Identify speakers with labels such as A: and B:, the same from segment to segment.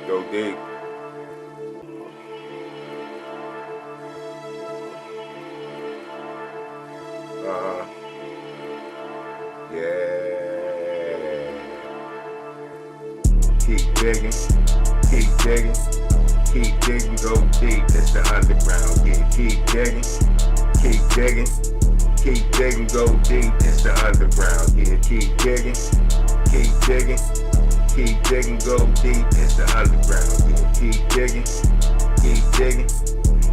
A: Go dig. Yeah. Keep digging. Keep digging. Keep digging. Go deep. It's the underground. Yeah. Keep digging. Keep digging. Keep digging. Go deep. It's the underground. Yeah. Keep digging. Keep digging. Keep digging. Go deep. It's the underground. Yeah. Keep digging. Keep digging.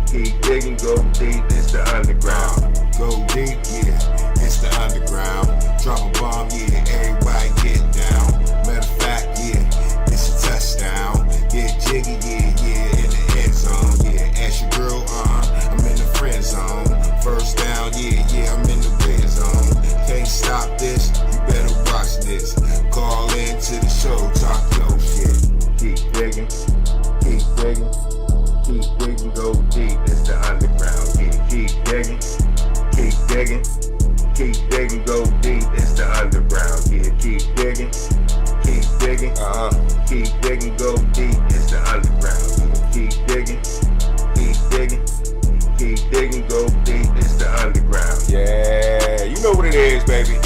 A: Keep digging. Go deep. It's the underground.
B: Go deep, yeah, it's the underground. Drop a bomb, yeah, everybody get down. Matter of fact, yeah, it's a touchdown. Get jiggy, yeah, in the end zone. Yeah, ask your girl, I'm in the friend zone. First down, yeah, I'm in the red zone. Can't stop this, you better watch this. Call in to the show, talk your shit.
A: Keep digging, keep digging, keep digging, go deep, it's the underground. Yeah, keep digging. Keep digging, keep digging, go deep, it's the underground. Yeah, keep digging, keep digging, keep digging, go deep, it's the underground. Yeah, keep digging, keep digging, keep digging, go deep, it's the underground.
C: Yeah, you know what it is, baby.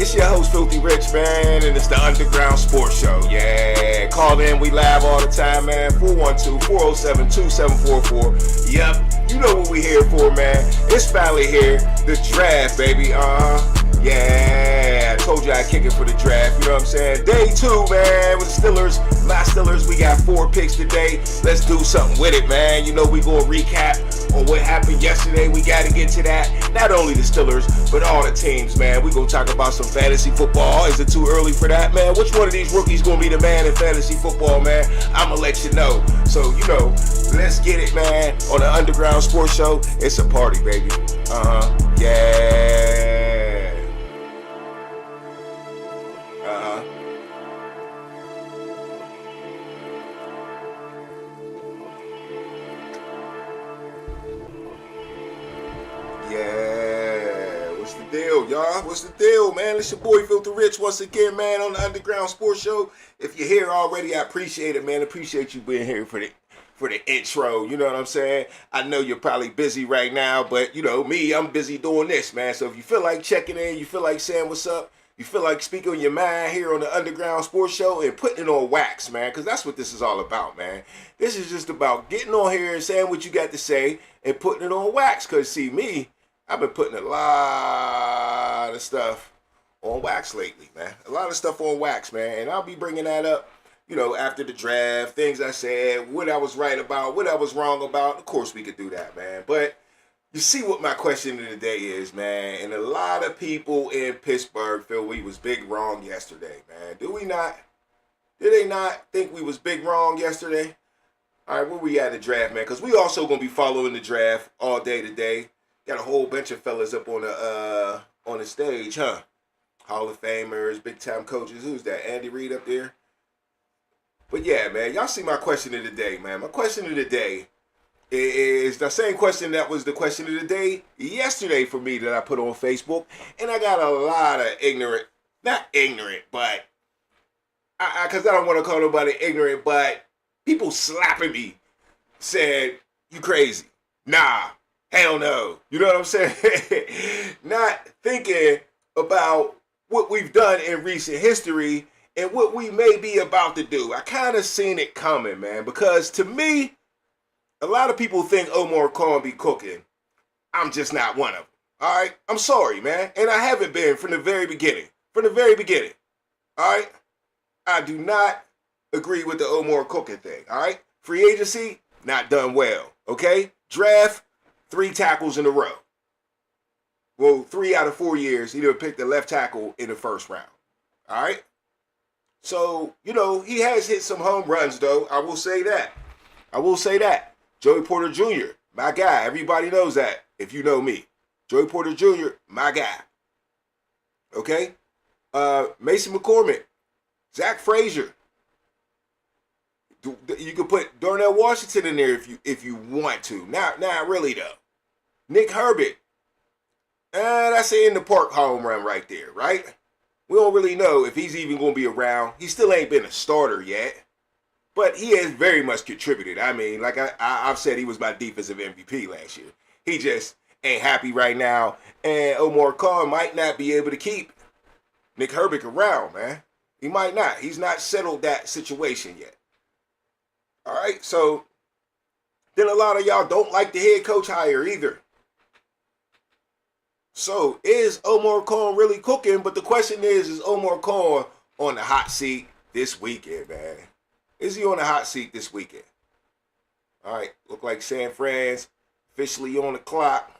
C: It's your host, Filthy Rich, man, and it's the Underground Sports Show. Yeah, call in, we live all the time, man. 412-407-2744. Yep, you know what we here for, man. It's finally here, the draft, baby. Yeah, I told you I'd kick it for the draft, you know what I'm saying? Day 2, man, with the Steelers. My Steelers, we got 4 picks today. Let's do something with it, man. You know we gonna recap on what happened yesterday. We gotta get to that. Not only the Steelers, but all the teams, man. We gonna talk about some fantasy football. Is it too early for that, man? Which one of these rookies gonna be the man in fantasy football, man? I'ma let you know. So, you know, let's get it, man. On the Underground Sports Show, it's a party, baby. Yeah. Yeah, what's the deal, y'all? What's the deal, man? It's your boy Filthy Rich once again, man, on the Underground Sports Show. If you're here already, I appreciate it, man. Appreciate you being here for the intro. You know what I'm saying? I know you're probably busy right now, but you know me, I'm busy doing this, man. So if you feel like checking in, you feel like saying what's up, you feel like speaking on your mind here on the Underground Sports Show and putting it on wax, man, because that's what this is all about, man. This is just about getting on here and saying what you got to say and putting it on wax. Because see, me, I've been putting a lot of stuff on wax lately, man. A lot of stuff on wax, man. And I'll be bringing that up, you know, after the draft, things I said, what I was right about, what I was wrong about. Of course, we could do that, man. But you see what my question of the day is, man. And a lot of people in Pittsburgh feel we was big wrong yesterday, man. Do we not? Did they not think we was big wrong yesterday? All right, where we at the draft, man? Because we also going to be following the draft all day today. Got a whole bunch of fellas up on the stage, huh? Hall of Famers, big-time coaches. Who's that? Andy Reid up there? But yeah, man, y'all see my question of the day, man. My question of the day is the same question that was the question of the day yesterday for me that I put on Facebook. And I got a lot of not ignorant, but, because I don't want to call nobody ignorant, but people slapping me said, you crazy. Nah, hell no. You know what I'm saying? Not thinking about what we've done in recent history and what we may be about to do. I kind of seen it coming, man, because to me, a lot of people think Omar Khan be cooking. I'm just not one of them. All right? I'm sorry, man. And I haven't been from the very beginning. From the very beginning. All right? I do not agree with the Omar cooking thing. All right? Free agency, not done well. Okay? Draft, 3 tackles in a row. Well, 3 out of 4 years, he done picked the left tackle in the first round. All right? So, you know, he has hit some home runs, though. I will say that. I will say that. Joey Porter Jr., my guy. Everybody knows that if you know me. Joey Porter Jr., my guy. Okay? Mason McCormick. Zach Frazier. You could put Darnell Washington in there if you want to. Not really, though. Nick Herbert. That's an in-the-park home run right there, right? We don't really know if he's even going to be around. He still ain't been a starter yet. but he has very much contributed. I mean, like I've said, he was my defensive MVP last year. He just ain't happy right now, and Omar Khan might not be able to keep Nick Herbig around, man. He might not. He's not settled that situation yet. All right, so then a lot of y'all don't like the head coach hire either. So is Omar Khan really cooking? But the question is Omar Khan on the hot seat this weekend, man? Is he on the hot seat this weekend? All right, look like San Fran's officially on the clock.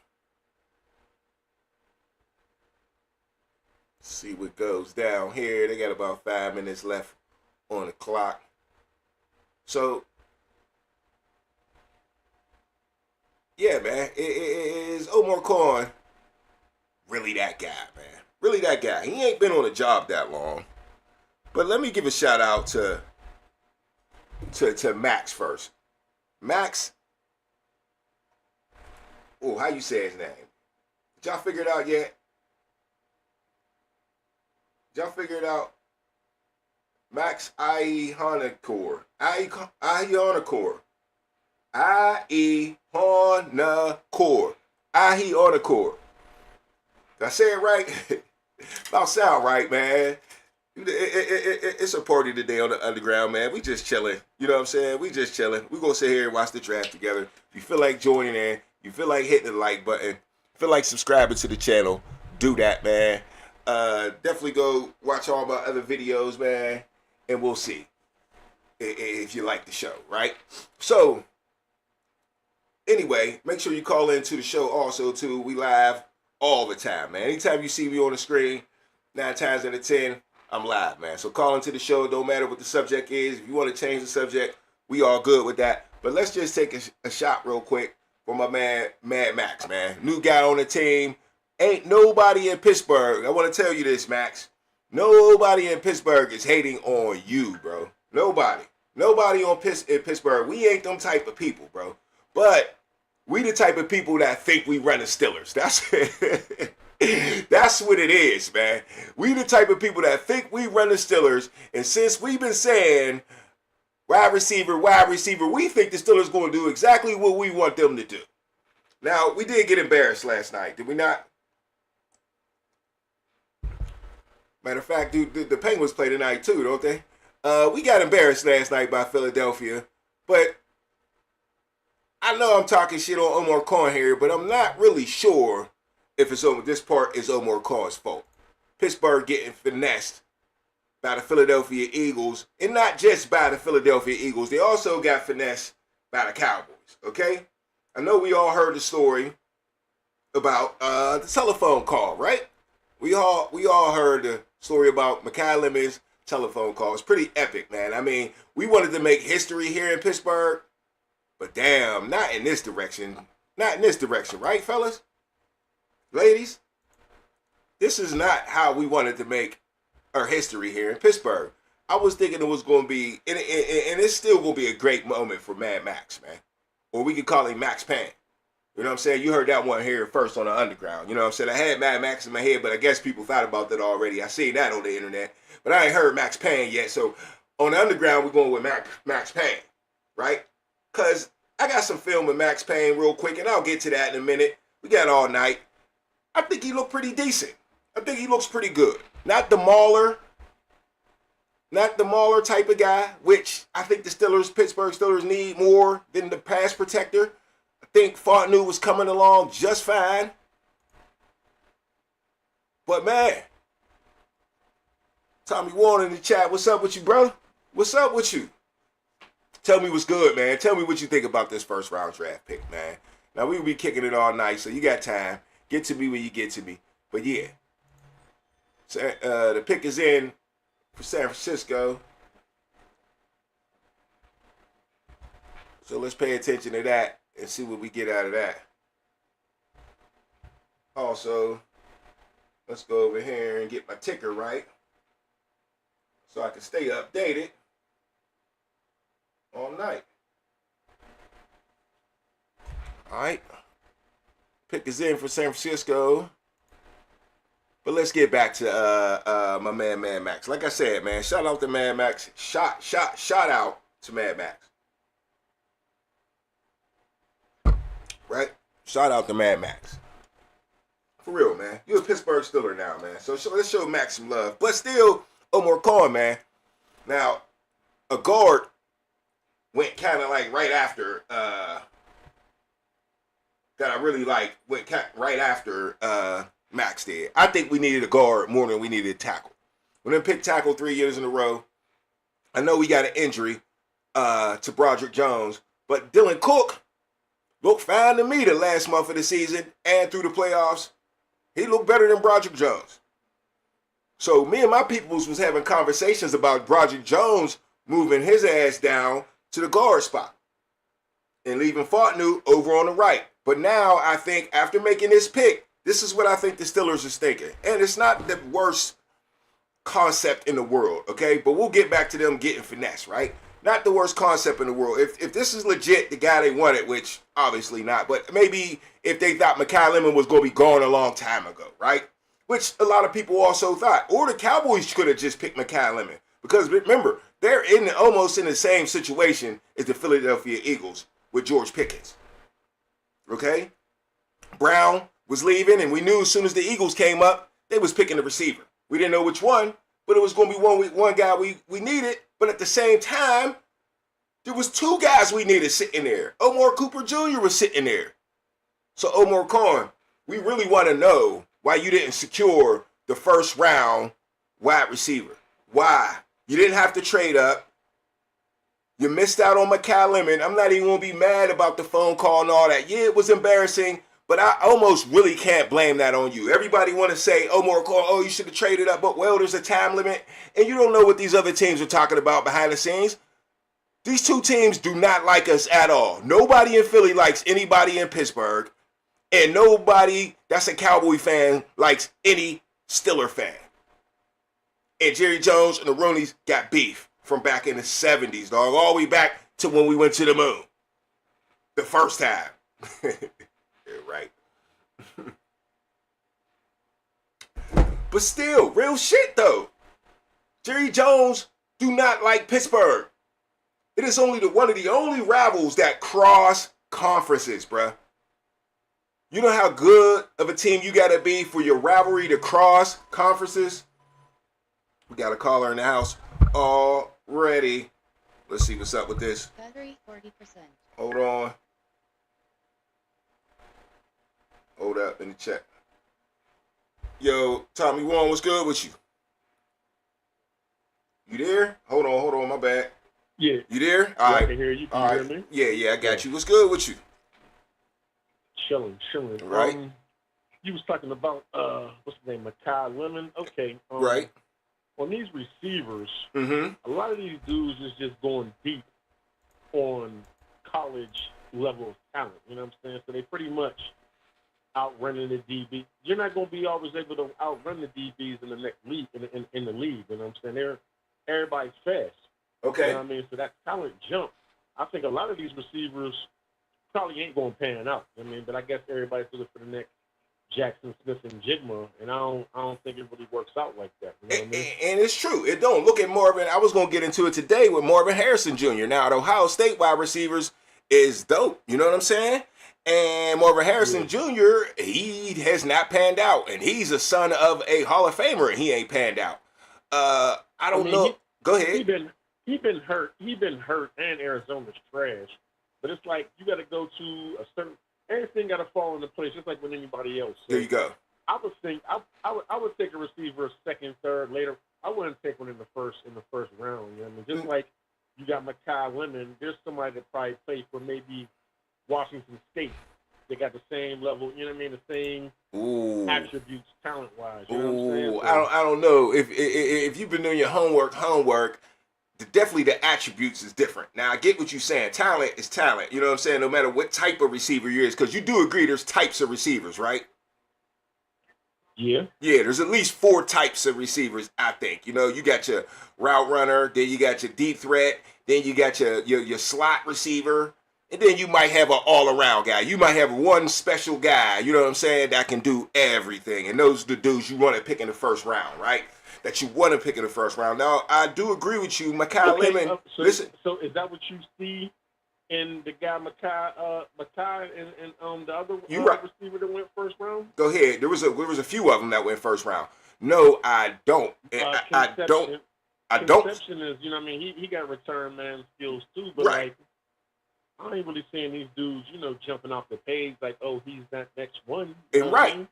C: See what goes down here. They got about 5 minutes left on the clock. So, yeah, man, is Omar Khan really that guy, man? Really that guy? He ain't been on the job that long. But let me give a shout out to Max first. Max, oh, how you say his name? Did y'all figure it out yet? Did y'all figure it out? Max Ihonakor. Ihonakor. Ihonakor. Ihonakor. Did I say it right? About sound right, man. It's a party today on the Underground, man. We just chilling. You know what I'm saying? We just chilling. We gonna sit here and watch the draft together. If you feel like joining in, you feel like hitting the like button, feel like subscribing to the channel, do that, man. Definitely go watch all my other videos, man, and we'll see if you like the show, right? So, anyway, make sure you call into the show also, too. We live all the time, man. Anytime you see me on the screen, 9 times out of 10, I'm live, man. So call into the show. Don't matter what the subject is. If you want to change the subject, we all good with that. But let's just take a shot real quick for my man, Mad Max, man. New guy on the team. Ain't nobody in Pittsburgh. I want to tell you this, Max. Nobody in Pittsburgh is hating on you, bro. Nobody. Nobody in Pittsburgh. We ain't them type of people, bro. But we the type of people that think we run the Steelers. That's what it is, man. We the type of people that think we run the Steelers, and since we've been saying wide receiver, we think the Steelers going to do exactly what we want them to do. Now, we did get embarrassed last night, did we not? Matter of fact, dude, the Penguins play tonight too, don't they? We got embarrassed last night by Philadelphia, but I know I'm talking shit on Omar Khan here, but I'm not really sure if this part is Omar Khan's fault. Pittsburgh getting finessed by the Philadelphia Eagles, and not just by the Philadelphia Eagles. They also got finessed by the Cowboys, okay? I know we all heard the story about the telephone call, right? We all heard the story about Mekhi Lemons' telephone call. It's pretty epic, man. I mean, we wanted to make history here in Pittsburgh, but damn, not in this direction. Not in this direction, right, fellas? Ladies? This is not how we wanted to make our history here in Pittsburgh. I was thinking it was going to be, and it's still going to be a great moment for Mad Max, man. Or we could call him Max Payne. You know what I'm saying? You heard that one here first on the Underground. You know what I'm saying? I had Mad Max in my head, but I guess people thought about that already. I seen that on the internet. But I ain't heard Max Payne yet. So on the Underground, we're going with Max Payne, right? Because I got some film with Max Payne real quick, and I'll get to that in a minute. We got all night. I think he looked pretty decent. I think he looks pretty good. Not the mauler type of guy, which I think the Pittsburgh Steelers need more than the pass protector. I think Fontenot was coming along just fine. But man, Tommy Warren in the chat, what's up with you, bro? What's up with you? Tell me what's good, man. Tell me what you think about this first round draft pick, man. Now, we will be kicking it all night, so you got time. Get to me when you get to me. But yeah, so, the pick is in for San Francisco. So let's pay attention to that and see what we get out of that. Also, let's go over here and get my ticker right so I can stay updated all night. All right. Pick is in for San Francisco. But let's get back to my man Mad Max. Like I said, man, shout out to Mad Max. Shout out to Mad Max. Right? Shout out to Mad Max. For real, man. You're a Pittsburgh Steeler now, man. So let's show Max some love. But still, Omar Khan, man. Now, a guard went kind of like right after, that I really like, went right after Max did. I think we needed a guard more than we needed a tackle. We didn't pick tackle 3 years in a row. I know we got an injury to Broderick Jones, but Dylan Cook looked fine to me the last month of the season and through the playoffs. He looked better than Broderick Jones. So me and my peoples was having conversations about Broderick Jones moving his ass down to the guard spot and leaving Fontenot over on the right. But now I think after making this pick, this is what I think the Steelers is thinking. And it's not the worst concept in the world, okay? But we'll get back to them getting finesse, right? Not the worst concept in the world. If this is legit the guy they wanted, which obviously not, but maybe if they thought Mekhi Lemon was going to be gone a long time ago, right? Which a lot of people also thought. Or the Cowboys could have just picked Mekhi Lemon. Because remember, they're almost in the same situation as the Philadelphia Eagles with George Pickens. Okay? Brown was leaving, and we knew as soon as the Eagles came up, they was picking the receiver. We didn't know which one, but it was going to be one guy we needed. But at the same time, there was two guys we needed sitting there. Omar Cooper Jr. was sitting there. So Omar Khan, we really want to know why you didn't secure the first round wide receiver. Why? You didn't have to trade up. You missed out on Mekhi Lemon. I'm not even going to be mad about the phone call and all that. Yeah, it was embarrassing, but I almost really can't blame that on you. Everybody want to say, Omar Khan, oh, you should have traded up, but well, there's a time limit, and you don't know what these other teams are talking about behind the scenes. These two teams do not like us at all. Nobody in Philly likes anybody in Pittsburgh, and nobody that's a Cowboy fan likes any Steeler fan. And Jerry Jones and the Rooneys got beef from back in the 70s, dog, all the way back to when we went to the moon. The first time. Yeah, right. But still, real shit though. Jerry Jones do not like Pittsburgh. It is only one of the only rivals that cross conferences, bruh. You know how good of a team you got to be for your rivalry to cross conferences? We got a caller in the house already. Let's see what's up with this.
D: Battery 40%.
C: Hold on. Hold up, let me check. Yo, Tommy Warren, what's good with you? You there? Hold on, my bad.
E: Yeah.
C: You there?
E: All right. I can hear you. Can you hear me?
C: Yeah, I got you. What's good with you?
E: Chilling.
C: Right.
E: You was talking about, what's the name, Mekhi Lemon? Okay.
C: Right.
E: On these receivers,
C: Mm-hmm.
E: a lot of these dudes is just going deep on college level of talent. You know what I'm saying? So they pretty much outrunning the DB. You're not going to be always able to outrun the DBs in the next league, in the league. You know what I'm saying? Everybody's fast.
C: Okay.
E: You know what I mean? So that talent jump, I think a lot of these receivers probably ain't going to pan out. I mean, but I guess everybody's looking for the next Jackson Smith and Jigma, and I don't think it really works out like that. You know what I mean?
C: And it's true. It don't. Look at Marvin. I was going to get into it today with Marvin Harrison Jr. Now, the Ohio State wide receivers is dope. You know what I'm saying? And Marvin Harrison Jr., he has not panned out. And he's a son of a Hall of Famer, and he ain't panned out. I don't know. Go ahead.
E: He been hurt. And Arizona's trash. But it's like you got to go to a certain. Everything got to fall into place, just like with anybody else. So
C: there you go.
E: I would think I would take a receiver second, third, later. I wouldn't take one in the first round. You know what I mean? Just like you got Mekhi Lemon, there's somebody that probably played for maybe Washington State. They got the same level, you know what I mean? The same attributes, talent wise. You know what I'm saying? So,
C: I don't know if you've been doing your homework. Definitely the attributes is different. Now, I get what you're saying. Talent is talent. You know what I'm saying? No matter what type of receiver you is. Because you do agree there's types of receivers, right?
E: Yeah.
C: Yeah, there's at least 4 types of receivers, I think. You know, you got your route runner. Then you got your deep threat. Then you got your slot receiver. And then you might have an all-around guy. You might have one special guy, you know what I'm saying, that can do everything. And those are the dudes you want to pick in the first round, right? that you want to pick in the first round. Now, I do agree with you, Makai Lemon. Listen,
E: so is that what you see in the guy Makai and the other
C: right.
E: receiver that went first round?
C: Go ahead. There was a few of them that went first round. No, I don't. I don't.
E: Conception is, you know what I mean? He got return man skills too, but
C: right.
E: like I ain't really seeing these dudes, jumping off the page like, oh, he's that next one.
C: And right.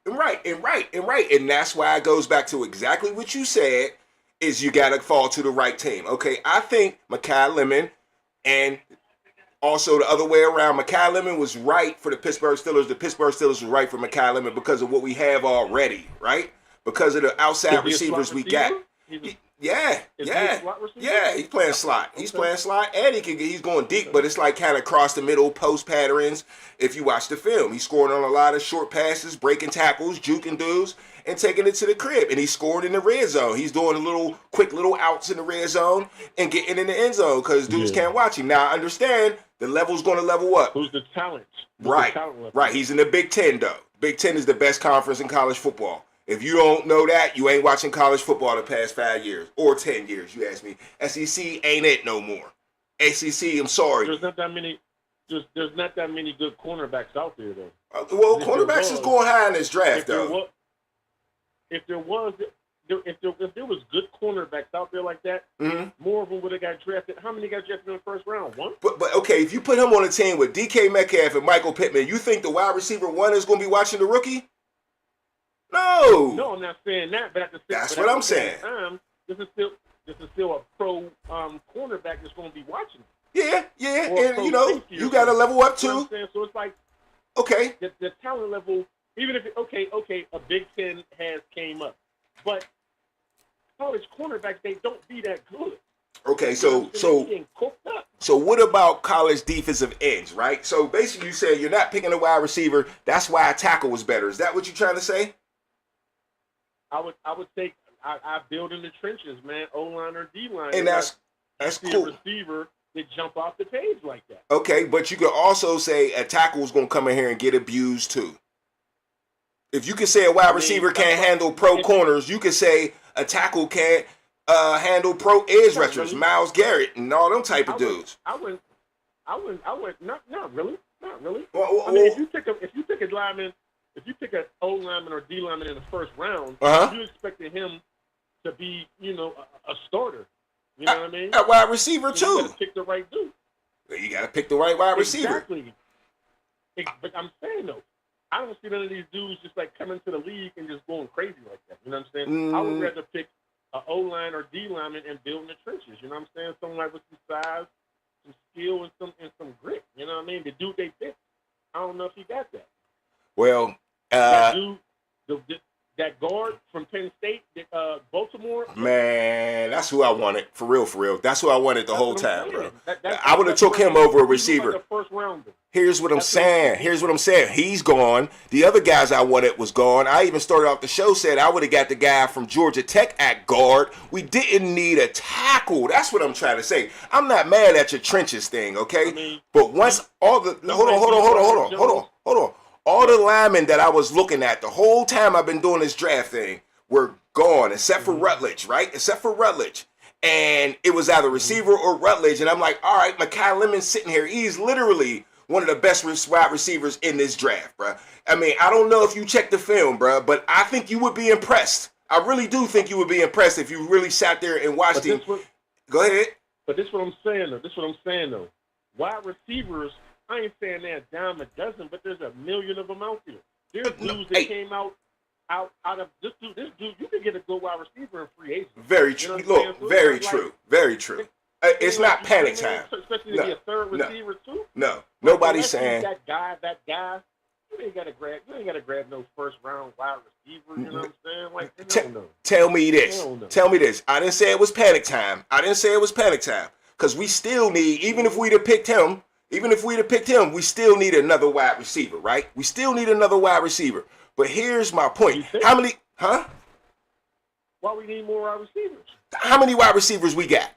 C: And that's why it goes back to exactly what you said, is you got to fall to the right team. Okay, I think Makai Lemon, and also the other way around, Makai Lemon was right for the Pittsburgh Steelers. The Pittsburgh Steelers was right for Makai Lemon because of what we have already, right? Because of the outside receivers we got. Yeah. He's playing slot. He's playing slot, and he's going deep, but it's like kind of across the middle post patterns. If you watch the film, he's scoring on a lot of short passes, breaking tackles, juking dudes, and taking it to the crib. And he scored in the red zone. He's doing quick little outs in the red zone and getting in the end zone because dudes can't watch him. Now I understand the level's going to level up.
E: Who's the talent?
C: Right. He's in the Big Ten though. Big Ten is the best conference in college football. If you don't know that, you ain't watching college football the past 5 years or 10 years. You ask me. SEC ain't it no more. ACC, I'm sorry.
E: There's not that many. There's not that many good cornerbacks out there though.
C: Well, cornerbacks is going high in this draft though.
E: If there was good cornerbacks out there like that, more of them would have got drafted. How many got drafted in the first round? One.
C: But okay, if you put him on a team with DK Metcalf and Michael Pittman, you think the wide receiver one is going to be watching the rookie? No,
E: I'm not saying that, but
C: that's what I'm saying.
E: Time, this is still a pro cornerback that's going to be watching.
C: Yeah, and you got to level up too.
E: You know what I'm saying? So it's like,
C: okay,
E: the talent level, even if a Big Ten has came up, but college cornerbacks, they don't be that good.
C: Okay, so what about college defensive ends, right? So basically, you said you're not picking a wide receiver. That's why a tackle was better. Is that what you're trying to say?
E: I would take. I build in the trenches, man. O-line or D-line,
C: and that's cool.
E: A receiver that jump off the page like that.
C: Okay, but you could also say a tackle is going to come in here and get abused too. If you can say a wide receiver can't handle pro corners, you could say a tackle can't handle pro edge rushers, Myles Garrett, and all them type of dudes.
E: I wouldn't. Not really.
C: Well,
E: I mean, if you pick a lineman. If you pick an O lineman or D lineman in the first round, you expected him to be, a starter. You know what I mean?
C: A wide receiver too.
E: You got to pick the right dude.
C: You got to pick the right wide receiver.
E: Exactly. But I'm saying though, I don't see none of these dudes just like coming to the league and just going crazy like that. You know what I'm saying? I would rather pick an O line or D lineman and build in the trenches. You know what I'm saying? Someone like with some size, some skill, and some grit. You know what I mean? The dude they pick, I don't know if he got that.
C: Well.
E: That dude, that guard from Penn State, Baltimore.
C: Man, that's who I wanted. For real. That's who I wanted the whole time, bro. I would have took him over a receiver.
E: Like first rounder.
C: Here's what I'm saying. He's gone. The other guys I wanted was gone. I even started off the show said I would have got the guy from Georgia Tech at guard. We didn't need a tackle. That's what I'm trying to say. I'm not mad at your trenches thing, okay?
E: I mean,
C: but once all the hold on. All the linemen that I was looking at the whole time I've been doing this draft thing were gone, except for Rutledge, right? Except for Rutledge. And it was either receiver or Rutledge. And I'm like, all right, Makai Lemon's sitting here. He's literally one of the best wide receivers in this draft, bro. I mean, I don't know if you checked the film, bro, but I think you would be impressed. I really do think you would be impressed if you really sat there and watched him. Go ahead.
E: But this is what I'm saying, though. Wide receivers, I ain't saying they're a dime a dozen, but there's a million of them out there. There's dudes that came out of this dude. You can get a good wide receiver in free agent.
C: Very true. Look, very true. Very true. It's not panic time.
E: Especially to be a third receiver too.
C: No, nobody's saying
E: that guy. You ain't gotta grab no first round wide receiver. You know what I'm saying? Like,
C: tell me this. I didn't say it was panic time. Because we still need, even if we'd have picked him, we still need another wide receiver, right? We still need another wide receiver. But here's my point. How many?
E: Why we need more wide receivers?
C: How many wide receivers we got?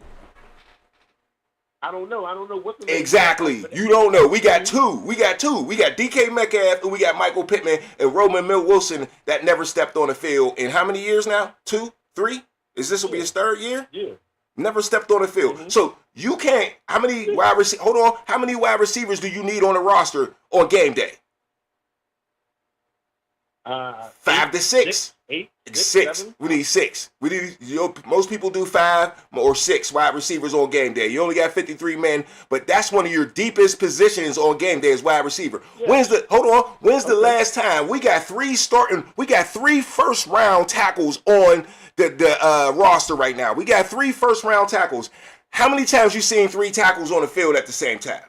E: I don't know. What's the
C: exactly? You don't know. We got two. We got DK Metcalf and we got Michael Pittman and Roman Wilson that never stepped on the field in how many years now? 2, 3? This will be his third year?
E: Yeah.
C: Never stepped on the field.
E: Mm-hmm.
C: So you can't. How many wide receivers? Hold on. How many wide receivers do you need on the roster on game day? 5 to 6. Six.
E: Seven?
C: We need 6. We need. Most people do 5 or 6 wide receivers on game day. You only got 53 men, but that's one of your deepest positions on game day is wide receiver.
E: Yeah.
C: When's the last time we got 3 starting? We got 3 first round tackles on the roster right now. We got 3 first round tackles. How many times you seen 3 tackles on the field at the same time?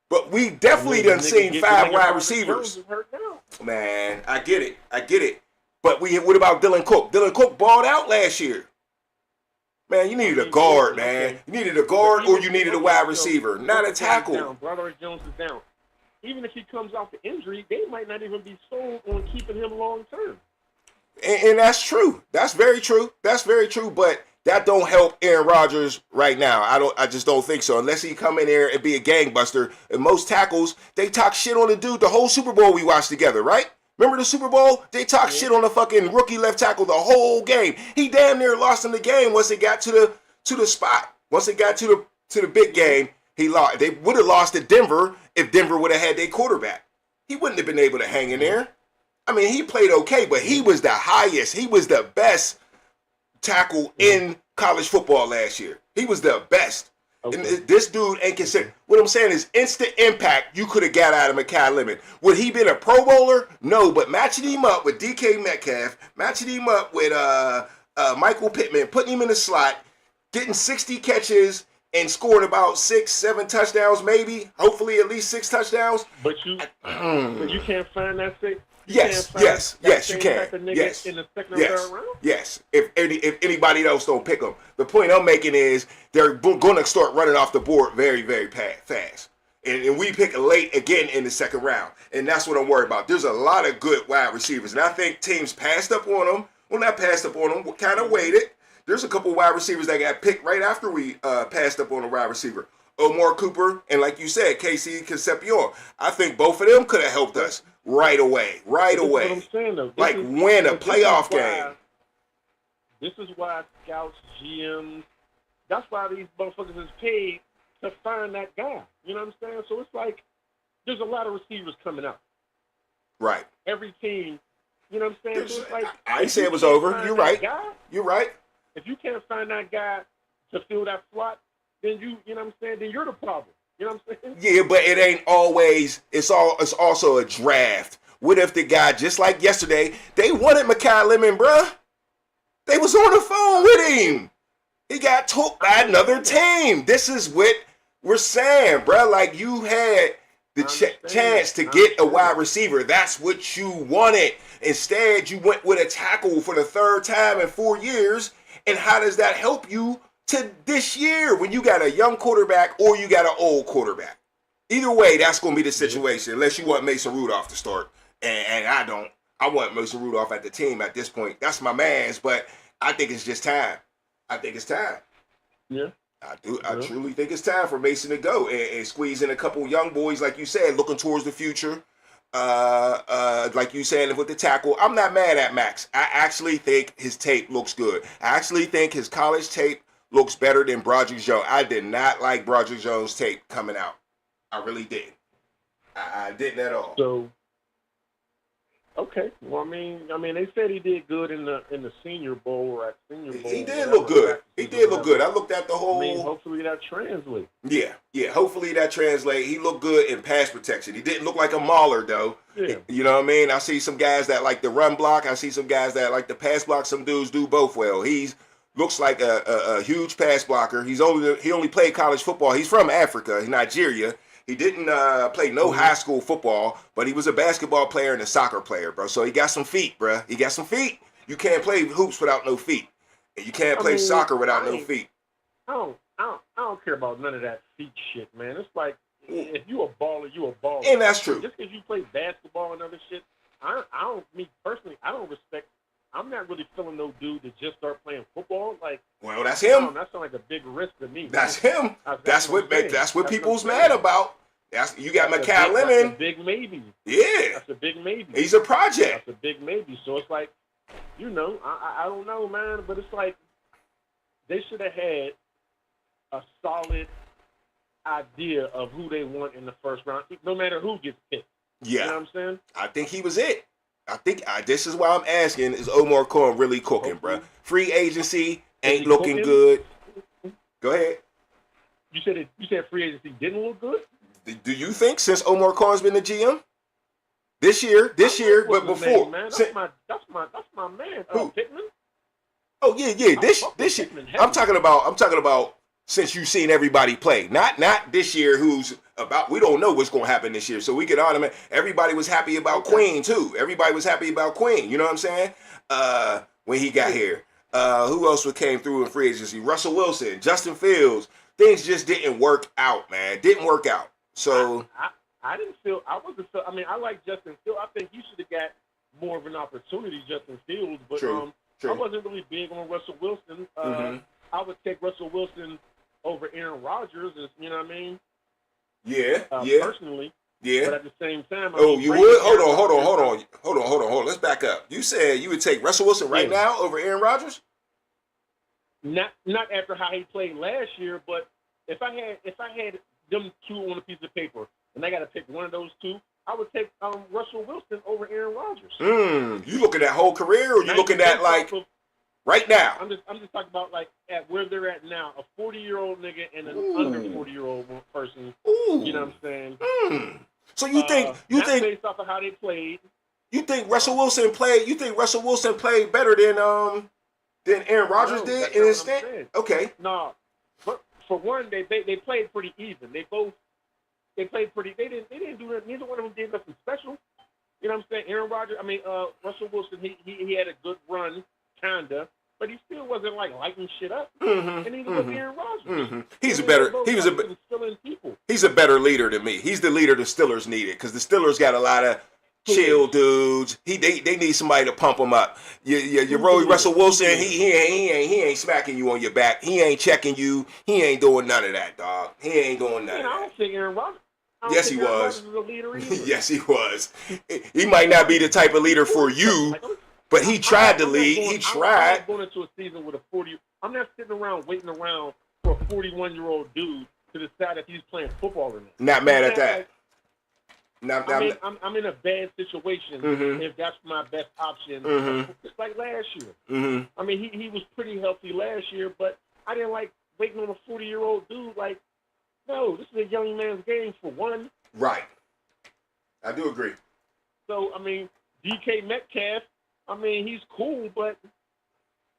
C: But we definitely done seen 5 wide receivers. Man, I get it. But what about Dylan Cook? Dylan Cook balled out last year. Man, you needed a guard, man. You needed a guard or you needed a wide receiver, not a tackle.
E: Broderick Jones is down. Even if he comes off the injury, they might not even be sold on keeping him long term.
C: And that's true. That's very true. But that don't help Aaron Rodgers right now. I just don't think so. Unless he come in there and be a gangbuster. And most tackles, they talk shit on the dude the whole Super Bowl we watched together, right? Remember the Super Bowl? They talk shit on the fucking rookie left tackle the whole game. He damn near lost in the game once it got to the spot. Once it got to the big game, he lost. They would have lost to Denver if Denver would have had their quarterback. He wouldn't have been able to hang in there. I mean, he played okay, but he was the highest. He was the best tackle in college football last year. He was the best. Okay. And this dude ain't considered. What I'm saying is instant impact you could have got out of Mekhi Lemon. Would he been a Pro Bowler? No, but matching him up with DK Metcalf, matching him up with Michael Pittman, putting him in the slot, getting 60 catches and scoring about 6-7 touchdowns, maybe. Hopefully at least 6 touchdowns.
E: But you can't find that six.
C: Yes, you can. Yes,
E: in the second or third round.
C: Yes, if anybody else don't pick them. The point I'm making is they're going to start running off the board very, very fast. And we pick late again in the second round. And that's what I'm worried about. There's a lot of good wide receivers. And I think teams passed up on them. Well, not passed up on them, kind of waited. There's a couple wide receivers that got picked right after we passed up on a wide receiver. Omar Cooper and, like you said, Casey Concepcion. I think both of them could have helped us right away.
E: What I'm saying, though.
C: Like win a playoff game.
E: This is why scouts, GMs, that's why these motherfuckers is paid to find that guy. You know what I'm saying? So it's like there's a lot of receivers coming out.
C: Right.
E: Every team, you know what I'm saying? So it's like,
C: I didn't say it was over. You're right. You're right.
E: If you can't find that guy to fill that slot, then you know what I'm saying? Then you're the problem. You know what I'm saying? Yeah,
C: but it ain't always. It's also a draft. What if the guy, just like yesterday, they wanted Mekhi Lemon, bruh. They was on the phone with him. He got took by another team. This is what we're saying, bruh. Like you had the chance to get a wide receiver. That's what you wanted. Instead, you went with a tackle for the 3rd time in 4 years. And how does that help you to this year when you got a young quarterback or you got an old quarterback? Either way, that's going to be the situation unless you want Mason Rudolph to start. And I don't. I want Mason Rudolph at the team at this point. That's my man's, but I think it's just time. I think it's time.
E: Yeah.
C: I do. I truly think it's time for Mason to go and squeeze in a couple young boys, like you said, looking towards the future. Like you said, with the tackle, I'm not mad at Max. I actually think his tape looks good. I actually think his college tape looks better than Broderick Jones. I did not like Broderick Jones' tape coming out. I really didn't. I didn't at all.
E: So, okay. Well, I mean, they said he did good in the Senior Bowl or at Senior Bowl.
C: He did look good. He did look good. I looked at the whole.
E: I mean, hopefully that translates.
C: Yeah. Hopefully that translates. He looked good in pass protection. He didn't look like a mauler though.
E: Yeah.
C: You know what I mean? I see some guys that like the run block. I see some guys that like the pass block. Some dudes do both well. He's looks like a huge pass blocker. He only played college football. He's from Africa, Nigeria. He didn't play no high school football, but he was a basketball player and a soccer player, bro. So he got some feet, bro. He got some feet. You can't play hoops without no feet, and you can't play soccer without no feet.
E: I don't care about none of that feet shit, man. It's like if you a baller, you a baller.
C: And that's true.
E: Just because you play basketball and other shit, me personally, I don't respect. I'm not really feeling no dude to just start playing football. Like,
C: well, that's him.
E: That sounds like a big risk to me.
C: That's him. That's what people's mad about. You got Mekhi Lemon.
E: That's a big maybe.
C: Yeah.
E: That's a big maybe.
C: He's a project.
E: That's a big maybe. So it's like, you know, I don't know, man, but it's like they should have had a solid idea of who they want in the first round, no matter who gets picked.
C: Yeah.
E: You know what I'm saying?
C: I think he was it. This is why I'm asking, is Omar Cohen really cooking, bro? Free agency ain't looking good. Go ahead.
E: You said free agency didn't look good?
C: Do you think since Omar Cohen's been the GM? This year, but before.
E: Name, man. That's my man. Pittman.
C: Oh yeah. This year. I'm talking about since you've seen everybody play. Not this year who's about, we don't know what's gonna happen this year. So we could automate. Everybody was happy about Queen too. Everybody was happy about Queen, you know what I'm saying? When he got here. Who else came through in free agency? Russell Wilson, Justin Fields. Things just didn't work out, man. Didn't work out. So
E: I didn't feel, I wasn't feel, I mean, I like Justin Fields. I think he should have got more of an opportunity, Justin Fields, but
C: True.
E: I wasn't really big on Russell Wilson. I would take Russell Wilson over Aaron Rodgers, you know what I mean?
C: Yeah.
E: Personally.
C: Yeah.
E: But at the same time,
C: you would? Hold on. Let's back up. You said you would take Russell Wilson right now over Aaron Rodgers?
E: Not after how he played last year, but if I had them two on a piece of paper and I got to pick one of those two, I would take Russell Wilson over Aaron Rodgers.
C: You looking at whole career, or you looking at like right now?
E: I'm just talking about like at where they're at now. A 40-year-old nigga and an under 40-year-old person. You know what I'm saying?
C: So you think
E: based off of how they played?
C: You think Russell Wilson played? You think Russell Wilson played better than Aaron Rodgers did in his stint? Okay.
E: No, but for one, they played pretty even. They played pretty. They didn't do that. Neither one of them did nothing special. You know what I'm saying? Aaron Rodgers. I mean, Russell Wilson. He had a good run, kinda, but he still wasn't like lighting shit up. And neither was Aaron Rodgers. He's a
C: better leader than me. He's the leader the Steelers needed, because the Steelers got a lot of chill dudes. They need somebody to pump them up. Your Russell Wilson, he ain't smacking you on your back. He ain't checking you. He ain't doing none of that, dog. He ain't doing none of that.
E: I don't think Aaron Rodgers.
C: Yes, he was. Yes, he was. He might not be the type of leader for you, but he tried to lead. He tried.
E: I'm not going into a season with a 40. I'm not sitting around waiting around for a 41-year-old dude to decide if he's playing football or not.
C: Not mad at that.
E: I'm in a bad situation if that's my best option. Just like last year. I mean, he was pretty healthy last year, but I didn't like waiting on a 40-year-old dude. Like, no, this is a young man's game for one.
C: Right. I do agree.
E: So, I mean, DK Metcalf, I mean, he's cool, but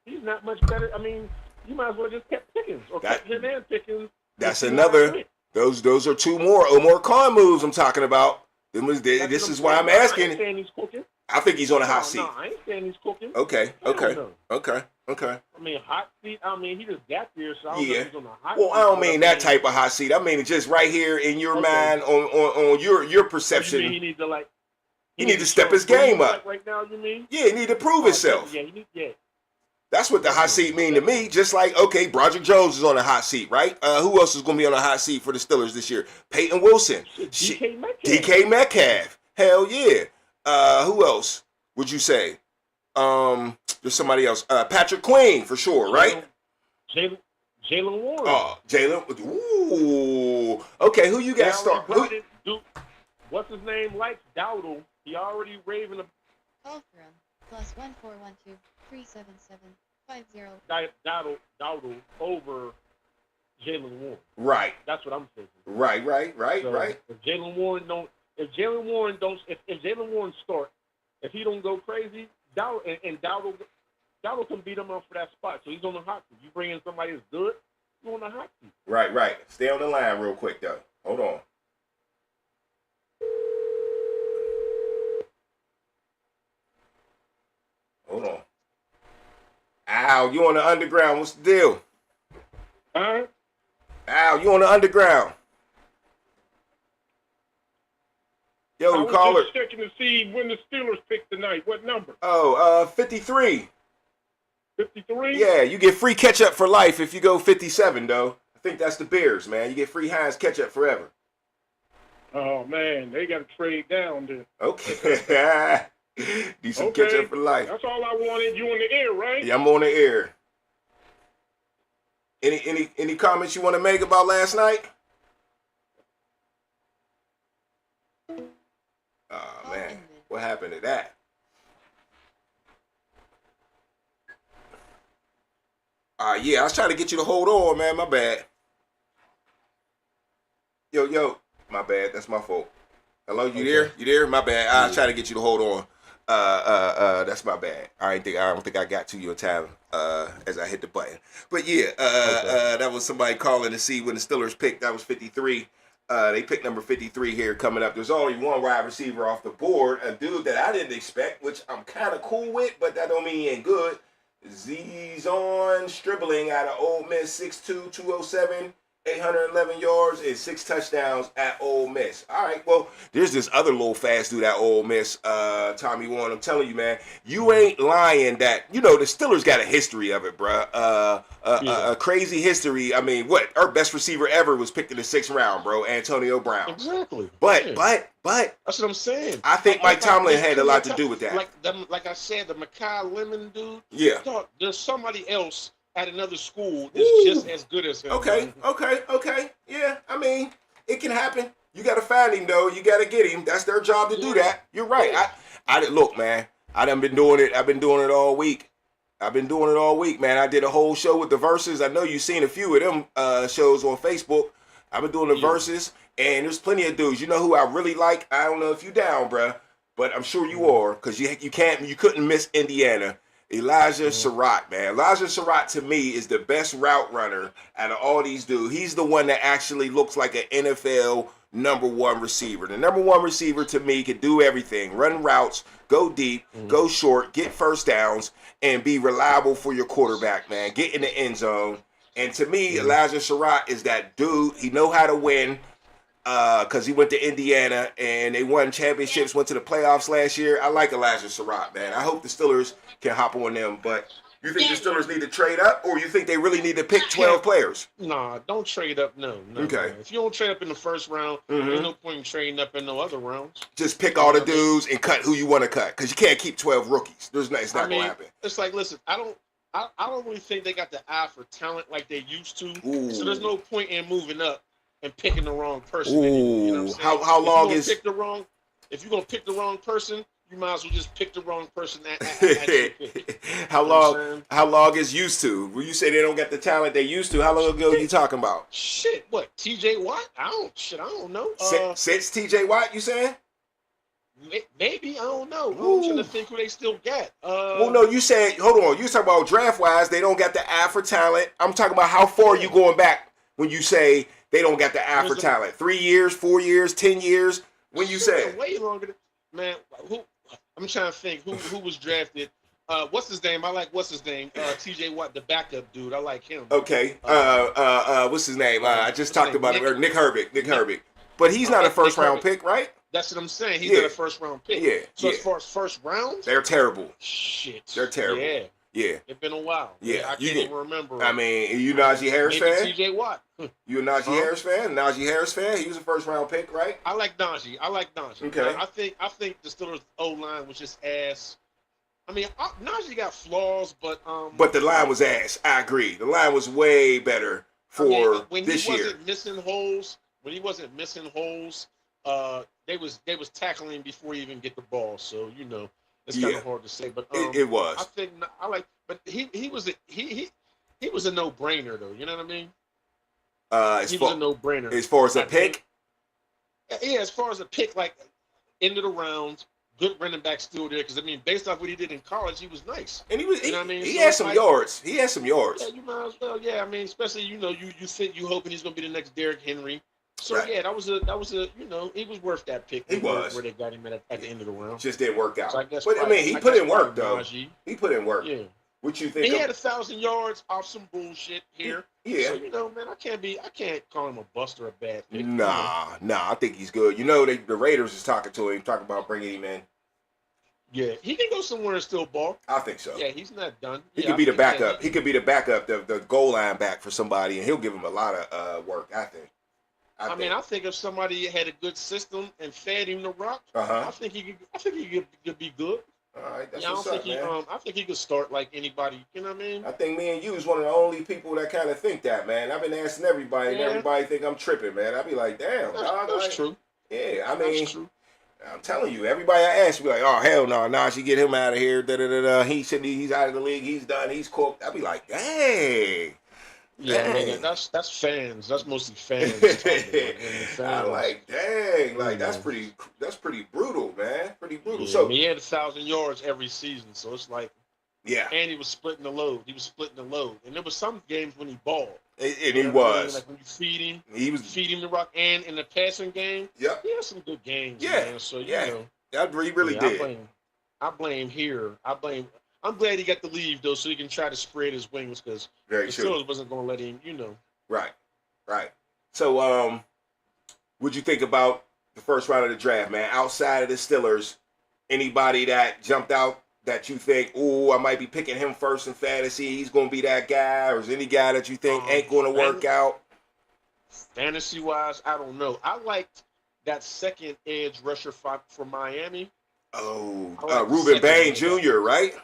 E: he's not much better. I mean, you might as well just kept Pickens or kept him and Pickens.
C: That's another. Those are two more Omar Khan moves I'm talking about. This is why I'm asking.
E: I ain't saying he's cooking.
C: I think he's on a hot seat.
E: No, I ain't saying he's cooking.
C: Okay.
E: I mean, hot seat. I mean, he just got there, so I don't know if he's on a hot seat.
C: Well, I don't mean that type of hot seat. I mean just right here in your mind, on your perception.
E: You mean he needs to like.
C: He needs to step his game up.
E: Right now, you mean?
C: Yeah, he need to prove himself.
E: Yeah.
C: That's what the hot seat mean to me. Just like, okay, Broderick Jones is on a hot seat, right? Who else is going to be on a hot seat for the Steelers this year? Peyton Wilson. DK Metcalf. Hell yeah. Who else would you say? There's somebody else. Patrick Queen, for sure, right?
E: Jalen Warren.
C: Oh, Jalen. Ooh. Okay, who you got start?
E: What's his name? Like Dowdle. He already raving about.
D: Call from +1412 377 50.
E: Dowdle over Jalen Warren.
C: Right.
E: That's what I'm thinking.
C: Right.
E: So if Jalen Warren start, if he don't go crazy, Dowdle can beat him up for that spot. So he's on the hot seat. You bring in somebody that's good, you're on the hot seat.
C: Right. Stay on the line real quick though. Hold on. Al, you on the underground? What's the deal?
E: Huh?
C: Al, you on the underground? Yo, caller.
E: I was just checking to see when the Steelers pick tonight. What number?
C: 53.
E: 53?
C: Yeah, you get free ketchup for life if you go 57, though. I think that's the Bears, man. You get free Heinz ketchup forever.
E: Oh, man, they got to trade down then.
C: Okay. Decent catch up for life.
E: That's all I wanted. You in the air, right?
C: Yeah, I'm on the air. Any comments you want to make about last night? Oh man, what happened to that? Yeah, I was trying to get you to hold on, man. My bad. Yo, my bad. That's my fault. Hello, you there? You there? My bad. I was trying to get you to hold on. That's my bad. I don't think I got to you in time as I hit the button. But yeah, that was somebody calling to see when the Steelers picked. That was 53. They picked number 53 here coming up. There's only one wide receiver off the board, a dude that I didn't expect, which I'm kind of cool with, but that don't mean he ain't good. Zizon Stribling out of Ole Miss, 6'2", 207, 811 yards and 6 touchdowns at Ole Miss. All right, well, there's this other little fast dude at Ole Miss, Tommy Warren. I'm telling you, man, you ain't lying that, the Steelers got a history of it, bruh. A crazy history. I mean, our best receiver ever was picked in the 6th round, bro, Antonio Brown.
E: Exactly.
C: But
E: that's what I'm saying.
C: I think Mike Tomlin had a lot to do with that.
E: Like I said, the Makai Lemon dude.
C: Yeah.
E: There's somebody else at another school that's just as good as him.
C: Okay. Yeah, I mean, it can happen. You got to find him, though. You got to get him. That's their job to do that. You're right. Look, man, I done been doing it. I've been doing it all week. Man. I did a whole show with the verses. I know you've seen a few of them shows on Facebook. I've been doing the verses, and there's plenty of dudes. You know who I really like? I don't know if you down, bruh, but I'm sure you are, because you couldn't miss Indiana. Elijah Surratt, man. Elijah Surratt, to me, is the best route runner out of all these dudes. He's the one that actually looks like an NFL number 1 receiver. The number 1 receiver, to me, can do everything. Run routes, go deep, go short, get first downs, and be reliable for your quarterback, man. Get in the end zone. And to me, Elijah Surratt is that dude. He know how to win. Because he went to Indiana and they won championships, went to the playoffs last year. I like Elijah Surratt, man. I hope the Steelers can hop on them. But you think the Steelers need to trade up, or you think they really need to pick 12 players?
E: Nah, don't trade up. No.
C: Okay.
E: If you don't trade up in the 1st round, there's no point in trading up in no other rounds.
C: Just pick all the dudes and cut who you want to cut, because you can't keep 12 rookies. It's not going to happen.
E: It's like, listen, I don't really think they got the eye for talent like they used to.
C: Ooh.
E: So there's no point in moving up and picking the wrong person.
C: Ooh.
E: You know what I'm saying?
C: How long
E: if
C: is?
E: If you're gonna pick the wrong person, you might as well just pick the wrong person.
C: How long is used to? When you say they don't get the talent they used to, how long ago are you talking about?
E: Shit, what? T.J. Watt? I don't know.
C: Since T.J. Watt, you saying?
E: Maybe, I don't know. I'm trying to think who they still got.
C: Well, no, you said, hold on. You talking about draft wise? They don't got the eye for talent. I'm talking about how far are you going back when you say they don't got the eye for talent? 3 years, 4 years, 10 years? When you say
E: way longer than, man. I'm trying to think who was drafted. What's his name? I like what's his name? T.J. Watt, the backup dude. I like him.
C: Okay. What's his name? I just talked about him. Nick Herbig. But he's not a first round pick, right?
E: That's what I'm saying. He's not a first round pick.
C: Yeah.
E: So as far as first rounds,
C: they're terrible.
E: Shit.
C: They're terrible.
E: Yeah. It's been a while.
C: Yeah.
E: I can't even remember.
C: I mean, you Najee Harris fan?
E: T.J. Watt.
C: You a Najee Harris fan? Najee Harris fan? He was a first round pick, right?
E: I like Najee.
C: Okay.
E: I think the Steelers O-line was just ass. I mean, Najee got flaws, but
C: the line was ass. I agree. The line was way better for this year. When he wasn't missing holes,
E: they was tackling before he even get the ball. So it's kind of hard to say. But
C: it was.
E: I think but he was a no-brainer though. You know what I mean? He was a no-brainer
C: as far as a pick.
E: Yeah, as far as a pick, like end of the round. Good running back still there, because I mean, based off what he did in college, he was nice.
C: And he had some yards. He had some yards.
E: Yeah, you might as well. Yeah, I mean, especially you think you hoping he's gonna be the next Derrick Henry. So
C: right.
E: Yeah, that was a he was worth that pick.
C: He was
E: where they got him at the end of the round.
C: Just didn't work out.
E: So I guess
C: but I mean, he put in work though. He put in work.
E: Yeah.
C: What you think?
E: He had 1,000 yards off some bullshit here.
C: Yeah.
E: So man, I can't call him a bust or a bad pick.
C: Nah, I think he's good. The Raiders is talking to him, talking about bringing him in.
E: Yeah, he can go somewhere and still ball.
C: I think so.
E: Yeah, he's not done.
C: He could be the backup. He could be the backup, the goal line back for somebody, and he'll give him a lot of work, I think.
E: I mean, I think if somebody had a good system and fed him the rock,
C: Uh-huh.
E: I think he could. I think he could be good.
C: All right, that's
E: Yeah, I
C: what's
E: don't think
C: up,
E: he.
C: man.
E: I think he could start like anybody. You know what I mean?
C: I think me and you is one of the only people that kind of think that, man. I've been asking everybody, and
E: Yeah.
C: everybody think I'm tripping, man. I be like, damn, dog.
E: That's true.
C: Yeah, I
E: That's
C: mean,
E: true.
C: I'm telling you, everybody I ask be like, oh hell no, nah, she get him out of here. Da da da da. He shouldn't. He's out of the league. He's done. He's cooked. I be like, dang.
E: Yeah, I
C: Dang.
E: mean that's fans. That's mostly fans. Talking,
C: I'm like, dang, like
E: You
C: that's
E: know.
C: pretty brutal, man. Pretty brutal.
E: Yeah, I
C: So
E: mean, he had 1,000 yards every season, so it's like,
C: yeah,
E: and he was splitting the load. He was splitting the load, and there was some games when he balled.
C: and
E: You
C: he
E: know what I mean?
C: was.
E: Like when you
C: He was.
E: feed him the rock, and in the passing game,
C: Yep.
E: he had some good games.
C: Yeah.
E: Man. So
C: Yeah.
E: you know,
C: He really
E: yeah,
C: did.
E: I blame here. I'm glad he got to leave though, so he can try to spread his wings because
C: Very
E: the
C: true.
E: Steelers wasn't going to let him. You know.
C: Right. Right. So what'd you think about the first round of the draft, man? Outside of the Steelers, anybody that jumped out that you think, oh, I might be picking him first in fantasy, he's gonna be that guy, or is any guy that you think ain't gonna work out?
E: Fantasy wise, I don't know. I liked that second edge rusher for Miami.
C: Oh,
E: I like the
C: Reuben
E: second
C: Bain
E: one.
C: Jr., right?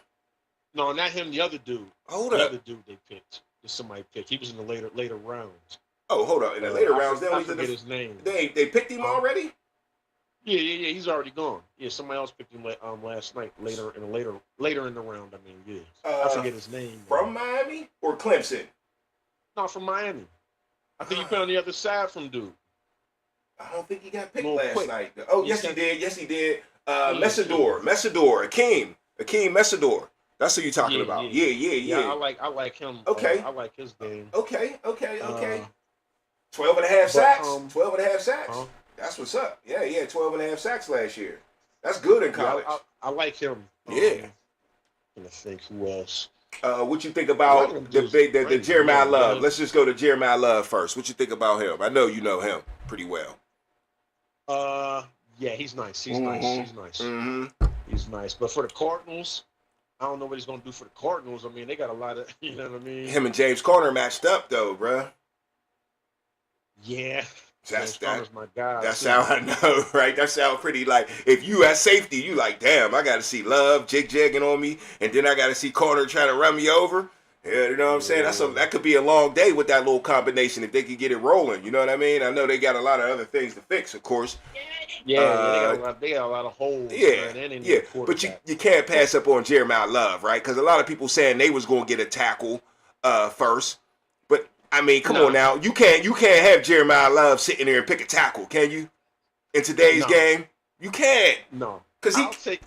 E: No, not him. The other dude.
C: Hold
E: The
C: up.
E: other dude they picked. That somebody picked. He was in the later rounds.
C: Oh, hold up. In the later rounds,
E: I forget his name.
C: they picked him already?
E: Yeah. He's already gone. Yeah, somebody else picked him last night. Later in the round. I mean, yeah. I forget his name.
C: From Miami or Clemson?
E: No, from Miami. I think he played on the other side from dude.
C: I don't think he got picked
E: Real
C: last
E: quick.
C: night. Oh,
E: He
C: yes, he
E: got-
C: did. Yes, he did.
E: Yeah,
C: Messidor, Akeem Messidor. That's who you're talking about. Yeah.
E: I like him.
C: Okay.
E: I like his game.
C: Okay.
E: Uh,
C: 12 and a half sacks.
E: um,
C: 12 and a half sacks.
E: huh?
C: That's what's up. Yeah, 12 and a half sacks last year. That's good in college.
E: Yeah, I like him.
C: Yeah.
E: I'm gonna think who else.
C: What you think
E: A lot of them
C: about the
E: dudes
C: big the
E: crazy,
C: Jeremiah
E: yeah,
C: Love?
E: man.
C: Let's just go to Jeremiah Love first. What you think about him? I know you know him pretty well.
E: Yeah, he's nice. He's nice. He's nice.
C: Mm-hmm.
E: He's nice. But for the Cardinals, I don't know what he's gonna do for the Cardinals. I mean, they got a lot of, you know what I mean?
C: Him and James Conner matched up though, bruh.
E: Yeah.
C: That's
E: James Conner's my guy.
C: That's
E: too.
C: how I know, right? That sounds pretty like if you at safety, you like, damn, I gotta see Love jigging on me, and then I gotta see Corner trying to run me over. Yeah, you know what I'm saying? That could be a long day with that little combination if they could get it rolling. You know what I mean? I know they got a lot of other things to fix, of course.
E: Yeah, they got a lot of holes.
C: Yeah,
E: man. They need
C: yeah,
E: a
C: but
E: quarterback.
C: you can't pass up on Jeremiah Love, right? Because a lot of people saying they was gonna get a tackle first, but I mean, come on now, you can't have Jeremiah Love sitting there and pick a tackle, can you? In today's game, you can't.
E: No.
C: Because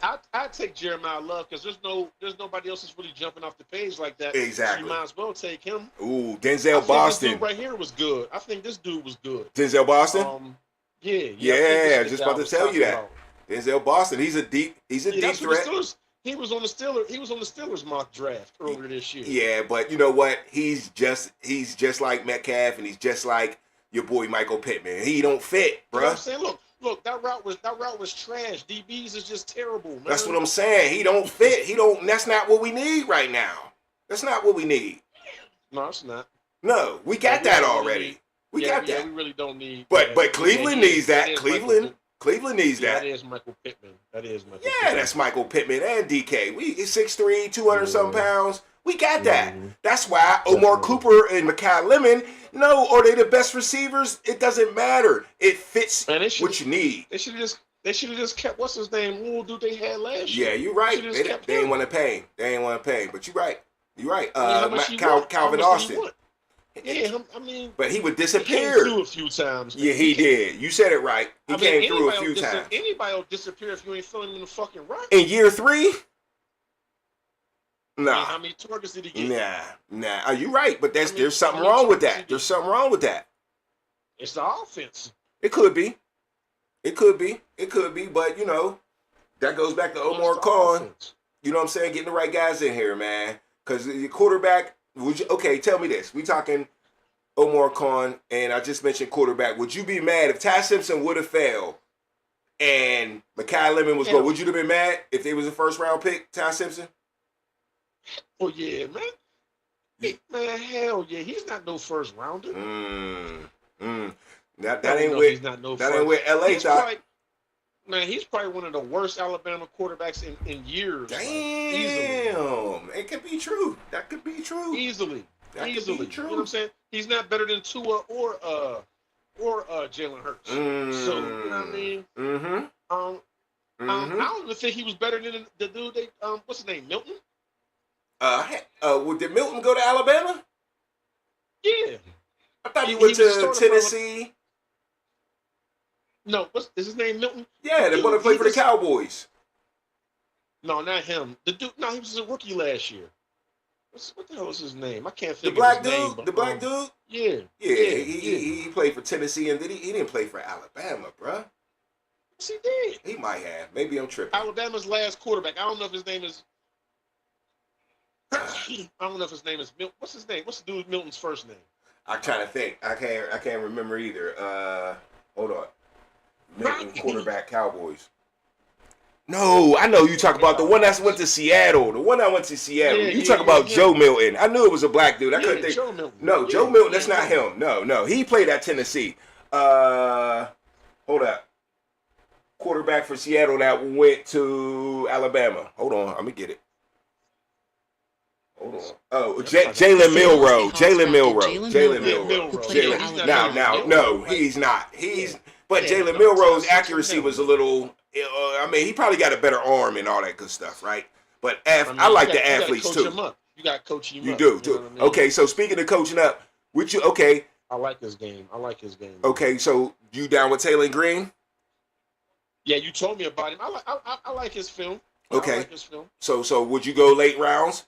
E: I'll take Jeremiah Love because there's nobody else that's really jumping off the page like that.
C: Exactly.
E: So you might as well take him.
C: Ooh,
E: I
C: Denzel
E: think
C: Boston.
E: This dude right here was good. I think this dude was good.
C: Denzel Boston.
E: Yeah. I think
C: Yeah,
E: this is
C: just
E: the guy
C: about
E: I
C: to
E: was
C: tell you
E: talking
C: that.
E: about.
C: Denzel Boston. He's a deep
E: Yeah, that's what
C: threat.
E: the Steelers. He was on the Steelers mock draft earlier this year.
C: Yeah, but you know what? He's just like Metcalf, and he's just like your boy Michael Pittman. He don't fit,
E: You know what I'm
C: bruh.
E: saying? Look, that route was trash. DBs is just terrible, man.
C: That's what I'm saying. He don't fit. That's not what we need right now. That's not what we need.
E: No, it's not.
C: No, we got
E: Yeah,
C: that
E: we
C: already.
E: need-
C: We
E: Yeah,
C: got that.
E: we really don't need.
C: But
E: yeah,
C: Cleveland
E: yeah,
C: needs
E: that
C: that.
E: is
C: Cleveland needs
E: Yeah,
C: that.
E: that is Michael Pittman. That is Michael.
C: Yeah,
E: Pittman.
C: that's Michael Pittman and DK. He's 6'3", 200 something pounds. We got that.
E: Mhm.
C: That's why Omar Cooper and Mekhi Lemon, no, are they the best receivers? It doesn't matter. It fits
E: Man,
C: what you need.
E: They should have just kept what's his name, little dude they had last year.
C: Yeah, you're right.
E: Should've
C: They
E: just kept
C: ain't
E: him.
C: want to pay. They ain't want to pay. But you're right. You're right.
E: I mean, how much he want?
C: Calvin
E: How much did he
C: Austin.
E: want? Yeah, I mean,
C: But he would
E: he came
C: disappear.
E: through a few times.
C: Yeah, he did. You said it right. He
E: I mean,
C: came through a
E: anybody
C: few
E: will
C: times.
E: Anybody will disappear if you ain't filling him in the fucking right.
C: In year 3?
E: I mean,
C: Nah.
E: how many targets did he get?
C: Nah. You're right, but
E: I mean,
C: there's
E: how
C: something
E: many
C: wrong with
E: targets
C: that.
E: he
C: There's
E: get?
C: something wrong with that.
E: It's the offense.
C: It could be. It could be. But, you know, that goes back to Omar
E: It's the
C: Khan.
E: offense.
C: You know what I'm saying? Getting the right guys in here, man. Because your quarterback, okay, tell me this. We talking Omar Khan, and I just mentioned quarterback. Would you be mad if Ty Simpson would have failed and Mekhi Lemon was going? Would you have been mad if they was a first round pick, Ty Simpson?
E: Oh yeah, man. Man, hell yeah, he's not no first rounder.
C: That
E: I don't
C: ain't
E: know if
C: with
E: he's not no
C: that
E: fun.
C: ain't with LA
E: He's
C: thought.
E: probably, man, he's probably one of the worst Alabama quarterbacks in years.
C: Damn,
E: Like, easily.
C: it could be true. That could be true.
E: Easily.
C: That
E: Easily.
C: could be true.
E: You know what I'm saying? He's not better than Tua or Jalen Hurts. So, you know what I mean?
C: Mm-hmm.
E: I don't even think he was better than the dude they what's his name? Milton?
C: Did Milton go to Alabama?
E: Yeah.
C: I thought he
E: He
C: went
E: was a
C: to
E: starter for
C: Tennessee.
E: No, is his name Milton?
C: Yeah, they want to play for the Cowboys.
E: No, not him. The dude, no, he was a rookie last year. What the hell was his name? I can't
C: The
E: think
C: black
E: of his name.
C: dude.
E: But,
C: The black dude.
E: Yeah.
C: Yeah, he played for Tennessee, and he didn't play for Alabama, bruh.
E: Yes, he did.
C: He might have. Maybe I'm tripping.
E: Alabama's last quarterback. I don't know if his name is. I don't know if his name is Milton. What's his name? What's the dude Milton's first name?
C: I'm trying to think. I can't remember either. Hold on. Milton quarterback Cowboys. No, I know you talk about the one that went to Seattle. The one that went to Seattle. You talk about Joe Milton. I knew it was a black dude. I couldn't think.
E: Joe Milton.
C: No, Joe Milton. That's not him. No. He played at Tennessee. Hold up. Quarterback for Seattle that went to Alabama. Hold on. Let me get it. Hold on. Oh, Jalen Milroe. No, he's not. But Jalen Milroe's accuracy was a little. I mean, he probably got a better arm and all that good stuff, right? But I like the athletes too.
E: You got to coach him up.
C: You do too. Okay, so speaking of coaching up, okay?
E: I like his game.
C: Okay, so you down with Taylor Green?
E: Yeah, you told me about him. I like his film.
C: Okay.
E: I like his film.
C: So would you go late rounds?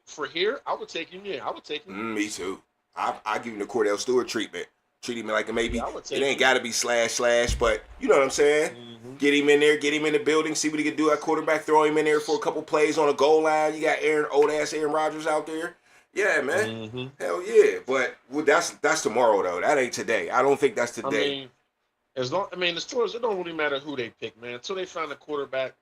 E: For here, I would take him. Yeah, I would take him.
C: Me too. I give him the Cordell Stewart treatment. Treat him like maybe it ain't got to be slash, but you know what I'm saying. Mm-hmm. Get him in there, get him in the building, see what he can do at quarterback. Throw him in there for a couple plays on a goal line. You got old ass Aaron Rodgers out there. Yeah, man. Mm-hmm. Hell yeah. But that's tomorrow though. That ain't today. I don't think that's today.
E: The Steelers, it don't really matter who they pick, man. Until they find a quarterback,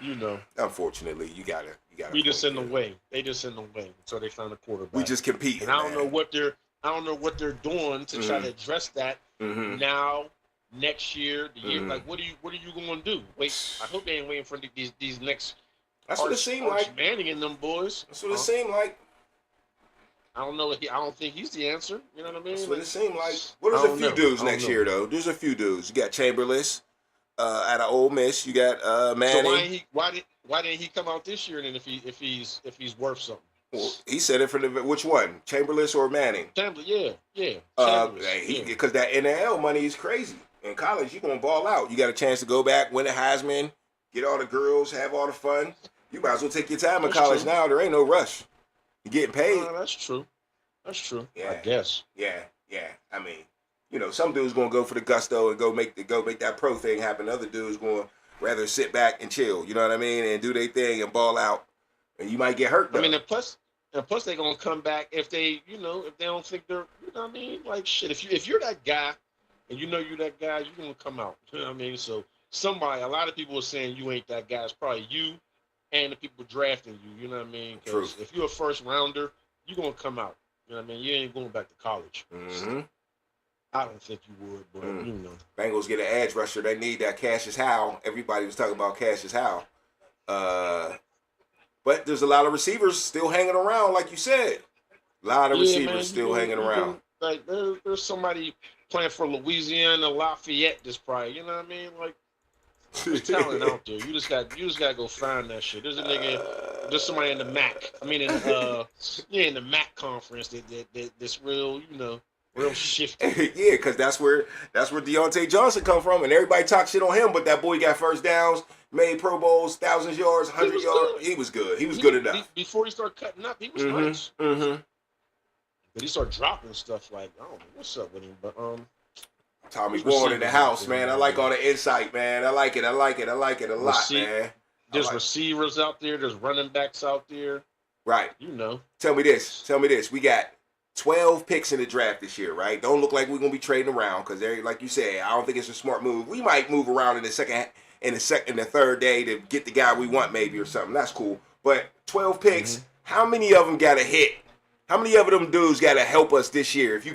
E: you know.
C: Unfortunately, you gotta.
E: We just in the way. They just in the way until they find a quarterback.
C: We just compete.
E: And I don't know what they're doing to try to address that now, next year, the year. Like, what are you going to do? Wait, I hope they ain't waiting for these next.
C: That's what it seemed like.
E: Manning and them boys.
C: That's what it seemed like.
E: I don't know. I don't think he's the answer. You know what I mean?
C: That's what it seemed like. Well, there's a few dudes next year though. There's a few dudes. You got Chamberlain, out of Ole Miss. You got Manning.
E: So why didn't he come out this year? Then if he's worth something.
C: Well, he said it for which one, Chamberlain or Manning?
E: Chamberlain, yeah.
C: Because that NIL money is crazy. In college, you're gonna ball out. You got a chance to go back, win a Heisman, get all the girls, have all the fun. You might as well take your time in college now. There ain't no rush. You're getting paid.
E: That's true.
C: Yeah.
E: I guess.
C: Yeah. I mean, some dudes gonna go for the gusto and go make that pro thing happen. Other dudes gonna rather sit back and chill. You know what I mean? And do their thing and ball out. And you might get hurt though.
E: I mean, and plus they're gonna come back if they don't think they're, you know what I mean? Like shit. If you're that guy, and you know you're that guy, you're gonna come out. You know what I mean? So a lot of people are saying you ain't that guy. It's probably you and the people drafting you. You know what I mean? Because if you're a first rounder, you're gonna come out. You know what I mean? You ain't going back to college. Mm-hmm. I don't think you would, but you know.
C: Bengals get an edge rusher. They need that Cassius Howell. Everybody was talking about Cassius Howell. But there's a lot of receivers still hanging around, like you said. A lot of receivers still hanging around.
E: Like there's somebody playing for Louisiana Lafayette this probably. You know what I mean? Like there's talent out there. You just gotta go find that shit. There's a nigga. There's somebody in the MAC. I mean, in the MAC conference that's real. You know. Real shifty.
C: Yeah, because that's where Deontay Johnson come from, and everybody talk shit on him, but that boy got first downs, made Pro Bowls, 1,000 yards, 100 yards. He was good. He was good enough.
E: Before he started cutting up, he was nice. Mm-hmm. But he started dropping stuff like, I don't know what's up with him, but
C: Tommy Warren in the house, man. I like all the insight, man. I like it a lot, man.
E: There's receivers out there. There's running backs out there.
C: Right.
E: You know.
C: Tell me this. We got 12 picks in the draft this year, right? Don't look like we're gonna be trading around because, like you said, I don't think it's a smart move. We might move around in the third day to get the guy we want, maybe or something. That's cool. But 12 picks, how many of them got a hit? How many of them dudes got to help us this year? If you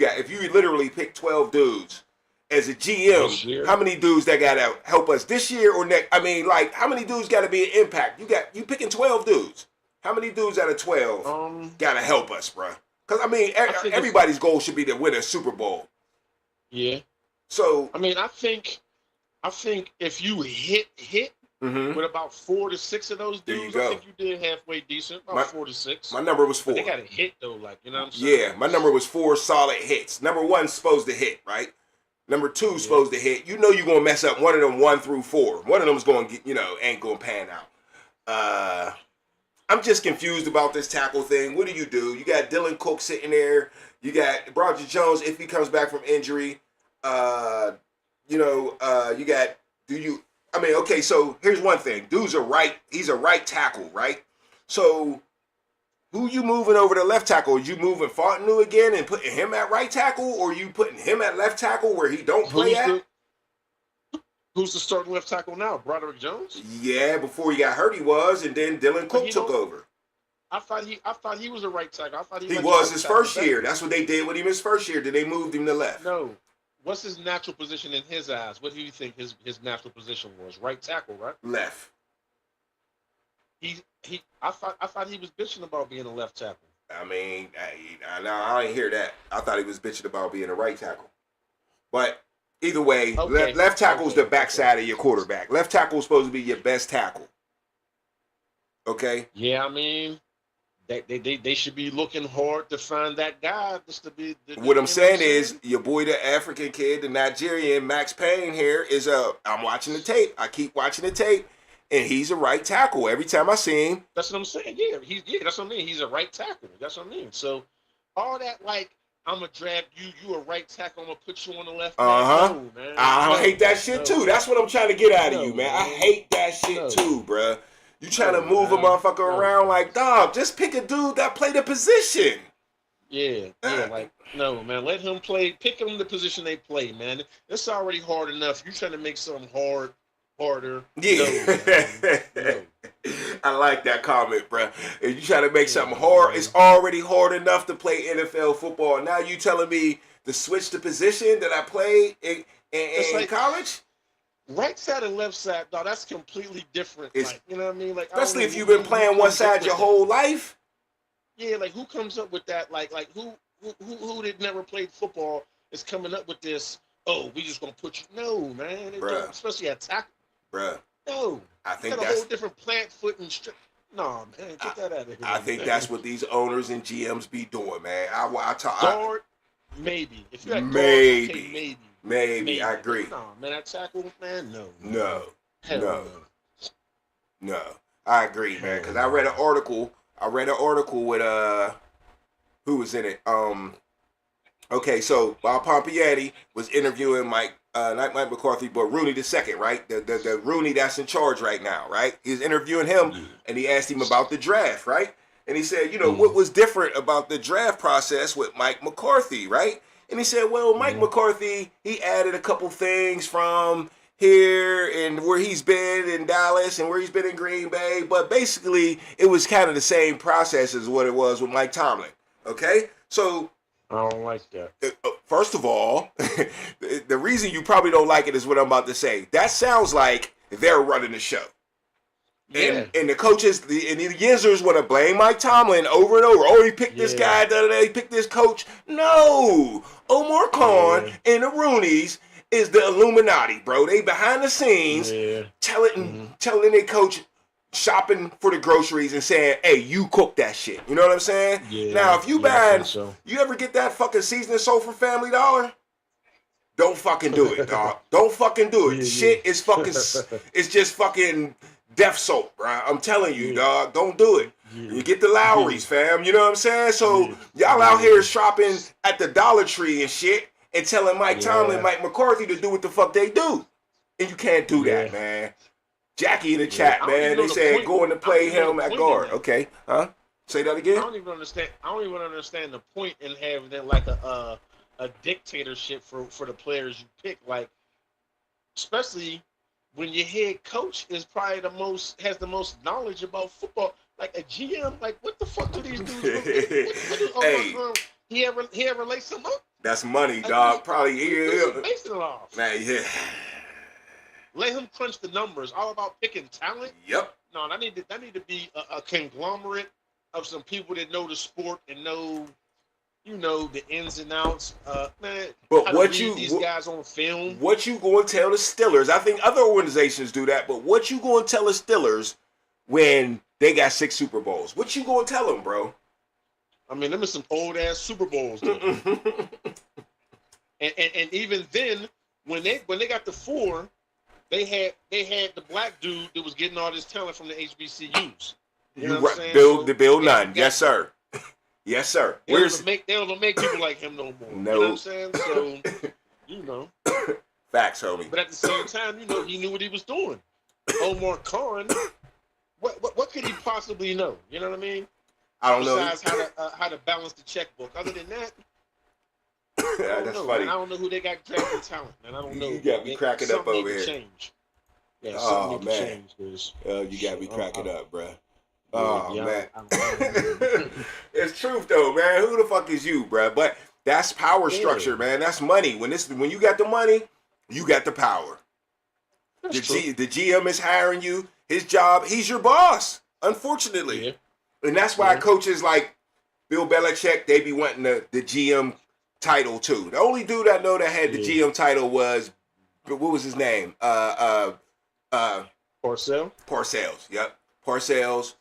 C: literally pick 12 dudes as a GM, how many dudes that got to help us this year or next? I mean, like, how many dudes got to be an impact? You picking 12 dudes. How many dudes out of 12 got to help us, bro? Because, I mean, everybody's goal should be to win a Super Bowl.
F: Yeah.
C: So,
F: I mean, I think if you hit with about 4 to 6 of those dudes, I think you did halfway decent. About 4 to 6.
C: My number was 4.
F: But they got to hit though, like, you know what I'm saying?
C: Yeah, my number was 4 solid hits. Number 1's supposed to hit, right? Number 2's supposed to hit. You know you're gonna mess up one of them 1 through 4. One of them's gonna get, ain't gonna pan out. I'm just confused about this tackle thing. What do? You got Dylan Cook sitting there. You got Broderick Jones if he comes back from injury. You got. Okay. So here's one thing. He's a right tackle, right? So who you moving over to left tackle? Are you moving Fontenot again and putting him at right tackle, or are you putting him at left tackle where he don't play at?
F: Who's the starting left tackle now? Broderick Jones?
C: Yeah, before he got hurt, he was, and then Dylan Cook took over.
F: I thought he was a right tackle. I thought
C: he was his first year. That's what they did with him his first year. Then they moved him to left.
F: No. What's his natural position in his eyes? What do you think his natural position was? Right tackle, right?
C: Left.
F: I thought he was bitching about being a left tackle.
C: I mean, I didn't hear that. I thought he was bitching about being a right tackle. But either way, left tackle is the backside of your quarterback. Left tackle is supposed to be your best tackle. Okay?
F: Yeah, I mean, they should be looking hard to find that guy just to be.
C: What I'm saying is, your boy, the African kid, the Nigerian, Max Payne here, I'm watching the tape. I keep watching the tape, and he's a right tackle. Every time I see him.
F: That's what I'm saying. Yeah, that's what I mean. He's a right tackle. That's what I mean. So, all that, like, I'm going to drag you a right tackle, I'm going to put you on the left. No, man.
C: I hate that shit, too. That's what I'm trying to get out of you, man. I hate that shit, too, bruh. You trying to move a motherfucker around like, dog, just pick a dude that play the position.
F: Yeah, like, no, man. Let him play. Pick him the position they play, man. It's already hard enough. You trying to make something harder.
C: Yeah. No. I like that comment, bro. If you trying to make something hard, it's already hard enough to play NFL football. Now you telling me to switch the position that I played in college?
F: Right side and left side, no, that's completely different. Like, you know what I mean? Like,
C: especially if you've been playing one side your whole life.
F: Yeah, like, who comes up with that? Like who that never played football is coming up with this? Oh, we just gonna put you? No, man. Especially at tackle.
C: Bruh.
F: No.
C: I think
F: that's a whole different plant foot and no, man. Get that out of here.
C: I think that's what these owners and GMs be doing, man.
F: Guard, maybe. If you're at
C: maybe.
F: Guard, okay,
C: Maybe, I agree.
F: No, man, that tackle, man, no.
C: No. I agree, man, because I read an article with, who was in it? Okay, so Bob Pompiani was interviewing not Mike McCarthy, but Rooney II, right? The Rooney that's in charge right now, right? He was interviewing him, and he asked him about the draft, right? And he said, what was different about the draft process with Mike McCarthy, right? And he said, well, Mike McCarthy, he added a couple things from here and where he's been in Dallas and where he's been in Green Bay. But basically, it was kind of the same process as what it was with Mike Tomlin. Okay? So
F: I don't like that.
C: First of all, the reason you probably don't like it is what I'm about to say. That sounds like they're running the show. And the coaches, and the Yinzers want to blame Mike Tomlin over and over. Oh, he picked this guy, he picked this coach. No. Omar Khan and the Rooneys is the Illuminati, bro. They behind the scenes telling their coach shopping for the groceries and saying, hey, you cook that shit. You know what I'm saying? Yeah, now, if you you ever get that fucking seasoning soap from Family Dollar? Don't fucking do it, dog. Don't fucking do it. Shit is fucking, it's just fucking death soap, bro. I'm telling you, dog. Don't do it. You get the Lowry's, fam. You know what I'm saying? So y'all out here shopping at the Dollar Tree and shit and telling Mike Tomlin, Mike McCarthy to do what the fuck they do. And you can't do that, man. Jackie in the chat, man. They said going to play him at guard. Okay. Huh? Say that again?
F: I don't even understand the point in having that like a dictatorship for the players you pick. Like, especially when your head coach is probably has the most knowledge about football. like a GM. Like, what the fuck do these dudes do? What do
C: Hey.
F: He ever lay something up?
C: That's money,
F: Like,
C: dog. Probably
F: Who's basing it off?
C: Man, yeah.
F: Let him crunch the numbers. All about picking talent.
C: Yep.
F: No, that need to be a conglomerate of some people that know the sport and know, the ins and outs. Man,
C: But
F: how to
C: what
F: read
C: you
F: these guys on film?
C: What you going to tell the Steelers? I think other organizations do that, but what you going to tell the Steelers when they got 6 Super Bowls? What you going to tell them, bro?
F: I mean, them are some old ass Super Bowls, though. and even then, when they got the 4, they had the black dude that was getting all this talent from the HBCUs. You know what I'm saying?
C: Bill Nunn. Yes, sir. Yes, sir.
F: They don't even make people like him no more.
C: No.
F: You know what I'm saying? So,
C: Facts, homie.
F: But at the same time, he knew what he was doing. Omar Khan, what could he possibly know? You know what I mean?
C: I don't
F: Besides
C: know.
F: how to balance the checkbook. Other than that,
C: That's funny.
F: Man. I don't know who they got drafting talent, man. I don't know.
C: You got me cracking up over here.
F: Change. Yeah,
C: Oh,
F: something
C: man.
F: to change, cause,
C: You got me cracking up, bruh.
F: Yeah,
C: Oh,
F: yeah,
C: man. It's truth, though, man. Who the fuck is you, bruh? But that's power structure, man. That's money. When you got the money, you got the power. The GM is hiring you. His job, he's your boss, unfortunately.
F: Yeah.
C: And that's why coaches like Bill Belichick, they be wanting the GM title, too. The only dude I know that had the GM title was, what was his name? Parcells, yep. Parcells.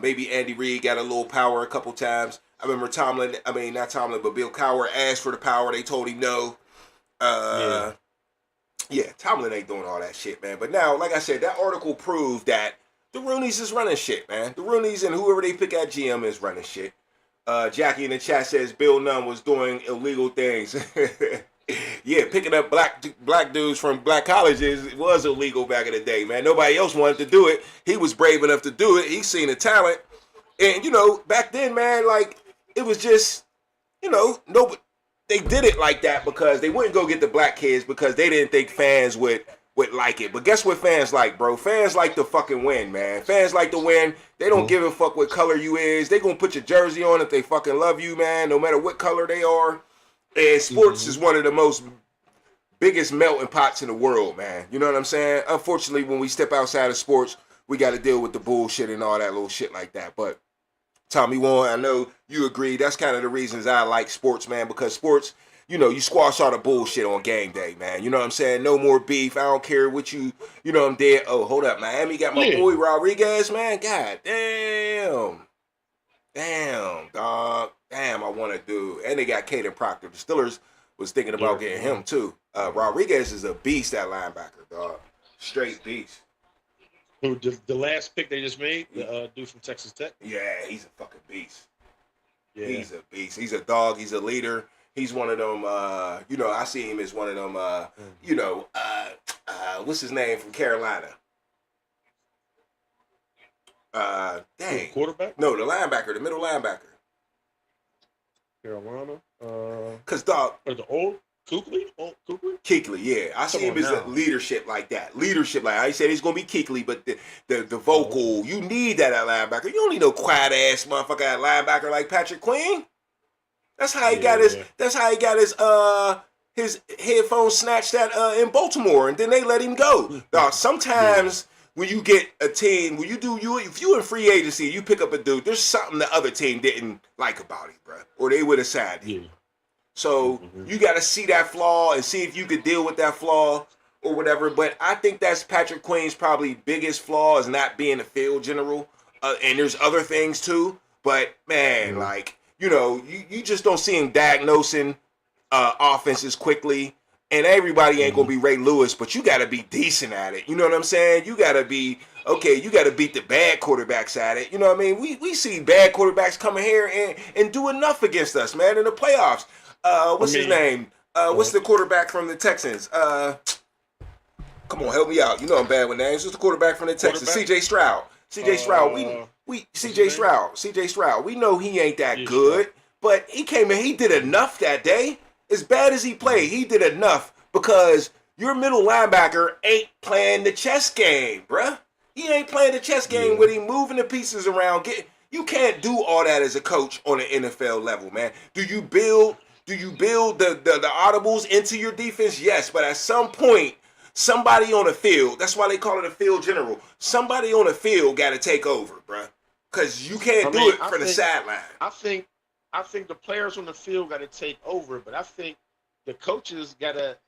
C: Maybe Andy Reid got a little power a couple times. I remember not Tomlin, but Bill Cowher asked for the power. They told him no. Yeah, Tomlin ain't doing all that shit, man. But now, like I said, that article proved that the Rooneys is running shit, man. The Rooneys and whoever they pick at GM is running shit. Jackie in the chat says Bill Nunn was doing illegal things. Yeah, picking up black dudes from black colleges was illegal back in the day, man. Nobody else wanted to do it. He was brave enough to do it. He seen the talent. And, back then, man, like, it was just, nobody, they did it like that because they wouldn't go get the black kids because they didn't think fans would like it. But guess what fans like, bro? Fans like to fucking win, man. Fans like to win. They don't give a fuck what color you is. They gonna put your jersey on if they fucking love you, man, no matter what color they are. And sports is one of the most biggest melting pots in the world, man. You know what I'm saying? Unfortunately, when we step outside of sports, we got to deal with the bullshit and all that little shit like that. But Tommy Warren, I know you agree. That's kind of the reasons I like sports, man, because sports, you squash all the bullshit on game day, man. You know what I'm saying? No more beef. I don't care what I'm dead. Oh, hold up. Miami got my boy Rodriguez, man. God damn. Damn, dog. Damn, I want to do. And they got Caden Proctor. The Steelers was thinking about getting him, too. Rodriguez is a beast at linebacker, dog. Straight beast.
F: Who the last pick they just made, the dude from Texas Tech?
C: Yeah, he's a fucking beast.
F: Yeah.
C: He's a beast. He's a dog. He's a leader. He's one of them, I see him as one of them, what's his name from Carolina? Dang.
F: Quarterback?
C: No, the linebacker, the middle linebacker.
F: Carolina?
C: Because, dog.
F: The old Kuechly?
C: Kuechly, yeah. I see him as a leadership like that. Leadership, like I said, he's going to be Kuechly, but the vocal, you need that at linebacker. You don't need no quiet-ass motherfucker at linebacker like Patrick Queen. That's how he got his. That's how he got his headphones snatched at in Baltimore, and then they let him go. Now, sometimes when you get a team, if you in free agency, you pick up a dude. There's something the other team didn't like about him, bro, or they would have signed him. Yeah. So you got to see that flaw and see if you could deal with that flaw or whatever. But I think that's Patrick Queen's probably biggest flaw is not being a field general, and there's other things too. But man, like. You just don't see him diagnosing offenses quickly, and everybody ain't gonna be Ray Lewis, but you gotta be decent at it. You know what I'm saying? You gotta be you gotta beat the bad quarterbacks at it. You know what I mean? We see bad quarterbacks coming here and do enough against us, man, in the playoffs. What's his name? What's the quarterback from the Texans? Come on, help me out. You know I'm bad with names. What's the quarterback from the Texans? C.J. Stroud. C.J. Stroud. C.J. Stroud. We know he ain't that good, but he came in. He did enough that day. As bad as he played, he did enough because your middle linebacker ain't playing the chess game, bruh. He ain't playing the chess game with him, moving the pieces around. You can't do all that as a coach on an NFL level, man. Do you build the audibles into your defense? Yes, but at some point, somebody on the field, that's why they call it a field general, somebody on the field got to take over, bruh. Because you can't do it from the sideline.
F: I think the players on the field got to take over, but I think the coaches gotta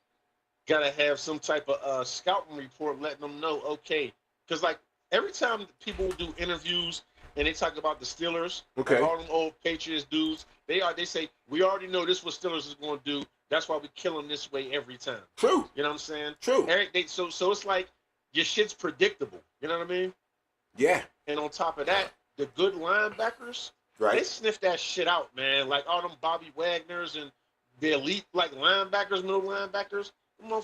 F: have some type of scouting report letting them know, okay, because like every time people do interviews and they talk about the Steelers,
C: okay,
F: like all them old Patriots dudes, they say we already know this is what Steelers is going to do. That's why we kill them this way every time.
C: True.
F: You know what I'm saying?
C: True.
F: So it's like your shit's predictable. You know what I mean?
C: Yeah.
F: And on top of that, the good linebackers, they sniff that shit out, man. Like all them Bobby Wagners and the elite like linebackers, middle linebackers,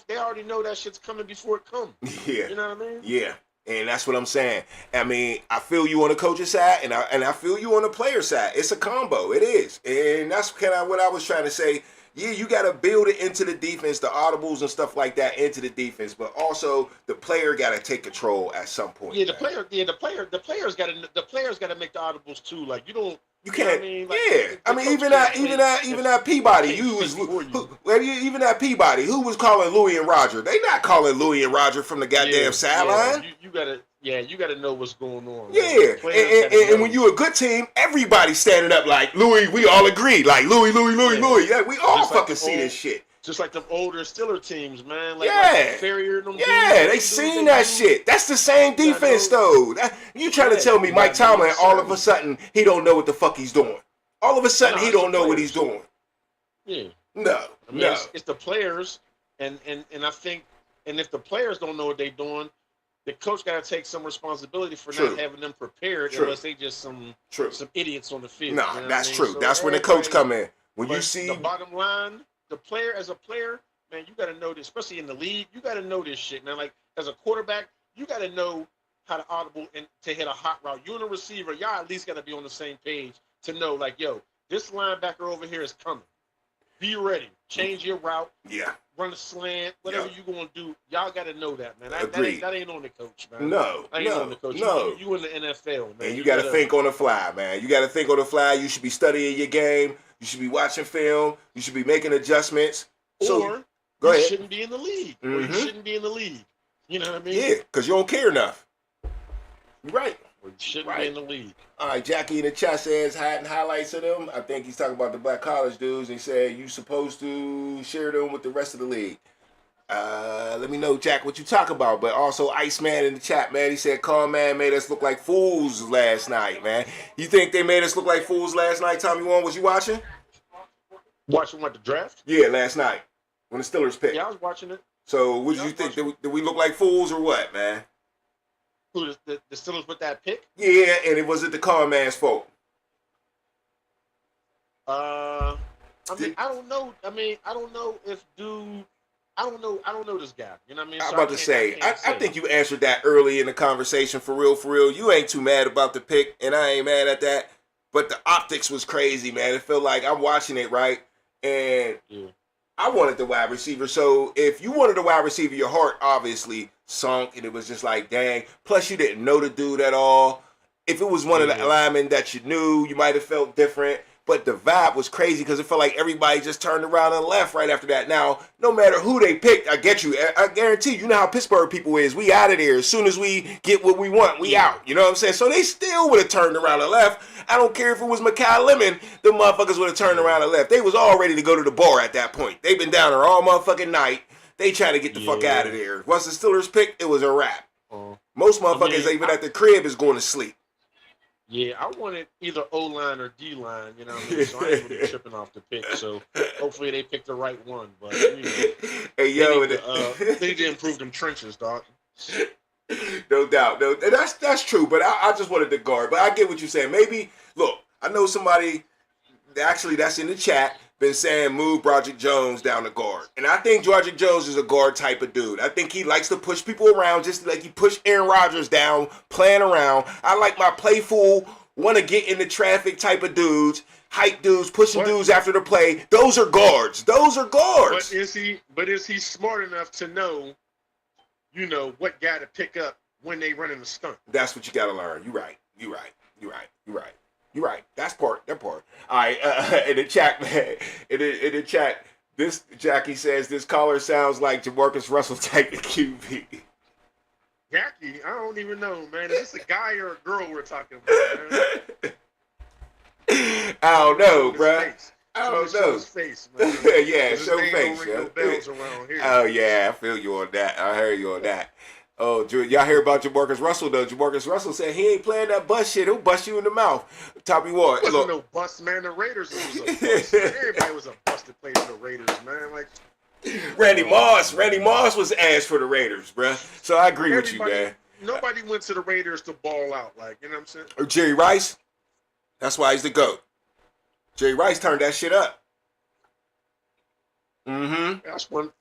F: they already know that shit's coming before it comes.
C: Yeah.
F: You know what I mean?
C: Yeah. And that's what I'm saying. I mean, I feel you on the coach's side, and I feel you on the player side. It's a combo. It is. And that's kind of what I was trying to say. Yeah, you got to build it into the defense, the audibles and stuff like that into the defense, but also the player got to take control at some point.
F: Yeah, the players got to make the audibles too. Like you can't.
C: You know what I mean? Like, I mean, even that Peabody, even that Peabody, who was calling Louis and Roger? They not calling Louis and Roger from the goddamn sideline.
F: You gotta know what's going on.
C: Yeah, and when you a good team, everybody's standing up like Louis. We all agree, like Louis. Yeah, we all just fucking see this shit.
F: Just like the older Steeler teams, man. Like Ferrier and them
C: they seen that shit. That's the same defense, though. You trying to tell me Mike Tomlin, all of a sudden, he don't know what the fuck he's doing? All of a sudden, he don't know what he's doing.
F: Yeah.
C: No.
F: It's the players, and I think, and if the players don't know what they're doing, the coach got to take some responsibility for not having them prepared, unless they just some idiots on the field.
C: No,
F: you know
C: that's
F: what I
C: true.
F: mean? So
C: that's when the coach come in. When you
F: but
C: see
F: the bottom line, the player as a player, man, you got to know this, especially in the league. You got to know this shit, man. Like as a quarterback, you got to know how to audible and to hit a hot route. You and a receiver, y'all at least got to be on the same page to know, like, yo, this linebacker over here is coming. Be ready. Change your route.
C: Yeah.
F: Run a slant. Whatever you gonna do, y'all got to know that, man. That ain't on the coach, man.
C: No.
F: That ain't on the coach. You in the NFL, man.
C: And you got to think on the fly, man. You got to think on the fly. You should be studying your game. You should be watching film. You should be making adjustments.
F: Or
C: go ahead.
F: You shouldn't be in the league. Or you shouldn't be in the league. You know what I mean?
C: Yeah, because you don't care enough. You're right.
F: Or you shouldn't be in the league.
C: All right, Jackie in the chat says hiding highlights of them. I think he's talking about the black college dudes. He said you supposed to share them with the rest of the league. Let me know, Jack, what you talk about. But also, Iceman in the chat, man, he said, Calm Man made us look like fools last night, man. You think they made us look like fools last night, Tommy One? Was you watching?
F: Watching what, the draft?
C: Yeah, last night when the Steelers picked.
F: Yeah, I was watching it.
C: So, what did you think? Did we look like fools or what, man?
F: Who, the Steelers with that pick?
C: Yeah, and it wasn't the Calm Man's fault.
F: I don't know. I don't know if dude. I don't know this guy. You know what I mean?
C: I'm about to say, I think you answered that early in the conversation. For real. You ain't too mad about the pick, and I ain't mad at that. But the optics was crazy, man. It felt like I'm watching it, right? And I wanted the wide receiver. So if you wanted the wide receiver, your heart obviously sunk, and it was just like, dang. Plus, you didn't know the dude at all. If it was one of the linemen that you knew, you might have felt different. But the vibe was crazy because it felt like everybody just turned around and left right after that. Now, no matter who they picked, I get you. I guarantee you know how Pittsburgh people is. We out of there. As soon as we get what we want, we out. You know what I'm saying? So they still would have turned around and left. I don't care if it was Mekhi Lemon. The motherfuckers would have turned around and left. They was all ready to go to the bar at that point. They've been down there all motherfucking night. They trying to get the fuck out of there. Once the Steelers picked, it was a wrap. Most motherfuckers, even at the crib, is going to sleep.
F: Yeah, I wanted either O-line or D-line, you know what I mean? So I ain't really tripping off the pick. So hopefully they picked the right one. But, you know,
C: hey, yo,
F: they need to improve them trenches, dog.
C: No doubt. No, that's true. But I just wanted the guard. But I get what you're saying. Maybe, look, I know somebody, actually that's in the chat, been saying move Broderick Jones down to guard. And I think Broderick Jones is a guard type of dude. I think he likes to push people around just like he pushed Aaron Rodgers down, playing around. I like my playful, want to get in the traffic type of dudes, hype dudes, pushing dudes after the play. Those are guards.
F: But is he smart enough to know, you know, what guy to pick up when they running the stunt.
C: That's what you got to learn. You're right. That part. All right. In the chat, man. In the chat, this Jackie says this caller sounds like Jamarcus Russell type of QB.
F: Jackie, I don't even know, man. Is this a guy or a girl we're talking about, man?
C: I don't know, bruh. I don't know.
F: His face, man.
C: Yeah, show face.
F: Don't ring no bells around here.
C: Oh yeah, I feel you on that. I heard you on that. Oh, y'all hear about Jamarcus Russell though? Jamarcus Russell said he ain't playing that bust shit. He'll bust you in the mouth. Tommy Ward.
F: It wasn't no bust, man. The Raiders was a bust. Everybody was a bust that played for the Raiders, man. Like
C: Randy Moss was ass for the Raiders, bruh. So I agree with you, man.
F: Nobody went to the Raiders to ball out, like, you know what I'm saying?
C: Or Jerry Rice. That's why he's the GOAT. Jerry Rice turned that shit up. Mm-hmm.
F: That's one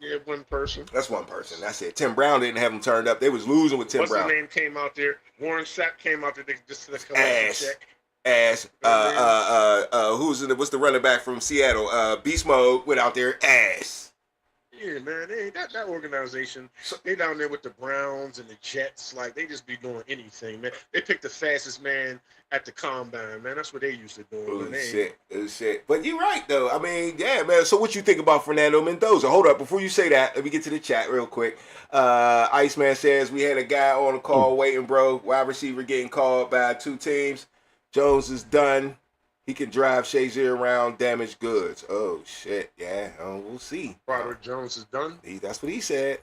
F: person.
C: That's one person. That's it. Tim Brown didn't have him turned up. They was losing with Tim Brown.
F: What's his name came out there? Warren Sapp came out there just to collect the check.
C: Ass. What's the running back from Seattle? Beast Mode went out there. Ass.
F: Yeah, man. That organization, they down there with the Browns and the Jets. Like, they just be doing anything, man. They picked the fastest man at the combine, man. That's what they used to do.
C: Oh, shit. But you're right, though. I mean, yeah, man. So what you think about Fernando Mendoza? Hold up. Before you say that, let me get to the chat real quick. Iceman says, we had a guy on the call waiting, bro. Wide receiver getting called by 2 teams. Jones is done. He can drive Shazier around damaged goods. Oh, shit. Yeah, we'll see.
F: Robert Jones is done.
C: That's what he said.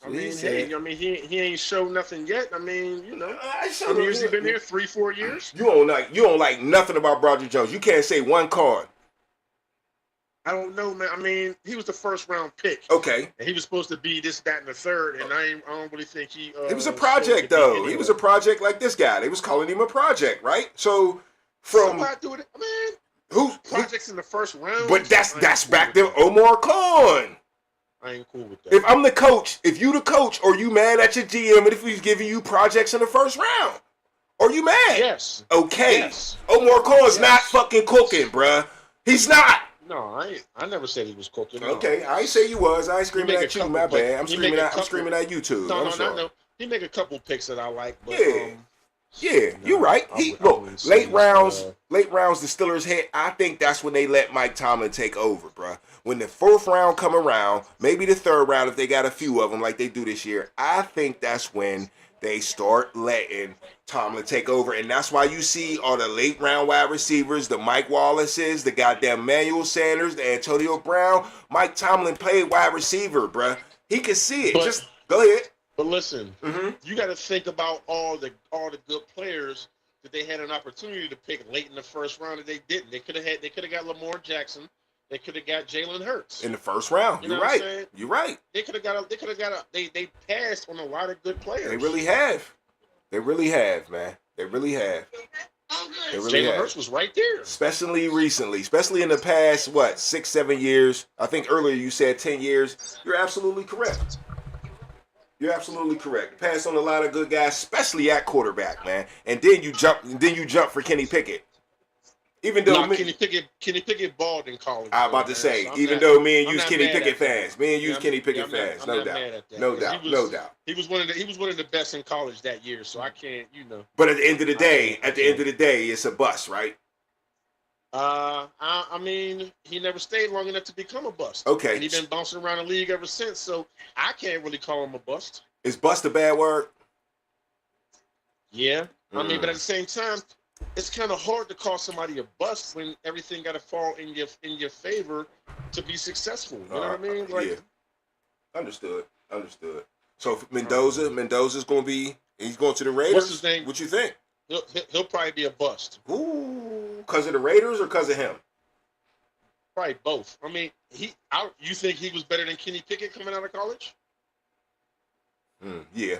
F: I mean, he ain't showed nothing yet. I mean, you know. How many years he been here? 3-4 years?
C: You don't like nothing about Roger Jones. You can't say one card.
F: I don't know, man. I mean, he was the first round pick.
C: Okay.
F: And he was supposed to be this, that, and the third. And I don't really think he.
C: He was a project, though. He was a project like this guy. They was calling him a project, right? So. Somebody do it, man. Who
F: projects in the first round?
C: But that's back to Omar Khan.
F: I ain't cool with that.
C: If I'm the coach, if you the coach, or you mad at your GM, and if he's giving you projects in the first round, are you mad?
F: Yes.
C: Okay.
F: Yes.
C: Omar Khan's not fucking cooking, bruh. He's not.
F: No, I never said he was cooking. No.
C: Okay, I ain't say you was. I ain't screaming at you. My bad. I'm screaming at you too.
F: No, no. He make a couple picks that I like, but
C: yeah, you're right. Late rounds, the Steelers hit. I think that's when they let Mike Tomlin take over, bro. When the 4th round come around, maybe the 3rd round if they got a few of them like they do this year. I think that's when they start letting Tomlin take over, and that's why you see all the late round wide receivers, the Mike Wallaces, the goddamn Manuel Sanders, the Antonio Brown. Mike Tomlin played wide receiver, bro. He could see it. Just go ahead.
F: But listen, you got to think about all the good players that they had an opportunity to pick late in the first round that they didn't. They could have got Lamar Jackson. They could have got Jalen Hurts
C: in the first round. You're right. You're right.
F: They could have got. They passed on a lot of good players.
C: They really have. They really have, man. They really have.
F: Jalen Hurts was right there.
C: Especially recently, especially in the past 6-7 years. I think earlier you said 10 years. You're absolutely correct. You're absolutely correct. Passed on a lot of good guys, especially at quarterback, man. And then you jump for Kenny Pickett. Even though
F: Kenny Pickett balled in college.
C: I'm about to say, even though me and you's Kenny Pickett fans, Kenny Pickett fans, no doubt.
F: He was one of the best in college that year, so I can't,
C: But at the end of the day, it's a bust, right?
F: I mean, he never stayed long enough to become a bust.
C: Okay.
F: And he's been bouncing around the league ever since, so I can't really call him a bust.
C: Is bust a bad word?
F: Yeah. I mean, but at the same time, it's kind of hard to call somebody a bust when everything got to fall in your favor to be successful. You know what I mean?
C: Yeah. Understood. So Mendoza's going to be, he's going to the Raiders.
F: What's his name?
C: What you think?
F: He'll probably be a bust.
C: Ooh, because of the Raiders or because of him?
F: Probably both. I mean, you think he was better than Kenny Pickett coming out of college?
C: Yeah.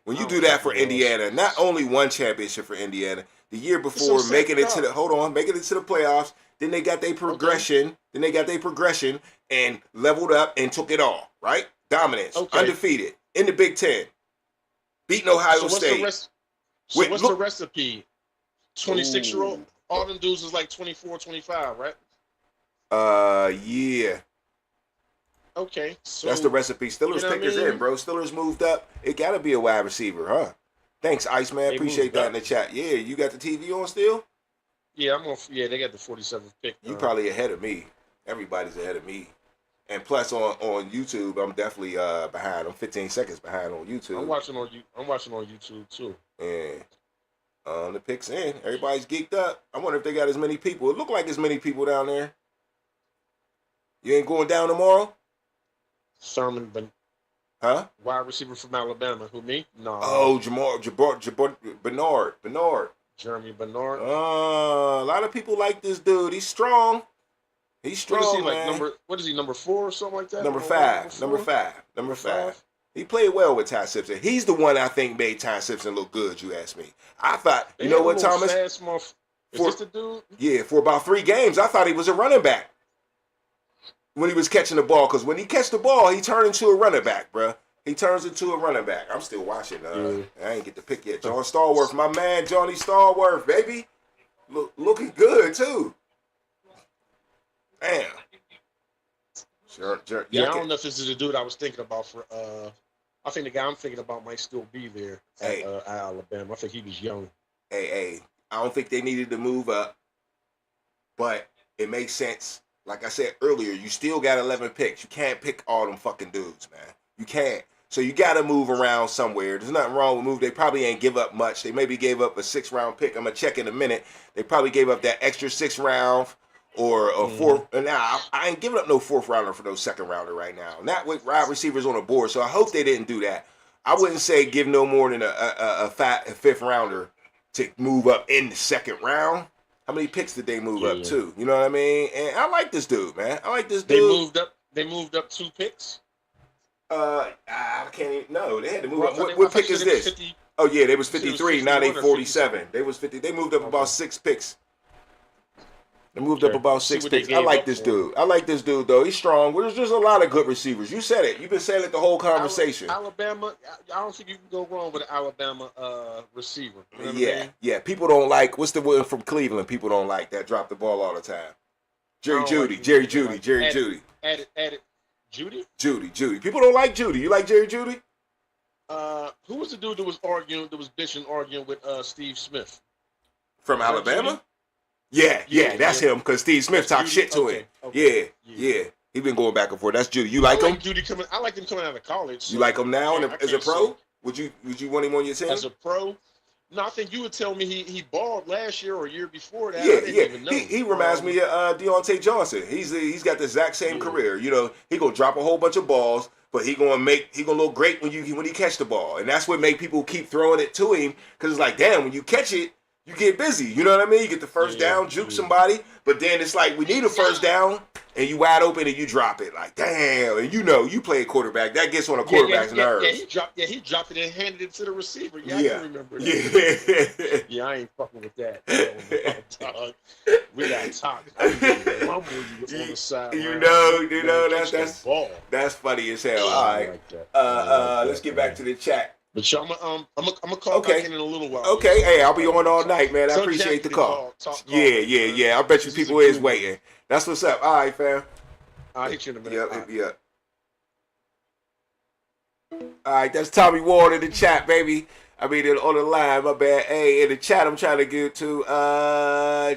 C: When you do that for Indiana, not only one championship for Indiana, the year before making it to the playoffs, then they got their progression, and leveled up and took it all, right? Dominance, undefeated in the Big Ten, beating Ohio State.
F: What's the recipe? 26-year-old? All them dudes is like 24, 25, right?
C: Yeah.
F: Okay, so
C: That's the recipe.
F: you
C: Steelers
F: know what
C: pick
F: I
C: is
F: mean?
C: in, bro. Steelers moved up. It gotta be a wide receiver, huh? Thanks, Iceman.
F: They
C: Appreciate
F: moved
C: that
F: up.
C: in the chat. Yeah, you got the TV on still?
F: Yeah, I'm on. Yeah, they got the 47th pick.
C: You probably ahead of me. Everybody's ahead of me. And plus on YouTube, I'm definitely behind. I'm 15 seconds behind on YouTube.
F: I'm watching on YouTube too.
C: And the picks in. Everybody's geeked up. I wonder if they got as many people. It look like as many people down there. You ain't going down tomorrow?
F: Sermon,
C: Huh?
F: wide receiver from Alabama. Who, me? No.
C: Oh, Bernard.
F: Jeremy Bernard.
C: A lot of people like this dude. He's strong. He's strong,
F: What is he
C: man.
F: like? What is he? Number 4 or something like that?
C: Number
F: four?
C: five. He played well with Ty Simpson. He's the one I think made Ty Simpson look good. You ask me. I thought,
F: They
C: you know
F: had a
C: what,
F: little
C: Thomas?
F: fast is this the dude?
C: Yeah, for about 3 games, I thought he was a running back when he was catching the ball. Because when he catch the ball, he turned into a running back, bruh. He turns into a running back. I'm still watching. I ain't get the pick yet. John Stallworth, my man, Johnny Stallworth, baby, looking good too. Damn. Sure.
F: Yeah, I don't know if this is the dude I was thinking about for. I think the guy I'm thinking about might still be there at Alabama. I think he was young.
C: Hey, I don't think they needed to move up, but it makes sense. Like I said earlier, you still got 11 picks. You can't pick all them fucking dudes, man. You can't. So you got to move around somewhere. There's nothing wrong with move. They probably ain't give up much. They maybe gave up a 6th-round pick. I'm going to check in a minute. They probably gave up that extra 6th round or a 4th. And now, I ain't giving up no 4th rounder for no 2nd rounder right now. Not with wide receivers on the board. So I hope they didn't do that. I wouldn't say give no more than a 5th rounder to move up in the 2nd round. How many picks did they move up to? You know what I mean? And I like this dude, man. I like this dude.
F: They moved up 2 picks.
C: I can't even. No, they had to move up.
F: Well,
C: What pick is this?
F: 50,
C: Oh yeah, they was 53. Now they
F: 51 or
C: 47. They was 50. They moved up about 6 picks. They moved up about
F: See
C: 6
F: what they
C: picks. I
F: gave
C: like
F: up
C: this
F: for
C: dude. I like this dude though. He's strong. Well, there's just a lot of good receivers. You said it. You've been saying it the whole conversation.
F: Alabama. I don't think you can go wrong with an Alabama receiver. You know what I mean?
C: Yeah. People don't like. What's the one from Cleveland? People don't like that. Drop the ball all the time. Jerry Judy.
F: Added Judy.
C: People don't like Judy. You like Jerry Judy?
F: Who was the dude that was arguing with Steve Smith
C: From Alabama? Yeah, that's him. Because Steve Smith talked shit to him.
F: Okay.
C: Yeah. He been going back and forth. That's Judy. You like him?
F: I like him coming out of college. So
C: you like him now as a pro?
F: Say.
C: Would you want him on your team?
F: As a pro? No, I think you would tell me he balled last year or a year before that.
C: Yeah.
F: I didn't even know.
C: He reminds me of Deontay Johnson. He's got the exact same career. You know, he gonna drop a whole bunch of balls, but he gonna look great when he catch the ball, and that's what make people keep throwing it to him because it's like, damn, when you catch it, you get busy. You know what I mean? You get the first down, juke somebody, but then it's like we need a first down, and you wide open and you drop it. Like, damn, and you play a quarterback. That gets on a quarterback's nerves.
F: Yeah, he dropped it and handed it to the receiver. Yeah, I can remember that. Yeah, I ain't fucking with that. We got talk. Rumble you on the side.
C: You know, that's funny as hell. All right. Let's get back to the chat.
F: But y'all, I'm gonna call back in a little while.
C: Okay, hey, I'll be on all night, man. I appreciate the call. Yeah. I bet you people is waiting. That's what's up. All right, fam.
F: I'll hit you in a minute.
C: Yep, hit me up. All right, that's Tommy Ward in the chat, baby. I mean, on the line, my bad. Hey, in the chat, I'm trying to get to.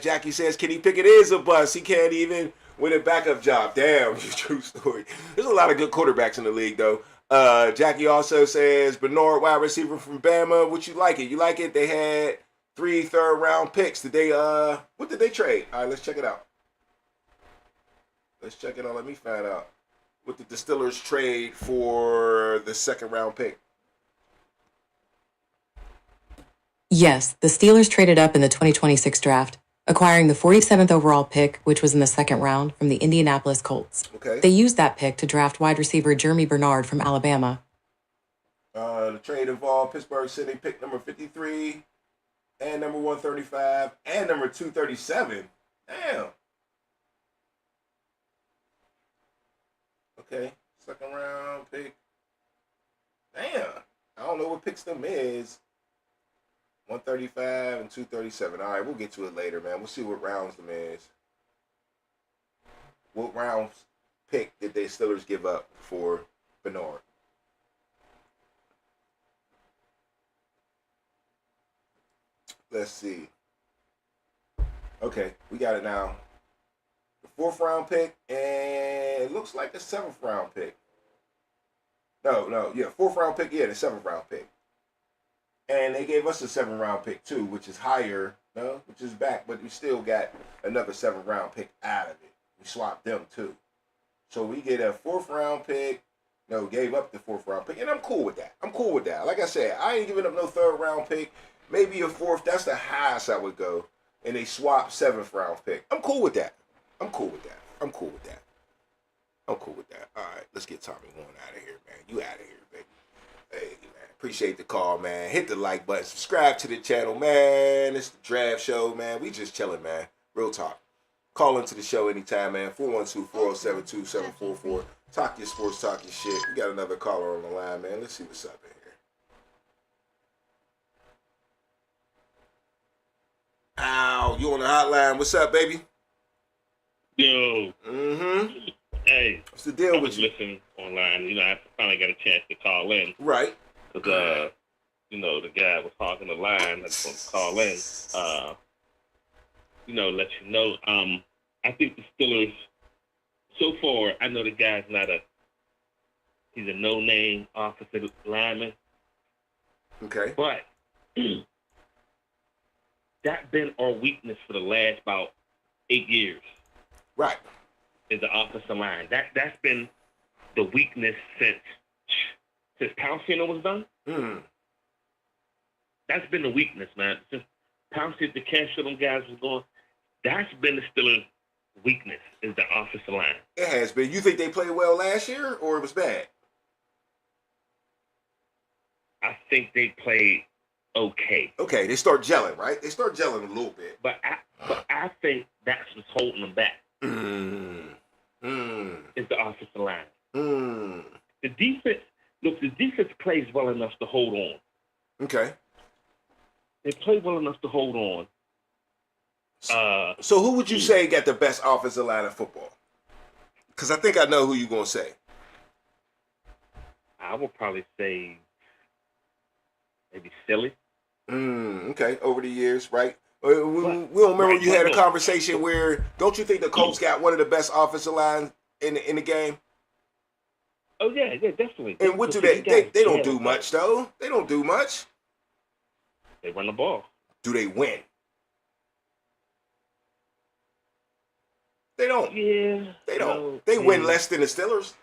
C: Jackie says, Kenny Pickett is a bust. He can't even win a backup job. Damn, true story. There's a lot of good quarterbacks in the league, though. Jackie also says, Bernard, wide receiver from Bama. What you like it? You like it? They had 3 third-round picks. Did they? What did they trade? All right, let's check it out. Let me find out. What did the Steelers trade for the 2nd-round pick?
G: Yes, the Steelers traded up in the 2026 draft, acquiring the 47th overall pick, which was in the 2nd round, from the Indianapolis Colts.
C: Okay.
G: They used that pick to draft wide receiver Jeremy Bernard from Alabama.
C: The trade involved Pittsburgh sending pick number 53 and number 135 and number 237. Damn. Okay. 2nd round pick. Damn. I don't know what picks them is. 135 and 237. All right, we'll get to it later, man. We'll see what rounds them is. What rounds pick did the Steelers give up for Bernard? Let's see. Okay, we got it now. The 4th round pick, and it looks like the 7th round pick. No, yeah, 4th round pick, yeah, the 7th round pick. And they gave us a 7th round pick too, which is higher, which is back, but we still got another 7th round pick out of it. We swapped them too. So we get a 4th round pick. No, gave up the 4th round pick, and I'm cool with that. Like I said, I ain't giving up no 3rd round pick. Maybe a 4th. That's the highest I would go. And they swap 7th round pick. I'm cool with that. All right, let's get Tommy Horn out of here, man. You out of here, baby. Hey, man, appreciate the call, man. Hit the like button. Subscribe to the channel, man. It's the Draft Show, man. We just chilling, man. Real talk. Call into the show anytime, man. 412-407-2744. Talk your sports, talk your shit. We got another caller on the line, man. Let's see what's up in here. Ow, you on the hotline. What's up, baby?
H: Yo.
C: Mm-hmm.
H: Hey.
C: What's the deal
H: I
C: with
H: was
C: you?
H: listening online. I finally got a chance to call in.
C: Right.
H: Because, the guy was talking the line. I just want to call in. Let you know. I think the Steelers, so far, I know the guy's he's a no-name offensive lineman.
C: Okay.
H: But that's been our weakness for the last about 8 years.
C: Right.
H: Is the offensive line. That's been the weakness since Palcino was done.
C: Mm.
H: That's been the weakness, man. Since Palcino, the cash for them guys was going, that's been the Steelers' weakness, is the offensive line.
C: It has been. You think they played well last year, or it was bad?
H: I think they played okay.
C: Okay, they start gelling, right? They start gelling a little bit.
H: But I think that's what's holding them back. Is the offensive line. The defense plays well enough to hold on.
C: Okay.
H: They play well enough to hold on.
C: So who would you say got the best offensive line in football? Because I think I know who you're going to say.
H: I would probably say maybe Philly.
C: Okay, over the years, right? We don't remember you had a conversation where, don't you think the Colts got one of the best offensive lines in the game?
H: Oh, yeah, definitely.
C: And what do they don't do much, though. They don't do much.
H: They run the ball.
C: Do they win? They don't.
H: Yeah.
C: They don't. They win less than the Steelers.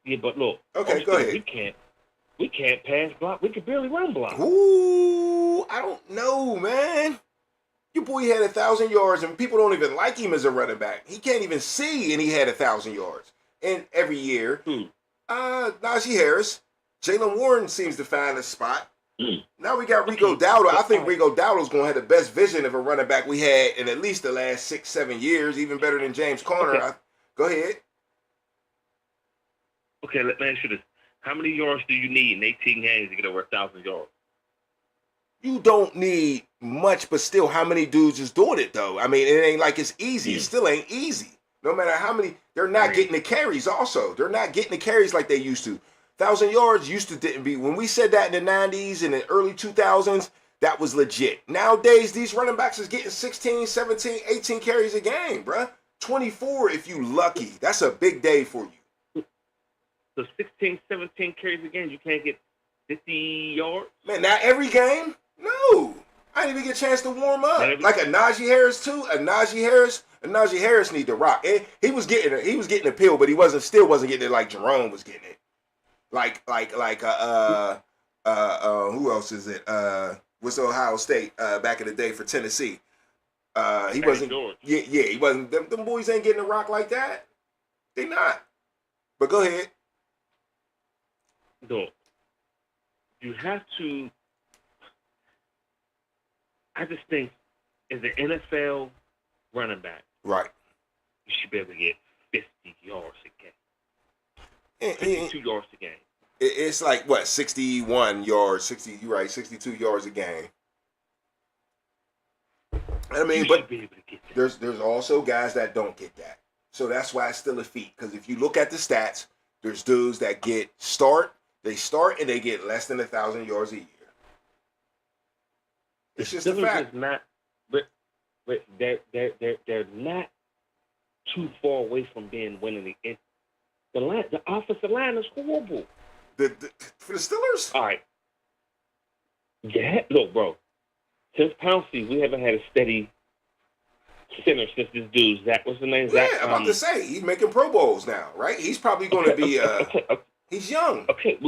H: Yeah, but look.
C: Okay, go ahead.
H: We can't pass block. We can barely run block.
C: Ooh, I don't know, man. Your boy had 1,000 yards, and people don't even like him as a running back. He can't even see, and he had 1,000 yards. And every year, Najee Harris, Jalen Warren seems to find a spot. Now we got Rico Dowdle. I think Rico Dowdle's going to have the best vision of a running back we had in at least the last 6-7 years, even better than James Conner.
H: Okay.
C: Go ahead.
H: Okay, let me ask you this. How many yards do you need in 18 games to get over 1,000 yards?
C: You don't need much, but still, how many dudes is doing it, though? I mean, it ain't like it's easy. It still ain't easy. No matter how many, they're not getting the carries also. They're not getting the carries like they used to. 1,000 yards used to didn't be. When we said that in the 90s and the early 2000s, that was legit. Nowadays, these running backs is getting 16, 17, 18 carries a game, bruh. 24 if you lucky. That's a big day for you.
H: So 16, 17 carries a game, you can't get 50 yards?
C: Man, not every game? No. I didn't even get a chance to warm up. Like a Najee Harris too. A Najee Harris need to rock. And he was getting a pill, but he still wasn't getting it like Jerome was getting it. Who else is it? What's Ohio State back in the day for Tennessee? He wasn't.
H: George.
C: Yeah, he wasn't. Them boys ain't getting a rock like that. They not. But go ahead.
H: No. You have to. I just think, as an NFL running back,
C: right,
H: you should be able to get 50 yards a game. 52 yards a game.
C: It's like what, 61 yards, 60. You're right, 62 yards a game. I mean, but there's also guys that don't get that. So that's why it's still a feat. Because if you look at the stats, there's dudes that they start and they get less than 1,000 yards a year. It's just a
H: Steelers
C: fact.
H: is not, but they're not too far away from being winning the offensive line is horrible.
C: For the Steelers?
H: All right. Yeah, look, bro. Since Pouncey, we haven't had a steady center since this dude, Zach. What's the name?
C: Yeah,
H: Zach,
C: I'm about to say, he's making Pro Bowls now, right? He's probably going to be, he's young.
H: Okay,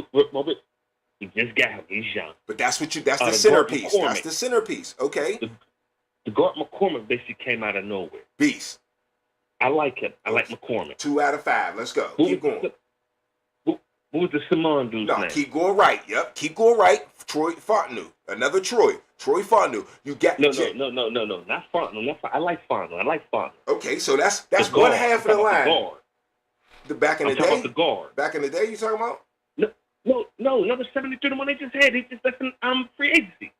H: he just got him. He's young.
C: But that's the
H: Gart
C: centerpiece.
H: McCormick.
C: That's the centerpiece, okay?
H: The Gart McCormick basically came out of nowhere.
C: Beast.
H: I like him. I like McCormick.
C: 2 out of 5. Let's go. Keep going.
H: Who was the Simone dude's
C: No,
H: name?
C: keep going right. Yep, keep going right. Troy Fontenot. Another Troy. Troy Fontenot. You got
H: No, not Fontenot. I like Fontenot.
C: Okay, so that's
H: The
C: one
H: guard.
C: half of
H: I'm
C: the
H: talking about
C: line.
H: guard.
C: The back in
H: I'm
C: the
H: talking
C: day.
H: about the guard.
C: Back in the day, you talking about?
H: No, number 73, the one they just had. They just left in free agency.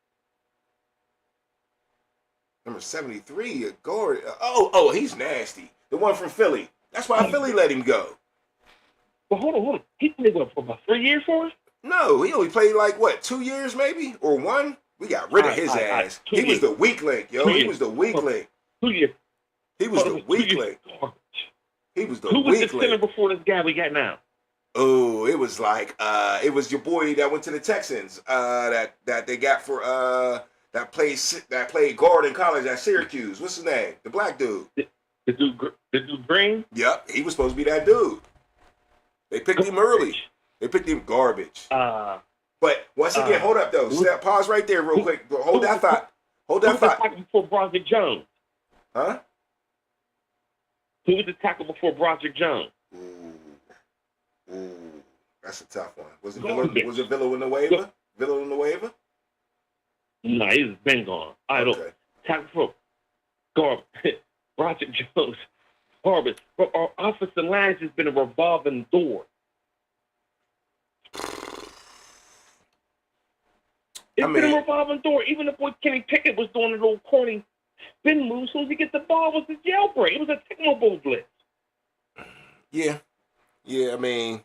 C: Number 73, a guard. Oh, he's nasty. The one from Philly. That's why Philly let him go.
H: But hold on. He played for about 3 years for us?
C: No, he only played like what, 2 years maybe or 1. We got rid of his ass. He was the weak link, yo. He was the weak link.
H: 2 years.
C: He was the weak link. He was the
H: Who was the
C: weak
H: center
C: link.
H: before this guy we got now?
C: Oh, it was like it was your boy that went to the Texans. That they got for that played guard in college at Syracuse. What's his name? The black dude.
H: The dude Green?
C: Yep, he was supposed to be that dude. They picked him early. They picked him garbage. But once again, hold up though. Pause right there real quick. Hold that thought. Hold that
H: Who was the
C: thought.
H: tackle before Broderick Jones?
C: Huh?
H: Who was the tackle before Broderick Jones?
C: Ooh, that's a tough one. Was it
H: Garbage.
C: Villanueva? Villanueva?
H: No, he's been gone. I don't.
C: Okay.
H: Tackle before Broderick Jones. Garbage. But our offensive line has been a revolving door. It's been a revolving door. Even the boy Kenny Pickett was doing a little corny spin move. As soon as he get the ball, it was a jailbreak. It was a technical blitz.
C: Yeah. Yeah, I mean,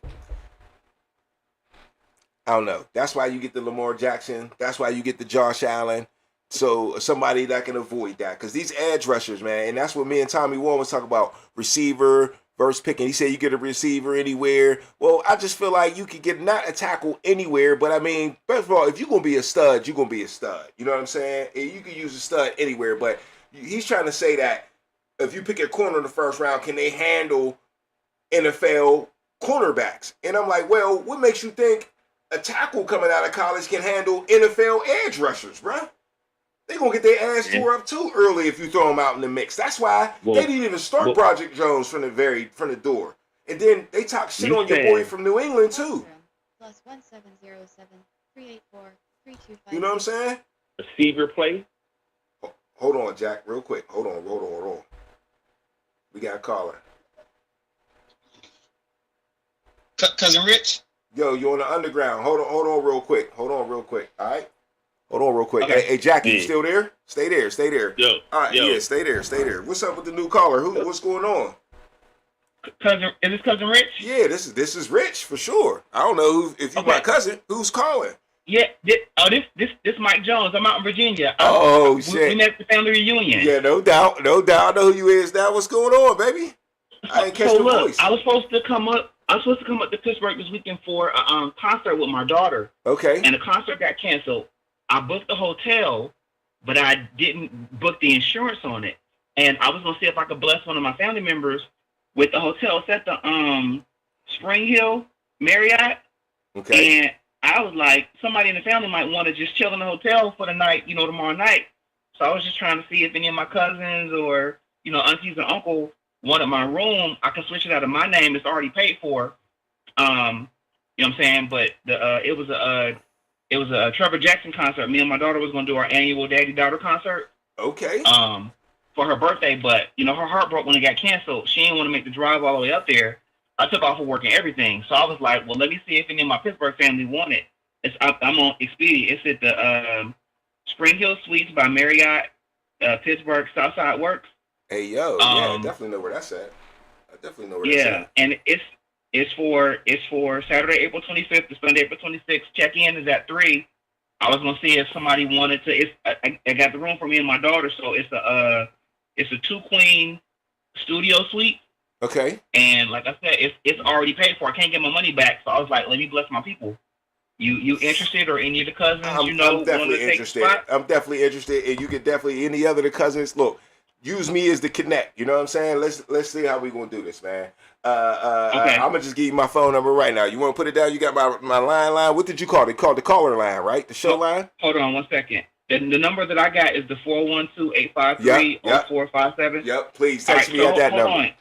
C: I don't know. That's why you get the Lamar Jackson. That's why you get the Josh Allen. So somebody that can avoid that. Because these edge rushers, man, and that's what me and Tommy Warren was talking about, receiver versus picking. He said you get a receiver anywhere. Well, I just feel like you could get not a tackle anywhere, but I mean, first of all, if you're going to be a stud, you're going to be a stud. You know what I'm saying? And you can use a stud anywhere, but he's trying to say that if you pick a corner in the first round, can they handle NFL cornerbacks? And I'm like, well, what makes you think a tackle coming out of college can handle NFL edge rushers, bruh? They're going to get their ass tore up too early if you throw them out in the mix. That's why they didn't even start Broderick Jones from the door. And then they talk shit on your boy from New England too.
D: Plus 1707 384 325.
C: You know what I'm saying?
H: Receiver play.
C: Hold on, Jack, real quick. Hold on. We got a caller.
I: Cousin Rich?
C: Yo, you on the underground. Hold on real quick. All right? Hold on real quick.
I: Okay.
C: Hey, Jackie, you still there? Stay there.
H: Yo.
C: All right, yeah, stay there. What's up with the new caller? What's going on?
I: Is this Cousin Rich?
C: Yeah, this is Rich for sure. I don't know if you my cousin. Who's calling?
I: Yeah. This Mike Jones. I'm out in Virginia.
C: Shit.
I: We met the family reunion.
C: Yeah, no doubt. I know who you is now. What's going on, baby? I didn't catch the voice.
I: I was supposed to come up to Pittsburgh this weekend for a concert with my daughter.
C: Okay.
I: And the concert got canceled. I booked the hotel, but I didn't book the insurance on it. And I was gonna see if I could bless one of my family members with the hotel. It's at the Spring Hill Marriott.
C: Okay.
I: And I was like, somebody in the family might want to just chill in the hotel for the night, tomorrow night. So I was just trying to see if any of my cousins or, aunties and uncle wanted my room. I can switch it out of my name. It's already paid for. You know what I'm saying? But it was a Trevor Jackson concert. Me and my daughter was going to do our annual daddy-daughter concert.
C: Okay.
I: For her birthday, but, her heart broke when it got canceled. She didn't want to make the drive all the way up there. I took off for work and everything. So I was like, well, let me see if any of my Pittsburgh family want it. I'm on Expedia. It's at the Spring Hill Suites by Marriott, Pittsburgh, Southside Works.
C: Hey, yo. Yeah, definitely know where that's at. I definitely know where that's
I: Yeah,
C: at.
I: and it's for Saturday, April 25th to Sunday, April 26th. Check-in is at 3. I was gonna see if somebody wanted to. I got the room for me and my daughter, so it's a 2-queen studio suite.
C: Okay.
I: And like I said, it's already paid for. I can't get my money back, so I was like, let me bless my people. You interested, or any of the cousins?
C: I'm
I: want
C: definitely
I: to take the
C: interested.
I: spot?
C: I'm definitely interested, and you can definitely any other the cousins. Look, use me as the connect. You know what I'm saying? Let's see how we gonna do this, man.
I: Okay.
C: I'm gonna just give you my phone number right now. You want to put it down? You got my line. What did you call it? Called the caller line, right? The show line.
I: Hold on 1 second. The number that I got is the 412-853-0457.
C: Yep. Please text me at that
I: hold
C: number.
I: On.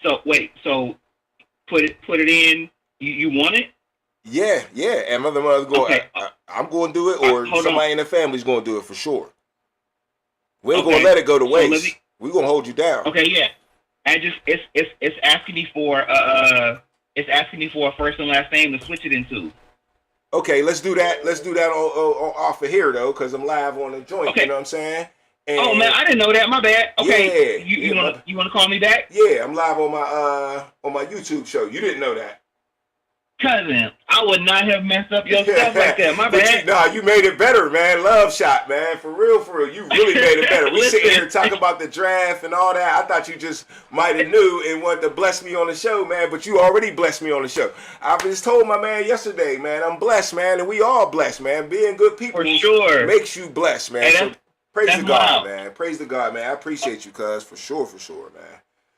I: So wait. So put it in. You want it?
C: Yeah. And mother go.
I: Okay.
C: I'm going to do it, or
I: hold
C: somebody
I: on.
C: in the family's going to do it for sure. We ain't
I: Okay.
C: gonna let it go to
I: So
C: waste. We're gonna hold you down.
I: Okay, yeah. I just it's asking me for a first and last name to switch it into.
C: Okay, let's do that. Let's do that on off of here though, because I'm live on the joint.
I: Okay.
C: You know what I'm saying? And
I: Oh man, I didn't know that. My bad. Okay,
C: Yeah,
I: you wanna call me back,
C: yeah, I'm live on my YouTube show. You didn't know that.
I: cousin? I would not have messed up your stuff like that. My
C: But
I: bad.
C: you made it better, man. Love shot, man. For real. You really made it better. We sitting here talking about the draft and all that. I thought you just might have knew and wanted to bless me on the show, man. But you already blessed me on the show. I just told my man yesterday, man, I'm blessed, man. And we all blessed, man. Being good people
I: For sure.
C: makes you blessed, man.
I: Hey,
C: So praise
I: that's
C: to God,
I: wild.
C: man. Praise to God, man. I appreciate you, cuz, for sure, man.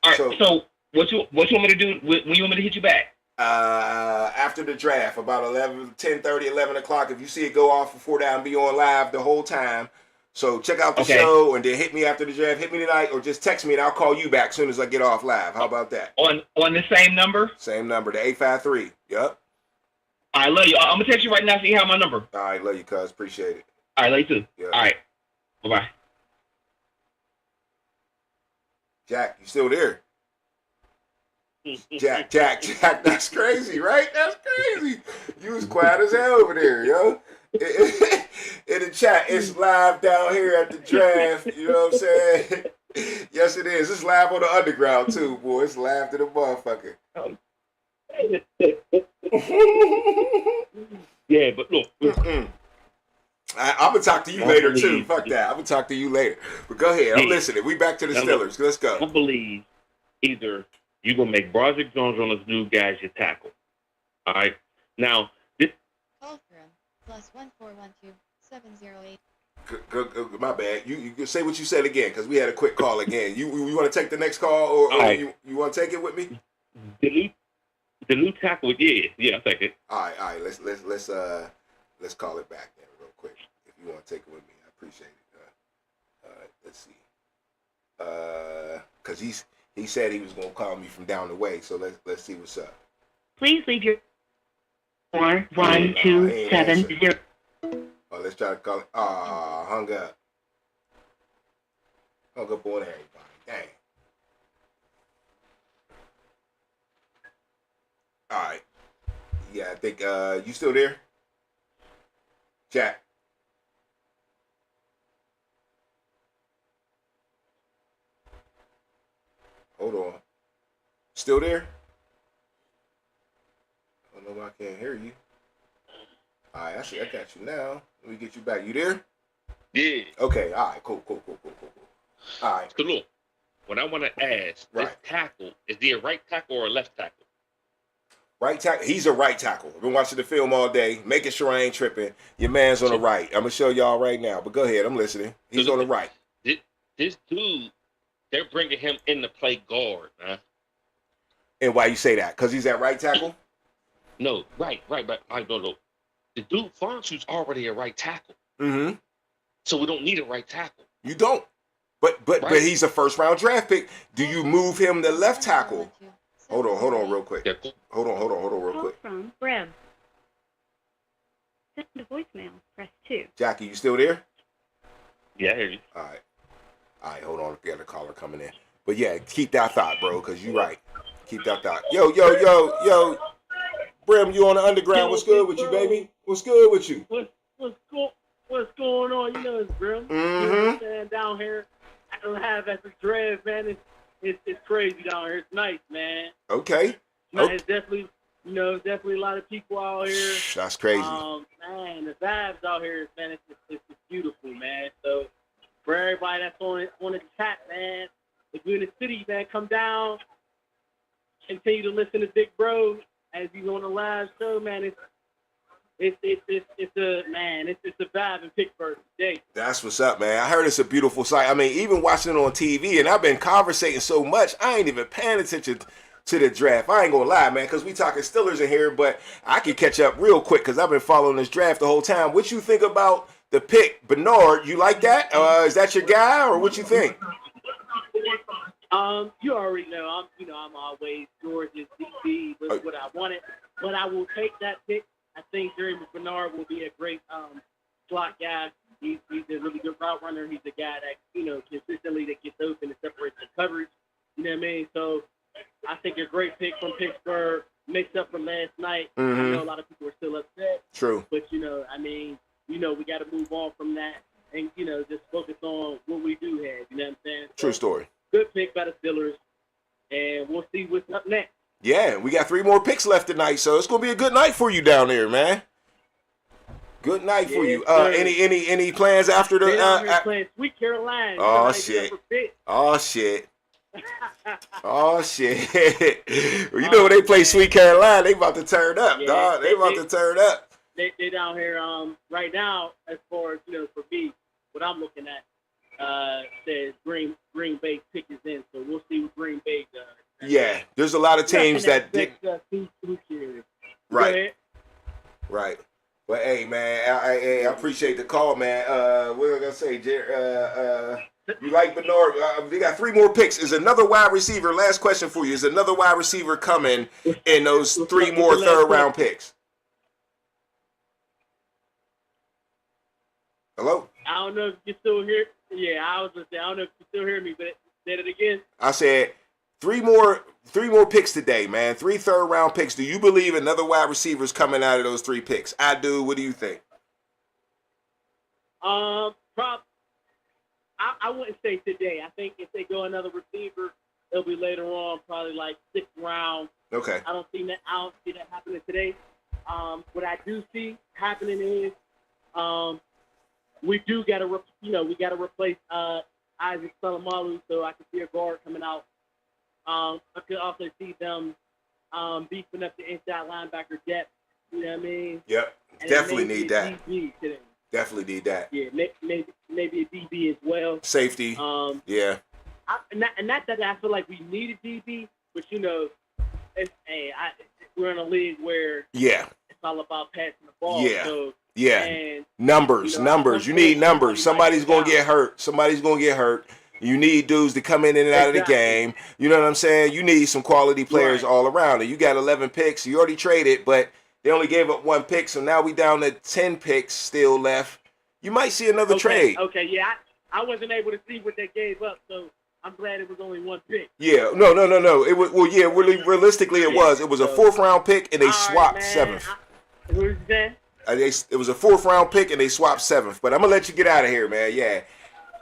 I: All right. So what you want me to do when you want me to hit you back?
C: After the draft, about 10:30, 11 o'clock. If you see it go off before that, I'll be on live the whole time. So check out the show and then hit me after the draft. Hit me tonight or just text me and I'll call you back as soon as I get off live. How about that?
I: On the same number?
C: Same number, the 853. Yep.
I: I love you. I'm gonna text you right now so you have my number.
C: All right, love you, cuz. Appreciate it.
I: All right, love you too.
C: Yeah.
I: All right. Bye-bye.
C: Jack, you still there? Jack, that's crazy, right? That's crazy. You was quiet as hell over there, yo. In the chat, it's live down here at the draft. You know what I'm saying? Yes, it is. It's live on the underground, too, boy. It's live to the motherfucker.
H: Yeah, but look.
C: I'm going to talk to you later, too. Fuck that. I'm going to talk to you later. But go ahead. I'm listening. We back to the Steelers. Let's go.
H: I believe either you're going to make Broderick Jones on this new guy as your tackle. All right? Now, this...
D: Call from +1412 708.
C: My bad. You say what you said again, because we had a quick call again. You want to take the next call, or
H: right.
C: you want to take it with me?
H: The new tackle, yeah, I'll take it.
C: All right. Let's call it back then real quick. If you want to take it with me, I appreciate it. Let's see. Because he said he was gonna call me from down the way, so let's see what's up.
J: Please leave your 41270.
C: Oh, let's try to call it. Hung up. Hung up on everybody. Dang. All right. Yeah, I think you still there? Jack. Hold on. Still there? I don't know why I can't hear you. All right, I see. I got you now. Let me get you back. You there?
H: Yeah.
C: Okay. All right. Cool. All right.
H: So look, what I want to ask,
C: Right.
H: this tackle, is he a right tackle or a left tackle?
C: Right tackle. He's a right tackle. I've been watching the film all day, making sure I ain't tripping. Your man's on the right. I'm gonna show y'all right now. But go ahead. I'm listening. He's on the right.
H: This dude, they're bringing him in to play guard, man.
C: And why you say that? Because he's at right tackle?
H: No, right. But I don't know. The dude Fonsu's already a right tackle,
C: Mm-hmm.
H: so we don't need a right tackle.
C: You don't. But
H: Right.
C: he's a first round draft pick. Do you move him to left tackle? Hold on real quick.
H: Yeah.
C: Hold on real
J: Call
C: quick.
J: from Brem. Send a voicemail. Press 2.
C: Jackie, you still there?
H: Yeah, I hear you.
C: All right, hold on. We got a caller coming in. But yeah, keep that thought, bro, because you're right. Keep that thought. Yo. Brim, you on the underground. What's good with you, baby? What's good with you?
E: What's going on? You know it's Grim. You know what I'm saying? Down here, I don't have as a dread, man. it's crazy down here. It's nice, man.
C: Okay.
E: It's definitely, definitely a lot of people out here.
C: That's crazy.
E: Man, the vibes out here, man, it's beautiful, man. So for everybody that's on the chat, man, if you're in the city, man, come down. Continue to listen to Big Bro as he's on the live show, man. It's a vibe in Pittsburgh today.
C: That's what's up, man. I heard it's a beautiful sight. I mean, even watching it on TV, and I've been conversating so much, I ain't even paying attention to the draft. I ain't gonna lie, man, because we talking Steelers in here, but I can catch up real quick because I've been following this draft the whole time. What you think about the pick, Bernard? You like that? Is that your guy, or what you think?
E: You already know I'm always George's DB with what I wanted, but I will take that pick. I think Jerry Bernard will be a great slot guy. He's a really good route runner. He's a guy that consistently that gets open and separates the coverage. You know what I mean? So I think a great pick from Pittsburgh, mixed up from last night.
C: Mm-hmm.
E: I know a lot of people are still upset.
C: True.
E: But we got to move on from that and just focus on what we do have. You know what I'm saying?
C: True story.
E: Good pick by the Steelers, and we'll see what's up next.
C: Yeah, we got 3 more picks left tonight, so it's gonna be a good night for you down there, man. Good night for you. Any plans after the?
E: They're playing Sweet Carolina.
C: Oh shit! Oh shit! Oh shit! Well, when they play Sweet Carolina, they about to turn up, dog. They about to turn up.
E: They down here right now. As far as for me, what I'm looking at says Green Bay pick is in, so we'll see what Green Bay does.
C: Yeah, there's a lot of teams that did. Right. Right. But hey, man, I appreciate the call, man. What was I gonna say, you like Bernard? They got 3 more picks. Is another wide receiver? Last question for you: is another wide receiver coming in those 3 more third-round picks? Hello.
E: I don't know if you still hear. Yeah, I was gonna say I don't know if you still hear me, but say it again.
C: I said 3 more picks today, man. 3 third-round picks. Do you believe another wide receiver is coming out of those 3 picks? I do. What do you think?
E: I wouldn't say today. I think if they go another receiver, it'll be later on, probably like 6th round.
C: Okay.
E: I don't see that happening today. What I do see happening is we do got to replace Isaac Salamalu, so I can see a guard coming out. I could also see them beefing up the inside linebacker depth. You know what I mean?
C: Yep.
E: And
C: definitely need that.
E: Today.
C: Definitely need that.
E: Yeah, maybe a DB as well.
C: Safety. Yeah.
E: Not that I feel like we need a DB, but we're in a league where it's all about passing the ball.
C: Yeah.
E: So,
C: and numbers. You need numbers. Somebody's gonna get hurt. You need dudes to come in and out of the game. You know what I'm saying? You need some quality players all around. And you got 11 picks. You already traded, but they only gave up 1 pick, so now we down to 10 picks still left. You might see another trade.
E: Okay, yeah. I wasn't able to see what they gave up, so I'm glad it was only 1 pick.
C: Yeah, no. It was realistically it was. It was a 4th round pick and they swapped 7th.
E: What was that?
C: It was a 4th round pick and they swapped 7th. But I'm gonna let you get out of here, man. Yeah.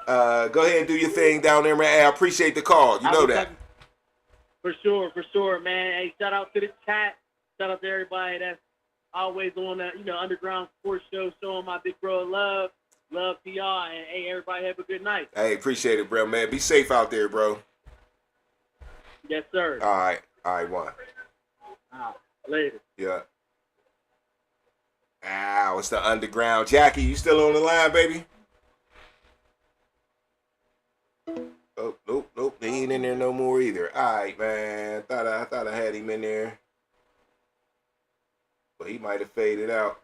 C: Go ahead and do your thing down there, man. Hey, I appreciate the call. You know that.
E: For sure, man. Hey, shout out to the chat. Shout out to everybody that's always on the Underground Sports Show, showing my big bro love. Love to y'all, and hey, everybody have a good night.
C: Hey, appreciate it, bro, man. Be safe out there, bro.
E: Yes, sir.
C: All right, one.
E: Later.
C: Yeah. Ow, it's the Underground. Jackie, you still on the line, baby? Oh, nope. He ain't in there no more either. All right, man. I thought I had him in there, but he might have faded out.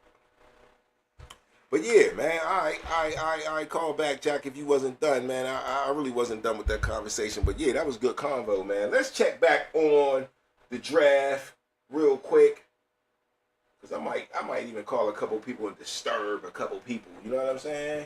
C: But yeah, man. I call back, Jack. If you wasn't done, man, I really wasn't done with that conversation. But yeah, that was good convo, man. Let's check back on the draft real quick, because I might even call a couple people and disturb a couple people. You know what I'm saying?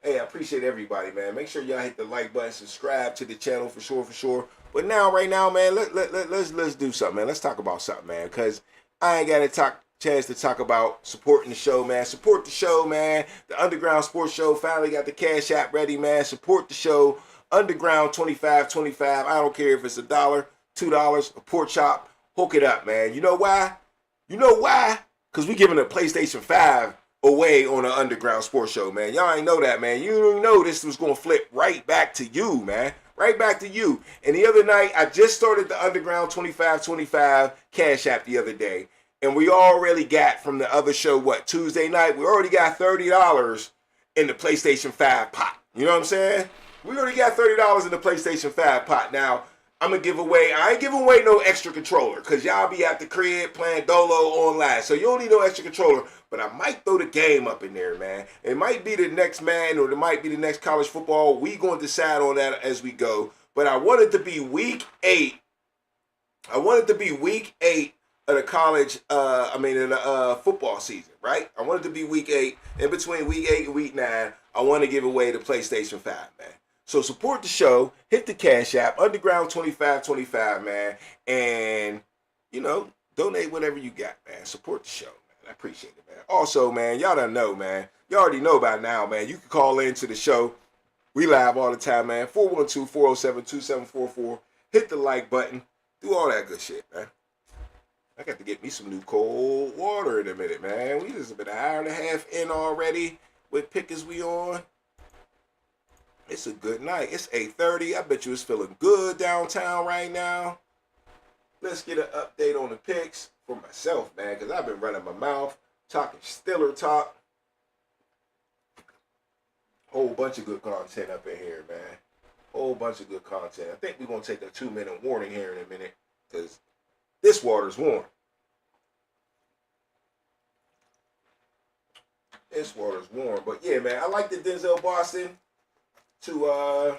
C: Hey, I appreciate everybody, man. Make sure y'all hit the like button, subscribe to the channel for sure. But right now, man, let's do something, man. Let's talk about something, man, because I ain't got a chance to talk about supporting the show, man. Support the show, man. The Underground Sports Show finally got the Cash App ready, man. Support the show. Underground 25.25. I don't care if it's $1, $2, a pork chop. Hook it up, man. You know why? You know why? Because we giving a PlayStation 5 away on an Underground Sports Show, man. Y'all ain't know that, man. You didn't know this was going to flip right back to you, man. Right back to you. And the other night, I just started the Underground 25.25 Cash App the other day. And we already got from the other show, Tuesday night? We already got $30 in the PlayStation 5 pot. You know what I'm saying? We already got $30 in the PlayStation 5 pot. Now, I'm going to give away, I ain't giving away no extra controller because y'all be at the crib playing Dolo online. So you don't need no extra controller. But I might throw the game up in there, man. It might be the next man or it might be the next college football. We going to decide on that as we go. But I want it to be week 8. I want it to be week 8 of the college, in the football season, right? I want it to be week 8. In between week 8 and week 9, I want to give away the PlayStation 5, man. So support the show. Hit the Cash App, Underground 25.25, man. And, donate whatever you got, man. Support the show, man. I appreciate it, man. Also, man, y'all don't know, man. You already know by now, man. You can call into the show. We live all the time, man. 412-407-2744. Hit the like button. Do all that good shit, man. I got to get me some new cold water in a minute, man. We just been an hour and a half in already. What pick is we on? It's a good night. It's 8:30. I bet you it's feeling good downtown right now. Let's get an update on the picks for myself, man, because I've been running my mouth, talking Stiller talk. Whole bunch of good content up in here, man. Whole bunch of good content. I think we're going to take a 2-minute warning here in a minute because this water's warm. This water's warm. But yeah, man, I like the Denzel Boston to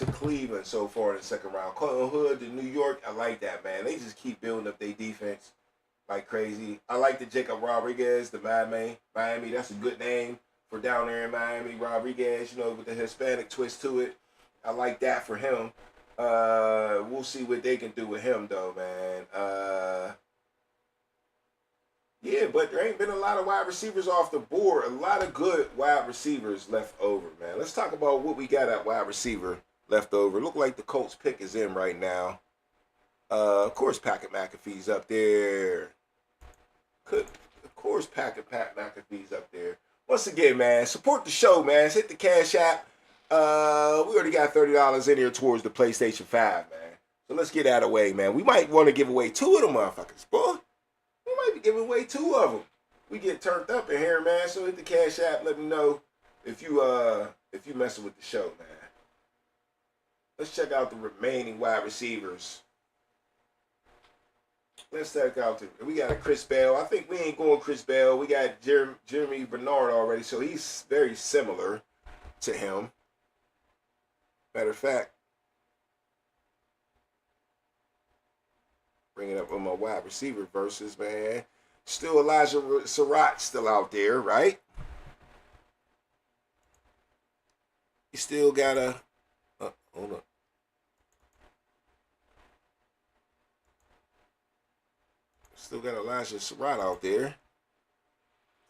C: Cleveland so far in the second round. Colton Hood to New York, I like that, man. They just keep building up their defense like crazy. I like the Jacob Rodriguez, the Miami. That's a good name for down there in Miami. Rodriguez, with the Hispanic twist to it. I like that for him. We'll see what they can do with him, though, man. Yeah, but there ain't been a lot of wide receivers off the board. A lot of good wide receivers left over, man. Let's talk about what we got at wide receiver left over. Look like the Colts pick is in right now. Of course, Pat McAfee's up there. Of course, Pat McAfee's up there. Once again, man, support the show, man. Hit the Cash App. We already got $30 in here towards the PlayStation 5, man. So let's get out of the way, man. We might want to give away 2 of them motherfuckers, boy. We might be giving away 2 of them. We get turned up in here, man. So hit the Cash App. Let me know if you messing with the show, man. Let's check out the remaining wide receivers. Let's check out we got a Chris Bell. I think we ain't going Chris Bell. We got Jeremy Bernard already, so he's very similar to him. Matter of fact, bring it up with my wide receiver versus, man. Still Elijah Surratt still out there, right? You still got a... hold on. Still got Elijah Surratt out there.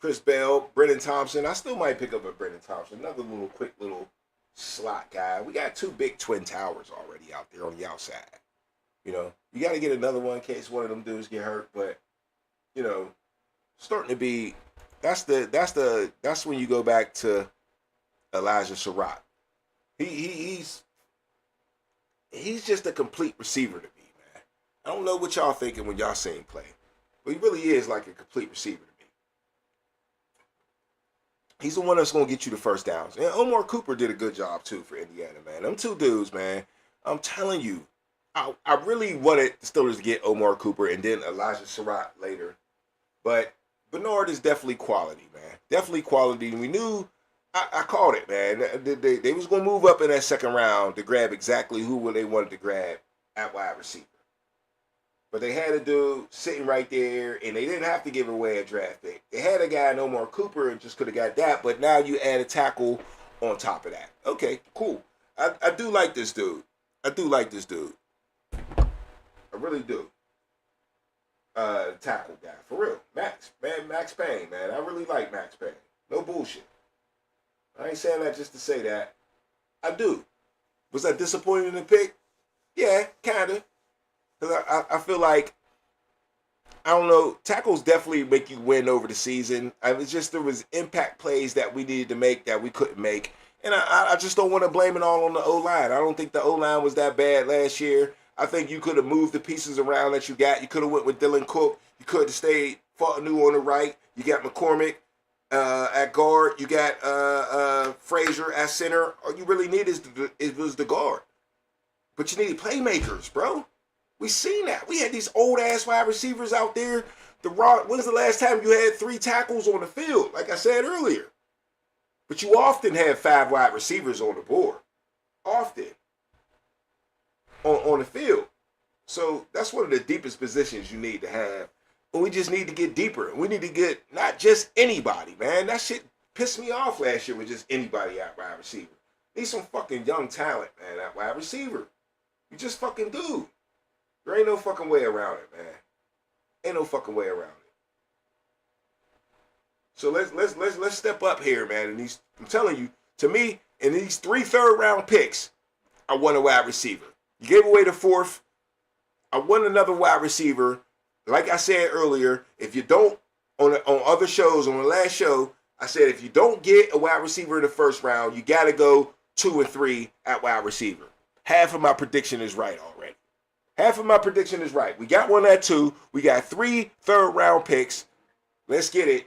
C: Chris Bell, Brennan Thompson. I still might pick up a Brennan Thompson. Another quick little slot guy. We got 2 big twin towers already out there on the outside. You got to get another one in case one of them dudes get hurt. But, starting to be, that's when you go back to Elijah Surratt. He's just a complete receiver to me, man. I don't know what y'all thinking when y'all see him play, but he really is like a complete receiver to me. He's the one that's going to get you the first downs. And Omar Cooper did a good job, too, for Indiana, man. Them 2 dudes, man, I'm telling you, I really wanted the Steelers to get Omar Cooper and then Elijah Surratt later. But Bernard is definitely quality, man. Definitely quality. And we knew, I called it, man. They was going to move up in that second round to grab exactly who they wanted to grab at wide receiver. But they had a dude sitting right there, and they didn't have to give away a draft pick. They had a guy in Omar Cooper and just could have got that, but now you add a tackle on top of that. Okay, cool. I do like this dude. I really do. Tackle guy, for real. Max Payne, man. I really like Max Payne. No bullshit. I ain't saying that just to say that. I do. Was I disappointed in the pick? Yeah, kind of. Because I feel like, I don't know, tackles definitely make you win over the season. It's just there was impact plays that we needed to make that we couldn't make. And I just don't want to blame it all on the O-line. I don't think the O-line was that bad last year. I think you could have moved the pieces around that you got. You could have went with Dylan Cook. You could have stayed New on the right. You got McCormick at guard. You got Frazier at center. All you really need was the guard. But you needed playmakers, bro. We seen that. We had these old-ass wide receivers out there. When's the last time you had 3 tackles on the field, like I said earlier? But you often have 5 wide receivers on the board. Often. On the field. So that's one of the deepest positions you need to have. And we just need to get deeper. We need to get not just anybody, man. That shit pissed me off last year with just anybody at wide receiver. Need some fucking young talent, man, at wide receiver. You just fucking do. There ain't no fucking way around it, man. Ain't no fucking way around it. So let's step up here, man. And I'm telling you, to me, in these 3 third-round picks, I want a wide receiver. You gave away the 4th. I want another wide receiver. Like I said earlier, if you don't, on other shows, on the last show, I said if you don't get a wide receiver in the 1st round, you got to go 2 and 3 at wide receiver. Half of my prediction is right already. Half of my prediction is right. We got one at 2. We got 3 third-round picks. Let's get it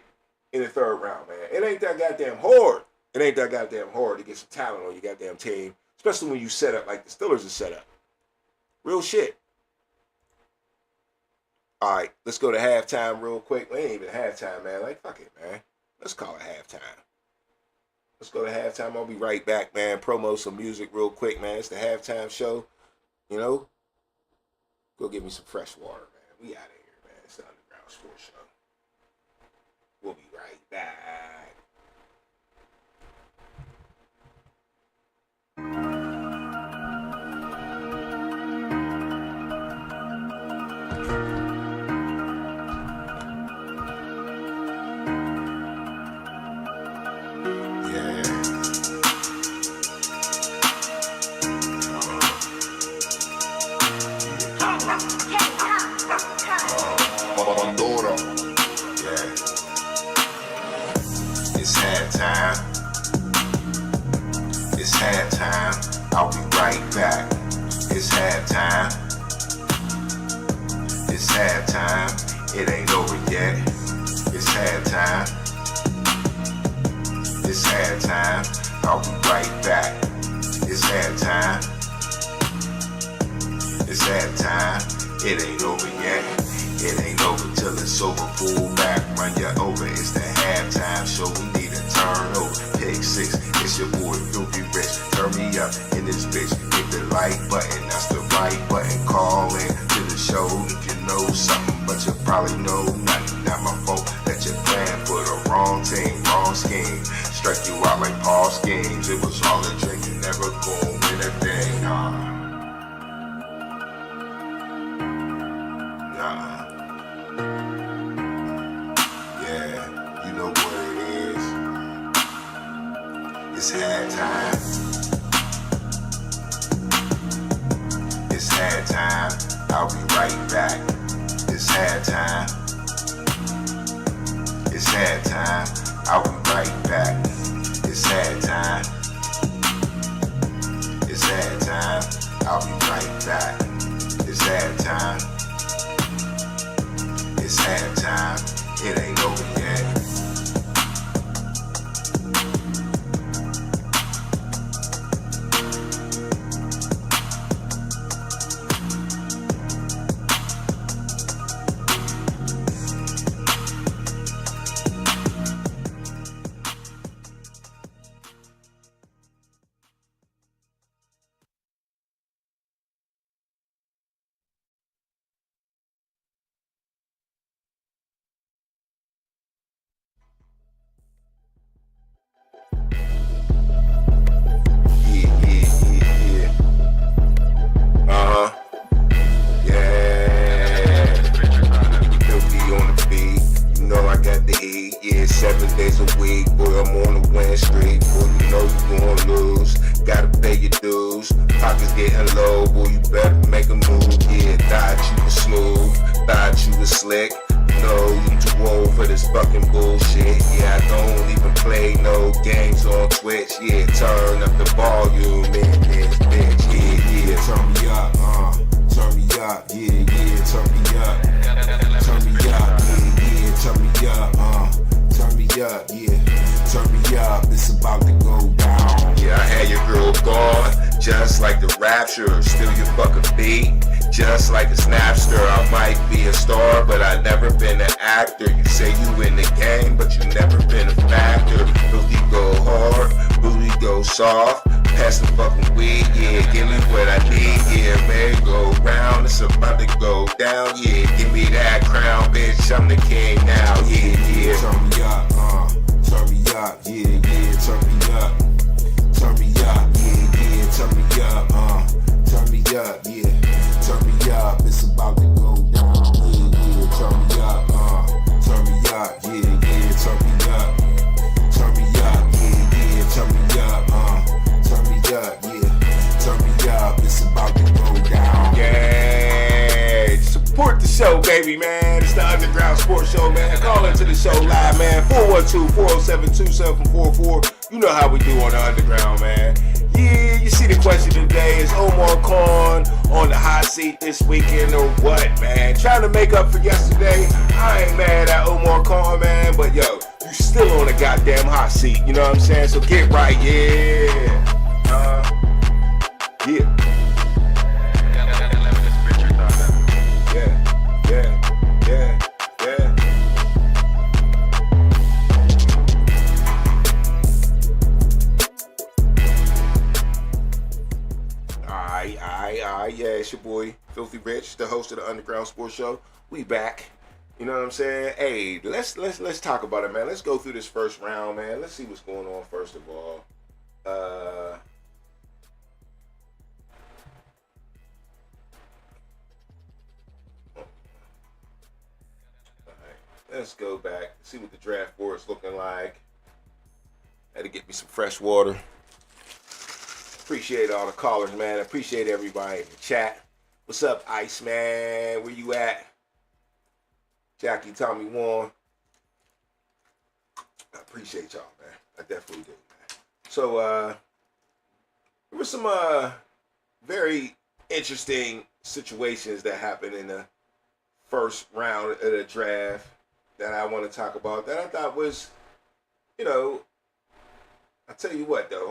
C: in the 3rd round, man. It ain't that goddamn hard. It ain't that goddamn hard to get some talent on your goddamn team, especially when you set up like the Steelers are set up. Real shit. All right, let's go to halftime real quick. We ain't even halftime, man. Like, fuck it, man. Let's call it halftime. Let's go to halftime. I'll be right back, man. Promo some music real quick, man. It's the halftime show. You know? Go get me some fresh water, man. We out of here, man. It's the Underground Sports Show. We'll be right back.
B: Pandora. Yeah. It's halftime. It's halftime. I'll be right back. It's halftime. It's halftime. It ain't over yet. It's halftime. It's halftime. I'll be right back. It's halftime. It's halftime. It ain't over yet. It ain't over till it's over. Pull back, run you over. It's the halftime show. We need a turnover. Pick 6. It's your boy Filthy Rich. Turn me up in this bitch. Hit the like button. That's the right button. Call in to the show if you know something, but you probably know nothing. Not my fault that you're playing for the wrong team, wrong scheme. Strike you out like Paul's games. It was all a drink. You never gon' win a thing. Nah. Yeah, you know what it is. It's halftime. It's halftime. I'll be right back. It's halftime. It's halftime. I'll be right back. It's halftime. It's halftime. I'll be right back. It's halftime. It's halftime. It ain't over yet.
C: pay your dues. Pockets getting low, boy, you better make a move. Yeah, thought you was smooth, thought you was slick. No, you too old for this fucking bullshit. Yeah, I don't even play no games on Twitch. Yeah, turn up the volume in this bitch. Yeah, yeah, turn me up, turn me up. Yeah, yeah, turn me up. Turn me up, yeah, yeah, turn me up, turn me up, yeah, turn me up. It's about to go down. Yeah, I had your girl gone, just like the Rapture. Still your fucking beat. Just like a Snapster, I might be a star, but I never been an actor. You say you in the game, but you never been a factor. Booty go hard, booty go soft. Pass the fucking weed, yeah, give me what I need, yeah, man, go round, it's about to go down, yeah, give me that crown, bitch, I'm the king now, yeah, yeah. Turn me up, yeah, yeah, turn me up, yeah, yeah, turn me up, turn me up, yeah, turn me up, it's about to go down, yeah, yeah, turn me up, yeah, yeah, turn me up, yeah, yeah, turn me up, turn me up, yeah, turn me up, it's about to go down. Yeah, support the show, baby, man. It's the Underground Sports Show, man. Call into the show live, man. 412-407-2744. You know how we do on the Underground, man. Yeah, you see the question today, is Omar Khan on the hot seat this weekend or what, man? Trying to make up for yesterday. I ain't mad at Omar Khan, man, but yo, you still on the goddamn hot seat, you know what I'm saying? So get right, yeah. Yeah. Alright, yeah, it's your boy, Filthy Rich, the host of the Underground Sports Show. We back. You know what I'm saying? Hey, let's talk about it, man. Let's go through this first round, man. Let's see what's going on first of all. Let's go back, see what the draft board's looking like. Had to get me some fresh water. Appreciate all the callers, man. Appreciate everybody in the chat. What's up, Ice Man? Where you at? Jackie, Tommy Warren. I appreciate y'all, man. I definitely do, man. So, there were some very interesting situations that happened in the first round of the draft that I want to talk about that I thought was, you know, I tell you what though,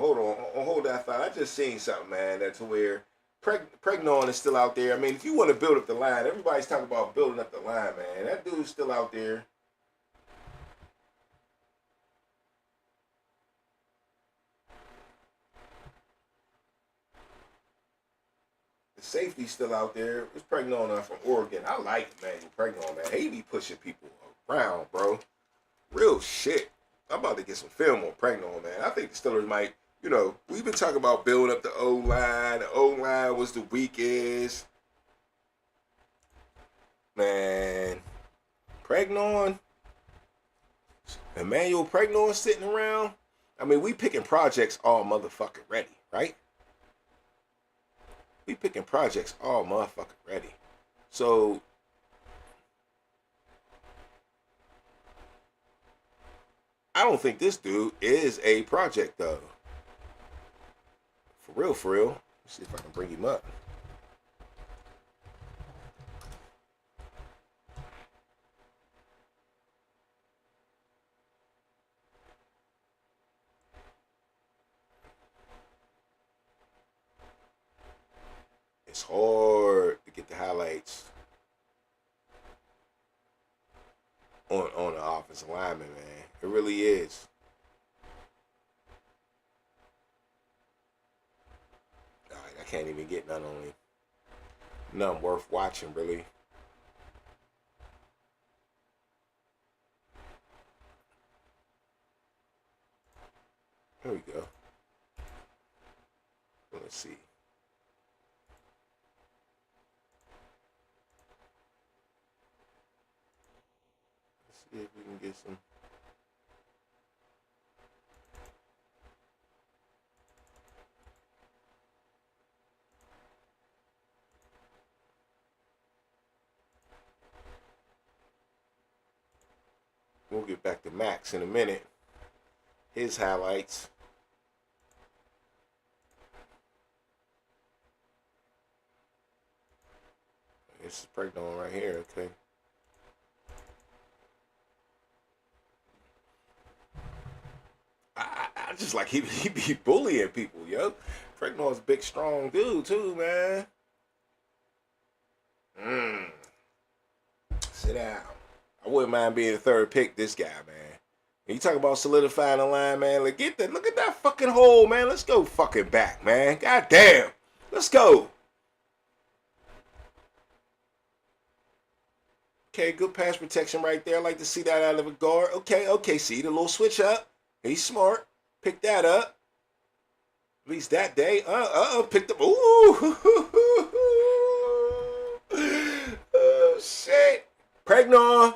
C: hold that thought. I just seen something, man, that's where Pregnon is still out there. I mean, if you want to build up the line, everybody's talking about building up the line, man. That dude's still out there. The safety's still out there. It's Pregnon from Oregon. I like Emmanuel Pregnon, man. He be pushing people around, bro. Real shit. I'm about to get some film on Pregnon, man. I think the Steelers might, you know, we've been talking about building up the O-line. The O-line was the weakest. Man, Pregnon, Emmanuel Pregnon sitting around. I mean, we picking projects all motherfucking ready, right? We picking projects all motherfucking ready. So, I don't think this dude is a project, though. For real, for real. Let's see if I can bring him up. It's hard to get the highlights on the offensive lineman, man. It really is. All right, I can't even get none on him. None worth watching, really. There we go. Let's see. Let's see if we can get some. We'll get back to Max in a minute. His highlights. This is Pregnon right here, okay. I just like he be bullying people, yo. Pregnant's a big, strong dude too, man. Sit down. I wouldn't mind being the third pick. This guy, man. You talk about solidifying the line, man. Like, look at that fucking hole, man. Let's go fucking back, man. God damn. Let's go. Okay, good pass protection right there. I like to see that out of a guard. Okay, see the little switch up. He's smart. Pick that up. At least that day. Picked up. Ooh. Oh, shit. Pregnant.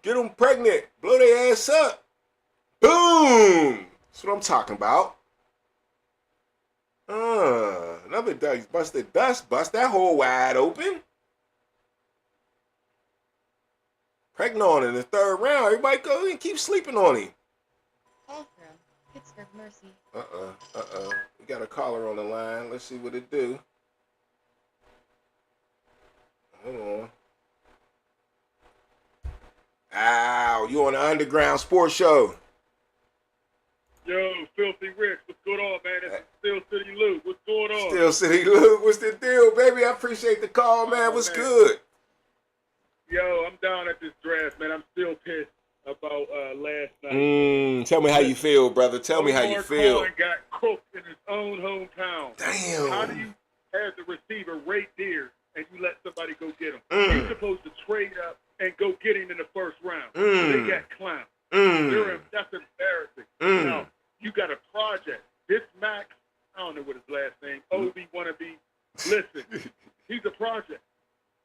C: Get them pregnant. Blow their ass up. Boom. That's what I'm talking about. Another dust. Busted dust. Bust that hole wide open. Pregnant in the third round. Everybody go and keep sleeping on him.
D: Call from Pittsburgh Mercy.
C: We got a caller on the line. Let's see what it do. Hold on. Ow, you on the Underground Sports Show.
E: Yo, Filthy Rich, what's going on, man? This is Steel City Luke. What's going on?
C: Steel City Luke, what's the deal, baby? I appreciate the call, man. What's good?
E: Yo, I'm down at this draft, man. I'm still pissed about last night.
C: Tell me how you feel, brother. Tell me how you feel.
E: Cohen got cooked in his own hometown.
C: Damn.
E: How do you have the receiver right there and you let somebody go get him? You're supposed to trade up and go get him in the first round. They got clowned. That's embarrassing. Now, you got a project. This Max, I don't know what his last name, Obi wannabe. Listen, he's a project.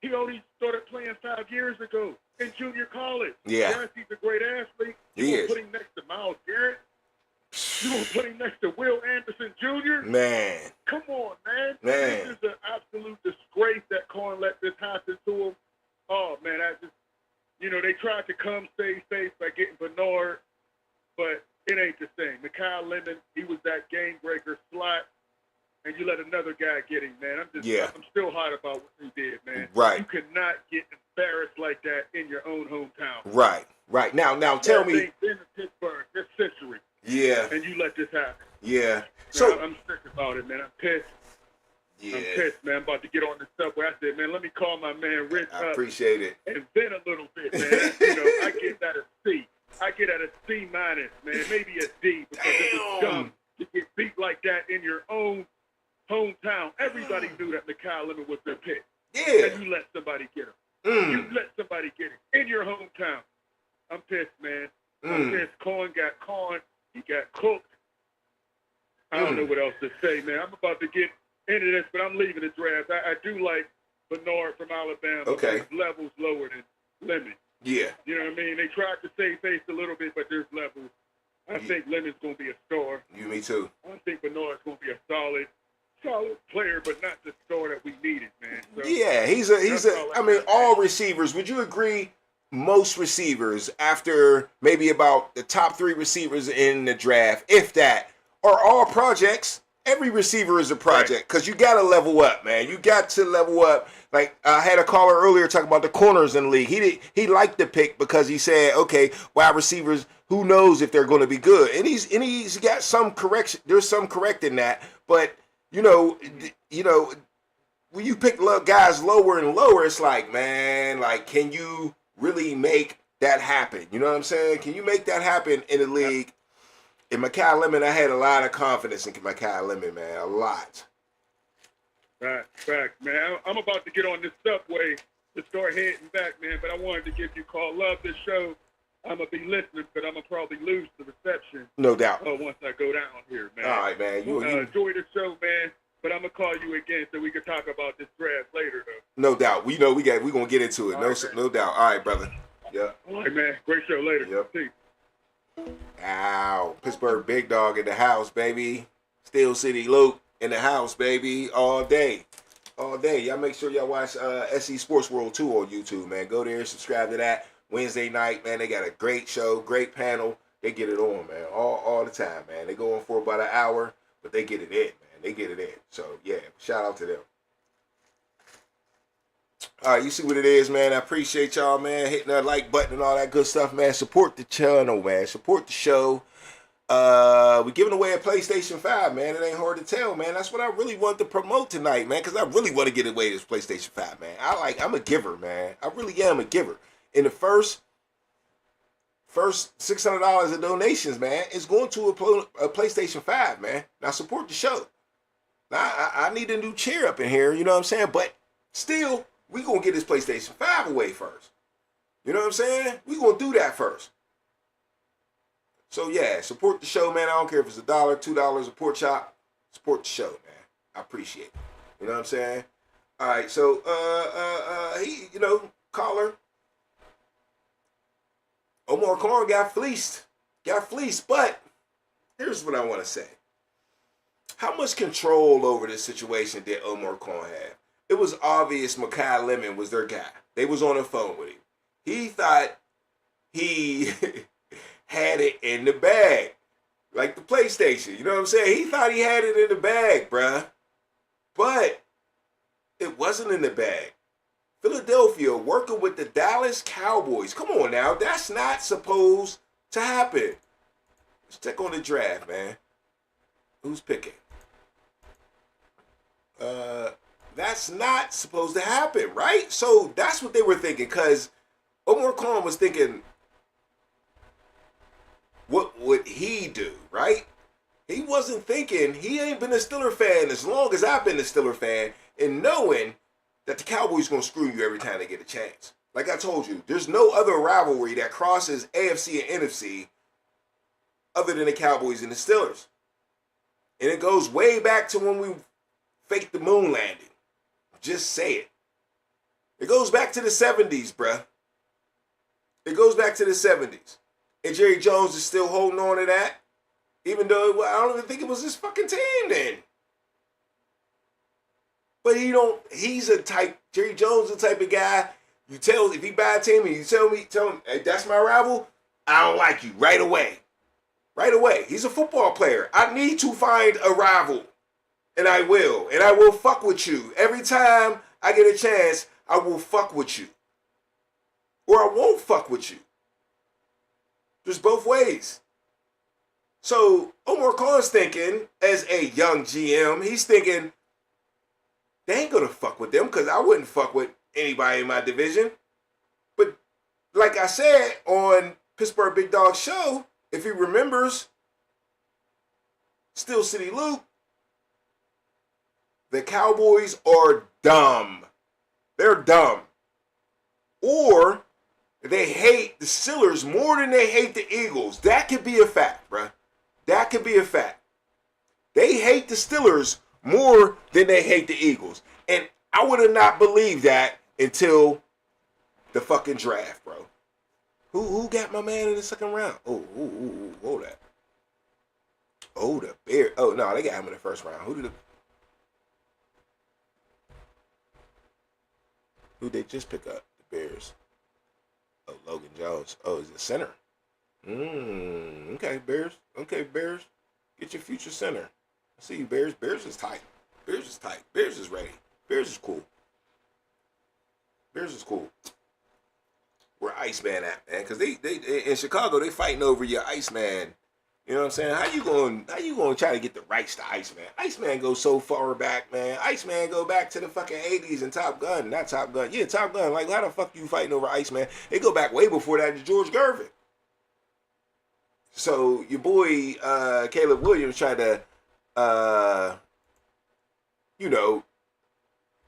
E: He only started playing 5 years ago in junior college.
C: Yeah.
E: Yes, he's a great athlete.
C: He is.
E: Put him next to Miles Garrett. You gonna put him next to Will Anderson Jr.?
C: Man.
E: Come on, man. This is an absolute disgrace that Cohen let this happen to him. Oh, man, they tried to come save face by getting Bernard, but it ain't the same. Mekhi Lemon, he was that game breaker slot, and you let another guy get him, man. I'm still hot about what he did, man.
C: Right.
E: You cannot get embarrassed like that in your own hometown.
C: Right. Now tell me.
E: They've been in Pittsburgh this century.
C: Yeah.
E: And you let this happen.
C: Yeah.
E: Man,
C: So
E: I'm sick about it, man. I'm pissed.
C: yeah.
E: I'm pissed, man. I'm about to get on the subway. I said, man, let me call my man Rich
C: I
E: up
C: appreciate it.
E: and vent a little bit, man. I get that a C. I get at a C minus, man. Maybe a D because it was dumb to get beat like that in your own hometown. Everybody knew that Mekhi Lemon was their pick.
C: Yeah.
E: And you let somebody get him. You let somebody get him in your hometown. I'm pissed, man. I'm pissed. Cohen got conned. He got cooked. I don't know what else to say, man. I'm about to get into this, but I'm leaving the draft. I do like Bernard from Alabama.
C: Okay.
E: His level's lower than Lemon.
C: Yeah.
E: You know what I mean? They tried to save face a little bit, but there's levels. I think Lemon's going to be a star.
C: Me too.
E: I think Bernard's going to be a solid player, but not the star that we needed, man. So,
C: Yeah, he's a. I mean, all receivers. Would you agree? Most receivers, after maybe about the top 3 receivers in the draft, if that, are all projects. Every receiver is a project because you got to level up, man. You got to level up. Like I had a caller earlier talking about the corners in the league. He liked the pick because he said, okay, wide receivers, who knows if they're going to be good? And he's got some correction. There's some correcting that, but you know, when you pick guys lower and lower, it's like, man, like, can you really make that happen? You know what I'm saying? Can you make that happen in the league? In Mekhi Lemon, I had a lot of confidence in Mekhi Lemon, man. A lot.
E: Fact, man. I'm about to get on this subway to start heading back, man, but I wanted to give you a call. Love this show. I'm going to be listening, but I'm going to probably lose the reception.
C: No doubt.
E: Once I go down here, man.
C: All right, man. You
E: enjoy the show, man, but I'm going to call you again so we can talk about this draft later, though.
C: No doubt. We're going to get into it. No doubt. All right, brother. Yeah.
E: All right, man. Great show later.
C: Yep.
E: Peace.
C: Ow. Pittsburgh Big Dog in the house, baby. Steel City Luke in the house, baby. All day. Y'all make sure y'all watch SE Sports World 2 on YouTube, man. Go there, subscribe to that. Wednesday night, man. They got a great show, great panel. They get it on, man, all the time, man. They go on for about an hour, but they get it in, man. They get it in. So, yeah, shout out to them. All right, you see what it is, man. I appreciate y'all, man, hitting that like button and all that good stuff, man. Support the channel, man. Support the show. We're giving away a PlayStation 5, man. It ain't hard to tell, man. That's what I really want to promote tonight, man, because I really want to get away this PlayStation 5, man. I'm a giver, man. I really am a giver. In the first $600 of donations, man, is going to a PlayStation 5, man. Now support the show. Now I need a new chair up in here, you know what I'm saying? But still, we gonna get this PlayStation 5 away first. You know what I'm saying? We gonna do that first. So yeah, support the show, man. I don't care if it's $1, $2 a pork chop. Support the show, man. I appreciate it. You know what I'm saying? All right, so he, caller. Omar Khan got fleeced. But here's what I want to say. How much control over this situation did Omar Khan have? It was obvious Makai Lemon was their guy. They was on the phone with him. He thought he had it in the bag. Like the PlayStation. You know what I'm saying? He thought he had it in the bag, bruh. But it wasn't in the bag. Philadelphia working with the Dallas Cowboys. Come on now. That's not supposed to happen. Let's check on the draft, man. Who's picking? That's not supposed to happen, right? So that's what they were thinking, because Omar Khan was thinking, what would he do, right? He wasn't thinking, he ain't been a Steeler fan as long as I've been a Steeler fan, and knowing that the Cowboys going to screw you every time they get a chance. Like I told you, there's no other rivalry that crosses AFC and NFC other than the Cowboys and the Steelers. And it goes way back to when we faked the moon landing. Just say it. It goes back to the 70s, bruh. It goes back to the 70s. And Jerry Jones is still holding on to that. Even though I don't even think it was his fucking team then. But Jerry Jones is the type of guy, if he buy a team and you tell him, hey, that's my rival, I don't like you right away. Right away. He's a football player. I need to find a rival. And I will. And I will fuck with you. Every time I get a chance, I will fuck with you. Or I won't fuck with you. There's both ways. So Omar Khan's thinking, as a young GM, he's thinking, they ain't gonna fuck with them because I wouldn't fuck with anybody in my division. But like I said on Pittsburgh Big Dog Show, if he remembers, Steel City Luke, the Cowboys are dumb. They're dumb. Or they hate the Steelers more than they hate the Eagles. That could be a fact, bruh. That could be a fact. They hate the Steelers more than they hate the Eagles. And I would have not believed that until the fucking draft, bro. Who got my man in the second round? Oh, hold that. Oh, the Bears. Oh, no, they got him in the first round. Who they just pick up? The Bears. Oh, Logan Jones. Oh, is it center? Okay, Bears. Okay, Bears. Get your future center. I see you, Bears. Bears is tight. Bears is tight. Bears is ready. Bears is cool. Bears is cool. Where Iceman at, man? Because they in Chicago, they fighting over your Iceman. You know what I'm saying? How you going to try to get the rights to Iceman? Iceman goes so far back, man. Iceman go back to the fucking 80s and Top Gun. Not Top Gun. Yeah, Top Gun. Like, how the fuck you fighting over Iceman? They go back way before that to George Gervin. So your boy Caleb Williams tried to,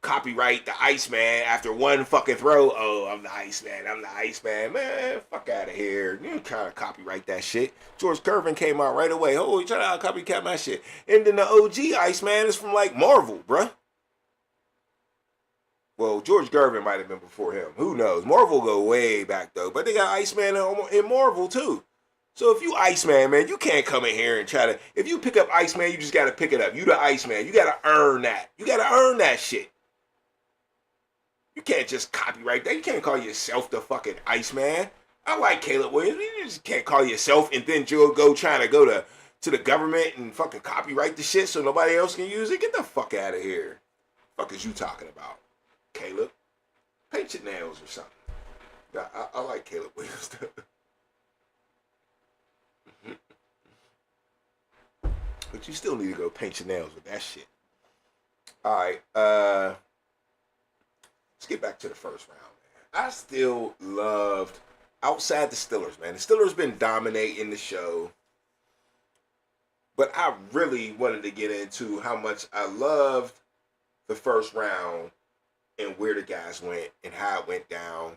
C: copyright the Iceman after one fucking throw. Oh, I'm the Iceman. I'm the Iceman. Man, fuck out of here. You kind of copyright that shit. George Gervin came out right away. Oh, you trying to copycat my shit. And then the OG Iceman is from like Marvel, bruh. Well, George Gervin might have been before him. Who knows? Marvel go way back though. But they got Iceman in Marvel too. So if you Iceman, man, you can't come in here and try to. If you pick up Iceman, you just got to pick it up. You the Iceman. You got to earn that. You got to earn that shit. You can't just copyright that. You can't call yourself the fucking Iceman. I like Caleb Williams. You just can't call yourself and then you'll go trying to go to the government and fucking copyright the shit so nobody else can use it. Get the fuck out of here. Fuck is you talking about, Caleb? Paint your nails or something. I like Caleb Williams. But you still need to go paint your nails with that shit. All right. Let's get back to the first round, man. I still loved, outside the Steelers, man. The Steelers been dominating the show. But I really wanted to get into how much I loved the first round and where the guys went and how it went down.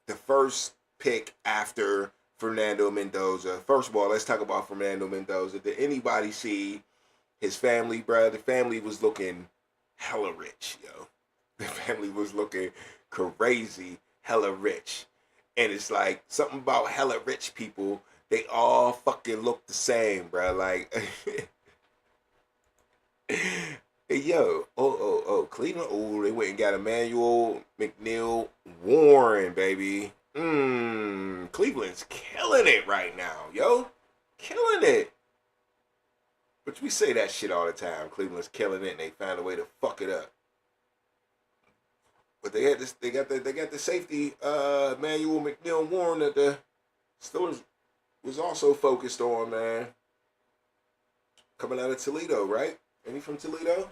C: The first pick after Fernando Mendoza. First of all, let's talk about Fernando Mendoza. Did anybody see his family, bro? The family was looking hella rich, yo. The family was looking crazy, hella rich. And it's like something about hella rich people, they all fucking look the same, bro. Like, hey, yo, Cleveland, they went and got Emmanuel McNeil Warren, baby. Cleveland's killing it right now, yo. Killing it. But we say that shit all the time. Cleveland's killing it and they found a way to fuck it up. But they had this, they got the safety, Emmanuel McNeil Warren that the Steelers was also focused on, man. Coming out of Toledo, right? Any from Toledo?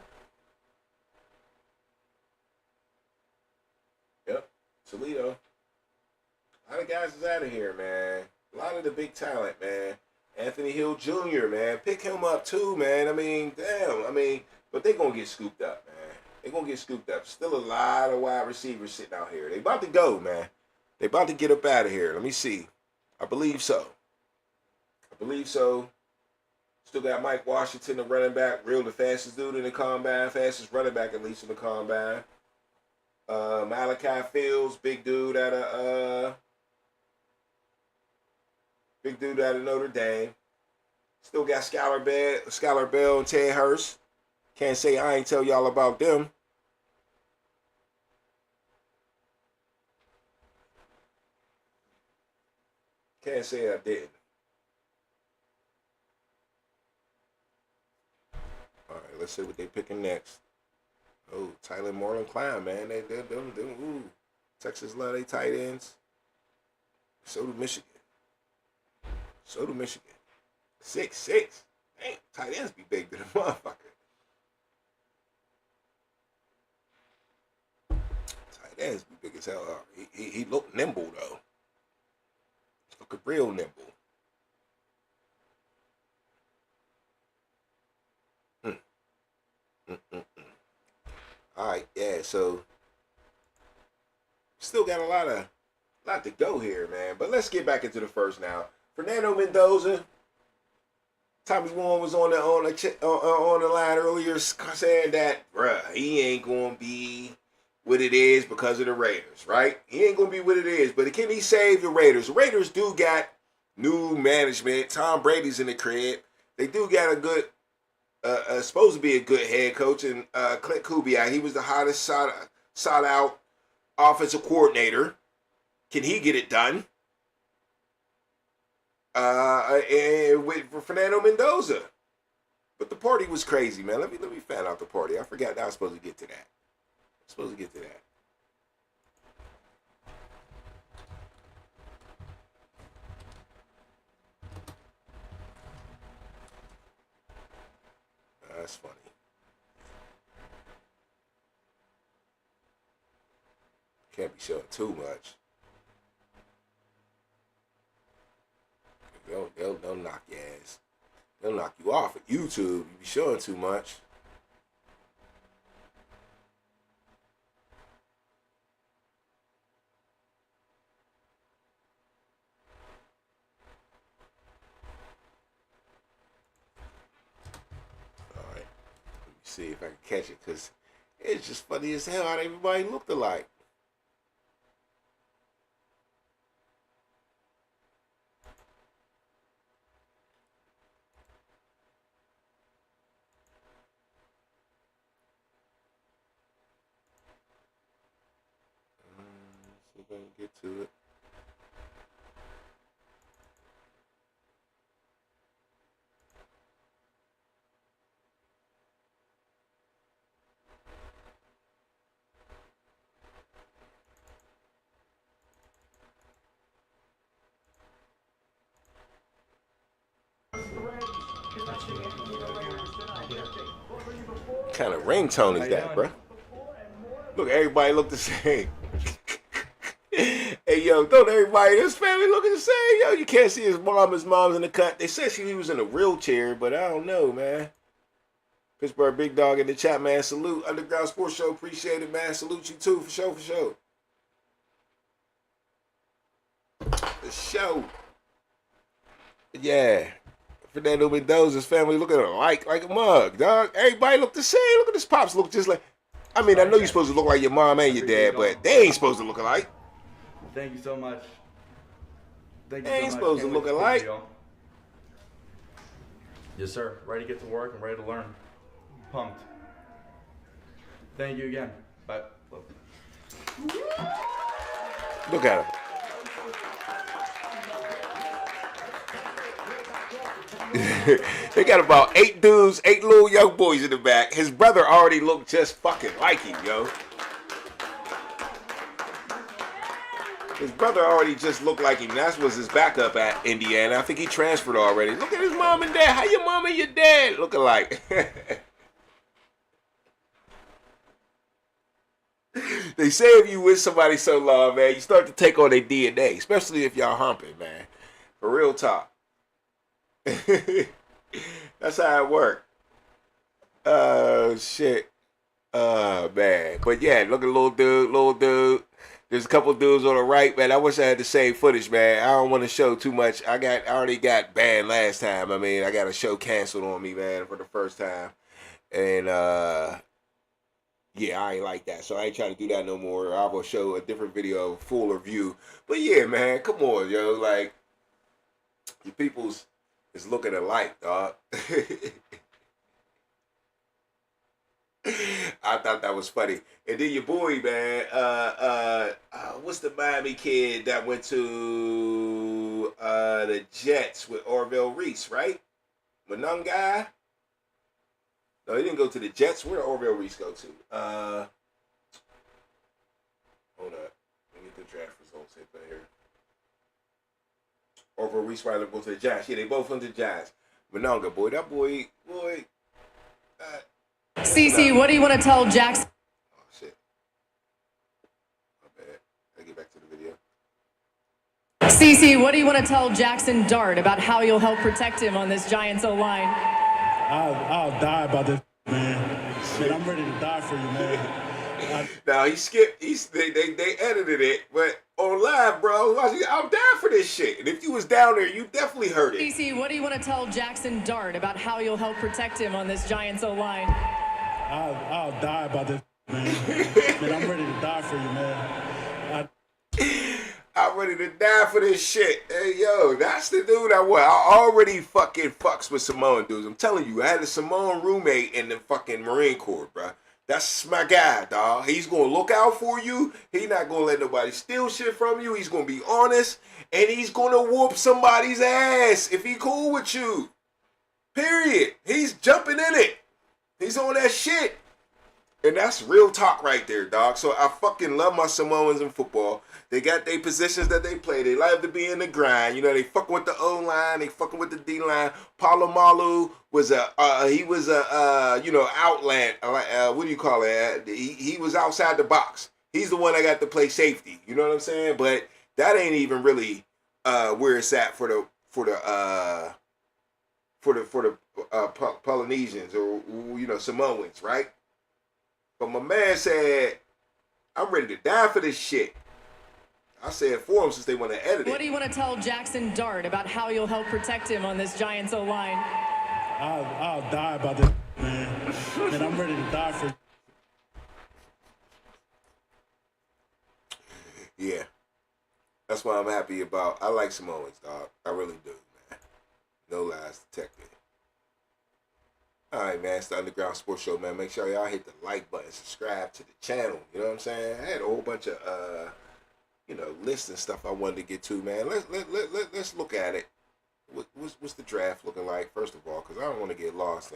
C: Yep, Toledo. A lot of guys is out of here, man. A lot of the big talent, man. Anthony Hill Jr., man. Pick him up too, man. I mean, damn. I mean, but they going to get scooped up, man. They going to get scooped up. Still a lot of wide receivers sitting out here. They about to go, man. They about to get up out of here. Let me see. I believe so. Still got Mike Washington, the running back. The fastest dude in the combine. Fastest running back, at least, in the combine. Malachi Fields, big dude out of Notre Dame. Still got Skylar Bell and Ted Hurst. Can't say I ain't tell y'all about them. Can't say I didn't. All right, let's see what they picking next. Oh, Tyler Moreland Klein, man. Ooh. Texas love they tight ends. So do Michigan. 6'6". Dang, tight ends be big to the motherfucker. Tight ends be big as hell. He looked nimble though. Looking real nimble. All right, yeah. So still got a lot to go here, man. But let's get back into the first now. Fernando Mendoza. Tommy Warren was on the line earlier saying that, bruh, he ain't gonna be what it is because of the Raiders, right? He ain't gonna be what it is, but can he save the Raiders? The Raiders do got new management. Tom Brady's in the crib. They do got a good, supposed to be a good head coach, and Clint Kubiak. He was the hottest sought out offensive coordinator. Can he get it done? And with Fernando Mendoza. But the party was crazy, man. Let me fan out the party. I forgot that I was supposed to get to that. That's funny. Can't be showing too much. They'll knock your ass. They'll knock you off at YouTube. You be showing too much. All right. Let me see if I can catch it, because it's just funny as hell how everybody looked alike. Get to it. What kind of ringtone is that, bro? Look, everybody look the same. Hey, yo, don't everybody in his family look the same? Yo, you can't see his mom. His mom's in the cut. They said he was in a wheelchair, but I don't know, man. Pittsburgh Big Dog in the chat, man. Salute. Underground Sports Show. Appreciate it, man. Salute you, too, for sure, for sure. The show. Yeah. Fernando Mendoza's family looking like a mug, dog. Everybody look the same. Look at his pops look just like. I mean, I know you're supposed to look like your mom and your dad, but they ain't supposed to look alike.
K: Thank you so much. Thank you
C: They
K: so
C: ain't
K: much.
C: supposed to
K: Can't
C: look
K: wait to
C: alike.
K: see y'all. Yes, sir. Ready to get to work and ready to learn. Pumped. Thank you again. Bye.
C: Look at him. They got about 8 dudes, 8 little young boys in the back. His brother already looked just fucking like him, yo. His brother already just looked like him. That was his backup at Indiana. I think he transferred already. Look at his mom and dad. How your mom and your dad look alike? They say if you with somebody so long, man, you start to take on their DNA, especially if y'all humping, man. For real talk. That's how it worked. Shit. Man. But yeah, look at little dude. There's a couple dudes on the right, man. I wish I had the same footage, man. I don't want to show too much. I already got banned last time. I mean, I got a show canceled on me, man, for the first time. And yeah, I ain't like that. So I ain't trying to do that no more. I will show a different video, fuller view. But yeah, man, come on, yo. Like, your people's is looking alike, dog. I thought that was funny. And then your boy, man, what's the Miami kid that went to the Jets with Orville Reese, right? Mononga? No, he didn't go to the Jets. Where did Orville Reese go to? Hold up. Let me get the draft results right here. Orville Reese right go to the Giants. Yeah, they both went to the Giants. Mononga, boy, that boy.
L: CC, what do you want to tell Jackson?
C: Oh, shit. My bad. I get back to the video.
L: CC, what do you want to tell Jackson Dart about how you'll help protect him on this Giants O-line?
M: I'll die about this, man. Shit, I'm ready to die for you, man.
C: Now he skipped. They edited it, but on live, bro, I'm down for this shit. And if you was down there, you definitely heard it.
L: CC, what do you want to tell Jackson Dart about how you'll help protect him on this Giants O-line?
M: I'll die about this, man. Man, I'm ready to die for you, man.
C: I'm ready to die for this shit. Hey, yo, that's the dude I want. I already fucking fucks with Samoan dudes. I'm telling you, I had a Samoan roommate in the fucking Marine Corps, bro. That's my guy, dog. He's going to look out for you. He's not going to let nobody steal shit from you. He's going to be honest. And he's going to whoop somebody's ass if he cool with you. Period. He's jumping in it. He's on that shit. And that's real talk right there, dog. So I fucking love my Samoans in football. They got their positions that they play. They love to be in the grind. You know, they fucking with the O-line. They fucking with the D-line. Palomalu was outland. What do you call it? He was outside the box. He's the one that got to play safety. You know what I'm saying? But that ain't even really where it's at for the Polynesians or Samoans, right? But my man said, I'm ready to die for this shit. I said for him since they want to edit it.
L: What do you want to tell Jackson Dart about how you'll help protect him on this Giants O-line?
M: I'll die about this, man. Man, I'm ready to die for you.
C: Yeah. That's what I'm happy about. I like Samoans, dog. I really do, man. No lies detected. All right, man. It's the Underground Sports Show, man. Make sure y'all hit the like button, subscribe to the channel. You know what I'm saying? I had a whole bunch of list and stuff I wanted to get to, man. Let's look at it. What's the draft looking like, first of all? Because I don't want to get lost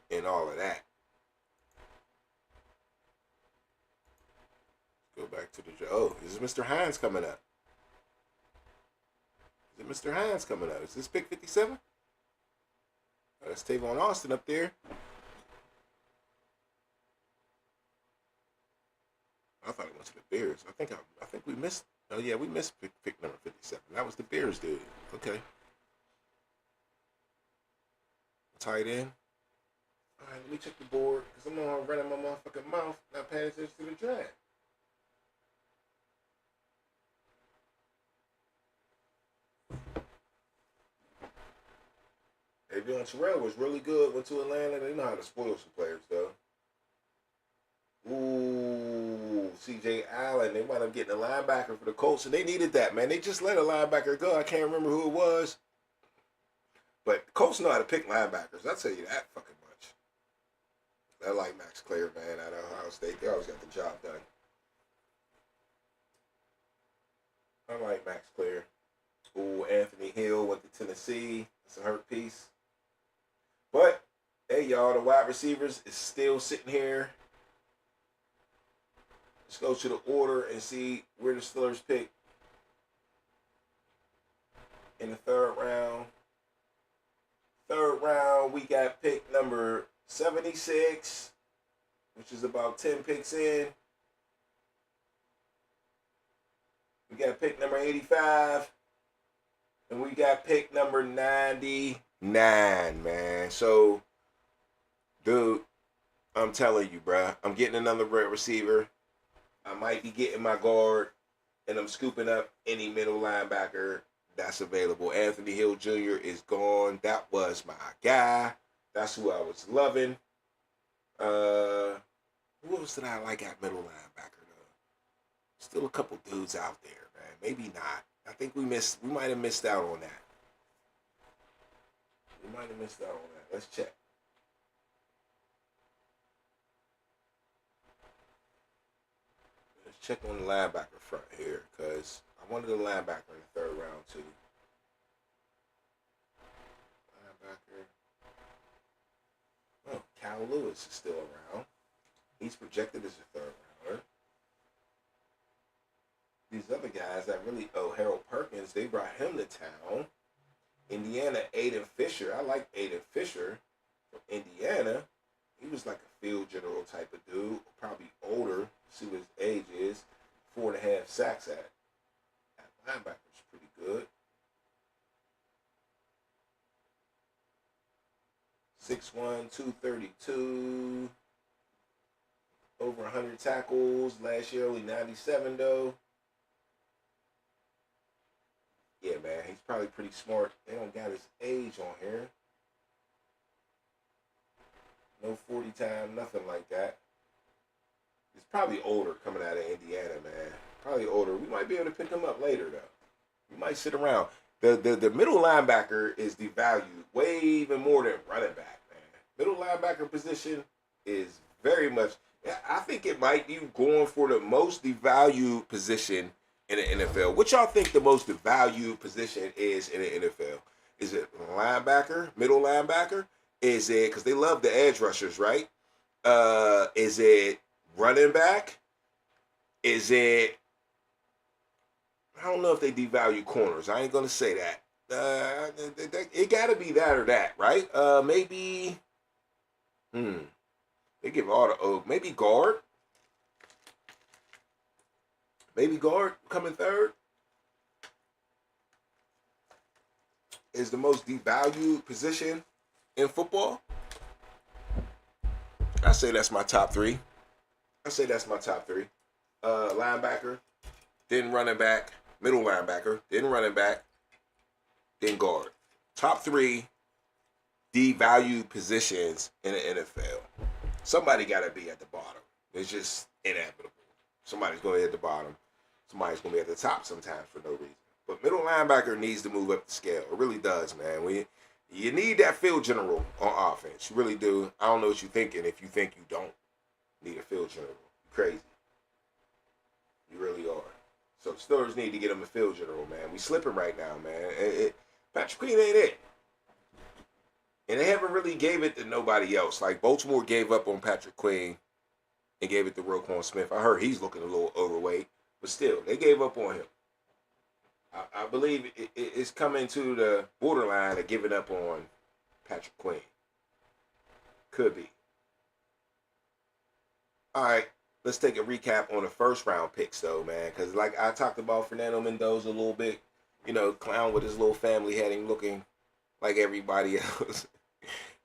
C: in all of that. Go back to the draft. Oh, is Mr. Hines coming up? Is it Mr. Hines coming up? Is this pick 57? Oh, that's Tavon Austin up there. I thought it went to the Bears. I think we missed. Oh yeah, we missed pick number 57. That was the Bears dude. Okay. Tight end. All right, let me check the board because I'm on running my motherfucking mouth, not paying attention to the draft. Avion Terrell was really good. Went to Atlanta. They know how to spoil some players though. Ooh, C.J. Allen. They wound up getting a linebacker for the Colts, and they needed that, man. They just let a linebacker go. I can't remember who it was. But the Colts know how to pick linebackers. I'll tell you that fucking much. I like Max Clare, man, out of Ohio State. They always got the job done. I like Max Clare. Ooh, Anthony Hill went to Tennessee. That's a hurt piece. But, hey, y'all, the wide receivers is still sitting here. Let's go to the order and see where the Steelers pick in the third round. Third round, we got pick number 76, which is about 10 picks in. We got pick number 85, and we got pick number 99, man. So, dude, I'm telling you, bruh, I'm getting another red receiver. I might be getting my guard, and I'm scooping up any middle linebacker that's available. Anthony Hill Jr. is gone. That was my guy. That's who I was loving. Who else did I like at middle linebacker, though? Still a couple dudes out there, man. Maybe not. I think we might have missed out on that. We might have missed out on that. Let's check. Check on the linebacker front here, because I wanted a linebacker in the third round too. Linebacker. Oh, Cal Lewis is still around. He's projected as a third rounder. These other guys that really Harold Perkins, they brought him to town. Indiana, Aiden Fisher. I like Aiden Fisher from Indiana. He was like a field general type of dude, probably older. See what his age is. 4.5 sacks at linebacker's pretty good. 6'1", 232. Over 100 tackles. Last year only 97 though. Yeah, man, he's probably pretty smart. They don't got his age on here. No 40 time, nothing like that. He's probably older coming out of Indiana, man. Probably older. We might be able to pick him up later, though. We might sit around. The middle linebacker is devalued way even more than running back, man. Middle linebacker position is very much, I think it might be going for the most devalued position in the NFL. What y'all think the most devalued position is in the NFL? Is it linebacker, middle linebacker? Is it, because they love the edge rushers, right? Is it running back? Is it, I don't know if they devalue corners. I ain't going to say that. It got to be that or that, right? Maybe, they give all the, maybe guard. Maybe guard coming third is the most devalued position in football. I say that's my top three. Linebacker, then running back, middle linebacker, then running back, then guard. Top three devalued positions in the NFL. Somebody got to be at the bottom. It's just inevitable. Somebody's going to be at the bottom. Somebody's going to be at the top sometimes for no reason. But middle linebacker needs to move up the scale. It really does, man. You need that field general on offense. You really do. I don't know what you're thinking if you think you don't need a field general. You're crazy. You really are. So Steelers need to get him a field general, man. We slipping right now, man. Patrick Queen ain't it. And they haven't really gave it to nobody else. Like, Baltimore gave up on Patrick Queen and gave it to Roquan Smith. I heard he's looking a little overweight, but still, they gave up on him. I believe it's coming to the borderline of giving up on Patrick Queen. Could be. All right, let's take a recap on the first round picks, though, man. Because, like I talked about Fernando Mendoza a little bit, you know, clown with his little family had him looking like everybody else.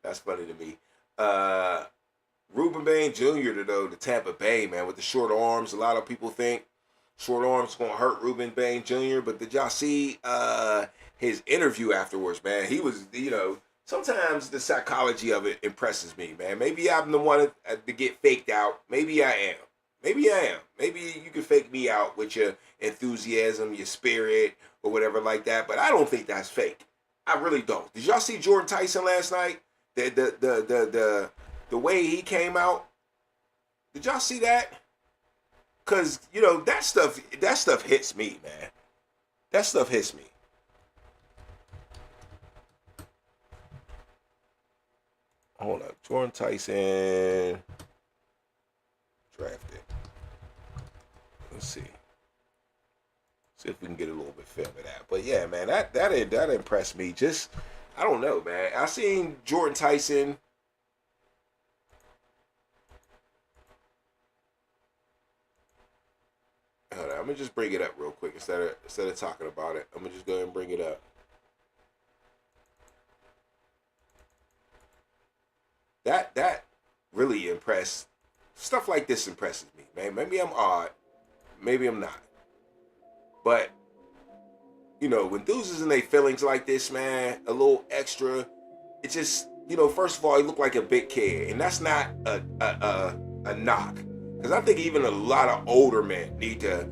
C: That's funny to me. Ruben Bain Jr., though, the Tampa Bay, man, with the short arms. A lot of people think short arms going to hurt Ruben Bain Jr., but did y'all see his interview afterwards, man? He was, you know, sometimes the psychology of it impresses me, man. Maybe I'm the one to get faked out. Maybe I am. Maybe I am. Maybe you can fake me out with your enthusiasm, your spirit, or whatever like that, but I don't think that's fake. I really don't. Did y'all see Jordan Tyson last night? The way he came out? Did y'all see that? Cause you know that stuff hits me, man. That stuff hits me. Hold up, Jordan Tyson drafted. Let's see. See if we can get a little bit film of that. But yeah, man, that impressed me. Just I don't know, man. I seen Jordan Tyson. Hold on, I'm gonna just bring it up real quick instead of talking about it. I'm gonna just go ahead and bring it up. That really impressed. Stuff like this impresses me, man. Maybe I'm odd, maybe I'm not. But you know, when dudes is in their feelings like this, man, a little extra, it just, you know, first of all, he looked like a big kid, and that's not a knock, because I think even a lot of older men need to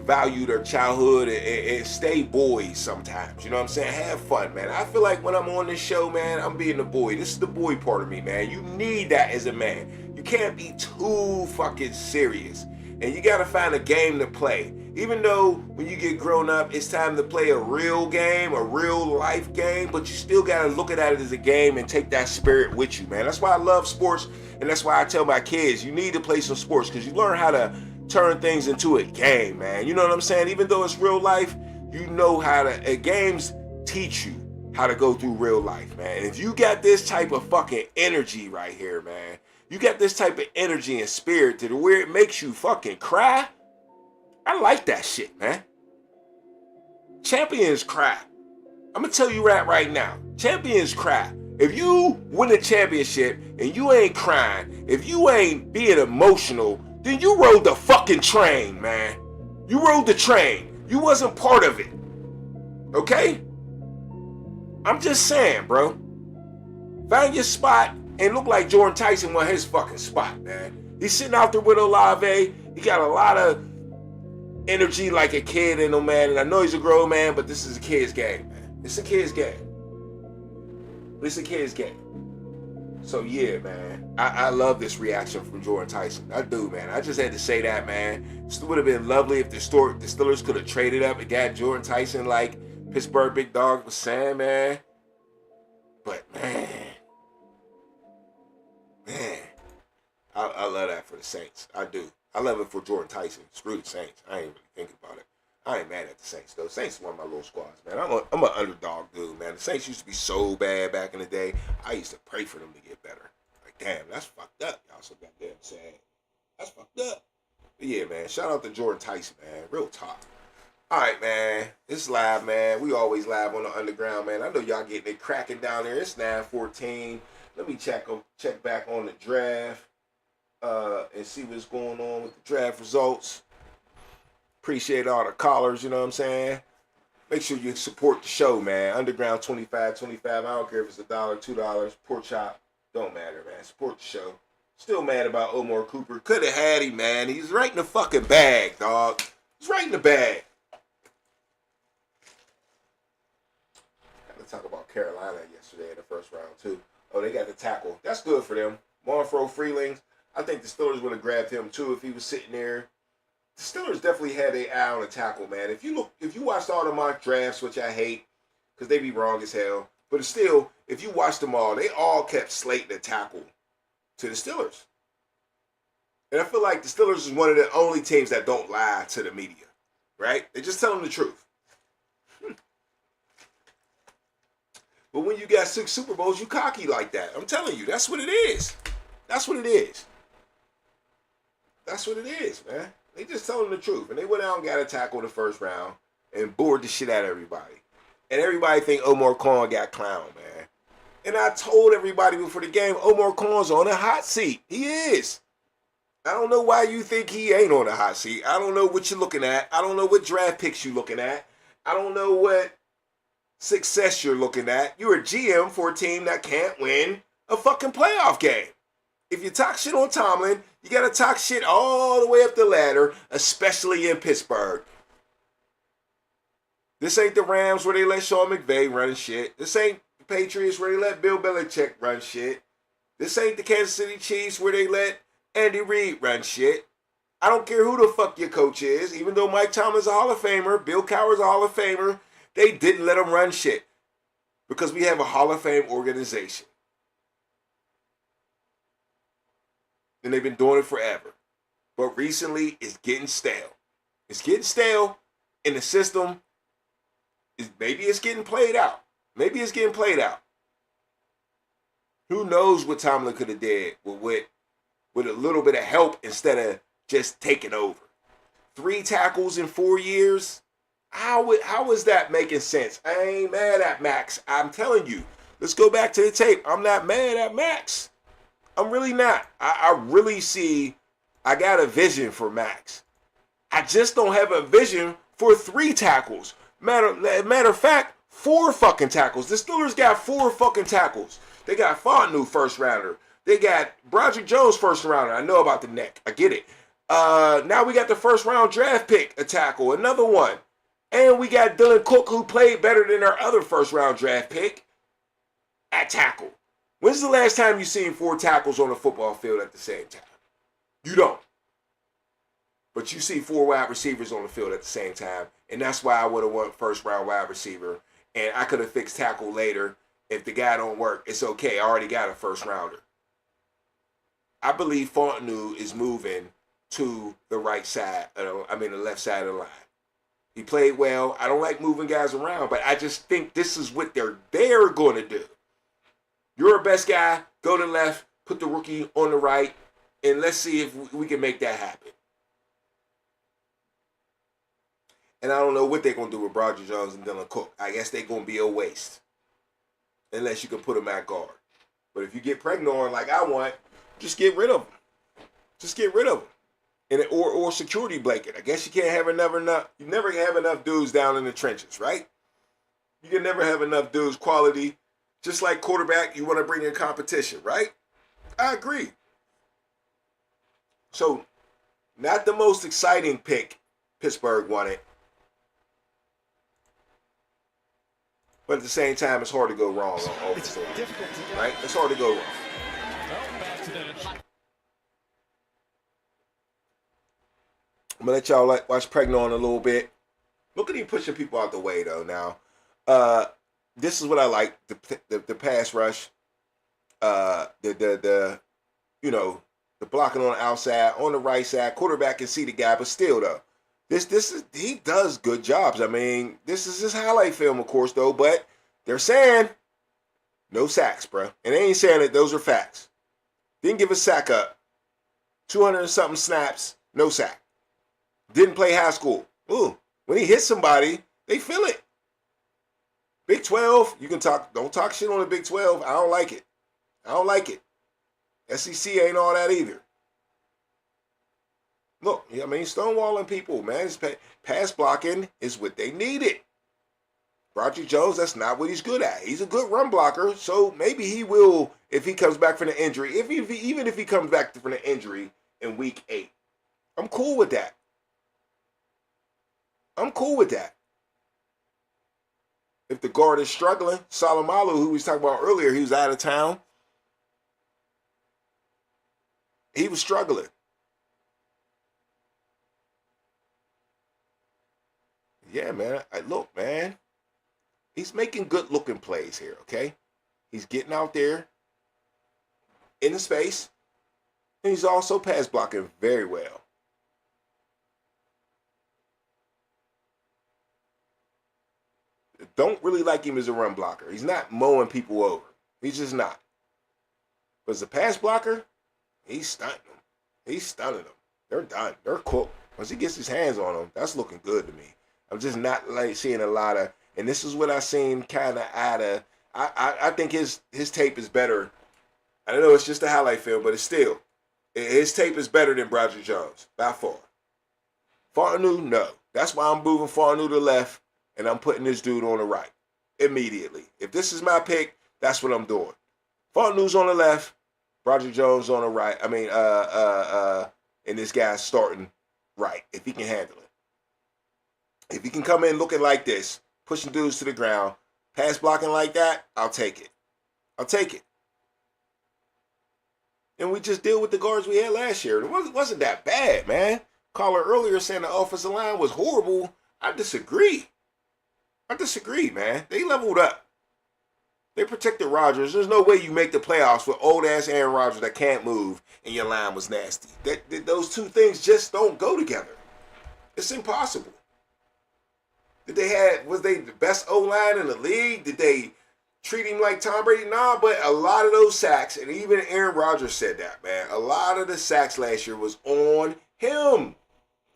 C: value their childhood and stay boys sometimes. You know what I'm saying? Have fun, man. I feel like when I'm on this show, man, I'm being the boy. This is the boy part of me, man. You need that as a man. You can't be too fucking serious, and you gotta find a game to play. Even though when you get grown up, it's time to play a real game, a real life game, but you still gotta look at it as a game and take that spirit with you, man. That's why I love sports, and that's why I tell my kids, you need to play some sports, because you learn how to turn things into a game, man. You know what I'm saying? Even though it's real life, you know how to, games teach you how to go through real life, man. And if you got this type of fucking energy right here, man, you got this type of energy and spirit to where it makes you fucking cry, I like that shit, man. Champions cry. I'm gonna tell you that right now. Champions cry. If you win a championship and you ain't crying, if you ain't being emotional, then you rode the fucking train, man. You rode the train. You wasn't part of it. Okay? I'm just saying, bro. Find your spot and look like Jordan Tyson won his fucking spot, man. He's sitting out there with Olave. He got a lot of energy like a kid in him, man. And I know he's a grown man, but this is a kid's game, man. It's a kid's game. It's a kid's game. So yeah, man. I love this reaction from Jordan Tyson. I do, man. I just had to say that, man. It would have been lovely if the Steelers could have traded up and got Jordan Tyson like Pittsburgh Big Dog was saying, man. But man, I love that for the Saints. I do. I love it for Jordan Tyson. Screw the Saints. I ain't really thinking about it. I ain't mad at the Saints, though. Saints is one of my little squads, man. I'm an underdog dude, man. The Saints used to be so bad back in the day. I used to pray for them to get better. Like, damn, that's fucked up. Y'all so goddamn sad. That's fucked up. But yeah, man, shout out to Jordan Tyson, man. Real talk. All right, man. It's live, man. We always live on the underground, man. I know y'all getting it cracking down there. It's 9:14. Let me check back on the draft. And see what's going on with the draft results. Appreciate all the callers, you know what I'm saying? Make sure you support the show, man. Underground 25. I don't care if it's $1, $2, pork chop. Don't matter, man. Support the show. Still mad about Omar Cooper. Could have had him, man. He's right in the fucking bag, dog. He's right in the bag. Got to talk about Carolina yesterday in the first round, too. Oh, they got the tackle. That's good for them. Monfro Freelings. I think the Steelers would have grabbed him, too, if he was sitting there Steelers definitely had their eye on the tackle, man. If you watched all the mock drafts, which I hate because they be wrong as hell, but still, if you watch them all, they all kept slating a tackle to the Steelers. And I feel like the Steelers is one of the only teams that don't lie to the media, right? They just tell them the truth. But when you got 6 Super Bowls, you cocky like that. I'm telling you, that's what it is. That's what it is. That's what it is, man. They just tell them the truth. And they went out and got a tackle in the first round and bored the shit out of everybody. And everybody think Omar Khan got clowned, man. And I told everybody before the game, Omar Khan's on a hot seat. He is. I don't know why you think he ain't on a hot seat. I don't know what you're looking at. I don't know what draft picks you're looking at. I don't know what success you're looking at. You're a GM for a team that can't win a fucking playoff game. If you talk shit on Tomlin, you got to talk shit all the way up the ladder, especially in Pittsburgh. This ain't the Rams where they let Sean McVay run shit. This ain't the Patriots where they let Bill Belichick run shit. This ain't the Kansas City Chiefs where they let Andy Reid run shit. I don't care who the fuck your coach is. Even though Mike Tomlin's a Hall of Famer, Bill Cowher's a Hall of Famer, they didn't let him run shit because we have a Hall of Fame organization. And they've been doing it forever. But recently, it's getting stale. It's getting stale, and the system maybe it's getting played out. Maybe it's getting played out. Who knows what Tomlin could have did with a little bit of help instead of just taking over. 3 tackles in 4 years? How is that making sense? I ain't mad at Max. I'm telling you. Let's go back to the tape. I'm not mad at Max. I'm really not. I really see, I got a vision for Max. I just don't have a vision for 3 tackles. Matter of fact, 4 fucking tackles. The Steelers got 4 fucking tackles. They got Fontenot first rounder. They got Broderick Jones first rounder. I know about the neck. I get it. Now we got the first round draft pick, a tackle, another one. And we got Dylan Cook, who played better than our other first round draft pick at tackle. When's the last time you seen 4 tackles on a football field at the same time? You don't. But you see 4 wide receivers on the field at the same time. And that's why I would have won first round wide receiver. And I could have fixed tackle later. If the guy don't work, it's okay. I already got a first rounder. I believe Fontenot is moving to the right side. The left side of the line. He played well. I don't like moving guys around, but I just think this is what they're going to do. You're a best guy. Go to the left. Put the rookie on the right. And let's see if we can make that happen. And I don't know what they're going to do with Broderick Jones and Dylan Cook. I guess they're going to be a waste. Unless you can put them at guard. But if you get pregnant on like I want, just get rid of them. Just get rid of them. And or security blanket. I guess you can't have enough. You never have enough dudes down in the trenches, right? You can never have enough dudes quality. Just like quarterback, you want to bring in competition, right? I agree. So, not the most exciting pick Pittsburgh wanted. But at the same time, it's hard to go wrong on offense. Right? It's hard to go wrong. I'm going to let y'all watch Pregnant on a little bit. Look at him pushing people out the way, though, now. This is what I like. The pass rush. The blocking on the outside, on the right side. Quarterback can see the guy, but still, though. He does good jobs. I mean, this is his highlight film, of course, though, but they're saying no sacks, bro. And they ain't saying that those are facts. Didn't give a sack up. 200 and something snaps, no sack. Didn't play high school. Ooh, when he hits somebody, they feel it. Big 12, don't talk shit on the Big 12. I don't like it. I don't like it. SEC ain't all that either. Look, I mean, stonewalling people, man. Pass blocking is what they needed. Broderick Jones, that's not what he's good at. He's a good run blocker, so maybe he will if he comes back from the injury. Even if he comes back from the injury in week 8. I'm cool with that. I'm cool with that. If the guard is struggling, Salomalu, who we was talking about earlier, he was out of town. He was struggling. Yeah, man. Look, man. He's making good-looking plays here, okay? He's getting out there in the space, and he's also pass blocking very well. Don't really like him as a run blocker. He's not mowing people over. He's just not. But as a pass blocker, he's stunting them. He's stunning them. They're done. They're cooked. Once he gets his hands on them, that's looking good to me. I'm just not like seeing a lot of, and this is what I seen kind of out of. I think his tape is better. I know it's just a highlight film, but it's still, his tape is better than Broderick Jones by far. Farnu, no. That's why I'm moving Farnu to the left, and I'm putting this dude on the right immediately. If this is my pick, that's what I'm doing. Farnu's on the left, Broderick Jones on the right. I mean, and this guy's starting right if he can handle it. If he can come in looking like this, pushing dudes to the ground, pass blocking like that, I'll take it. I'll take it. And we just deal with the guards we had last year. It wasn't that bad, man. Caller earlier saying the offensive line was horrible. I disagree. Man. They leveled up. They protected Rodgers. There's no way you make the playoffs with old-ass Aaron Rodgers that can't move and your line was nasty. Those two things just don't go together. It's impossible. Was they the best O-line in the league? Did they treat him like Tom Brady? Nah, but a lot of those sacks, and even Aaron Rodgers said that, man. A lot of the sacks last year was on him.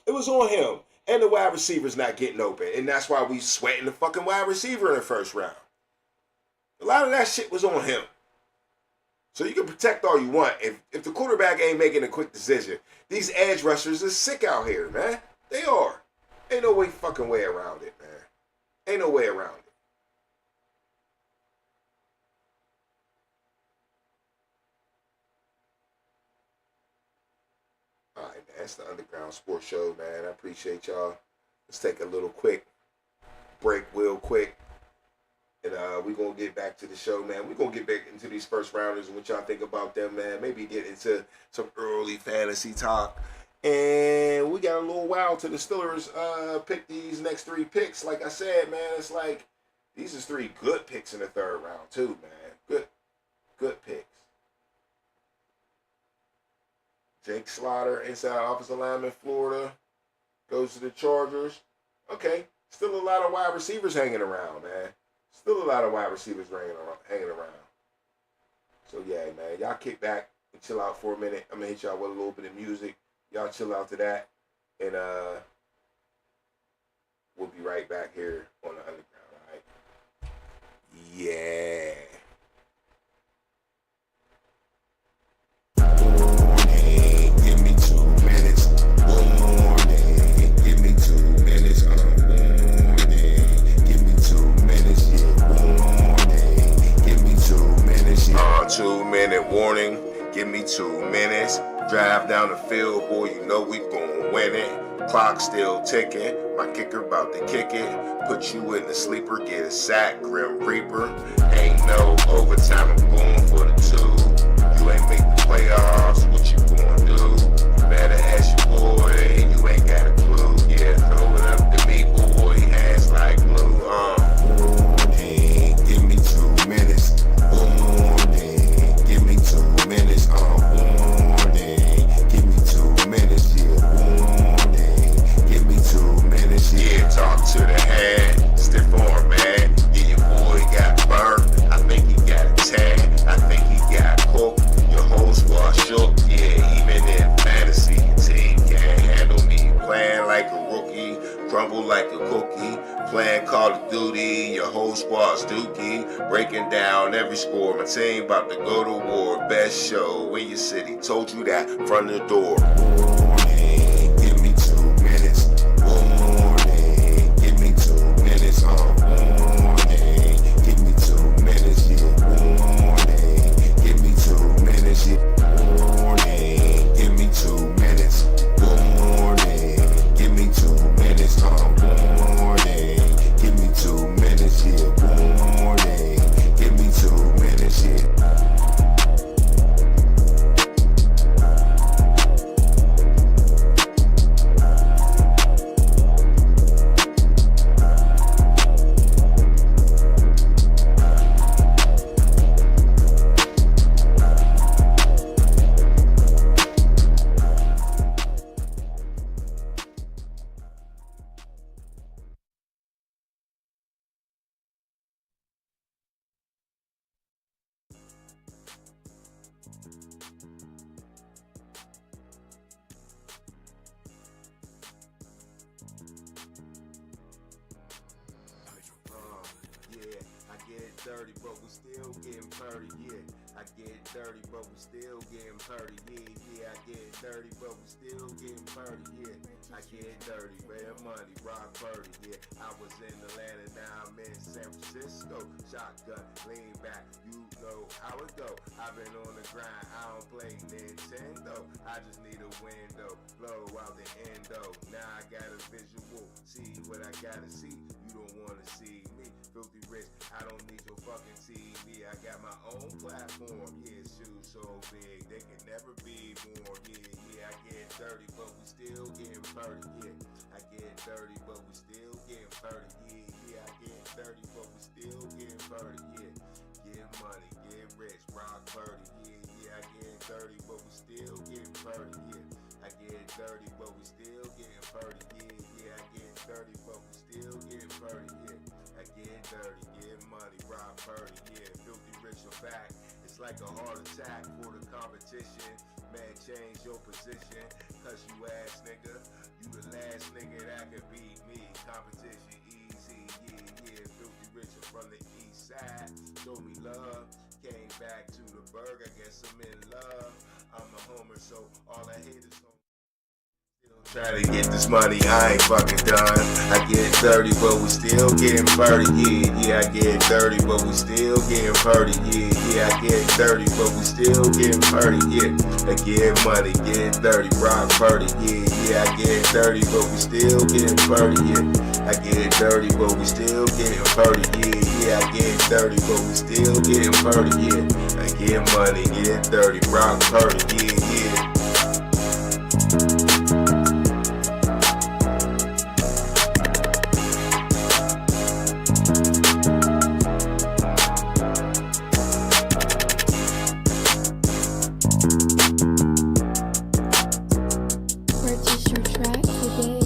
C: It was on him. And the wide receiver's not getting open. And that's why we sweating the fucking wide receiver in the first round. A lot of that shit was on him. So you can protect all you want. If the quarterback ain't making a quick decision, these edge rushers are sick out here, man. They are. Ain't no fucking way around it, man. Ain't no way around it. All right, man. That's the Underground Sports Show, man. I appreciate y'all. Let's take a little quick break real quick. And we're going to get back to the show, man. We're going to get back into these first rounders and what y'all think about them, man. Maybe get into some early fantasy talk. And we got a little while to the Steelers pick these next three picks. Like I said, man, it's like these is three good picks in the third round too, man. Good picks. Jake Slaughter, inside offensive lineman, Florida, goes to the Chargers. Okay, still a lot of wide receivers hanging around, man. Still a lot of wide receivers hanging around. So yeah, man, y'all kick back and chill out for a minute. I'm gonna hit y'all with a little bit of music. Y'all chill out to that, and we'll be right back here on the Underground, all right? Yeah. Warning, give me 2 minutes. Warning, give me 2 minutes. Warning, give me 2 minutes. Yeah, warning, give me 2 minutes. Yeah. 2-minute warning. Give me 2 minutes. Drive down the field, boy, you know we gon' win it. Clock still ticking, my kicker about to kick it. Put you in the sleeper, get a sack, Grim Reaper. Ain't no overtime, I'm going for the 2. You ain't make the playoffs, what you gon' do? Better ask your boy, you ain't got a clue. Yeah, throw it up to me, boy, hands like glue. Warning, give me 2 minutes. Warning, give me 2 minutes. Yeah, talk to the head, stiff arm, man. Yeah, your boy got burnt. I think he got a tag. I think he got cooked. Your whole squad shook. Yeah, even in fantasy, your team can't handle me. Playing like a rookie, crumble like a cookie. Playing Call of Duty, your whole squad's dookie. Breaking down every score. My team about to go to war. Best show in your city. Told you that from the door. Warning, give me 2 minutes. Warning, give me 2 minutes. Warning, give me 2 minutes. Yeah, warning, give me 2 minutes. Yeah, warning, give me 2 minutes. Warning, give me 2 minutes. Warning, give me 2 minutes. Yeah, warning, give me 2 minutes. Yeah. dirty, but we still getting purdy, yeah. I get dirty, but we still getting purdy, yeah. I get dirty, but we still getting purdy, yeah. I get dirty, red money, rock purdy, yeah. I was in Atlanta, now I'm in San Francisco. Shotgun, lean back, you know how it go. I've been on the grind, I don't play Nintendo. I just need a window, blow out the endo. Now I got a visual, see what I gotta see. You don't wanna see me, filthy rich. I don't need your fucking TV. I got my own platform, yeah. Shoes so big, they can never be more, yeah. I get dirty, but we still getting purdy, yeah. I get dirty, but we still getting purdy, yeah. I get dirty, but we still getting purdy, yeah. Get money, get rich, rock purdy, yeah. I get dirty, but we still getting purdy, yeah. I get dirty, but we still getting purdy, yeah. I get dirty, but we still getting purdy, yeah. I get dirty, get money, rock purdy, yeah. Filthy rich or back, it's like a heart attack for the competition. Man, change your position, cause you ass nigga, you the last nigga that could beat me. Competition easy, yeah. Filthy rich from the east side, show me love. Came back to the burg, I guess I'm in love. I'm a homer, so all I hate is home. Try to get this money, I ain't fucking done. I get dirty, but we still getting purdy, yeah. I get dirty, but we still getting purdy, yeah. I get dirty, but we still getting purdy, yeah. I get money, get dirty, rock purdy, yeah. I get dirty, but we still getting purdy, yeah. I get dirty, but we still getting purdy, yeah. I get dirty, but we still getting purdy, yeah. I get money, get dirty, rock purdy, yeah.
N: Purchase your track today.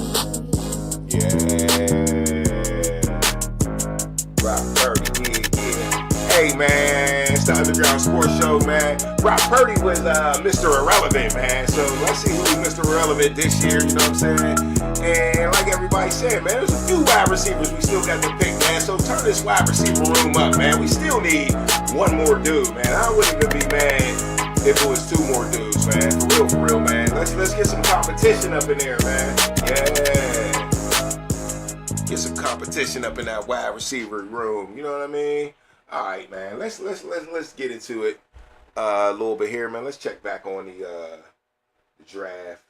C: Rock Purdy, yeah. Hey man, it's the Underground Sports Show, man. Rock Purdy was Mr. Irrelevant, man. So let's see who's Mr. Irrelevant this year, you know what I'm saying? And like everybody said, man, there's a few wide receivers we still got to pick, man. So turn this wide receiver room up, man. We still need one more dude, man. I wouldn't even be mad if it was two more dudes, man. For real, man. Let's get some competition up in there, man. Yeah. Get some competition up in that wide receiver room. You know what I mean? All right, man. Let's get into it a little bit here, man. Let's check back on the draft.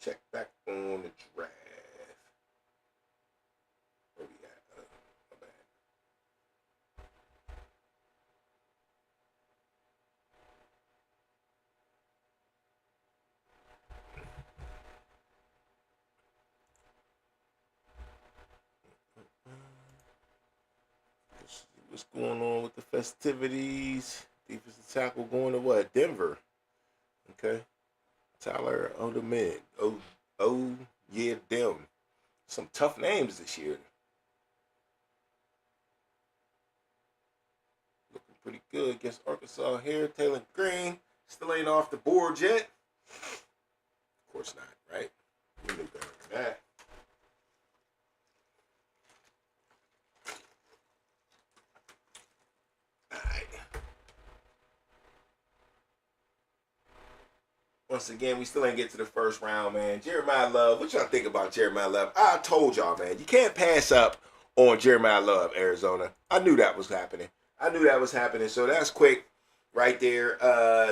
C: Check back on the draft. Where we at? My bad. What's going on with the festivities? Defensive tackle going to what? Denver. Okay. Tyler Odeman. Oh, yeah, them. Some tough names this year. Looking pretty good against Arkansas here. Taylor Green still ain't off the board yet. Of course not, right? We knew better than that. Once again, we still ain't get to the first round, man. Jeremiah Love, what y'all think about Jeremiah Love? I told y'all, man, you can't pass up on Jeremiah Love, Arizona. I knew that was happening. So that's quick right there.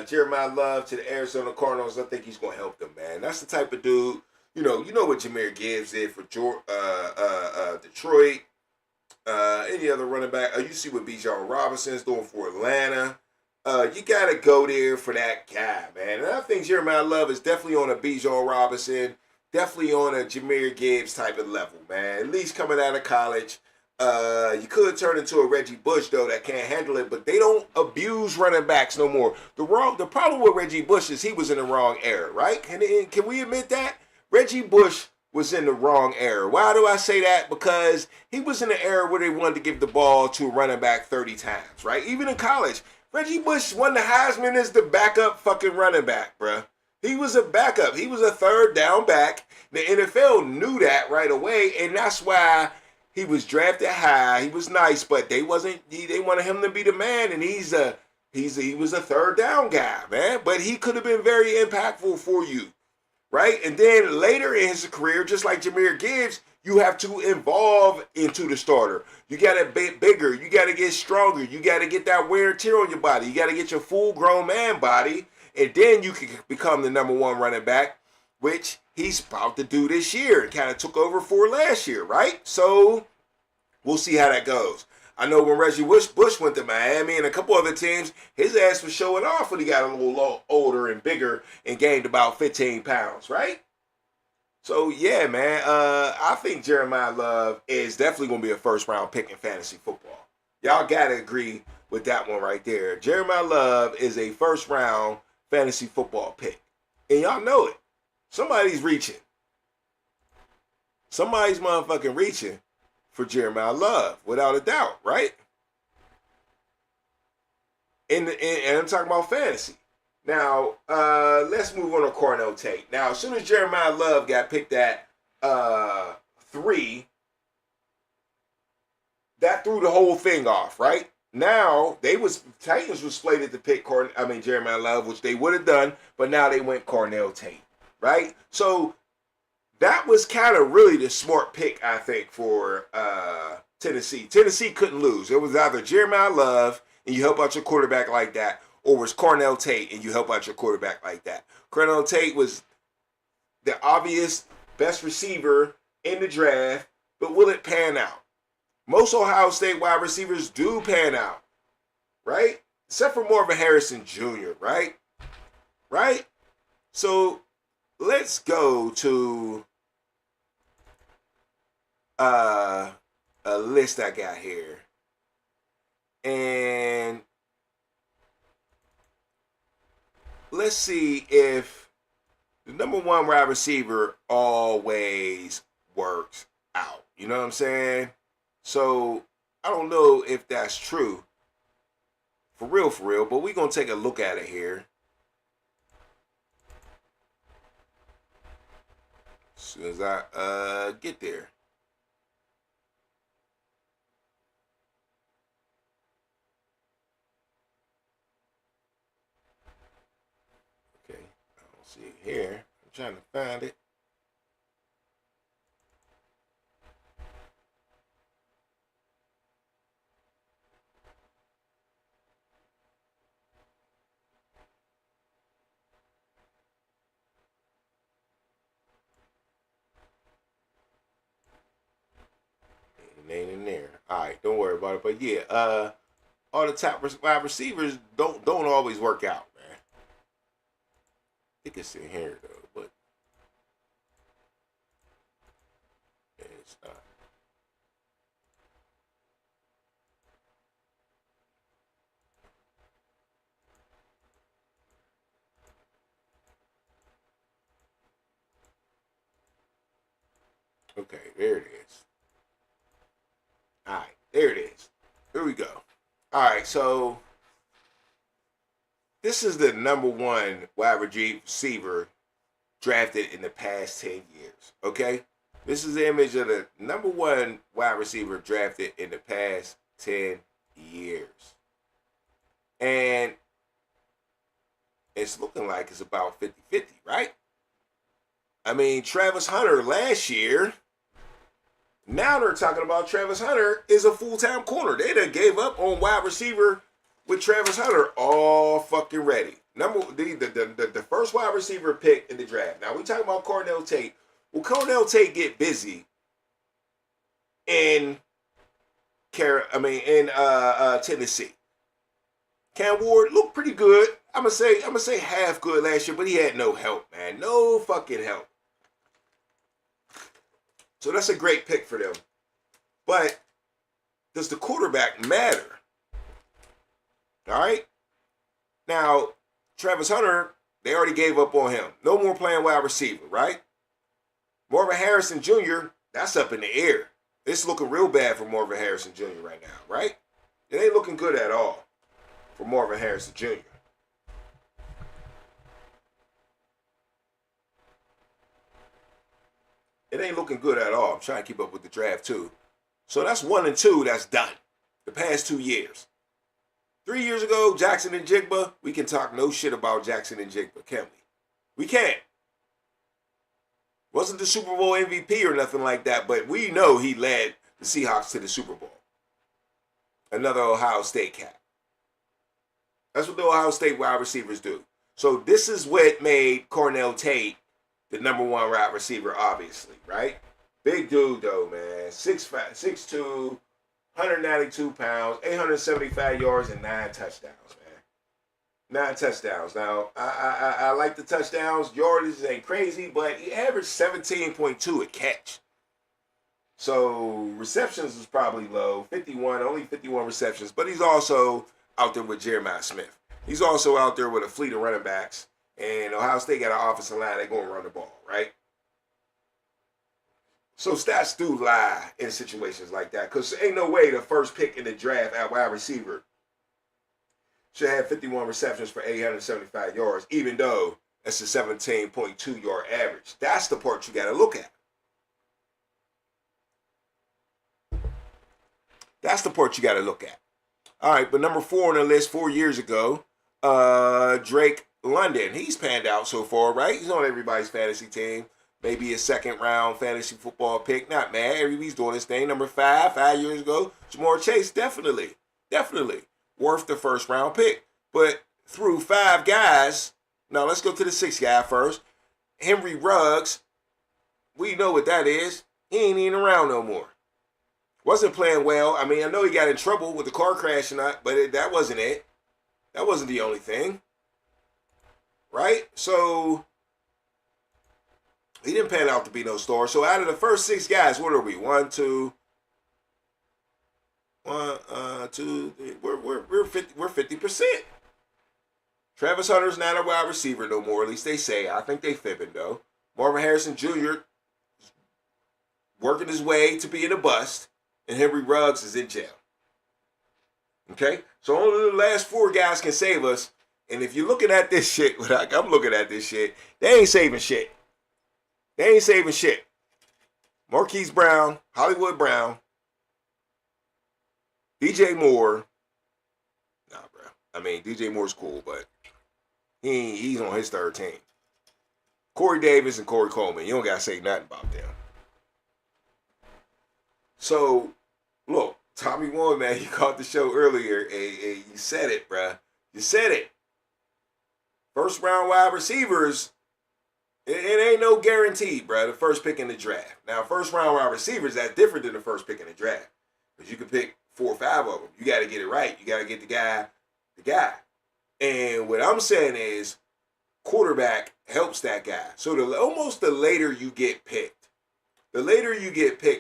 C: Jeremiah Love to the Arizona Cardinals. I think he's going to help them, man. That's the type of dude, you know what Jahmyr Gibbs did for Detroit. Any other running back. You see what Bijan Robinson's doing for Atlanta. You got to go there for that guy, man. And I think Jeremiah Love is definitely on a Bijan Robinson, definitely on a Jahmyr Gibbs type of level, man. At least coming out of college. You could turn into a Reggie Bush, though, that can't handle it, but they don't abuse running backs no more. The problem with Reggie Bush is he was in the wrong era, right? Can we admit that? Reggie Bush was in the wrong era. Why do I say that? Because he was in an era where they wanted to give the ball to a running back 30 times, right? Even in college. Reggie Bush won the Heisman as the backup fucking running back, bruh. He was a backup. He was a third down back. The NFL knew that right away, and that's why He was drafted high. He was nice, but they wanted him to be the man, and he was a third down guy, man. But he could have been very impactful for you, right? And then later in his career, just like Jahmyr Gibbs, you have to evolve into the starter. You got to get bigger. You got to get stronger. You got to get that wear and tear on your body. You got to get your full-grown man body, and then you can become the number one running back, which he's about to do this year and kind of took over for last year, right? So we'll see how that goes. I know when Reggie Bush went to Miami and a couple other teams, his ass was showing off when he got a little older and bigger and gained about 15 pounds, right? So, yeah, man, I think Jeremiah Love is definitely going to be a first-round pick in fantasy football. Y'all got to agree with that one right there. Jeremiah Love is a first-round fantasy football pick. And y'all know it. Somebody's reaching. Somebody's motherfucking reaching for Jeremiah Love, without a doubt, right? And I'm talking about fantasy. Now, let's move on to Cornell Tate. Now, as soon as Jeremiah Love got picked at 3, that threw the whole thing off, right? Now, Titans was slated to pick Jeremiah Love, which they would have done, but now they went Cornell Tate, right? So that was kind of really the smart pick, I think, for Tennessee. Tennessee couldn't lose. It was either Jeremiah Love and you help out your quarterback like that, or was Cornell Tate and you help out your quarterback like that. Cornell Tate was the obvious best receiver in the draft, but will it pan out? Most Ohio State wide receivers do pan out, right? Except for Marvin Harrison Jr., right? Right? So let's go to a list I got here. And let's see if the number one wide receiver always works out. You know what I'm saying? So I don't know if that's true. For real, but we're going to take a look at it here. As soon as I get there. Okay, I don't see it here. I'm trying to find it. It ain't in there. All right, don't worry about it. But yeah, all the top wide receivers don't always work out, man. I think it's in here though, but it's not. Okay, there it is. All right, there it is. Here we go. All right, so this is the number one wide receiver drafted in the past 10 years, okay? This is the image of the number one wide receiver drafted in the past 10 years. And it's looking like it's about 50-50, right? I mean, Travis Hunter last year, now they're talking about Travis Hunter is a full-time corner. They done gave up on wide receiver with Travis Hunter all fucking ready. The first wide receiver pick in the draft. Now we talking about Cornell Tate. Will Cornell Tate get busy in Tennessee? Cam Ward looked pretty good. I'm gonna say half good last year, but he had no help, man. No fucking help. So that's a great pick for them. But does the quarterback matter? All right. Now, Travis Hunter, they already gave up on him. No more playing wide receiver, right? Marvin Harrison Jr., that's up in the air. It's looking real bad for Marvin Harrison Jr. right now, right? It ain't looking good at all for Marvin Harrison Jr. It ain't looking good at all. I'm trying to keep up with the draft, too. So that's 1 and 2 that's done the past 2 years. 3 years ago, Jackson and Jigba, we can talk no shit about Jackson and Jigba, can't we? We can't. Wasn't the Super Bowl MVP or nothing like that, but we know he led the Seahawks to the Super Bowl. Another Ohio State cat. That's what the Ohio State wide receivers do. So this is what made Cornell Tate the number 1 wide receiver, obviously, right? Big dude, though, man. 6'5", 6'2", 192 pounds, 875 yards, and 9 touchdowns, man. 9 touchdowns. Now, I like the touchdowns. Yardage ain't crazy, but he averaged 17.2 a catch. So receptions was probably low. 51, only 51 receptions. But he's also out there with Jeremiah Smith. He's also out there with a fleet of running backs. And Ohio State got an offensive line. They're going to run the ball, right? So stats do lie in situations like that. Because ain't no way the first pick in the draft at wide receiver should have 51 receptions for 875 yards, even though it's a 17.2 yard average. That's the part you got to look at. That's the part you got to look at. All right, but number 4 on the list 4 years ago, Drake London. He's panned out so far, right? He's on everybody's fantasy team. Maybe a second round fantasy football pick. Not mad. Everybody's doing his thing. Number 5 years ago, Jamar Chase. Definitely worth the first round pick. But through 5 guys, now let's go to the 6th guy first. Henry Ruggs. We know what that is. He ain't even around no more. Wasn't playing well. I mean, I know he got in trouble with the car crash and that, but that wasn't it. That wasn't the only thing. Right? So he didn't pan out to be no star. So out of the first 6 guys, what are we? 1, 2, 3. We're 50%. Travis Hunter's not a wide receiver no more. At least they say. I think they fibbing though. Marvin Harrison Jr. working his way to being a bust, and Henry Ruggs is in jail. Okay, so only the last 4 guys can save us. And if you're looking at this shit, I'm looking at this shit, they ain't saving shit. They ain't saving shit. Marquise Brown, Hollywood Brown, DJ Moore. Nah, bro. I mean, DJ Moore's cool, but he's on his 3rd team. Corey Davis and Corey Coleman. You don't got to say nothing about them. So, look, Tommy Warren, man, you caught the show earlier, and you said it, bruh. You said it. First round wide receivers, it ain't no guarantee, bruh, the first pick in the draft. Now, first round wide receivers, that's different than the first pick in the draft. Because you can pick 4 or 5 of them. You got to get it right. You got to get the guy. And what I'm saying is, quarterback helps that guy. So almost the later you get picked,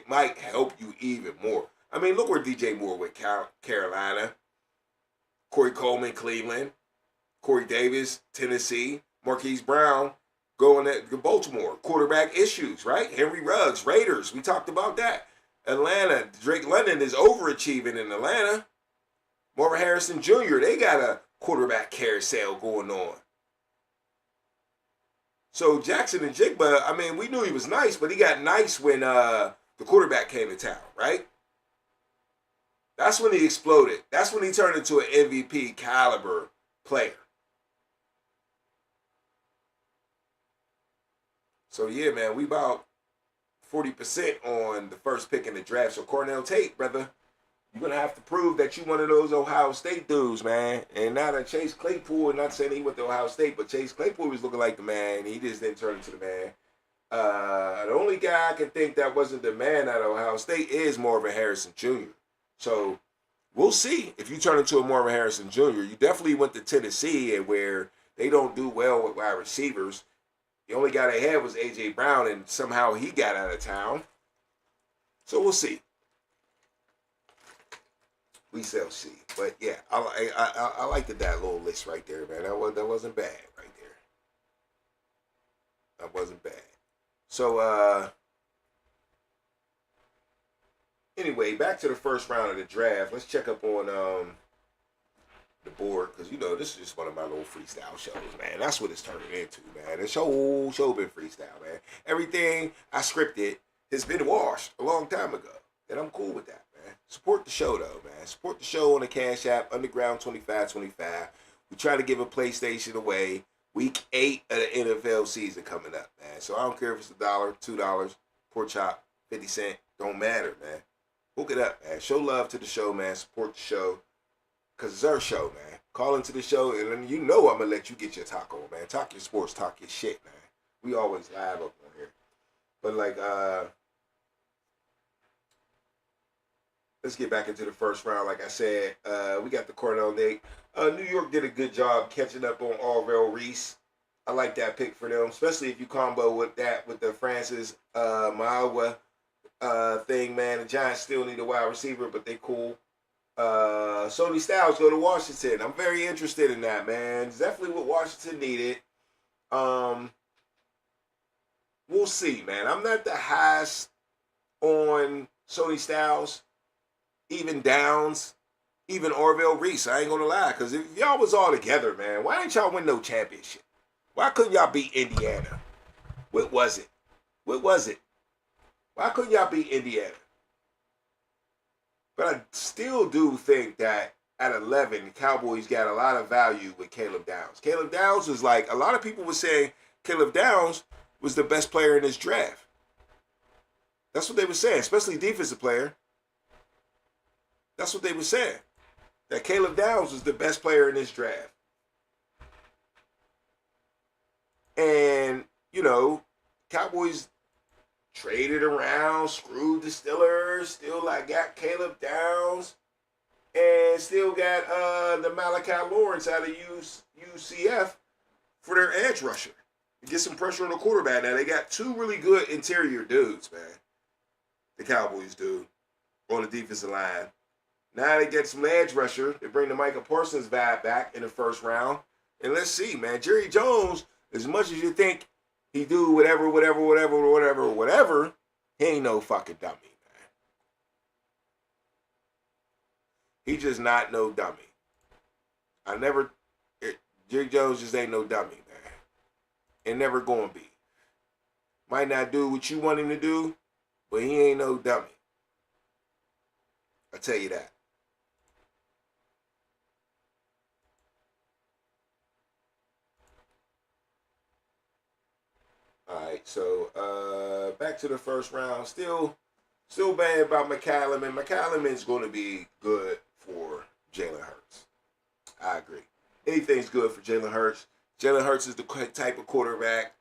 C: might help you even more. I mean, look where DJ Moore went, Carolina. Corey Coleman, Cleveland. Corey Davis, Tennessee. Marquise Brown going to Baltimore. Quarterback issues, right? Henry Ruggs, Raiders. We talked about that. Atlanta. Drake London is overachieving in Atlanta. Marvin Harrison Jr., they got a quarterback carousel going on. So Jackson and Jigba, I mean, we knew he was nice, but he got nice when the quarterback came to town, right? That's when he exploded. That's when he turned into an MVP caliber player. So yeah, man, we about 40% on the first pick in the draft. So Cornell Tate, brother, you're going to have to prove that you one of those Ohio State dudes, man. And now that Chase Claypool, not saying he went to Ohio State, but Chase Claypool was looking like the man. He just didn't turn into the man. The only guy I can think that wasn't the man at Ohio State is Marvin Harrison Jr. So we'll see if you turn into a Marvin Harrison Jr. You definitely went to Tennessee, and where they don't do well with wide receivers. The only guy they had was A.J. Brown, and somehow he got out of town. So we'll see. We shall see. But yeah, I liked that little list right there, man. That wasn't bad right there. That wasn't bad. So anyway, back to the first round of the draft. Let's check up on the board, because you know this is just one of my little freestyle shows, man. That's what it's turning into, man. This whole show been freestyle, man. Everything I scripted has been washed a long time ago. then I'm cool with that, man. Support the show, though, man. Support the show on the Cash App, Underground 2525. We try to give a PlayStation away. Week 8 of the NFL season coming up, man. So I don't care if it's $1, $2, pork chop, 50 cents. Don't matter, man. Hook it up, man. Show love to the show, man. Support the show. Because it's our show, man. Call into the show, and then you know I'm going to let you get your taco, man. Talk your sports, talk your shit, man. We always live up on here. But, like, let's get back into the first round. Like I said, we got the Cornell Nate. New York did a good job catching up on Orville Reese. I like that pick for them, especially if you combo with that with the Francis Mauigoa thing, man. The Giants still need a wide receiver, but they cool. Sony Styles go to Washington. I'm very interested in that, man. It's definitely what Washington needed. We'll see, man. I'm not the highest on Sony Styles, even Downs, even Orville Reese. I ain't gonna lie, because if y'all was all together, man, why ain't y'all win no championship? Why couldn't y'all beat Indiana? What was it? Why couldn't y'all beat Indiana? But I still do think that at 11, the Cowboys got a lot of value with Caleb Downs. Caleb Downs was like, a lot of people were saying Caleb Downs was the best player in this draft. That's what they were saying, especially defensive player. That's what they were saying. That Caleb Downs was the best player in this draft. And, you know, Cowboys traded around, screwed the Steelers, still like got Caleb Downs, and still got the Malachi Lawrence out of UCF for their edge rusher. Get some pressure on the quarterback. Now, they got two really good interior dudes, man. The Cowboys do on the defensive line. Now they get some edge rusher. They bring the Micah Parsons vibe back in the first round. And let's see, man. Jerry Jones, as much as you think he do whatever, he ain't no fucking dummy, man. He just not no dummy. Jerry Jones just ain't no dummy, man. And never gonna be. Might not do what you want him to do, but he ain't no dummy. I tell you that. Alright, so back to the first round. Still bad about McCallum, and McCallum going to be good for Jalen Hurts. I agree. Anything's good for Jalen Hurts. Jalen Hurts is the type of quarterback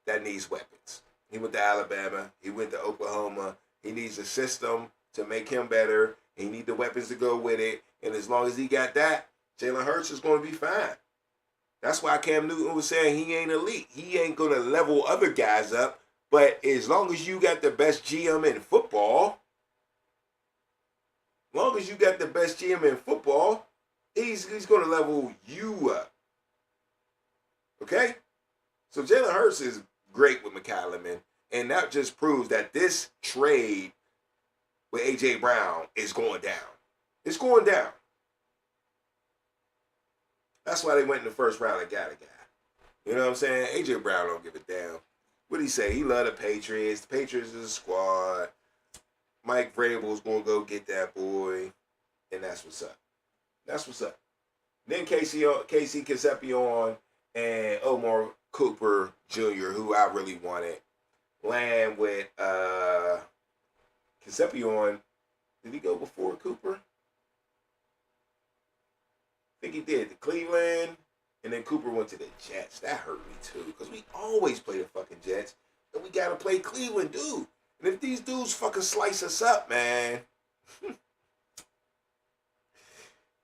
C: that needs weapons. He went to Alabama. He went to Oklahoma. He needs a system to make him better. He needs the weapons to go with it. And as long as he got that, Jalen Hurts is going to be fine. That's why Cam Newton was saying he ain't elite. He ain't going to level other guys up. But as long as you got the best GM in football, he's going to level you up. Okay? So Jalen Hurts is great with McCallum, and that just proves that this trade with A.J. Brown is going down. It's going down. That's why they went in the first round and got a guy. You know what I'm saying? A.J. Brown don't give a damn. What'd he say? He love the Patriots. The Patriots is a squad. Mike Vrabel's going to go get that boy. And that's what's up. That's what's up. Then Casey Concepcion and Omar Cooper Jr., who I really wanted, land with Concepcion. Did he go before Cooper? I think he did. The Cleveland, and then Cooper went to the Jets. That hurt me too, because we always play the fucking Jets, and we got to play Cleveland, dude. And if these dudes fucking slice us up, man,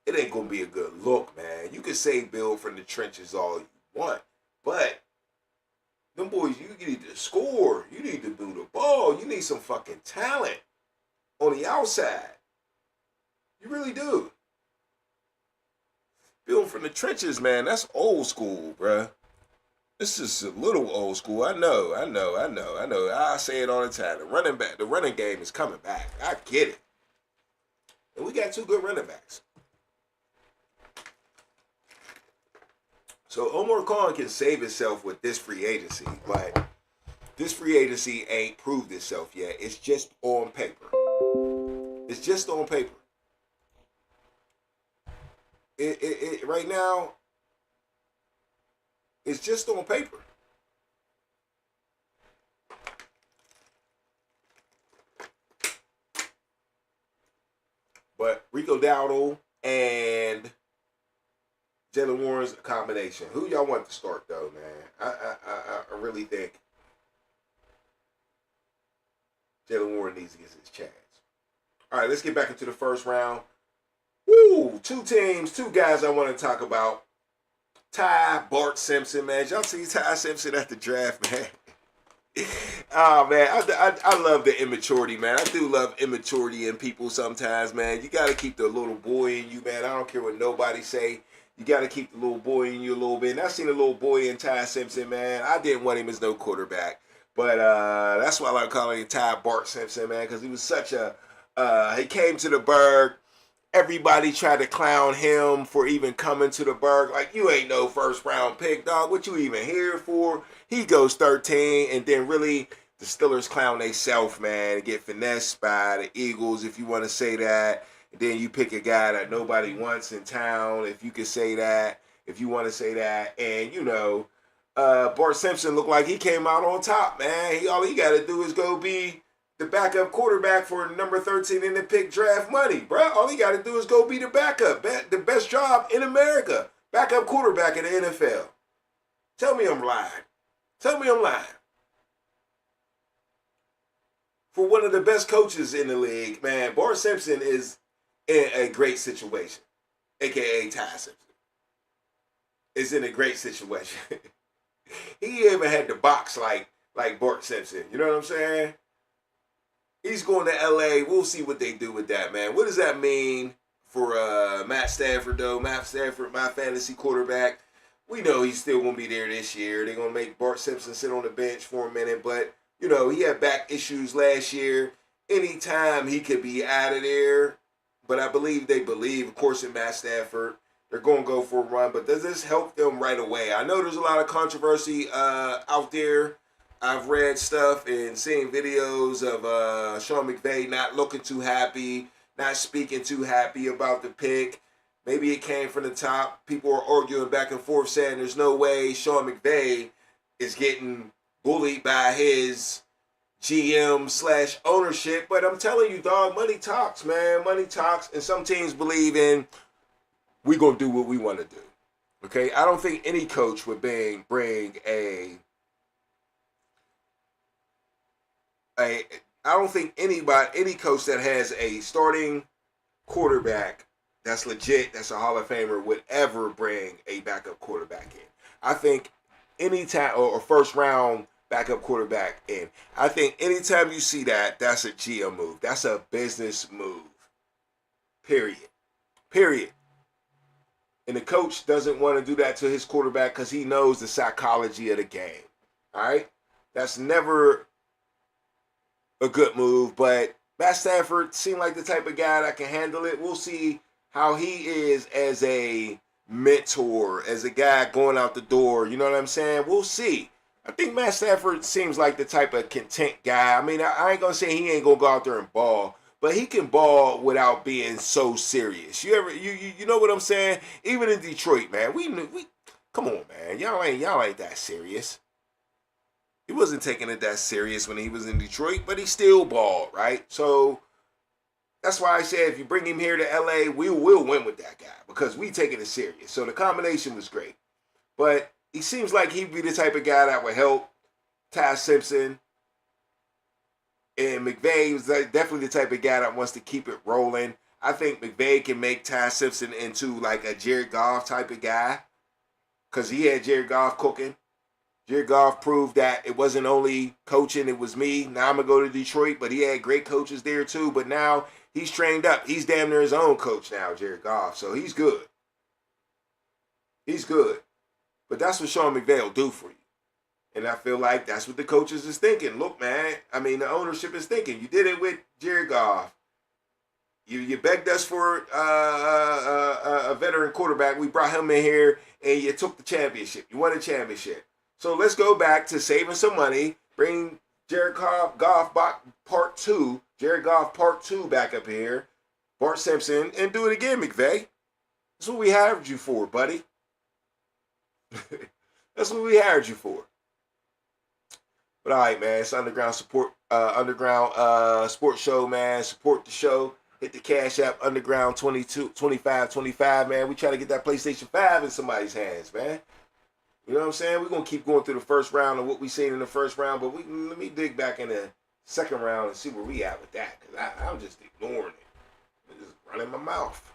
C: it ain't going to be a good look, man. You can say build from the trenches all you want, but them boys, you need to score. You need to do the ball. You need some fucking talent on the outside. You really do. Build from the trenches, man. That's old school, bruh. This is a little old school. I know. I say it all the time. The running game is coming back. I get it. And we got two good running backs. So Omar Khan can save himself with this free agency, but this free agency ain't proved itself yet. It's just on paper. It's just on paper. It right now, it's just on paper. But Rico Dowdle and Jalen Warren's a combination. Who y'all want to start though, man? I really think Jalen Warren needs to get his chance. All right, let's get back into the first round. Woo! Two teams, two guys I want to talk about. Bart Simpson, man. Y'all see Ty Simpson at the draft, man? Oh, man. I love the immaturity, man. I do love immaturity in people sometimes, man. You got to keep the little boy in you, man. I don't care what nobody say. You got to keep the little boy in you a little bit. And I seen a little boy in Ty Simpson, man. I didn't want him as no quarterback. But that's why I like calling him Bart Simpson, man, because he was such a he came to the Berg. Everybody tried to clown him for even coming to the Berg. Like, you ain't no first round pick, dog. What you even here for? He goes 13, and then really the Steelers clown theyself, man, and get finessed by the Eagles, if you want to say that. And then you pick a guy that nobody wants in town, if you could say that, if you want to say that. And, you know, Bart Simpson looked like he came out on top, man. All he got to do is go be the backup quarterback for number 13 in the pick draft money, bro. All he got to do is go be the backup. The best job in America. Backup quarterback in the NFL. Tell me I'm lying. Tell me I'm lying. For one of the best coaches in the league, man, Bart Simpson is in a great situation. A.K.A. Ty Simpson. Is in a great situation. He even had to box like Bart Simpson. You know what I'm saying? He's going to L.A. We'll see what they do with that, man. What does that mean for Matt Stafford, though? Matt Stafford, my fantasy quarterback. We know he's still going to be there this year. They're going to make Bart Simpson sit on the bench for a minute. But, you know, he had back issues last year. Anytime he could be out of there. But I believe they believe, of course, in Matt Stafford. They're going to go for a run. But does this help them right away? I know there's a lot of controversy out there. I've read stuff and seen videos of Sean McVay not looking too happy, not speaking too happy about the pick. Maybe it came from the top. People are arguing back and forth saying there's no way Sean McVay is getting bullied by his GM/ownership. But I'm telling you, dog, money talks, man. Money talks. And some teams believe in we're going to do what we want to do. Okay? I don't think any coach would bring I don't think any coach that has a starting quarterback that's legit, that's a Hall of Famer, would ever bring a backup quarterback in. I think anytime, or first round backup quarterback in, I think anytime you see that, that's a GM move. That's a business move. Period. And the coach doesn't want to do that to his quarterback because he knows the psychology of the game. All right? That's never a good move, but Matt Stafford seemed like the type of guy that can handle it. We'll see how he is as a mentor, as a guy going out the door. You know what I'm saying? We'll see. I think Matt Stafford seems like the type of content guy. I mean, I ain't going to say he ain't going to go out there and ball, but he can ball without being so serious. You know what I'm saying? Even in Detroit, man, we come on, man. Y'all ain't that serious. He wasn't taking it that serious when he was in Detroit, but he still balled, right? So that's why I said if you bring him here to LA, we will win with that guy because we taking it serious. So the combination was great. But he seems like he'd be the type of guy that would help Ty Simpson. And McVay was definitely the type of guy that wants to keep it rolling. I think McVay can make Ty Simpson into like a Jared Goff type of guy because he had Jared Goff cooking. Jared Goff proved that it wasn't only coaching, it was me. Now I'm going to go to Detroit, but he had great coaches there too. But now he's trained up. He's damn near his own coach now, Jared Goff. So he's good. He's good. But that's what Sean McVay will do for you. And I feel like that's what the coaches is thinking. Look, man, I mean, the ownership is thinking. You did it with Jared Goff. You begged us for a veteran quarterback. We brought him in here, and you took the championship. You won a championship. So let's go back to saving some money, bring Jared Goff Part 2. Jared Goff Part 2 back up here. Bart Simpson. And do it again, McVay. That's what we hired you for, buddy. That's what we hired you for. But all right, man. It's Underground Sports Show, man. Support the show. Hit the Cash App, Underground 2525, man. We try to get that PlayStation 5 in somebody's hands, man. You know what I'm saying? We're going to keep going through the first round of what we seen in the first round, but let me dig back in the second round and see where we at with that, because I'm just ignoring it. I'm just running my mouth.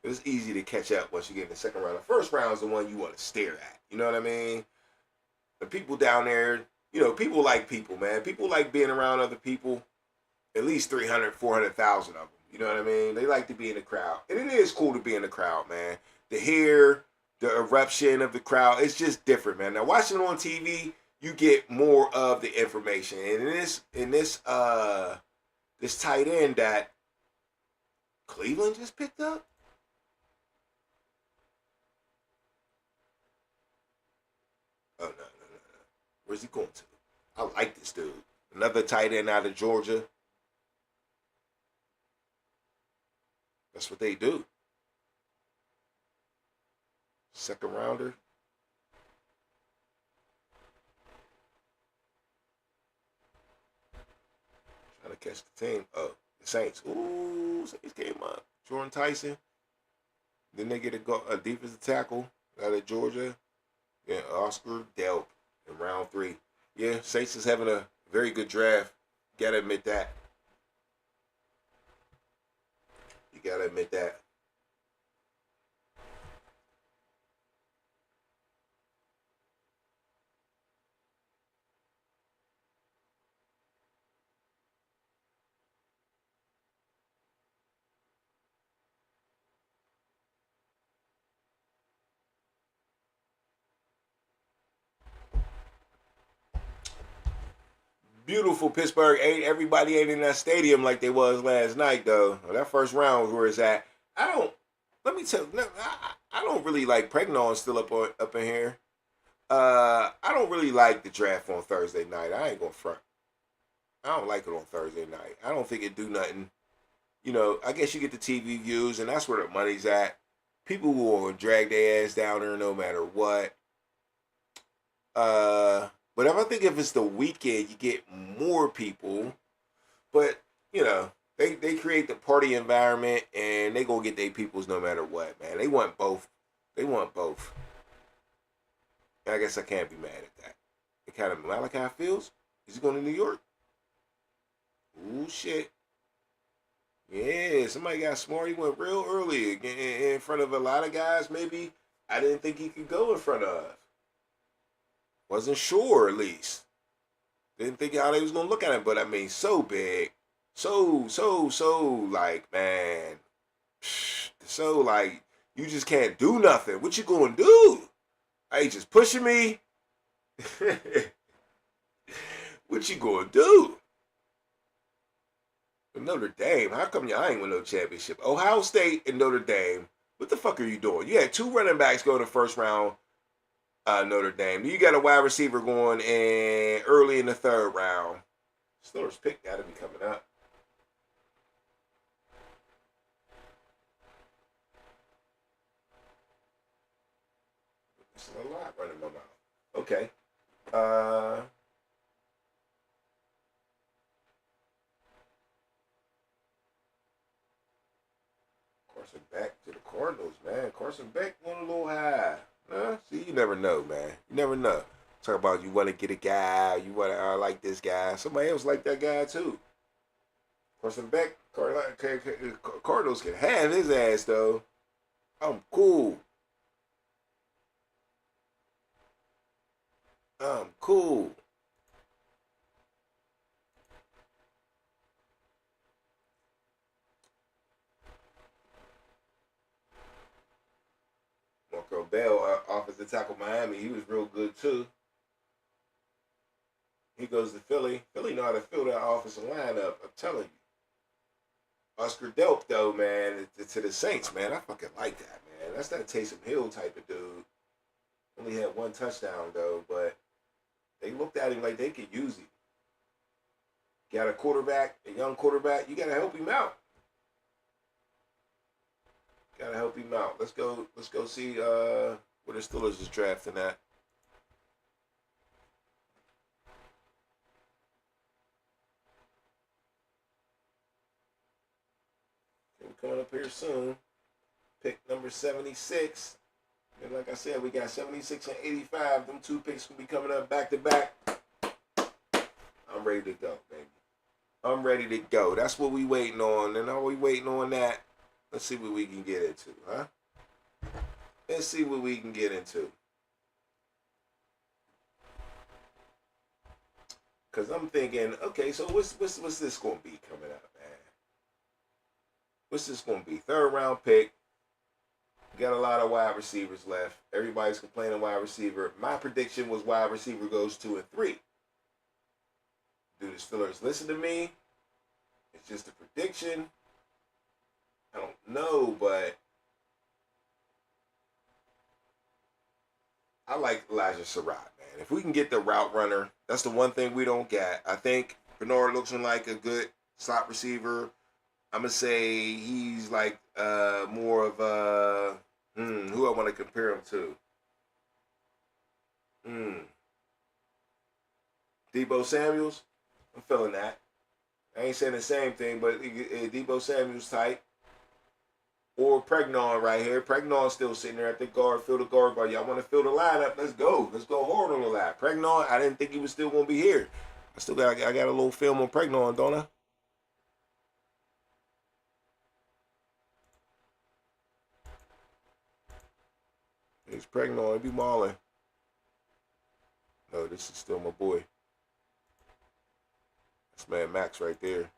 C: It's easy to catch up once you get in the second round. The first round is the one you want to stare at. You know what I mean? The people down there, you know, people like people, man. People like being around other people. At least 300, 400,000 of them. You know what I mean? They like to be in the crowd. And it is cool to be in the crowd, man. To hear the eruption of the crowd, it's just different, man. Now, watching it on TV, you get more of the information. And this tight end that Cleveland just picked up, oh, no. Where's he going to? I like this dude. Another tight end out of Georgia. That's what they do. Second rounder. Trying to catch the team. Oh, the Saints. Ooh, Saints came up. Jordan Tyson. Then they get a defensive tackle out of Georgia. Yeah, Oscar Delp in round 3. Yeah, Saints is having a very good draft. Gotta admit that. You gotta admit that. Beautiful Pittsburgh. Everybody ain't in that stadium like they was last night, though. That first round was where it's at. Let me tell you, I don't really like Pregnon still up in here. I don't really like the draft on Thursday night. I ain't gonna front. I don't like it on Thursday night. I don't think it do nothing. You know, I guess you get the TV views, and that's where the money's at. People will drag their ass down there no matter what. But I think if it's the weekend, you get more people. But, you know, they create the party environment, and they gonna get their peoples no matter what, man. They want both. They want both. And I guess I can't be mad at that. It kind of Malachi feels. Is he going to New York? Ooh, shit. Yeah, somebody got smart. He went real early in front of a lot of guys. Maybe I didn't think he could go in front of. Wasn't sure, at least. Didn't think how they was going to look at him. But, I mean, so big. So, like, man. So, like, you just can't do nothing. What you going to do? Are you just pushing me? What you going to do? Notre Dame. How come I ain't win no championship? Ohio State and Notre Dame. What the fuck are you doing? You had 2 running backs go in the first round. Notre Dame. You got a wide receiver going in early in the 3rd round. Steelers pick got to be coming up. It's a lot running my mouth. Okay. Carson Beck to the Cardinals, man. Carson Beck went a little high. See, you never know, man. You never know. Talk about you want to get a guy, you want to like this guy. Somebody else like that guy too. Carson Beck, Cardinals can have his ass though. I'm cool. I'm cool. Marco Bell, offensive tackle Miami, he was real good too. He goes to Philly. Philly know how to fill that offensive lineup. I'm telling you. Oscar Delp, though, man, to the Saints, man. I fucking like that, man. That's that Taysom Hill type of dude. Only had 1 touchdown, though, but They looked at him like they could use him. Got a quarterback, a young quarterback. You got to help him out. Got to help him out. Let's go see where the Steelers is drafting at. Coming up here soon. Pick number 76. And like I said, we got 76 and 85. Them two picks will be coming up back to back. I'm ready to go, baby. I'm ready to go. That's what we waiting on. And are we waiting on that? Let's see what we can get into, huh? Let's see what we can get into. Cause I'm thinking, okay, so what's this gonna be coming up, man? What's this gonna be? 3rd round pick. Got a lot of wide receivers left. Everybody's complaining wide receiver. My prediction was wide receiver goes 2 and 3. Do the Steelers listen to me? It's just a prediction. I don't know, but I like Elijah Surratt, man. If we can get the route runner, that's the one thing we don't get. I think Bernard looks like a good slot receiver. I'm going to say he's like more of a, who I want to compare him to. Deebo Samuels. I'm feeling that. I ain't saying the same thing, but Deebo Samuels type. Or Pregnon right here. Pregnon's still sitting there at the guard. Fill the guard bar. Y'all want to fill the lineup? Let's go. Let's go hard on the line. Pregnon, I didn't think he was still going to be here. I got a little film on Pregnon, don't I? He's Pregnon. It be Marlon. No, this is still my boy. That's man Max right there.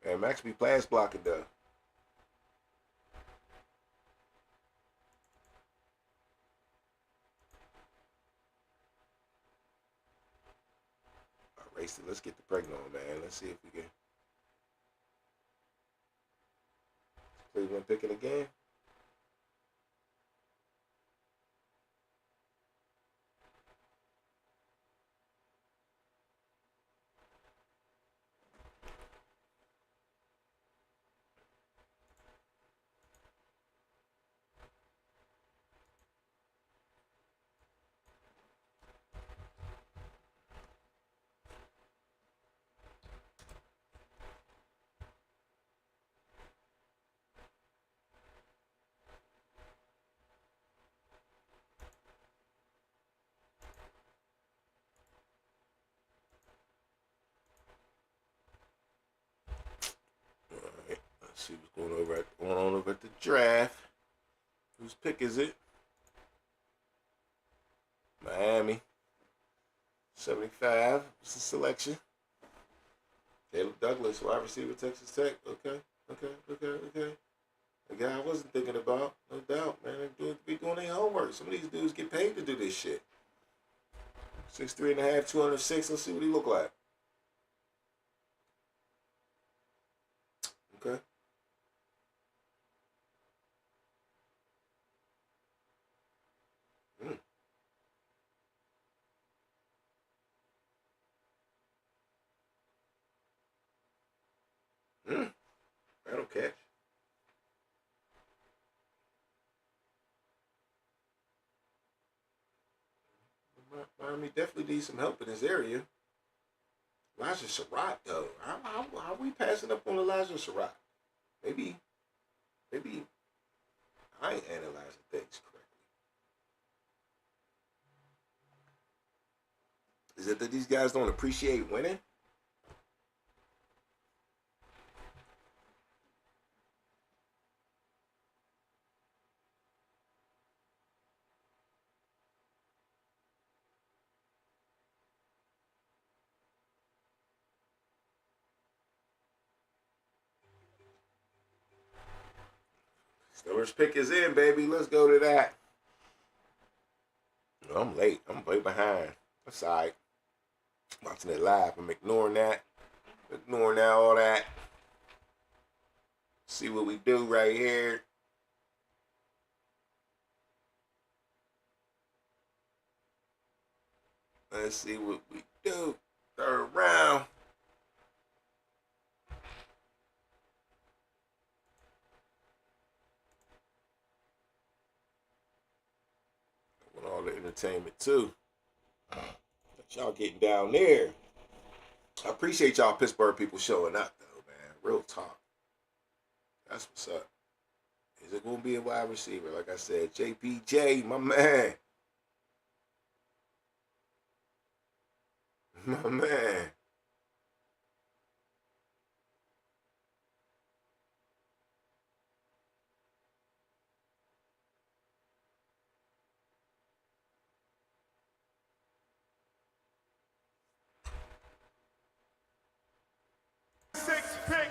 C: Man, Max be pass blocking though. Race it. Let's get the Pregnon, man. Let's see if we can. Cleveland picking again. See what's going on over at the draft. Whose pick is it? Miami. 75. What's the selection? Caleb Douglas, wide receiver, Texas Tech. Okay. The guy I wasn't thinking about, no doubt, man. They be doing their homework. Some of these dudes get paid to do this shit. 6'3.5", 206. Let's see what he look like. Okay. That'll catch. Miami definitely needs some help in this area. Elijah Surratt, though. How are we passing up on Elijah Surratt? Maybe I ain't analyzing things correctly. Is it that these guys don't appreciate winning? Steelers pick is in, baby. Let's go to that. No, I'm late. I'm way behind. That's all right. Watching it live. I'm ignoring that. Ignoring all that. See what we do right here. Let's see what we do. Third round. I want all the entertainment too. Y'all getting down there. I appreciate y'all Pittsburgh people showing up though, man. Real talk. That's what's up. Is it gonna be a wide receiver? Like I said, JPJ, my man. My man.
O: Sixth pick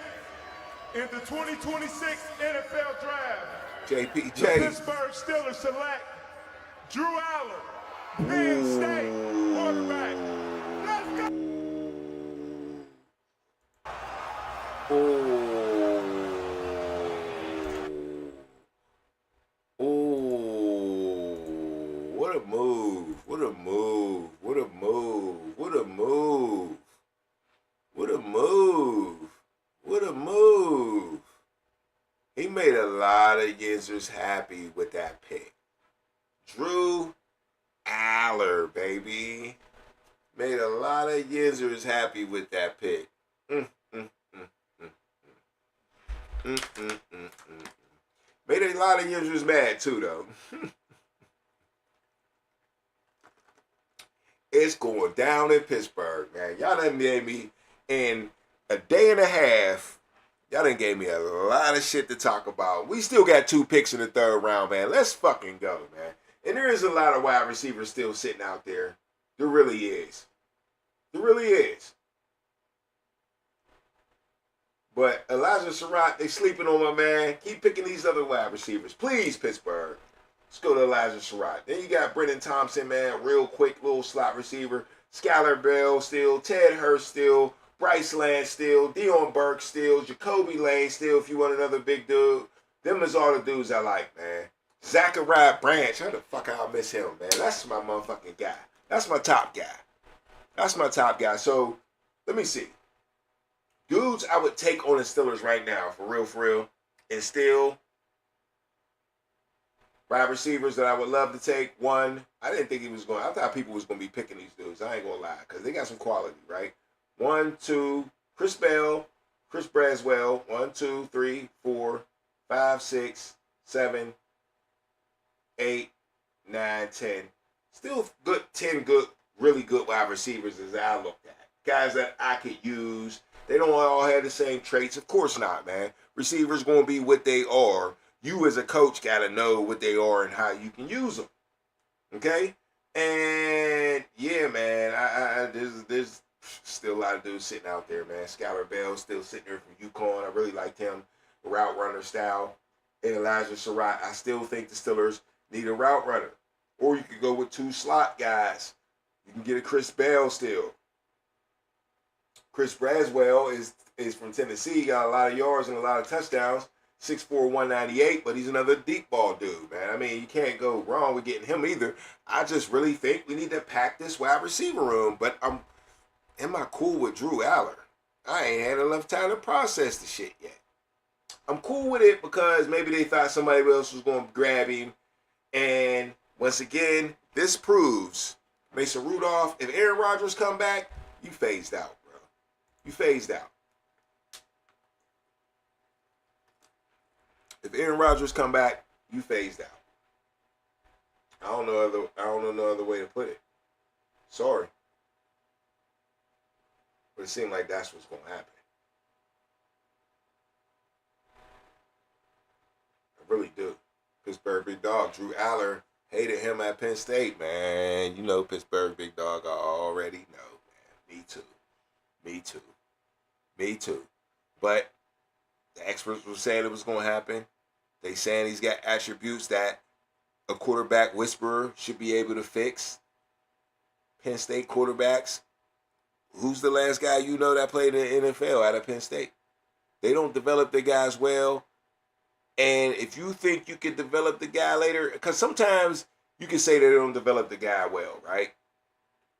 O: in the 2026 NFL Draft.
C: JPJ.
O: The Pittsburgh Steelers select Drew Aller, Penn State quarterback. Let's go.
C: What a move. What a move. What a move. What a move. What a move. What a move. He made a lot of users happy with that pick. Drew Aller, baby. Made a lot of users happy with that pick. Made a lot of users mad too, though. It's going down in Pittsburgh, man. Y'all done made me, in a day and a half, y'all done gave me a lot of shit to talk about. We still got 2 picks in the third round, man. Let's fucking go, man. And there is a lot of wide receivers still sitting out there. There really is. There really is. But Elijah Surratt, they sleeping on my man. Keep picking these other wide receivers. Please, Pittsburgh. Let's go to Elijah Surratt. Then you got Brendan Thompson, man. Real quick little slot receiver. Skylar Bell still. Ted Hurst still. Bryce Lance still. Dion Burke still. Jacoby Lane still, if you want another big dude. Them is all the dudes I like, man. Zachariah Branch. How the fuck I'll miss him, man? That's my motherfucking guy. That's my top guy. That's my top guy. So, let me see. Dudes I would take on the Steelers right now, for real, and still wide receivers that I would love to take. One, I didn't think he was going. I thought people was going to be picking these dudes. I ain't going to lie, because they got some quality, right? 1, 2, Chris Bell, Chris Braswell. 1, 2, 3, 4, 5, 6, 7, 8, 9, 10. Still good, 10 good, really good wide receivers as I looked at. Guys that I could use. They don't all have the same traits. Of course not, man. Receivers going to be what they are. You as a coach got to know what they are and how you can use them. Okay? And, yeah, man, there's still a lot of dudes sitting out there, man. Skylar Bell still sitting there from UConn. I really liked him. Route runner style. And Elijah Surratt. I still think the Steelers need a route runner. Or you could go with 2 slot guys. You can get a Chris Bell still. Chris Braswell is from Tennessee. He got a lot of yards and a lot of touchdowns. 6'4", 198, but he's another deep ball dude, man. I mean, you can't go wrong with getting him either. I just really think we need to pack this wide receiver room. But am I cool with Drew Aller? I ain't had enough time to process the shit yet. I'm cool with it because maybe they thought somebody else was going to grab him. And once again, this proves Mason Rudolph, if Aaron Rodgers come back, you phased out. You phased out. If Aaron Rodgers come back, you phased out. I don't know no other way to put it. Sorry. But it seemed like that's what's going to happen. I really do. Pittsburgh Big Dog, Drew Aller, hated him at Penn State, man. You know Pittsburgh Big Dog, I already know, man. Me too. Me too. Me too. But the experts were saying it was going to happen. They saying he's got attributes that a quarterback whisperer should be able to fix. Penn State quarterbacks. Who's the last guy you know that played in the NFL out of Penn State? They don't develop their guys well. And if you think you can develop the guy later, because sometimes you can say they don't develop the guy well, right?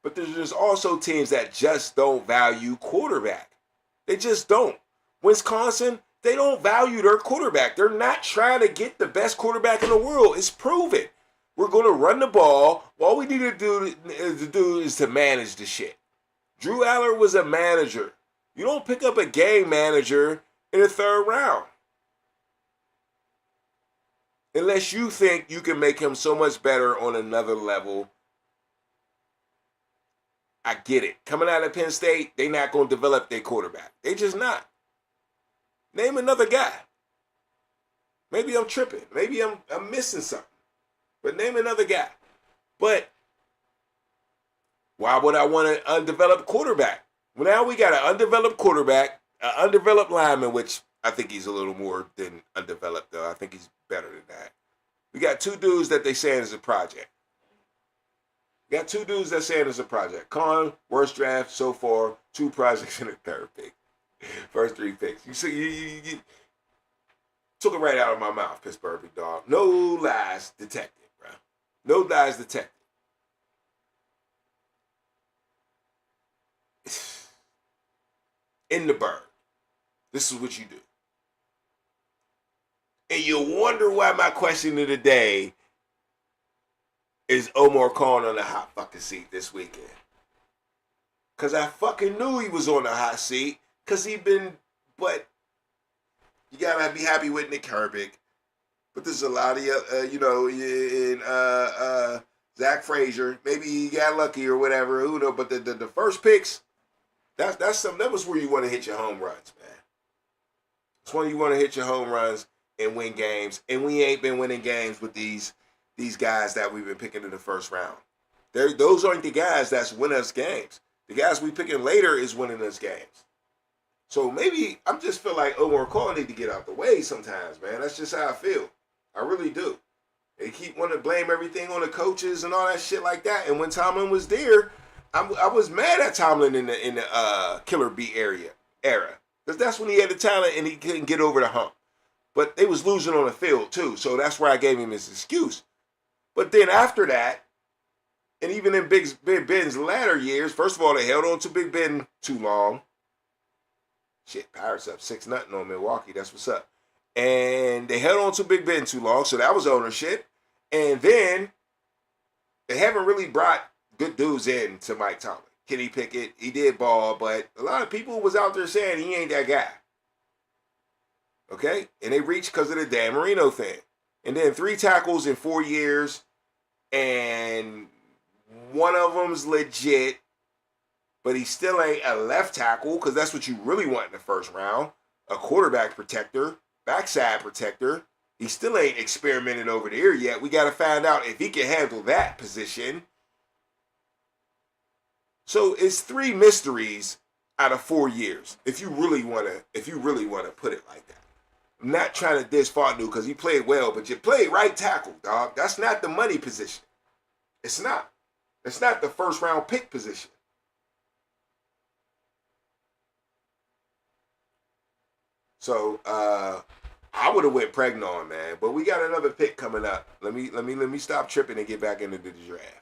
C: But there's also teams that just don't value quarterback. They just don't. Wisconsin, they don't value their quarterback. They're not trying to get the best quarterback in the world. It's proven. We're going to run the ball. All we need to do is to manage the shit. Drew Aller was a manager. You don't pick up a game manager in the third round. Unless you think you can make him so much better on another level. I get it. Coming out of Penn State, they're not going to develop their quarterback. They just not. Name another guy. Maybe I'm tripping. Maybe I'm missing something. But name another guy. But why would I want an undeveloped quarterback? Well, now we got an undeveloped quarterback, an undeveloped lineman, which I think he's a little more than undeveloped, though. I think he's better than that. We got two dudes that they saying is a project. Got two dudes that saying it's a project. Con, worst draft so far, 2 projects in the third pick. First 3 picks. You see, you took it right out of my mouth, Pittsburgh, big dog. No lies detected, bro. No lies detected. In the bird. This is what you do. And you'll wonder why my question of the day is Omar Khan on the hot fucking seat this weekend. Because I fucking knew he was on the hot seat. Because but you got to be happy with Nick Herbig. But there's a lot of, in Zach Frazier. Maybe he got lucky or whatever. Who knows? But the first picks, that was where you want to hit your home runs, man. That's when you want to hit your home runs and win games. And we ain't been winning games with these guys that we've been picking in the first round. Those aren't the guys that's winning us games. The guys we picking later is winning us games. So maybe I just feel like Omar Khan need to get out the way sometimes, man. That's just how I feel. I really do. They keep wanting to blame everything on the coaches and all that shit like that. And when Tomlin was there, I was mad at Tomlin in the Killer Bee era. Because that's when he had the talent and he couldn't get over the hump. But they was losing on the field too. So that's where I gave him his excuse. But then after that, and even in Big Ben's latter years, first of all, they held on to Big Ben too long. Shit, Pirates up 6-0 on Milwaukee. That's what's up. And they held on to Big Ben too long, so that was ownership. And then they haven't really brought good dudes in to Mike Tomlin. Kenny Pickett, he did ball, but a lot of people was out there saying he ain't that guy. Okay? And they reached because of the Dan Marino thing. And then 3 tackles in 4 years, and one of them's legit, but he still ain't a left tackle because that's what you really want in the first round. A quarterback protector, backside protector. He still ain't experimented over there yet. We got to find out if he can handle that position. So it's 3 mysteries out of 4 years. If you really want to put it like that. I'm not trying to diss Fontenot because he played well, but you played right tackle, dog. That's not the money position. It's not. It's not the first round pick position. So I would have went Pregnon, man. But we got another pick coming up. Let me stop tripping and get back into the draft.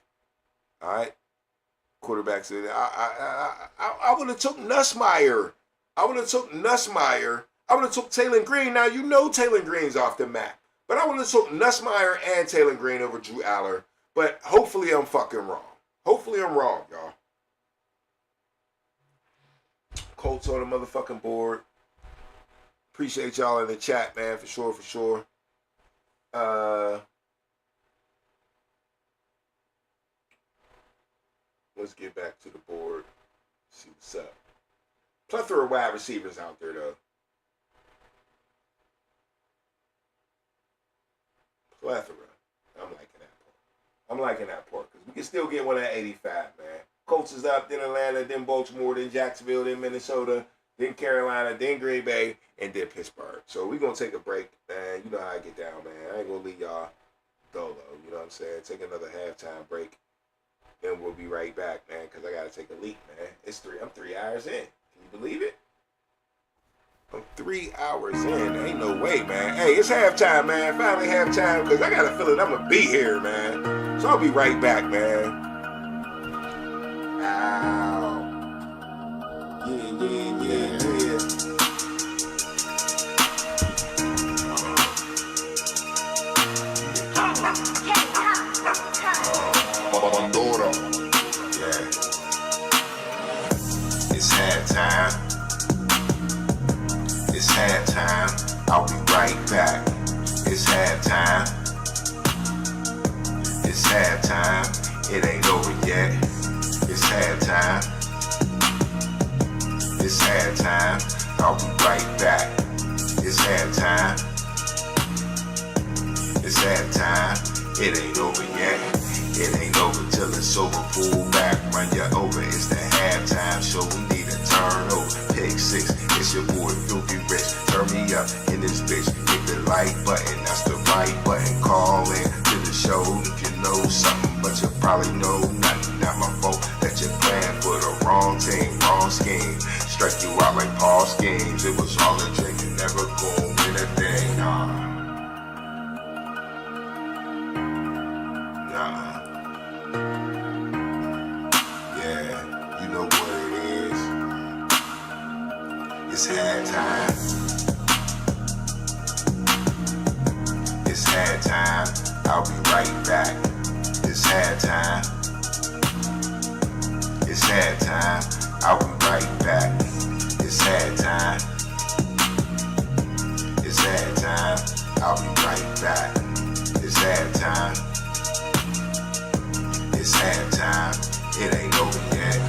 C: All right, quarterbacks. I would have took Nussmeier. I would have took Nussmeier. I would have took Taylor Green. Now you know Taylor Green's off the map, but I would have took Nussmeier and Taylor Green over Drew Aller. But hopefully I'm fucking wrong. Hopefully I'm wrong, y'all. Colts on the motherfucking board. Appreciate y'all in the chat, man, for sure. Let's get back to the board. See what's up. Plethora of wide receivers out there, though. Plethora. I'm liking that part because we can still get one at 85, man. Colts is up, then Atlanta, then Baltimore, then Jacksonville, then Minnesota, then Carolina, then Green Bay, and then Pittsburgh. So we're going to take a break, man. You know how I get down, man. I ain't going to leave y'all dolo. You know what I'm saying? Take another halftime break. Then we'll be right back, man, because I got to take a leak, man. I'm 3 hours in. Can you believe it? I'm 3 hours in. Ain't no way, man. Hey, it's halftime, man. Finally halftime, because I got a feeling I'm going to be here, man. So I'll be right back, man. Ow. Yeah. Pandora. Yeah. It's halftime. It's halftime. I'll be right back. It's halftime. It's halftime. It ain't over yet. It's halftime. It's halftime. I'll be right back. It's halftime. It's halftime. It ain't over yet. It ain't over till it's over. Pull back, run you over. It's the halftime show. We need a turnover. Pick six. It's your boy Filthy Rich. Turn me up in this bitch. Hit the like button. That's the right button. Call in to the show if you know something, but you probably know nothing. Not my fault that you're playing for the wrong team, wrong scheme. Strike you out like Paul schemes. It was all a dream. You never gonna win a thing. Nah. Yeah, you know what it is. It's halftime. It's halftime. I'll be right back. It's halftime. It's halftime. I'll be right back. It's halftime. It's halftime. I'll be right back. It's halftime. It's halftime. It ain't over yet.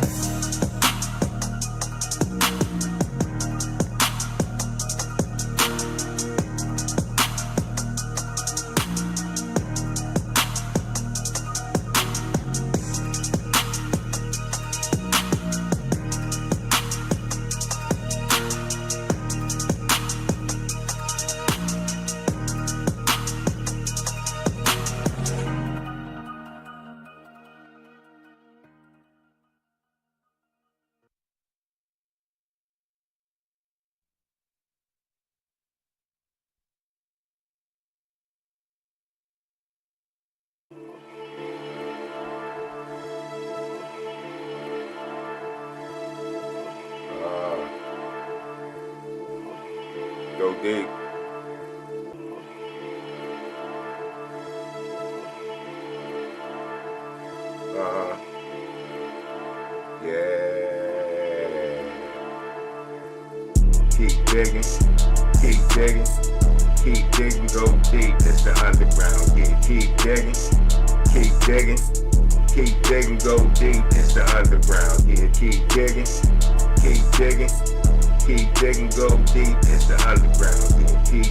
C: Go deep. Yeah. Keep digging, go deep. It's the underground. Yeah, keep digging, go deep. It's the underground. Yeah, keep digging, go deep. It's the underground. Yeah, keep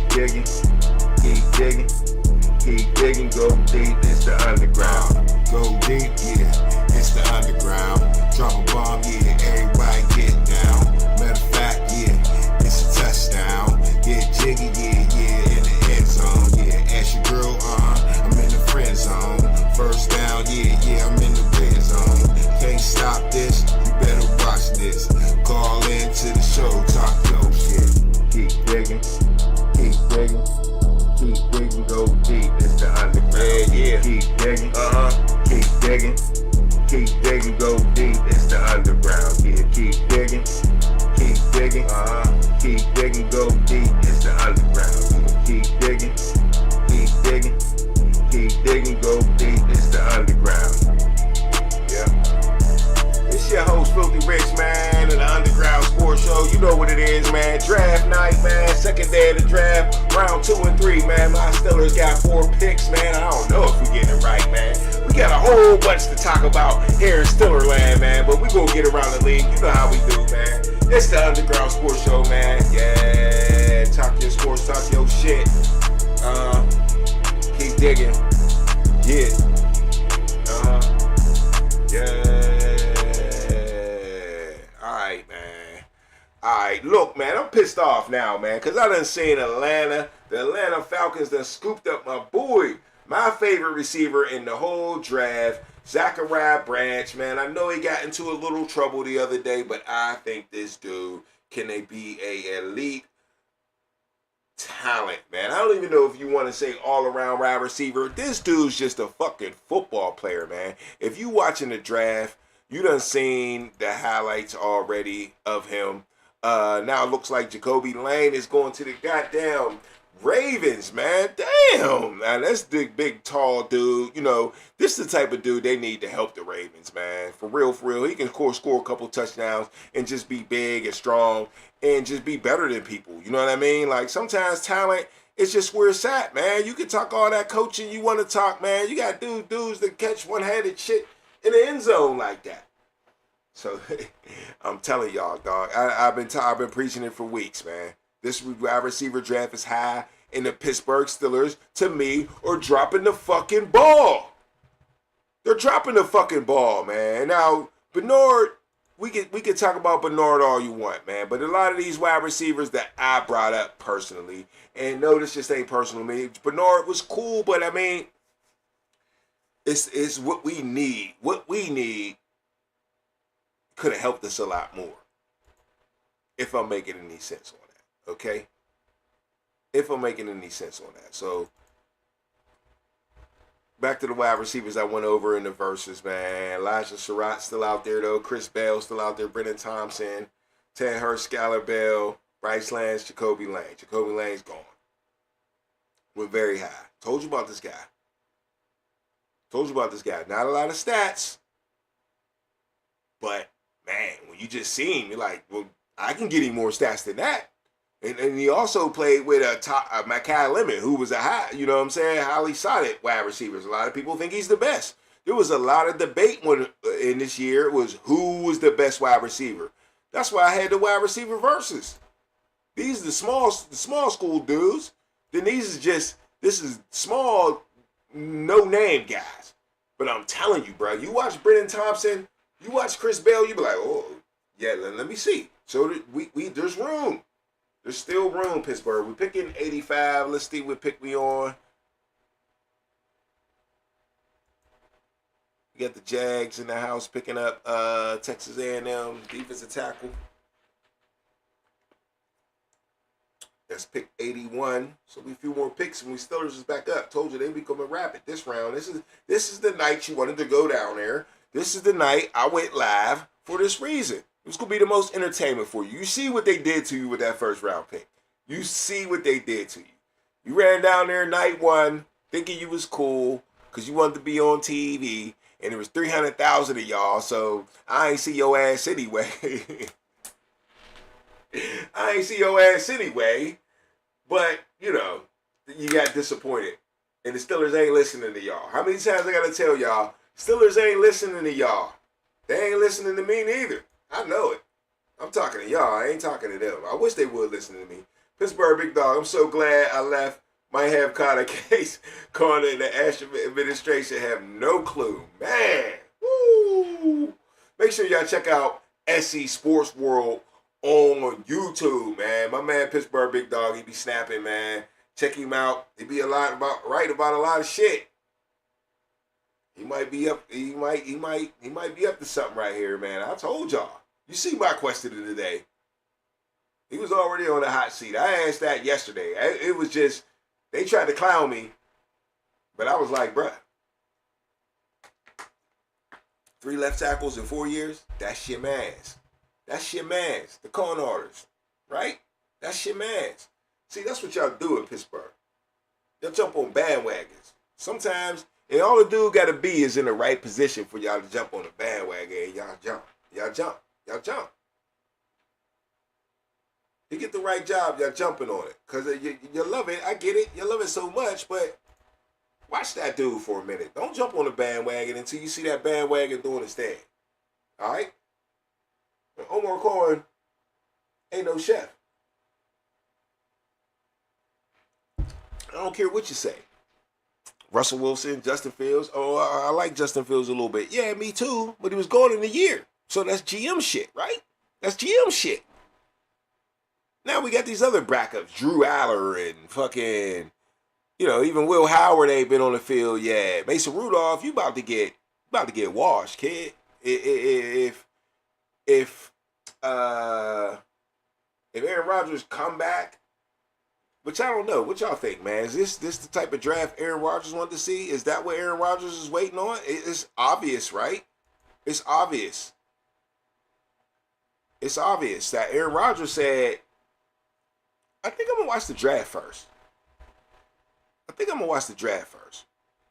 C: digging, go deep. It's the underground.
B: Go deep, yeah, it's the underground. Drop a bomb, yeah, everybody get down. Matter of fact, yeah, it's a touchdown. Get jiggy, yeah, in the end zone. Yeah, ask your girl, I'm in the friend zone. First down, yeah, I'm in the red zone. Can't stop this, you better watch this. Call in to the show, talk your shit.
C: Keep digging, go deep. It's the underground.
B: Yeah.
C: Keep digging, keep digging, go deep. It's the underground. Yeah, keep digging, go deep. It's the underground. Yeah, keep digging, go deep. It's the underground. Yeah. It's your host, Filthy Rich, man, in the Underground Sports Show. You know what it is, man. Draft night, man. Second day of the draft. Round 2 and 3, man. My Steelers got 4 picks, man. I don't know if we getting it right, man. We got a whole bunch to talk about here in Steelerland, man. But we gonna get around the league. You know how we do, man. It's the Underground Sports Show, man. Yeah. Talk your sports, talk your shit. Keep digging. Yeah. Alright, man. Alright, look, man, I'm pissed off now, man, because I done seen Atlanta. The Atlanta Falcons done scooped up my boy, my favorite receiver in the whole draft, Zachariah Branch, man. I know he got into a little trouble the other day, but I think this dude can be a elite talent, man. I don't even know if you want to say all-around wide receiver. This dude's just a fucking football player, man. If you watching the draft, You done seen the highlights already of him. Now it looks like Jacoby Lane is going to the goddamn Ravens, man. Damn. Man, that's the big, tall dude. You know, this is the type of dude they need to help the Ravens, man. For real, for real. He can score a couple touchdowns and just be big and strong and just be better than people. You know what I mean? Like, sometimes talent is just where it's at, man. You can talk all that coaching you want to talk, man. You got dudes that catch one-handed shit in the end zone like that. So, I'm telling y'all, dog. I've been preaching it for weeks, man. This wide receiver draft is high, and the Pittsburgh Steelers, to me, are dropping the fucking ball. They're dropping the fucking ball, man. Now, Bernard, we could talk about Bernard all you want, man. But a lot of these wide receivers that I brought up personally, and no, this just ain't personal to me. Bernard was cool, but I mean, it's what we need. What we need could have helped us a lot more, if I'm making any sense on that, okay? If I'm making any sense on that. So, back to the wide receivers I went over in the verses, man. Elijah Surratt still out there, though. Chris Bell still out there. Brennan Thompson, Ted Hurst, Skylar Bell, Bryce Lance, Jacoby Lane. Jacoby Lane's gone. Went very high. Told you about this guy. Told you about this guy. Not a lot of stats, but man, when you just see him, you're like, well, I can get him more stats than that. And he also played with Mekhi Lemon, who was a highly sought wide receivers. A lot of people think he's the best. There was a lot of debate in this year. It was who was the best wide receiver. That's why I had the wide receiver versus. These are the small school dudes. Then this is small, no name guys. But I'm telling you, bro, you watch Brennan Thompson, you watch Chris Bell, you be like, oh, yeah, let me see. So there's room. There's still room, Pittsburgh. We're picking 85. Let's see what pick we on. We got the Jags in the house picking up Texas A&M defensive tackle. That's pick 81. So we a few more picks and we Steelers is back up. Told you they be coming rapid this round. This is the night you wanted to go down there. This is the night I went live for this reason. It's going to be the most entertainment for you. You see what they did to you with that first round pick. You see what they did to you. You ran down there night one thinking you was cool because you wanted to be on TV, and there was 300,000 of y'all, so I ain't see your ass anyway. I ain't see your ass anyway, but, you know, you got disappointed, and the Steelers ain't listening to y'all. How many times I got to tell y'all, Steelers ain't listening to y'all. They ain't listening to me neither. I know it. I'm talking to y'all. I ain't talking to them. I wish they would listen to me. Pittsburgh Big Dog, I'm so glad I left. Might have caught a case. Connor and the Asher administration have no clue. Man. Woo. Make sure y'all check out SC Sports World on YouTube, man. My man Pittsburgh Big Dog, he be snapping, man. Check him out. He be right about a lot of shit. He might be up. He might be up to something right here, man. I told y'all. You see my question of the day. He was already on the hot seat. I asked that yesterday. It was just, they tried to clown me, but I was like, bruh, 3 left tackles in 4 years? That's your mans. That's your mans. The corn orders, right? That's your mans. See, that's what y'all do in Pittsburgh. Y'all jump on bandwagons. Sometimes, and all the dude got to be is in the right position for y'all to jump on the bandwagon, and y'all jump. Y'all jump. Y'all jump. You get the right job, y'all jumping on it. Because you love it. I get it. You love it so much, but watch that dude for a minute. Don't jump on the bandwagon until you see that bandwagon doing its thing. All right? And Omar Cohen ain't no chef. I don't care what you say. Russell Wilson, Justin Fields. Oh, I like Justin Fields a little bit. Yeah, me too. But he was gone in a year. So that's GM shit, right? That's GM shit. Now we got these other backups. Drew Aller and fucking, even Will Howard ain't been on the field yet. Mason Rudolph, you about to get washed, kid. If Aaron Rodgers come back, which I don't know. What y'all think, man? Is this the type of draft Aaron Rodgers wanted to see? Is that what Aaron Rodgers is waiting on? It's obvious, right? It's obvious. It's obvious that Aaron Rodgers said, I think I'm going to watch the draft first.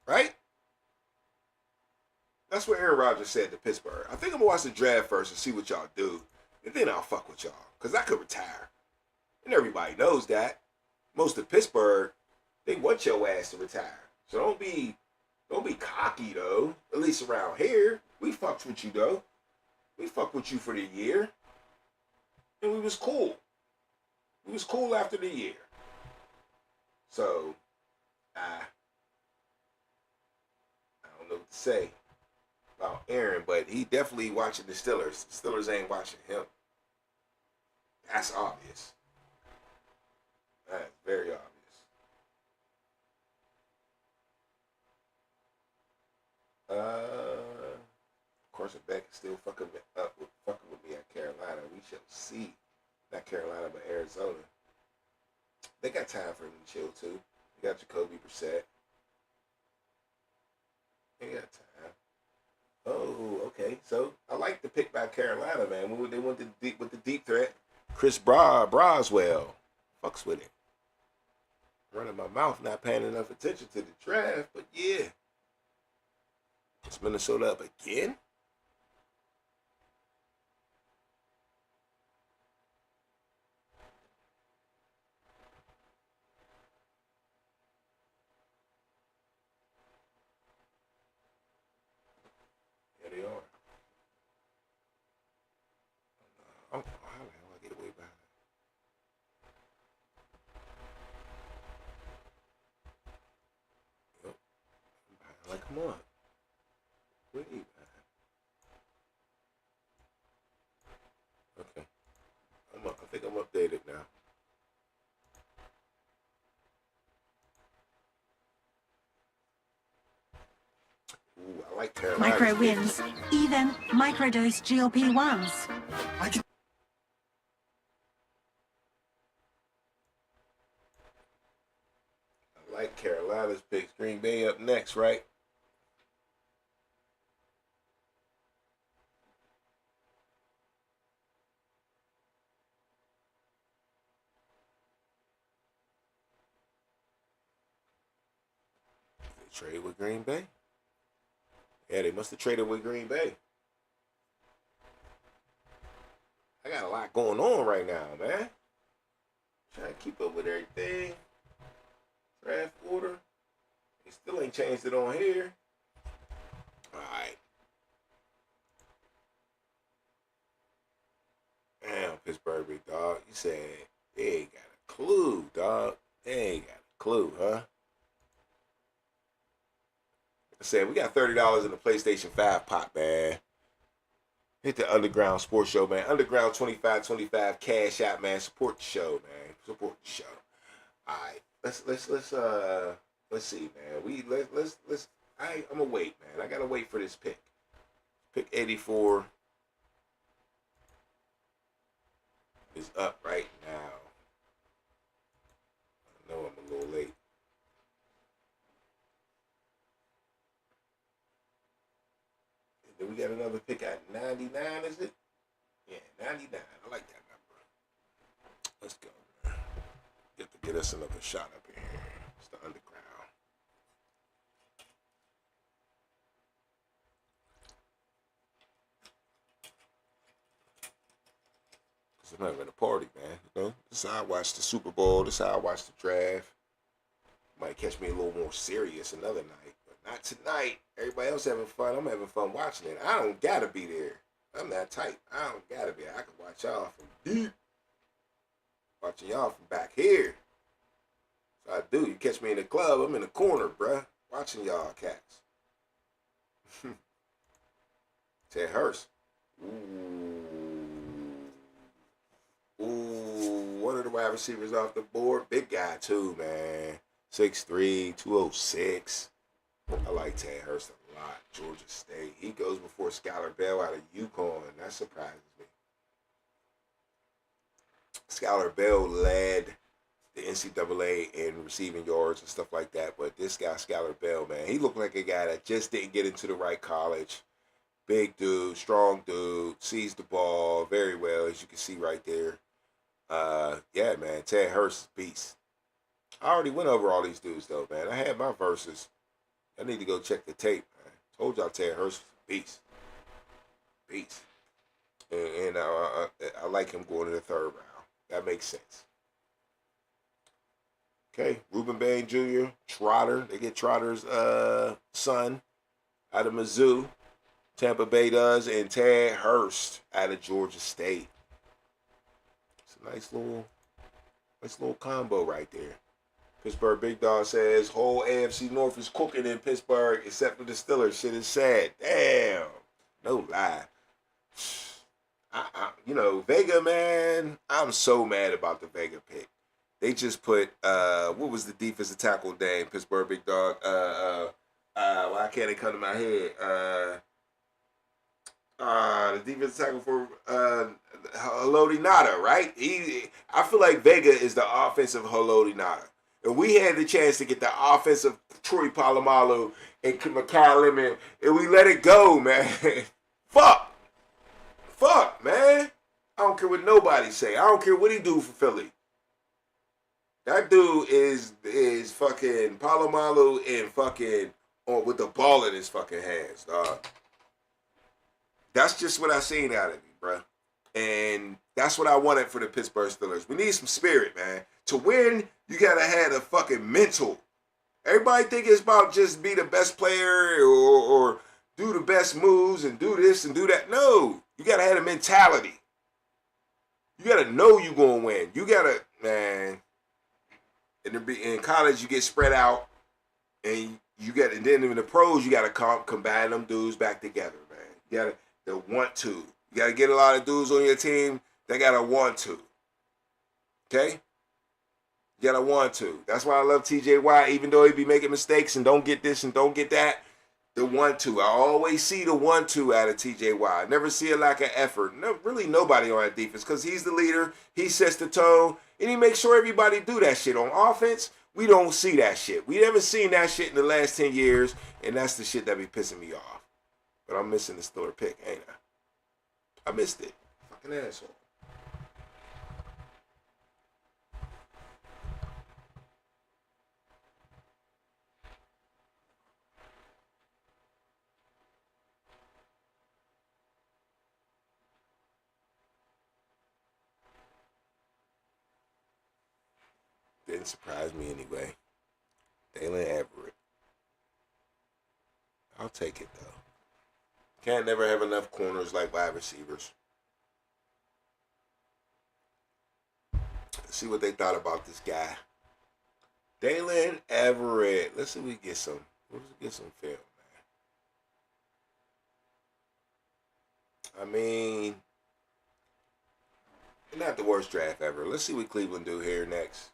C: Right? That's what Aaron Rodgers said to Pittsburgh. I think I'm going to watch the draft first and see what y'all do. And then I'll fuck with y'all. Because I could retire. And everybody knows that. Most of Pittsburgh, they want your ass to retire. So don't be cocky, though. At least around here. We fucked with you, though. We fucked with you for the year. And we was cool. We was cool after the year. So, I don't know what to say about Aaron, but he definitely watching the Steelers. The Steelers ain't watching him. That's obvious. That's very obvious. Of course, Beck is still fucking with me at Carolina. We shall see. Not Carolina, but Arizona. They got time for him to chill too. They got Jacoby Brissett. They got time. Oh, okay. So I like the pick by Carolina, man. They went with the deep threat. Chris Broswell. Fucks with it. Running my mouth, not paying enough attention to the draft, but yeah. Is Minnesota up again? Yeah, they are. Oh, how the hell I get way behind? Yep. I'm behind. Like, come on. Way behind. Okay. I think I'm updated now. Ooh, I like Carolina.
P: Micro wins, even microdose GLP-1s.
C: I like Carolina's picks. Green Bay up next, right? They trade with Green Bay? Yeah, they must have traded with Green Bay. I got a lot going on right now, man. Trying to keep up with everything. Draft order. They still ain't changed it on here. Alright. Damn, Pittsburgh, big dog. You said they ain't got a clue, dog. They ain't got a clue, huh? I said, we got $30 in the PlayStation 5 pot, man. Hit the Underground Sports Show, man. Underground 2525 cash out, man. Support the show, man. Support the show. All right, let's see, man. I'm gonna wait, man. I gotta wait for this pick. Pick 84 is up right now. I know I'm a little late. Then we got another pick at 99, is it? Yeah, 99. I like that number. Let's go, man. Get us another shot up in here. It's the Underground. Because I'm having a party, man. You know? This is how I watch the Super Bowl. This is how I watch the draft. Might catch me a little more serious another night. Not tonight. Everybody else having fun. I'm having fun watching it. I don't gotta be there. I'm that tight. I don't gotta be there. I can watch y'all from deep. Watching y'all from back here. So I do. You catch me in the club, I'm in the corner, bruh. Watching y'all cats. Ted Hurst. Ooh. One of the wide receivers off the board. Big guy too, man. 6'3", 206. I like Ted Hurst a lot. Georgia State. He goes before Skylar Bell out of UConn. That surprises me. Skylar Bell led the NCAA in receiving yards and stuff like that. But this guy, Skylar Bell, man, he looked like a guy that just didn't get into the right college. Big dude, strong dude, sees the ball very well, as you can see right there. Yeah, man, Ted Hurst is a beast. I already went over all these dudes, though, man. I had my verses. I need to go check the tape, man. Told y'all Ted Hurst is a beast. Beast. And I like him going to the third round. That makes sense. Okay, Ruben Bain Jr., Trotter. They get Trotter's son out of Mizzou. Tampa Bay does, and Ted Hurst out of Georgia State. It's a nice little combo right there. Pittsburgh Big Dog says whole AFC North is cooking in Pittsburgh except for the Steelers. Shit is sad. Damn, no lie. Vega, man. I'm so mad about the Vega pick. They just put what was the defensive tackle name? Pittsburgh Big Dog. Why can't it come to my head? The defensive tackle for Haloti Nada, right? I feel like Vega is the offensive Haloti Nada. And we had the chance to get the offensive Troy Polamalu and Makai Lemon, and we let it go, man. Fuck, man. I don't care what nobody say. I don't care what he do for Philly. That dude is fucking Polamalu and fucking with the ball in his fucking hands, dog. That's just what I seen out of him, bro. And that's what I wanted for the Pittsburgh Steelers. We need some spirit, man. To win, you gotta have a fucking mental. Everybody think it's about just be the best player or do the best moves and do this and do that. No, you gotta have a mentality. You gotta know you gonna win. You gotta, man. In college, you get spread out, and and then in the pros, you gotta combine them dudes back together, man. You gotta want to. You gotta get a lot of dudes on your team that gotta want to. Okay? You gotta want to. That's why I love TJ Watt, even though he be making mistakes and don't get this and don't get that. The want to. I always see the want to out of TJ Watt. I never see a lack of effort. No, really nobody on that defense, because he's the leader. He sets the tone, and he makes sure everybody do that shit. On offense, we don't see that shit. We never seen that shit in the last 10 years, and that's the shit that be pissing me off. But I'm missing the Steeler pick, ain't I? I missed it. Fucking asshole. Didn't surprise me anyway. Dalen Everett. I'll take it, though. Can't never have enough corners like wide receivers. Let's see what they thought about this guy. Dalen Everett. Let's see if we get some film, man. I mean, not the worst draft ever. Let's see what Cleveland do here next.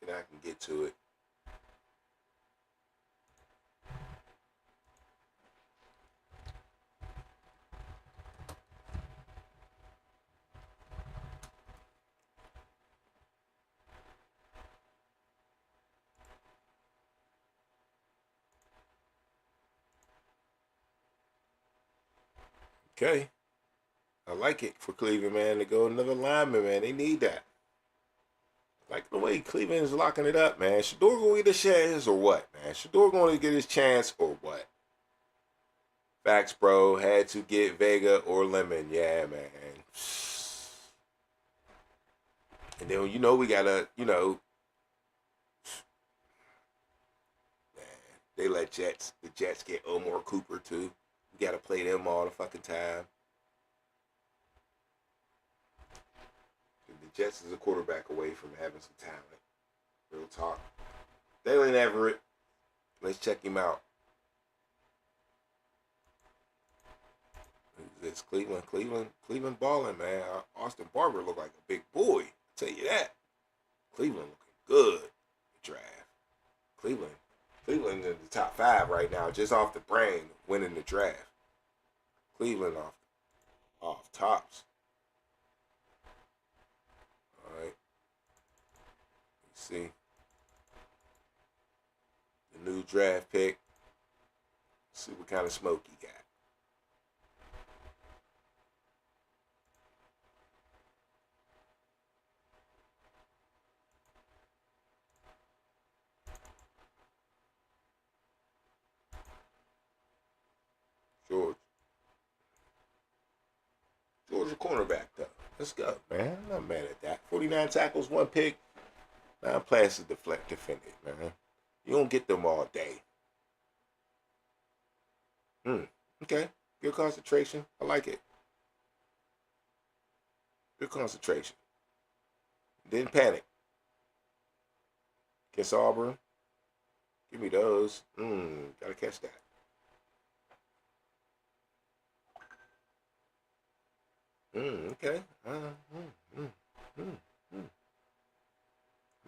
C: And I can get to it. Okay. I like it for Cleveland, man, to go another lineman, man. They need that. Like the way Cleveland is locking it up, man. Shador going to get his chance or what, man? Shador going to get his chance or what? Facts, bro. Had to get Vega or Lemon. Yeah, man. And then, we got to, man, they let the Jets get Omar Cooper, too. We got to play them all the fucking time. The Jets is a quarterback away from having some talent. Real talk. Dalen Everett. Let's check him out. Who's this? Cleveland balling, man. Austin Barber looked like a big boy. I'll tell you that. Cleveland looking good. Draft. Cleveland in the top 5 right now, just off the brain, winning the draft. Cleveland off tops. All right. Let's see. The new draft pick. Let's see what kind of smoke he got. George. Georgia cornerback, though. Let's go, man. I'm not mad at that. 49 tackles, 1 pick. 9 passes defended, man. You don't get them all day. Okay. Good concentration. I like it. Good concentration. Didn't panic. Against Auburn. Give me those. Gotta catch that. Okay.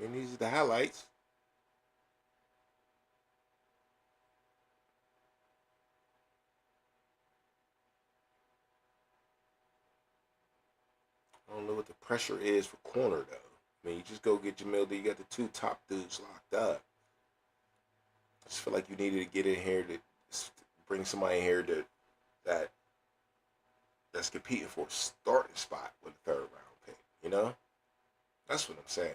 C: And these are the highlights. I don't know what the pressure is for corner, though. I mean, you just go get Jamil D. You got the 2 top dudes locked up. I just feel like you needed to get in here to bring somebody in here that's competing for a starting spot with a 3rd round pick. You know? That's what I'm saying.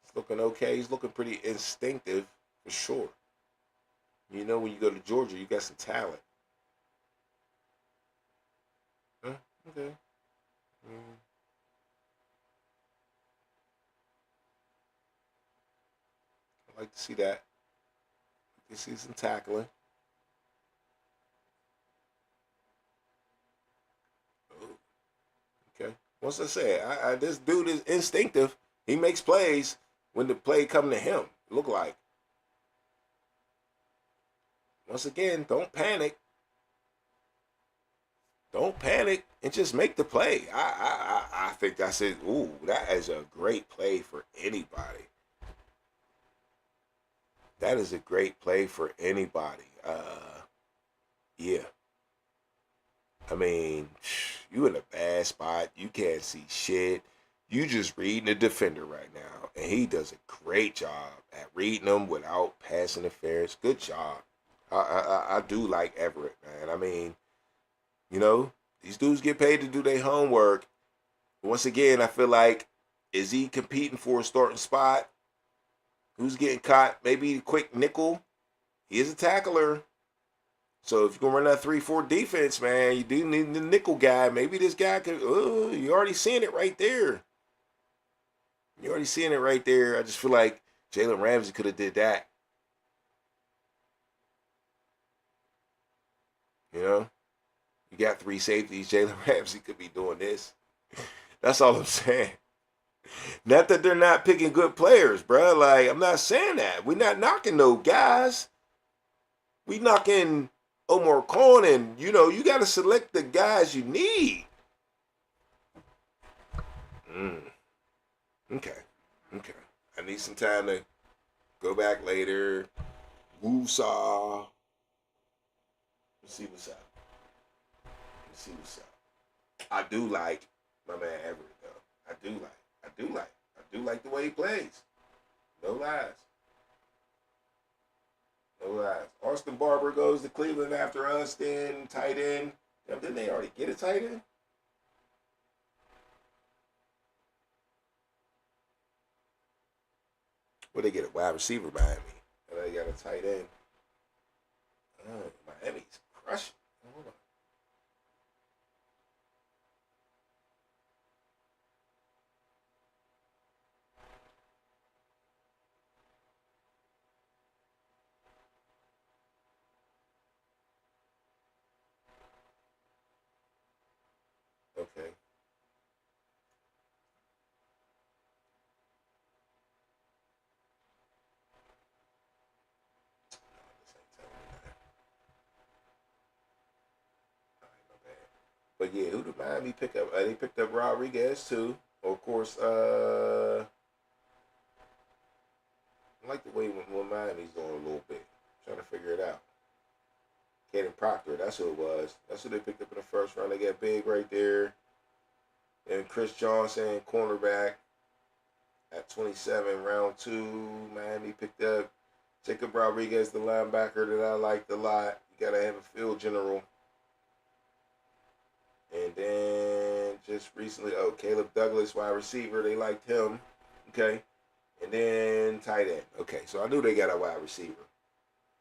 C: He's looking okay. He's looking pretty instinctive for sure. You know, when you go to Georgia, you got some talent. Huh? Okay. I like to see that. You see some tackling. Oh, okay. Once I said, this dude is instinctive. He makes plays when the play come to him. Look like. Once again, don't panic. Don't panic and just make the play. I think that's it. Ooh, that is a great play for anybody. That is a great play for anybody. Yeah. I mean, you in a bad spot. You can't see shit. You just reading the defender right now. And he does a great job at reading them without pass interference. Good job. I do like Everett, man. I mean, you know, these dudes get paid to do their homework. Once again, I feel like, is he competing for a starting spot? Who's getting caught? Maybe a quick nickel. He is a tackler. So if you're going to run that 3-4 defense, man, you do need the nickel guy. Maybe this guy could, you're already seeing it right there. You're already seeing it right there. I just feel like Jalen Ramsey could have did that. You know? You got 3 safeties. Jalen Ramsey could be doing this. That's all I'm saying. Not that they're not picking good players, bro. Like, I'm not saying that. We're not knocking no guys. We knocking Omar Khan, and, you know, you got to select the guys you need. Okay. I need some time to go back later. Woo-saw. Let's see what's up. I do like my man Everett, though. I do like the way he plays. No lies. Austin Barber goes to Cleveland after us, then tight end. Damn, didn't they already get a tight end? Well, they get a wide receiver, Miami. And they got a tight end. Miami's crushing. Hold on. Okay. But yeah, who did Miami pick up? They picked up Rodriguez too. Of course, I like the way when Miami's doing a little bit. Trying to figure it out. Caden Proctor, that's who it was. That's who they picked up in the first round. They got big right there. And Chris Johnson, cornerback, at 27, round 2. Miami picked up Jacob Rodriguez, the linebacker that I liked a lot. You got to have a field general. And then just recently, Caleb Douglas, wide receiver. They liked him. Okay. And then tight end. Okay, so I knew they got a wide receiver.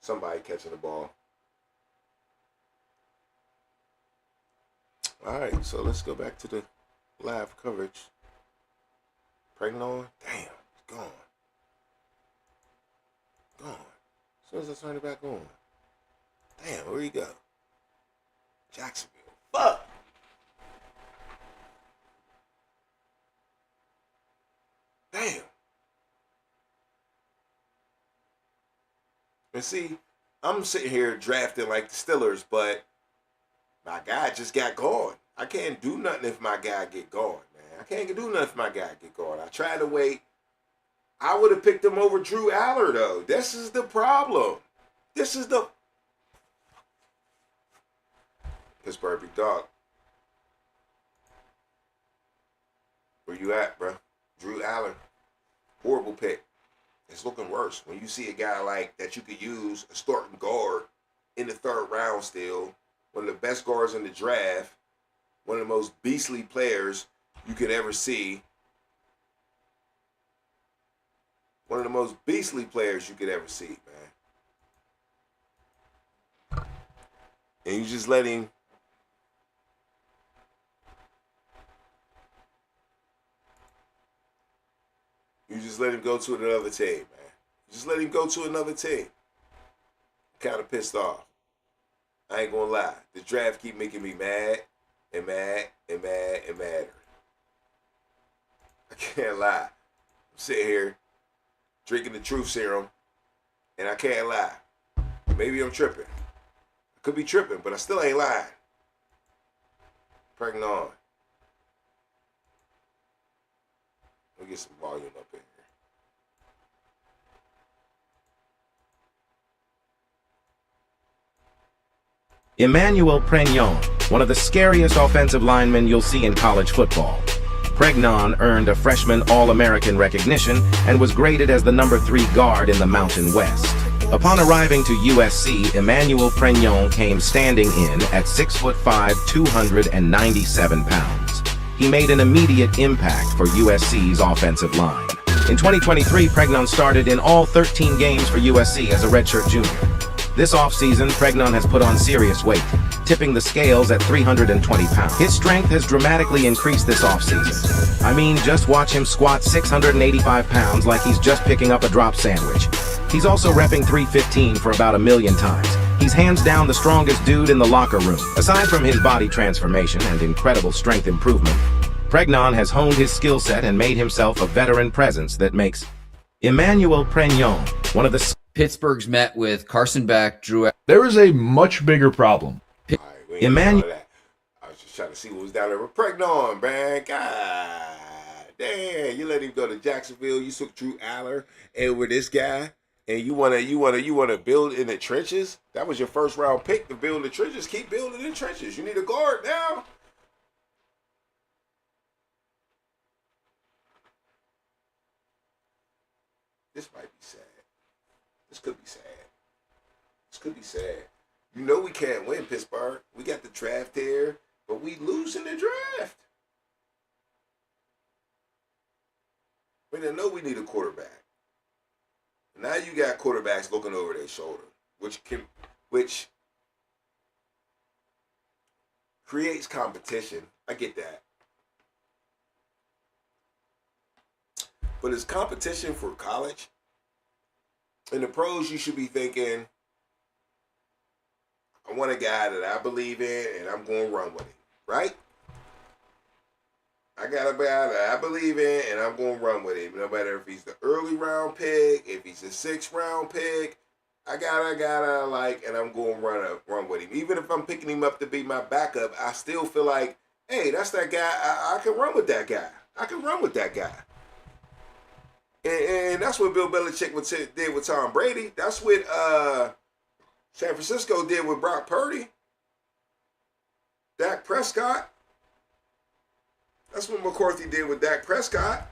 C: Somebody catching the ball. All right, so let's go back to the live coverage. Pregnon. Damn, it's gone. Gone. As soon as I turn it back on. Damn, where you go? Jacksonville. Fuck! Damn. And see, I'm sitting here drafting like the Steelers, but my guy just got gone. I can't do nothing if my guy get gone, man. I can't do nothing if my guy get gone. I tried to wait. I would have picked him over Drew Aller, though. This is the problem. This is the... Pittsburgh big dog. Where you at, bro? Drew Aller. Horrible pick. It's looking worse. When you see a guy like that you could use, a starting guard, in the 3rd round still, one of the best guards in the draft, one of the most beastly players you could ever see. One of the most beastly players you could ever see, man. And you just let him... You just let him go to another team, man. Just let him go to another team. Kind of pissed off. I ain't gonna lie. The draft keep making me mad and mad and mad and madder. I can't lie. I'm sitting here drinking the truth serum, and I can't lie. Maybe I'm tripping. I could be tripping, but I still ain't lying. Pregnon. Let me get some volume up in here.
Q: Emmanuel Pregnon, one of the scariest offensive linemen you'll see in college football. Pregnon earned a freshman All-American recognition and was graded as the number 3 guard in the Mountain West. Upon arriving to USC, Emmanuel Pregnon came standing in at 6'5", 297 pounds. He made an immediate impact for USC's offensive line. In 2023, Pregnon started in all 13 games for USC as a redshirt junior. This offseason, Pregnon has put on serious weight, tipping the scales at 320 pounds. His strength has dramatically increased this offseason. I mean, just watch him squat 685 pounds like he's just picking up a drop sandwich. He's also repping 315 for about 1 million times. He's hands down the strongest dude in the locker room. Aside from his body transformation and incredible strength improvement, Pregnon has honed his skill set and made himself a veteran presence that makes Emmanuel Pregnon one of the...
R: Pittsburgh's met with Carson Beck, Drew...
S: There is a much bigger problem.
C: Emmanuel... I was just trying to see what was down there with Pregnon, man. God damn, you let him go to Jacksonville. You took Drew Aller and with this guy, and you wanna build in the trenches. That was your 1st round pick to build the trenches. Keep building in trenches. You need a guard now. This might be sad. This could be sad. This could be sad. You know we can't win, Pittsburgh. We got the draft here, but we lose in the draft. We didn't know we need a quarterback. Now you got quarterbacks looking over their shoulder, which creates competition. I get that. But it's competition for college. In the pros, you should be thinking, I want a guy that I believe in and I'm going to run with him, right? I got a guy that I believe in and I'm going to run with him. No matter if he's the early round pick, if he's the 6th round pick, I got a guy that I like and I'm going to run with him. Even if I'm picking him up to be my backup, I still feel like, hey, that's that guy. I can run with that guy. I can run with that guy. And that's what Bill Belichick did with Tom Brady. That's what San Francisco did with Brock Purdy. Dak Prescott. That's what McCarthy did with Dak Prescott.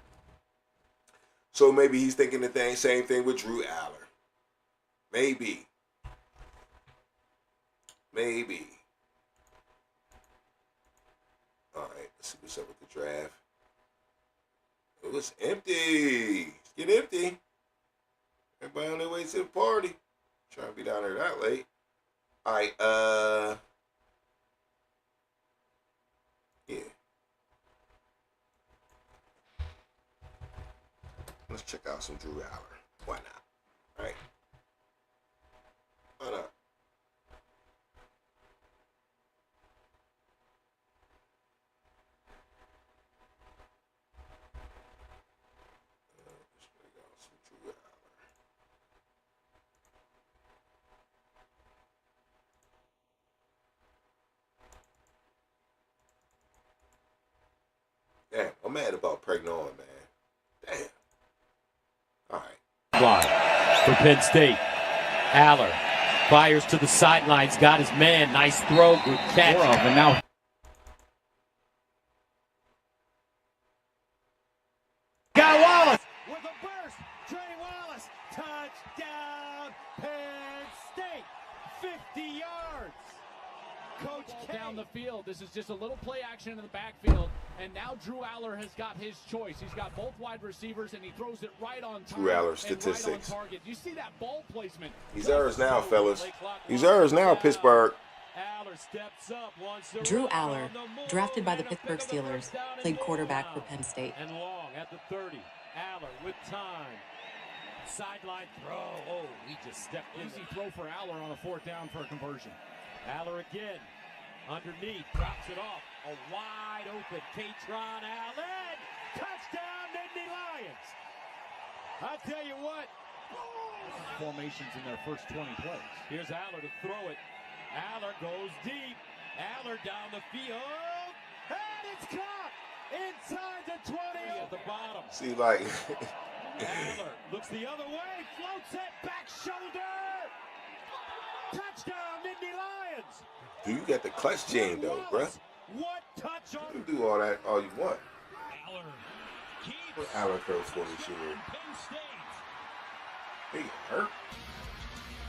C: So maybe he's thinking the same thing with Drew Aller. Maybe. All right, let's see what's up with the draft. It was empty. get empty. Everybody on their way to the party. Trying to be down there that late. All right, yeah. Let's check out some Drew Aller. Why not? Right? Why not? Let's check out some Drew Aller. Damn, I'm mad about Pregnon, man. Damn. All right.
T: Line for Penn State. Aller fires to the sidelines, got his man. Nice throw, good catch. And now
O: Got Wallace with a burst. Trey Wallace, touchdown, Penn State, 50 yards.
U: Coach down the field. This is just a little play action in the backfield, and now Drew Aller has got his choice. He's got both wide receivers, and he throws it right on time.
C: Drew Aller statistics.
U: Right on target. You see that ball placement?
C: He's ours now, fellas. He's ours now, Pittsburgh.
G: Drew Aller, drafted by the Pittsburgh Steelers, played quarterback for Penn State.
U: And long at the 30. Aller with time. Sideline throw. Oh, he just stepped in. Easy throw for Aller on a 4th down for a conversion. Aller again. Underneath. Drops it off. A wide open Katron Allen. Touchdown, Nittany Lions. I'll tell you what. Formations in their first 20 plays. Here's Aller to throw it. Aller goes deep. Aller down the field. And it's caught inside the 20 at the bottom.
C: See, like.
U: Aller looks the other way. Floats it. Back shoulder. Touchdown, Nittany Lions.
C: Do you got the clutch gene, though, bruh?
U: What touch on?
C: You can do all that all you want. What Aller throws for this year? He got hurt.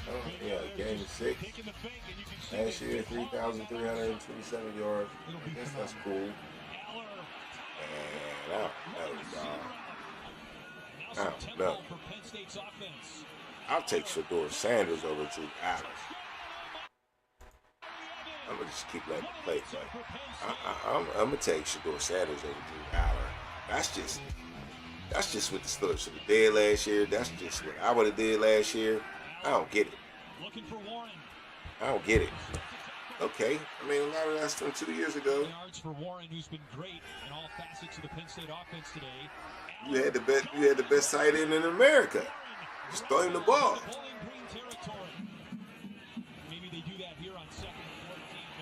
C: Oh, yeah, game 6. Last year, 3,327 yards. I guess that's cool. And no. I'll take Shedeur Sanders over Drew Aller. I'm going to just keep letting him play. I'm going to take Shedeur Sanders over Drew Aller. That's just what the Steelers should have did last year. That's just what I would have did last year. I don't get it. I don't get it. Okay. I mean, a lot of that's from 2 years ago.
V: Yards for Warren, who's been great in all facets of the Penn State offense today.
C: You had the best tight end in America. Just throw him the ball.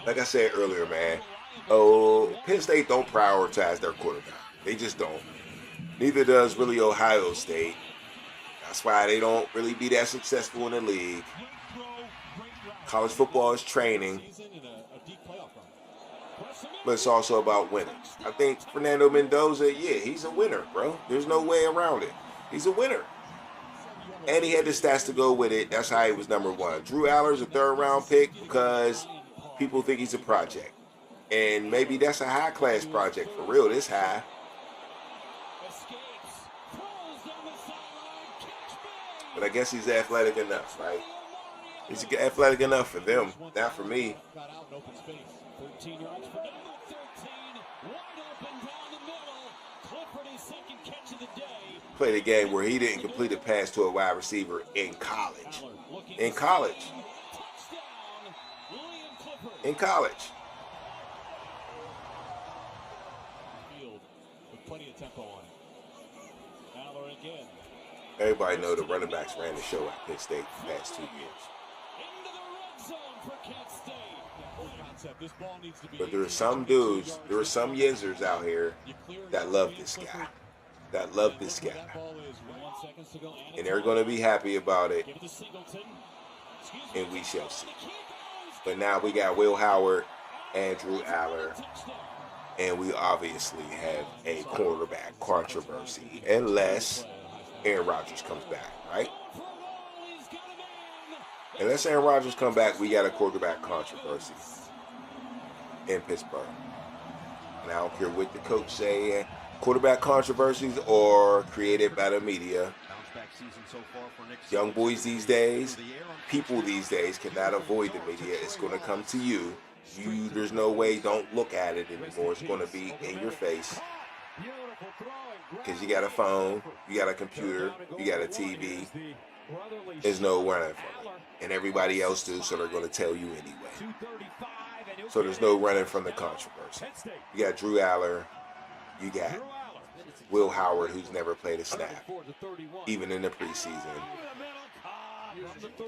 C: Like I said earlier, man. Oh, Penn State don't prioritize their quarterback. They just don't. Neither does really Ohio State. That's why they don't really be that successful in the league. College football is training, but it's also about winning. I think Fernando Mendoza, yeah, he's a winner, bro. There's no way around it. He's a winner. And he had the stats to go with it. That's how he was number 1. Drew Aller's a 3rd-round pick because people think he's a project. And maybe that's a high-class project for real, this high. But I guess he's athletic enough, right? He's athletic enough for them, not for me. Played a game where he didn't complete a pass to a wide receiver in college. In college. In college. Everybody know the running backs ran the show at Penn State the past 2 years. But there are some dudes, there are some yizzers out here that love this guy. And they're going to be happy about it. And we shall see. But now we got Will Howard and Drew Aller. And we obviously have a quarterback controversy. Unless Aaron Rodgers comes back, right? Unless Aaron Rodgers come back, we got a quarterback controversy in Pittsburgh. And I don't care what the coach say. Quarterback controversies are created by the media. Young boys these days, people these days cannot avoid the media. It's going to come to you. There's no way. Don't look at it anymore. It's going to be in your face. Because you got a phone, you got a computer, you got a TV. There's no running from it. And everybody else do, so they're going to tell you anyway. So there's no running from the controversy. You got Drew Aller. You got Will Howard, who's never played a snap, even in the preseason.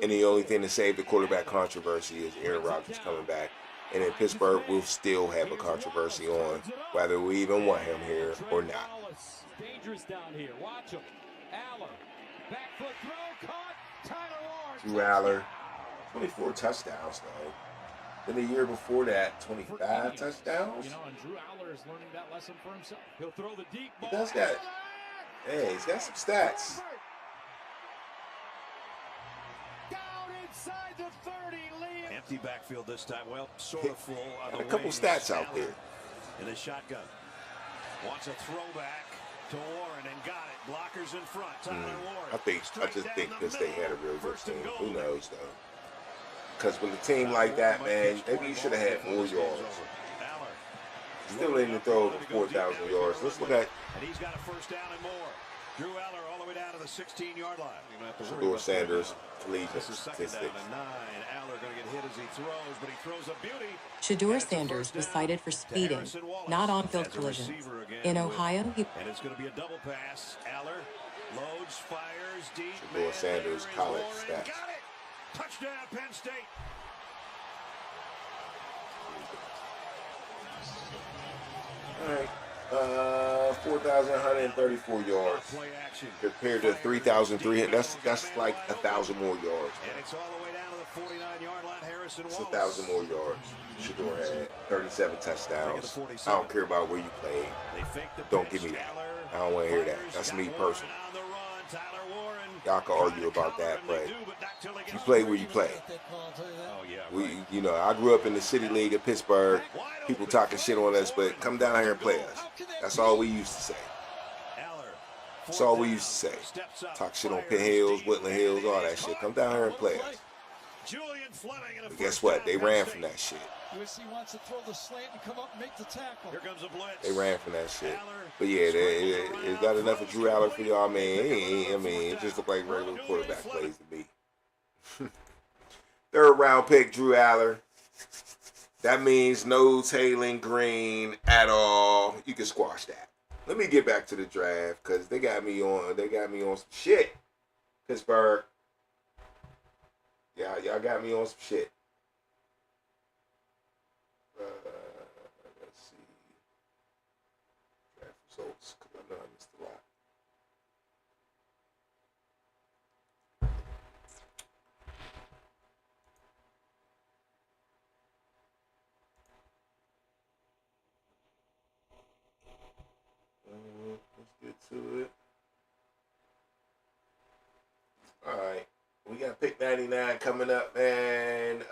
C: And the only thing to save the quarterback controversy is Aaron Rodgers coming back. And in Pittsburgh, we'll still have a controversy on whether we even want him here or not.
U: Dangerous down here. Watch him. Aller. Back foot throw. Caught. Tyler Lawrence.
C: Drew Aller, 24 touchdowns, though. Then the year before that, 25 touchdowns.
U: You know, and Drew Aller is learning that lesson for himself. He'll throw the deep ball.
C: He does got, hey, he's got some stats.
U: Down inside the 30. Lee.
A: Empty backfield this time. Well, sort of full.
C: Got a couple stats out there.
A: In a shotgun. Wants a throwback to Warren and got it. Blockers in front. Tyler Warren.
C: I just think Penn State had a real good team. Who knows, though? Because with a team like that, man, maybe you should have had more yards. Still didn't throw over 4,000 yards. Let's look at.
A: And he's got a first down and more. Drew Aller all the way down to the 16-yard line.
C: Shedeur Sanders, collegiate statistics.
A: Aller going to get hit as he throws, but he throws a beauty.
G: Shedeur Sanders was cited for speeding, not on-field collisions. In Ohio,
A: And it's going to be a double pass. Aller loads, fires deep.
C: Shedeur Sanders, college stats.
A: Touchdown, Penn State.
C: All right. 4,134 yards compared to 3,300. That's like 1,000 more yards.
A: And it's all the way down to the 49-yard line. Harrison
C: It's
A: Wallace.
C: 1,000 more yards. Shedeur had 37 touchdowns. I don't care about where you play. Don't give me that. I don't want to hear that. That's me personally. Y'all can argue about that, but you play where you play. I grew up in the City League of Pittsburgh. People talking shit on us, but come down here and play us. That's all we used to say. That's all we used to say. Talk shit on Penn Hills, Woodland Hills, all that shit. Come down here and play us. But guess what? They ran from that shit.
V: USC wants to throw the slant and come up and make the tackle.
A: Here comes a blitz.
C: They ran from that shit. But yeah, is that enough of Drew Aller for y'all? It just looked like regular quarterback plays to me. Third round pick, Drew Aller. That means no Taylor Green at all. You can squash that. Let me get back to the draft because they got me on some shit. Pittsburgh. Yeah, y'all got me on some shit. Let's see. Draft results, because I know I missed a lot. Let's get to it. Alright. We got pick 99 coming up, man.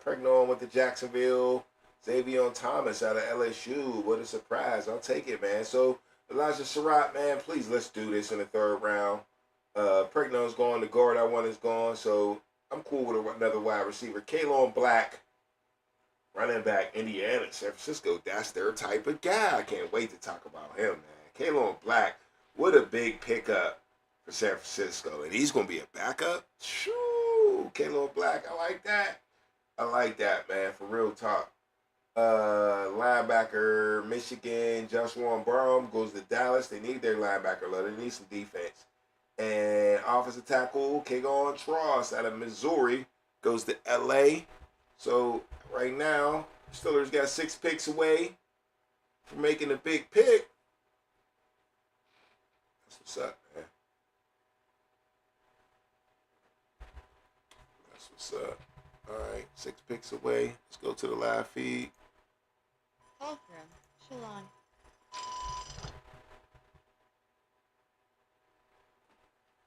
C: Pregnon with the Jacksonville. Xavier Thomas out of LSU. What a surprise. I'll take it, man. So, Elijah Surratt, man, please let's do this in the third round. Pregnon's gone. The guard I want is gone. So, I'm cool with another wide receiver. Kalon Black, running back, Indiana, San Francisco. That's their type of guy. I can't wait to talk about him, man. Kalon Black, what a big pickup for San Francisco. And he's going to be a backup? Shoo! Kalon Black, I like that. I like that, man, for real talk. Linebacker, Michigan, Joshua Brown goes to Dallas. They need their linebacker. They need some defense. And offensive tackle, Kagon Tross out of Missouri goes to LA. So right now, Steelers got 6 picks away from making a big pick. That's what's up, man. That's what's up. All right, 6 picks away. Let's go to the live feed.
D: Shalon.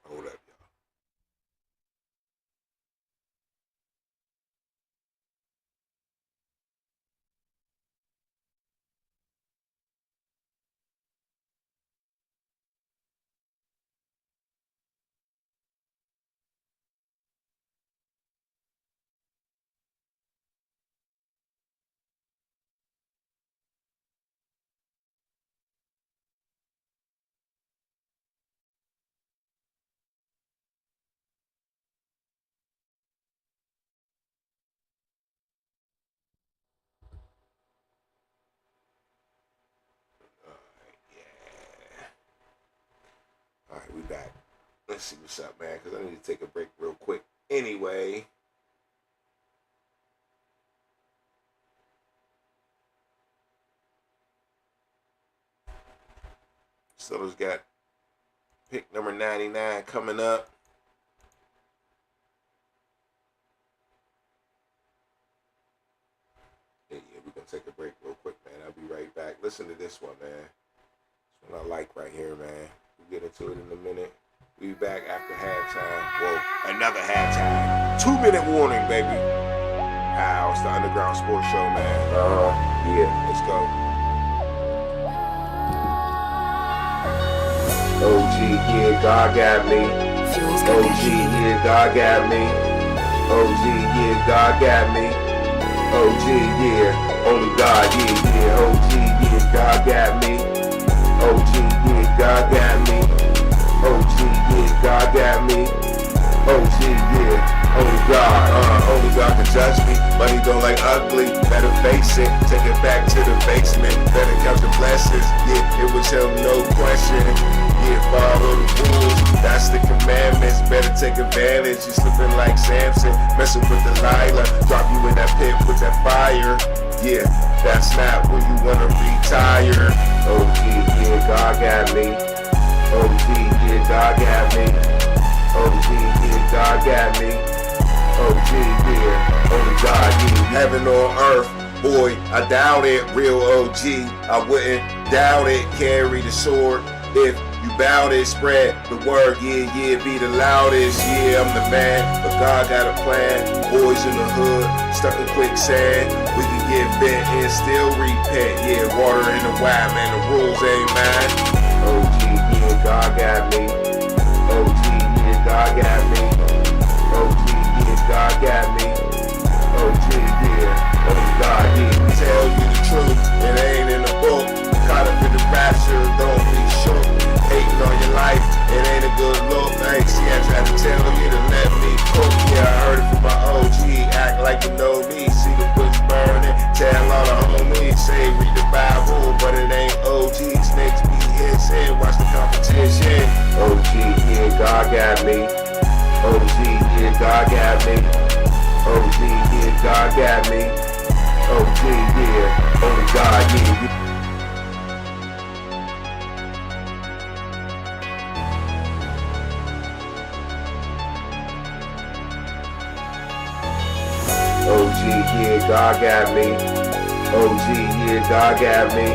C: Hold up. Let's see what's up, man, because I need to take a break real quick anyway. Steelers got pick number 99 coming up. Yeah, we're going to take a break real quick, man. I'll be right back. Listen to this one, man. This one I like right here, man. We'll get into it in a minute. We'll be back after halftime. Well, another halftime. 2-minute warning, baby. It's the Underground Sports Show, man. Yeah, let's go. OG, yeah, God got me. OG, yeah, God got me. OG, yeah, God got me. OG, yeah, only God, yeah. OG, yeah, God got me. OG, yeah, God got me. OG, yeah, God got me. OG, yeah, only God can judge me. Money don't like ugly, better face it. Take it back to the basement, better count the blessings. Yeah, it was him, no question. Yeah, follow the rules, that's the commandments. Better take advantage, you slipping like Samson. Messing with Delilah, drop you in that pit with that fire. Yeah, that's not when you wanna retire. OG, yeah, God got me. OG, yeah, God got me. OG, yeah, God got me. OG, yeah, only God, yeah. Heaven on earth, boy, I doubt it. Real OG, I wouldn't doubt it. Carry the sword if you bout it. Spread the word, yeah, be the loudest. Yeah, I'm the man, but God got a plan. Boys in the hood, stuck in quicksand. We can get bent and still repent. Yeah, water in the wine, man, the rules ain't mine. OG, yeah, God got me. OG, yeah, God got me. OG, yeah, God got me. OG, yeah, only God, yeah. Tell you the truth, it ain't in the book. Caught up in the rapture, don't be shook. Hating on your life, it ain't a good look. Hey, see, I tried to tell you to let me cook. Yeah, I heard it from my OG. Act like you know me. See the books burning. Tell all the homies. Say read the Bible, but it ain't OG. Snakes be hissing. Watch the competition. OG, yeah, God got me. OG, yeah, God got me. OG, yeah, God got me. OG, yeah, only God, yeah. OG, yeah, God got me. OG, yeah, God got me.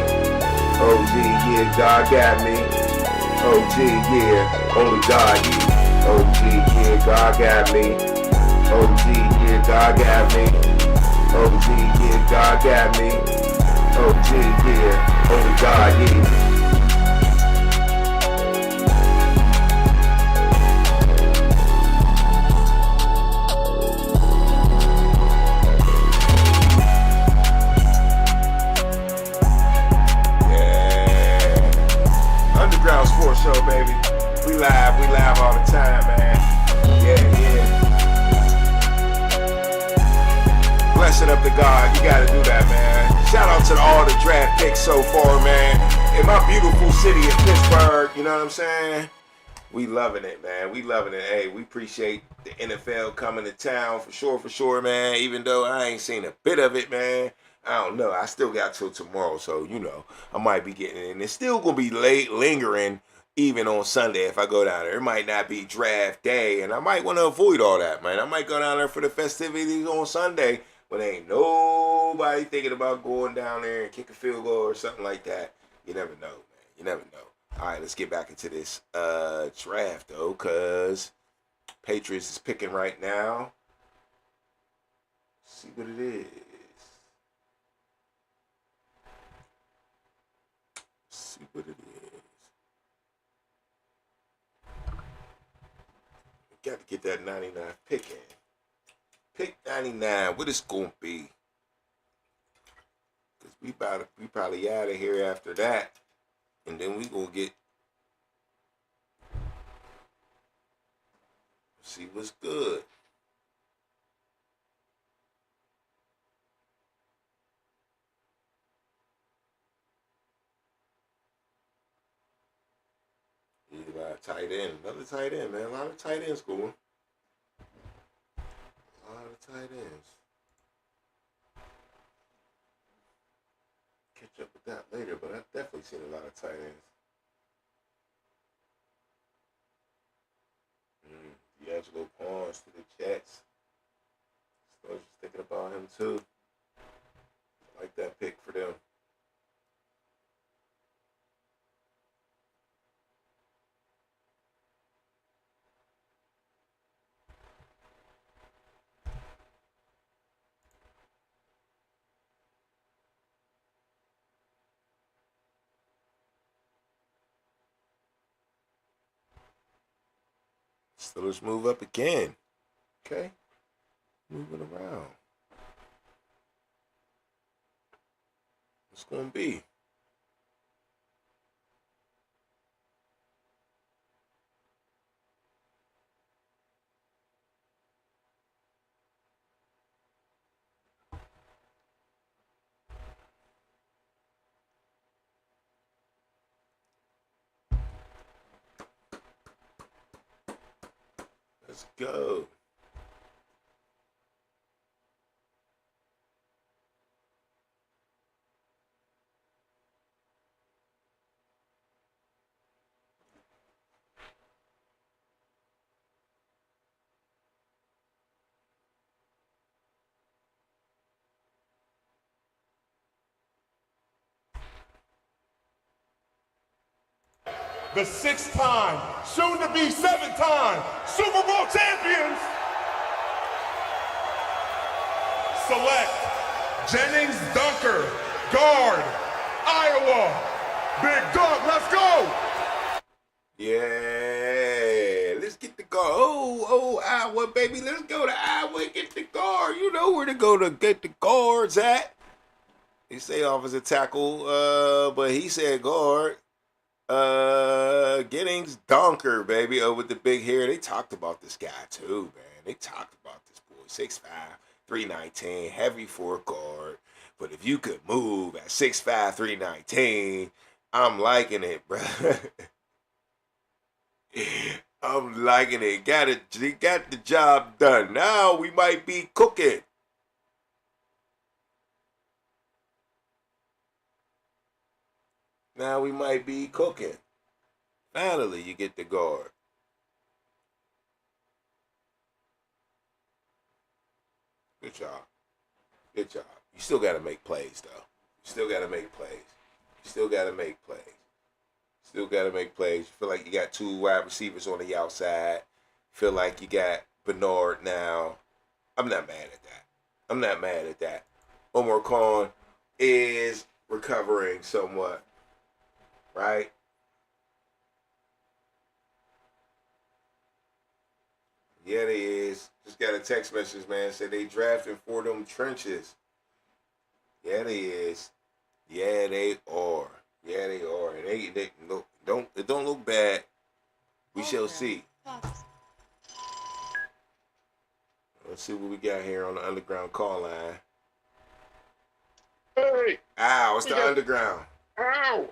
C: OG, yeah, God got me. OG, yeah, only God, yeah. OG, yeah, God got me. OG, yeah, God got me. OG, yeah, God got me. OG, yeah, only God, yeah. Underground Sports Show, baby. We live all the time, man. Yeah. Bless it up to God. You gotta do that, man. Shout out to all the draft picks so far, man. In my beautiful city of Pittsburgh, you know what I'm saying? We loving it, man. We loving it. Hey, we appreciate the NFL coming to town for sure, man. Even though I ain't seen a bit of it, man. I don't know. I still got till tomorrow, so, you know, I might be getting in. It's still going to be late, lingering even on Sunday if I go down there. It might not be draft day, and I might want to avoid all that, man. I might go down there for the festivities on Sunday, but ain't nobody thinking about going down there and kick a field goal or something like that. You never know, man. You never know. All right, let's get back into this draft, though, because Patriots is picking right now. Let's see what it is. See what it is. Got to get that 99 pick in. Pick 99. What it's gonna be? Cause we probably out of here after that, and then we gonna get see what's good. tight end. Another tight end, man. A lot of tight ends going. A lot of tight ends. Catch up with that later, but I've definitely seen a lot of tight ends. D'Angelo Pawns to the Jets. So I was just thinking about him too. I like that pick for them. Steelers move up again. Okay. Moving around. What's going to be? Let's go.
O: The 6-time, soon to be 7-time Super Bowl champions. Select Jennings Dunker, guard, Iowa. Big dog, let's go.
C: Yeah, let's get the guard. Oh, Iowa, baby. Let's go to Iowa and get the guard. You know where to go to get the guards at. They say offensive tackle, but he said guard. Giddings Donker, baby, with the big hair. They talked about this guy too, man. They talked about this boy. 6'5", 319, heavy for a guard. But if you could move at 6'5", 319, I'm liking it, bro. I'm liking it. He got the job done. Now we might be cooking. Now we might be cooking. Finally, you get the guard. Good job. Good job. You still got to make plays, though. You still got to make plays. You still got to make plays. Still got to make plays. You feel like you got 2 wide receivers on the outside. Feel like you got Bernard now. I'm not mad at that. I'm not mad at that. Omar Khan is recovering somewhat. Right? Yeah, they is. Just got a text message, man. Said they drafting for them trenches. Yeah, they is. Yeah, they are. Yeah, they are. And they look, it don't look bad. We shall see. Let's see what we got here on the underground call line.
E: Hey.
C: Ow, it's the underground.
E: Ow.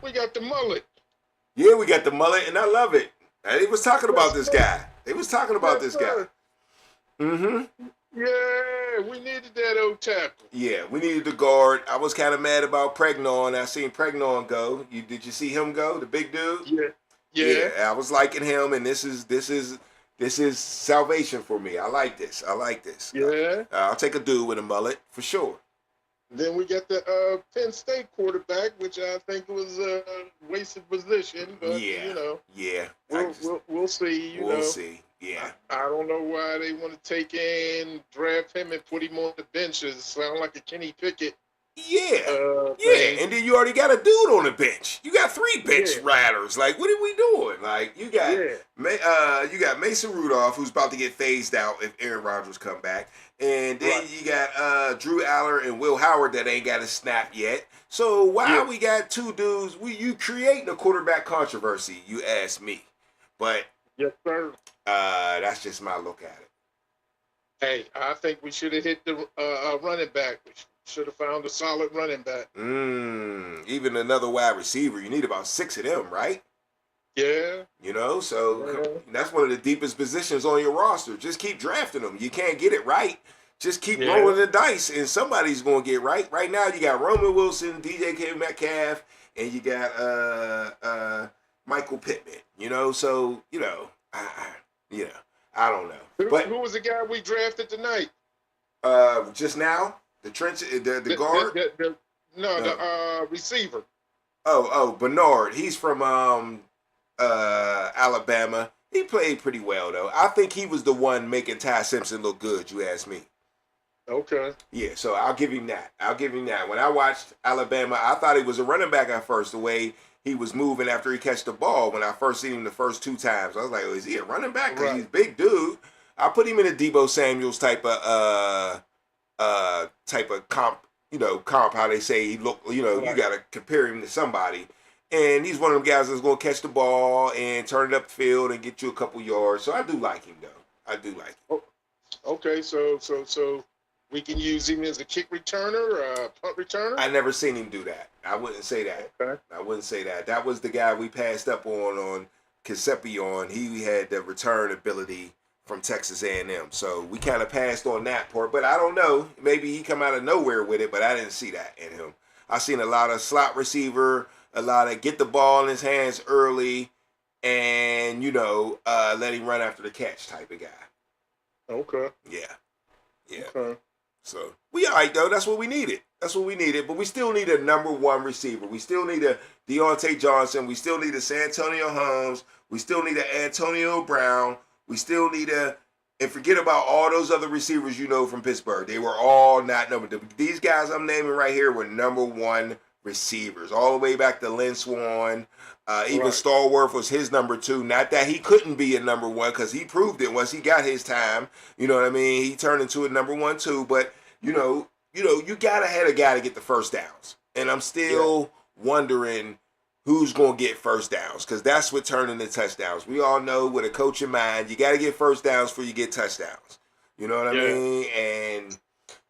E: We got the mullet.
C: Yeah, we got the mullet, and I love it. They was talking about this guy. They was talking about this guy. Mm-hmm.
E: Yeah, we needed that old tackle.
C: Yeah, we needed the guard. I was kind of mad about Pregnon. I seen Pregnon go. Did you see him go? The big dude? Yeah. I was liking him, and this is salvation for me. I like this.
E: Yeah.
C: I'll take a dude with a mullet for sure.
E: Then we got the Penn State quarterback, which I think was a wasted position. But,
C: Yeah.
E: We'll see.
C: We'll see. Yeah.
E: I don't know why they want to take in, draft him, and put him on the benches. Sound like a Kenny Pickett.
C: Yeah. And then you already got a dude on the bench. You got 3 bench riders. Like, what are we doing? Like, you got Mason Rudolph, who's about to get phased out if Aaron Rodgers come back. And then you got Drew Aller and Will Howard that ain't got a snap yet. So why we got 2 dudes? You creating a quarterback controversy, you ask me. But
E: yes, sir.
C: That's just my look at it.
E: Hey, I think we should have hit the running back. We should have found a solid running back.
C: Even another wide receiver. You need about 6 of them, right?
F: Yeah.
C: You know, so that's one of the deepest positions on your roster. Just keep drafting them. You can't get it right. Just keep rolling the dice, and somebody's going to get right. Right now, you got Roman Wilson, DJ Metcalf, and you got Michael Pittman. You know, so I don't know.
F: Who was the guy we drafted tonight?
C: Just now, the guard.
F: The receiver.
C: Oh, Bernard. He's from Alabama. He played pretty well though. I think he was the one making Ty Simpson look good. You ask me.
F: Okay.
C: Yeah, so I'll give him that. When I watched Alabama, I thought he was a running back at first, the way he was moving after he catch the ball. When I first seen him the first 2 times, I was like, oh, is he a running back? Because he's a big dude. I put him in a Deebo Samuels type of comp, how they say he look, you got to compare him to somebody. And he's one of them guys that's going to catch the ball and turn it up the field and get you a couple yards. So I do like him, though. I do like him.
F: Okay, so we can use him as a kick returner, punt returner?
C: I never seen him do that. I wouldn't say that.
F: Okay.
C: I wouldn't say that. That was the guy we passed up on Concepcion. He had the return ability from Texas A&M. So we kind of passed on that part. But I don't know. Maybe he come out of nowhere with it, but I didn't see that in him. I seen a lot of slot receiver, a lot of get the ball in his hands early, and, let him run after the catch type of guy.
F: Okay.
C: Yeah.
F: Okay.
C: So we all right though. That's what we needed. But we still need a number 1 receiver. We still need a Deontay Johnson. We still need a Santonio Holmes. We still need an Antonio Brown. We still need and forget about all those other receivers from Pittsburgh. They were all not number. These guys I'm naming right here were number 1 receivers, all the way back to Lynn Swann. Even Stallworth was his number 2. Not that he couldn't be a number 1, because he proved it once he got his time. You know what I mean? He turned into a number 1 too. But you gotta have a guy to get the first downs. And I'm still wondering who's gonna get first downs, because that's what turned into touchdowns. We all know, with a coach in mind, you gotta get first downs before you get touchdowns. You know what I mean? And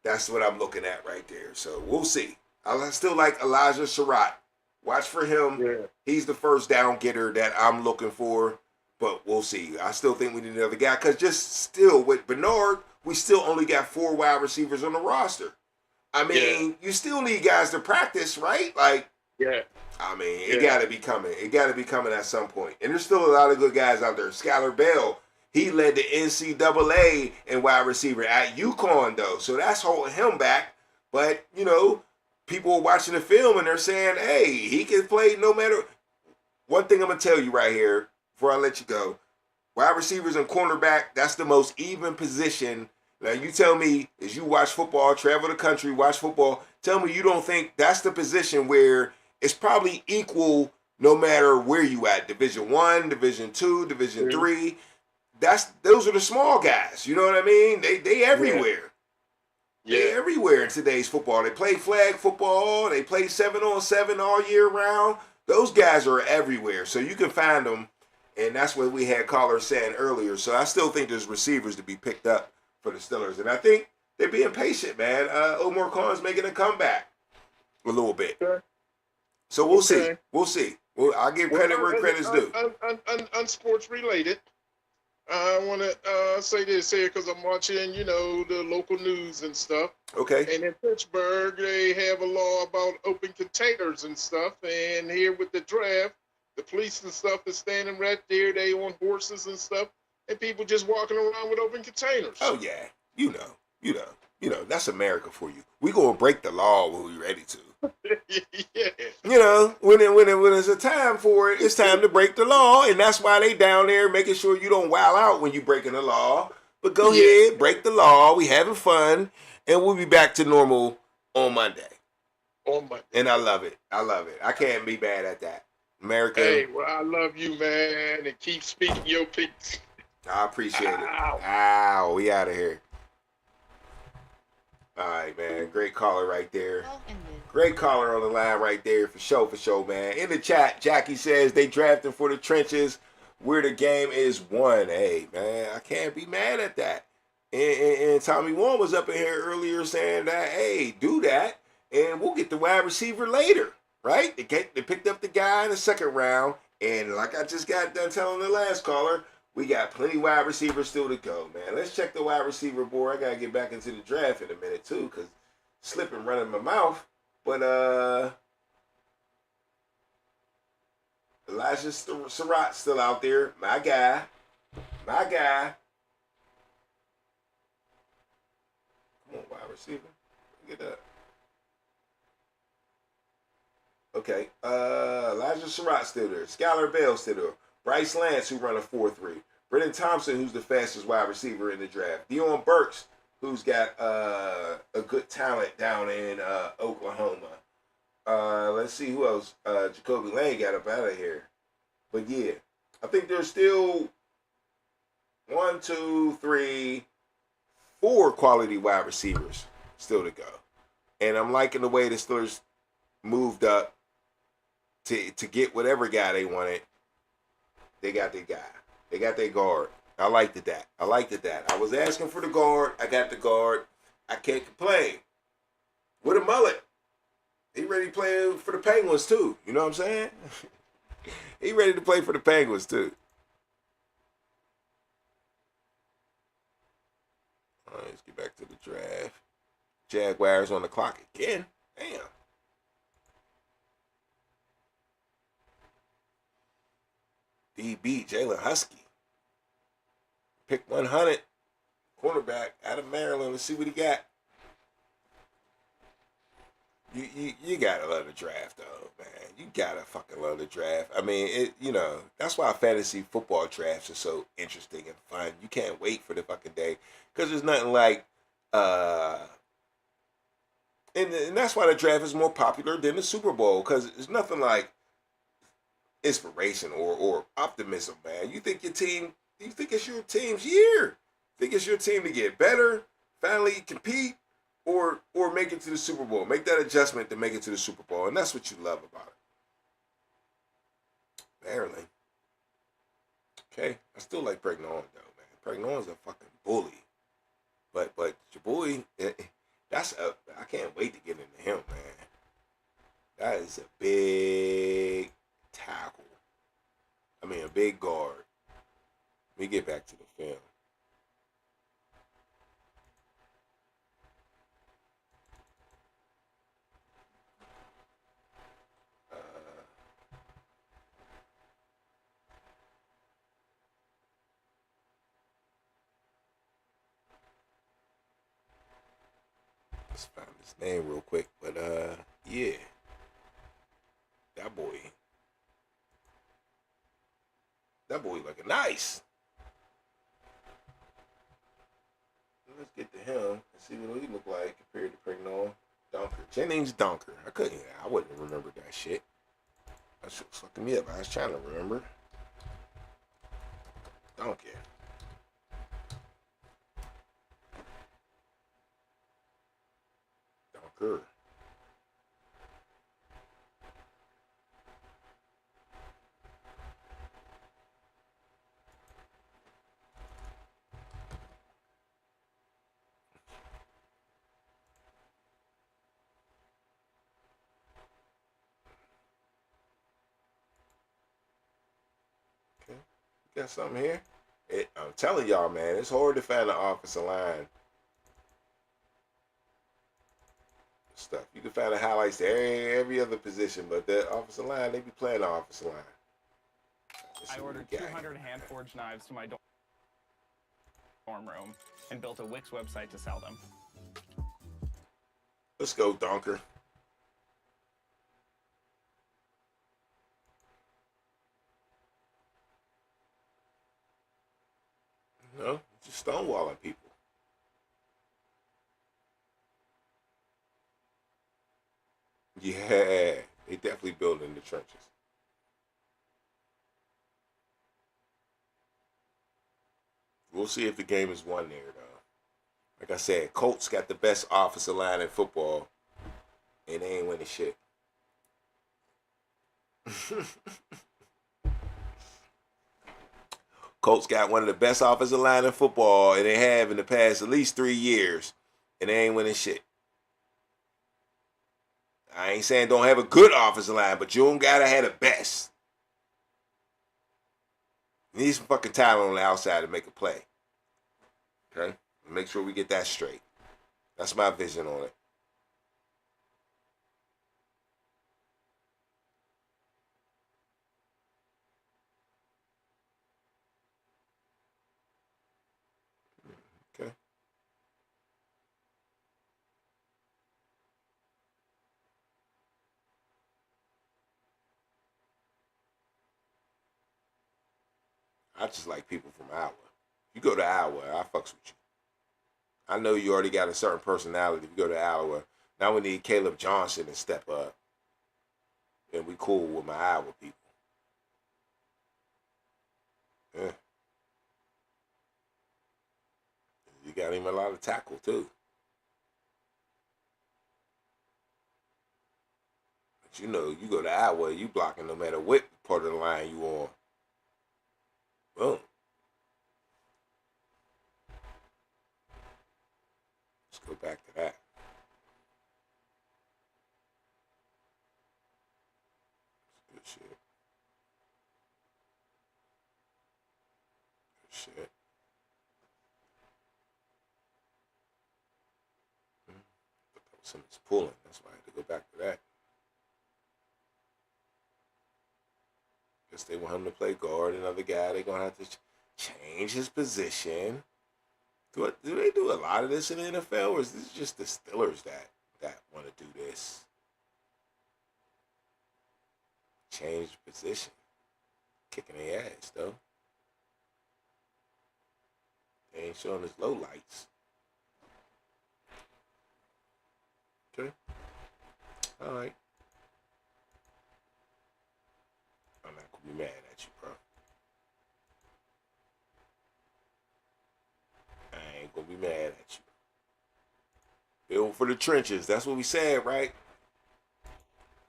C: that's what I'm looking at right there. So we'll see. I still like Elijah Surratt. Watch for him.
F: Yeah.
C: He's the first down getter that I'm looking for, but we'll see. I still think we need another guy, because just still with Bernard, we still only got 4 wide receivers on the roster. I mean, you still need guys to practice, right? Like, I mean, it got to be coming. It got to be coming at some point. And there's still a lot of good guys out there. Skylar Bell, he led the NCAA in wide receiver at UConn, though, so that's holding him back. But, people are watching the film and they're saying, hey, he can play no matter. One thing I'm going to tell you right here before I let you go. Wide receivers and cornerback, that's the most even position. Now, you tell me, as you watch football, travel the country, watch football, tell me you don't think that's the position where it's probably equal no matter where you at. Division I, Division II, Division III. Those are the small guys. You know what I mean? They everywhere. They're everywhere in today's football. They play flag football. They play 7-on-7 all year round. Those guys are everywhere. So you can find them. And that's what we had callers saying earlier. So I still think there's receivers to be picked up for the Steelers. And I think they're being patient, man. Omar Khan's making a comeback a little bit. So we'll see. We'll see. I'll give credit where credit's due.
F: Unsports related. I want to say this here because I'm watching, the local news and stuff.
C: Okay.
F: And in Pittsburgh, they have a law about open containers and stuff. And here with the draft, the police and stuff is standing right there. They on horses and stuff. And people just walking around with open containers.
C: Oh, yeah. You know, that's America for you. We going to break the law when we ready to. When it's a time for it, it's time to break the law, and that's why they down there making sure you don't wild out when you breaking the law. But go ahead, break the law. We having fun, and we'll be back to normal on Monday. And I love it. I can't be bad at that. America.
F: Hey, well, I love you, man, and keep speaking your piece.
C: I appreciate it. Ow, we out of here. All right, man. Great caller right there. Great caller on the line right there for sure, man. In the chat, Jackie says they drafting for the trenches where the game is won. Hey, man, I can't be mad at that. And Tommy Warren was up in here earlier saying that, hey, do that, and we'll get the wide receiver later, right? They picked up the guy in the second round. And like I just got done telling the last caller, we got plenty wide receivers still to go, man. Let's check the wide receiver board. I got to get back into the draft in a minute, too, because slipping running my mouth. But, Elijah Surratt's still out there. My guy. My guy. Come on, wide receiver. Get up. Okay. Elijah Surratt still there. Skylar Bell still there. Bryce Lance, who run a 4.3. Brendan Thompson, who's the fastest wide receiver in the draft. Dion Burks, who's got a good talent down in Oklahoma. Let's see who else. Jacoby Lane got up out of here. But yeah, I think there's still 1, 2, 3, 4 quality wide receivers still to go. And I'm liking the way the Steelers moved up to get whatever guy they wanted. They got their guy. They got their guard. I liked that. I was asking for the guard. I got the guard. I can't complain. With a mullet. He ready to play for the Penguins too. You know what I'm saying? He ready to play for the Penguins too. All right, let's get back to the draft. Jaguars on the clock again. Damn. DB, Jalen Husky. Pick 100. Cornerback out of Maryland. Let's see what he got. You gotta love the draft, though, man. You gotta fucking love the draft. I mean, that's why fantasy football drafts are so interesting and fun. You can't wait for the fucking day. Because there's nothing like, and that's why the draft is more popular than the Super Bowl. Because there's nothing like inspiration or optimism, man. You think it's your team's year. You think it's your team to get better, finally compete, or make it to the Super Bowl. Make that adjustment to make it to the Super Bowl. And that's what you love about it. Maryland. Okay. I still like Pregnon, though, man. Pregnon's a fucking bully. But your boy, I can't wait to get into him, man. That is a big tackle. I mean, a big guard. Let me get back to the film. Let's find his name real quick. But, yeah. That boy looking nice. Let's get to him and see what he look like compared to Pregnon. Dunker. Jennings Dunker. I wouldn't remember that shit. That shit was fucking me up. I was trying to remember. Dunker. Dunker. Got something here. I'm telling y'all, man, it's hard to find the offensive line stuff. You can find the highlights to every other position, but the offensive line, they be playing the offensive line.
I: I ordered 200 hand-forged knives to my dorm room and built a Wix website to sell them.
C: Let's go, Donker. No, just stonewalling people. Yeah, they definitely building the trenches. We'll see if the game is won there, though. Like I said, Colts got the best offensive line in football, and they ain't winning shit. Colts got one of the best offensive line in football, and they have in the past at least 3 years, and they ain't winning shit. I ain't saying don't have a good offensive line, but you don't gotta have the best. We need some fucking talent on the outside to make a play. Okay? Make sure we get that straight. That's my vision on it. Okay. I just like people from Iowa. You go to Iowa, I fucks with you. I know you already got a certain personality. If you go to Iowa, now we need Caleb Johnson to step up. And we cool with my Iowa people. Yeah. You got him a lot of tackle, too. But you know, you go to Iowa, you blocking no matter what part of the line you on. Boom. Let's go back to that. Good shit. Good shit. Somebody's pulling. That's why I had to go back to that. Guess they want him to play guard. Another guy, they're going to have to change his position. Do they do a lot of this in the NFL, or is this just the Steelers that want to do this? Change position. Kicking their ass, though. They ain't showing his low lights. Okay. All right. I'm not going to be mad at you, bro. I ain't going to be mad at you. Build for the trenches. That's what we said, right?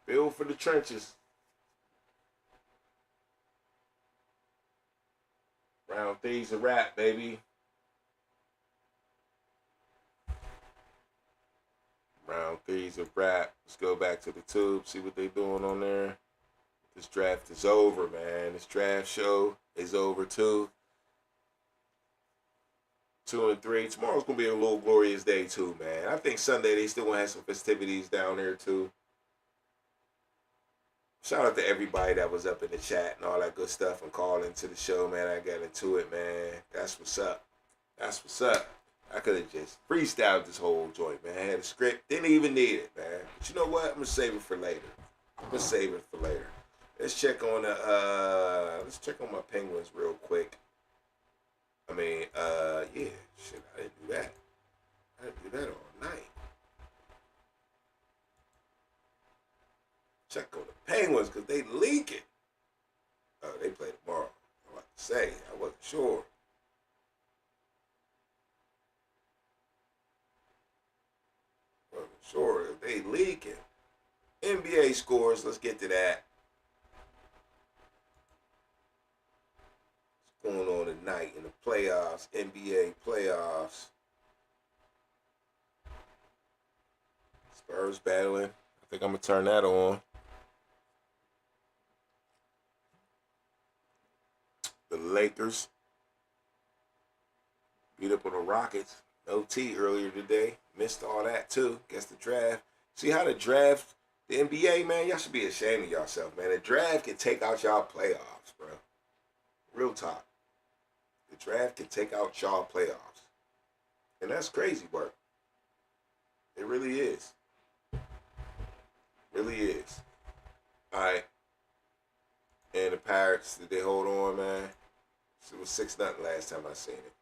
C: Build for the trenches. Round three's a wrap, baby. Round three's a wrap. Let's go back to the tube, see what they're doing on there. This draft is over, man. This draft show is over, too. 2 and 3. Tomorrow's going to be a little glorious day, too, man. I think Sunday they still going to have some festivities down there, too. Shout out to everybody that was up in the chat and all that good stuff and calling into the show, man. I got into it, man. That's what's up. That's what's up. I could have just freestyled this whole joint, man. I had a script. Didn't even need it, man. But you know what? I'm going to save it for later. Let's check on my Penguins real quick. I mean, yeah, shit, I didn't do that. I didn't do that all night. Check on the Penguins because they leaking. Oh, they play tomorrow. I'm about to say, I wasn't sure. Sure, if they leaking. NBA scores, let's get to that. What's going on tonight in the playoffs, NBA playoffs? Spurs battling. I think I'm going to turn that on. The Lakers beat up on the Rockets. OT earlier today. Missed all that too. Guess the draft. See how the draft, the NBA, man, y'all should be ashamed of yourself, man. The draft can take out y'all playoffs, bro. Real talk. The draft can take out y'all playoffs. And that's crazy work. It really is. Really is. Alright. And the Pirates, did they hold on, man? It was 6-0 last time I seen it.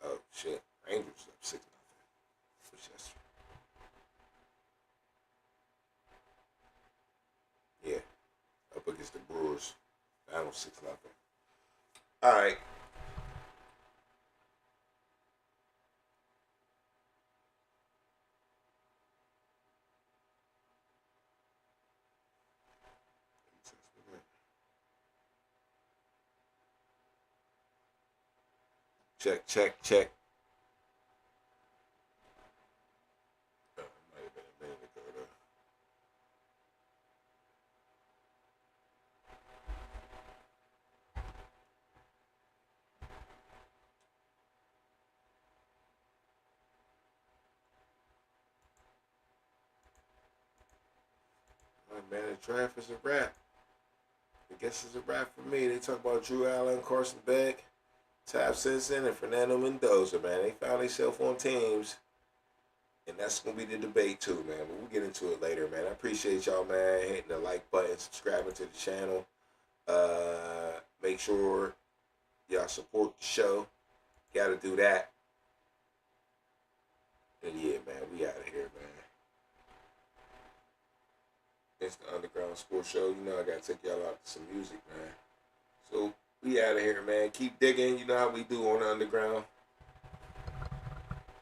C: Oh shit, Rangers up 6-0. What's yesterday? Yeah, up against the Brewers. Down 6-0. All right. Check. man, the draft is a wrap. I guess it's a wrap for me. They talk about Drew Allen, Carson Beck, Tab Simpson, and Fernando Mendoza, man. They found themselves on teams. And that's going to be the debate too, man. But we'll get into it later, man. I appreciate y'all, man, hitting the like button, subscribing to the channel. Make sure y'all support the show. Got to do that. And yeah, man, we out of here, man. It's the Underground Sports Show. You know I got to take y'all out to some music, man. So we out of here, man. Keep digging. You know how we do on the Underground.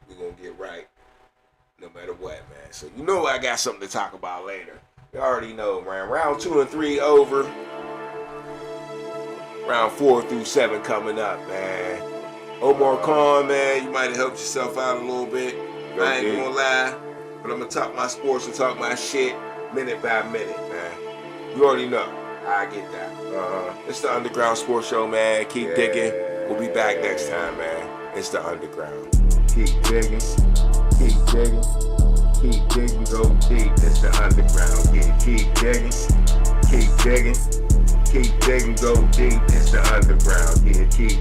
C: We're going to get right. No matter what, man. So you know I got something to talk about later. You already know, man. Round 2 and 3 over. Round 4 through 7 coming up, man. Omar Khan, man, you might have helped yourself out a little bit. I ain't gonna lie. But I'm gonna talk my sports and talk my shit minute by minute, man. You already know how I get that. It's the Underground Sports Show, man. Keep digging. We'll be back next time, man. It's the Underground. Keep digging. Keep digging, keep digging, go deep, it's the Underground, yeah, keep digging, go deep, it's the Underground, yeah, keep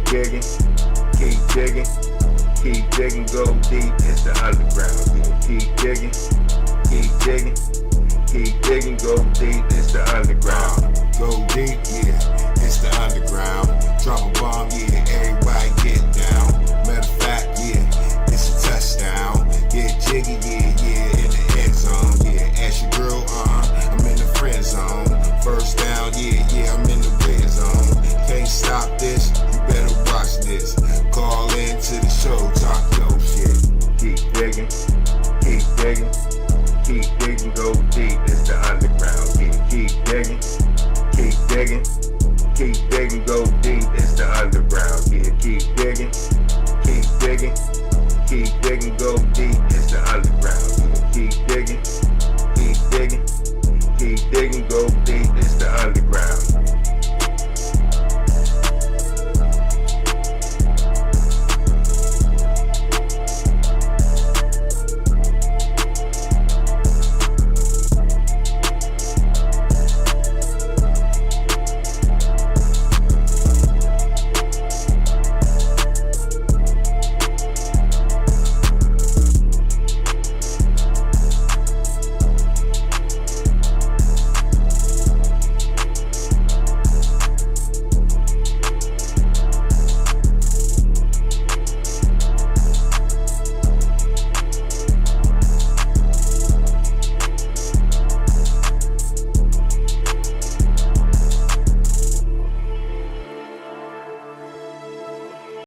C: digging, go deep, it's the Underground, yeah, keep digging, go deep, it's the Underground, go deep, yeah, it's the Underground, drop a bomb, yeah.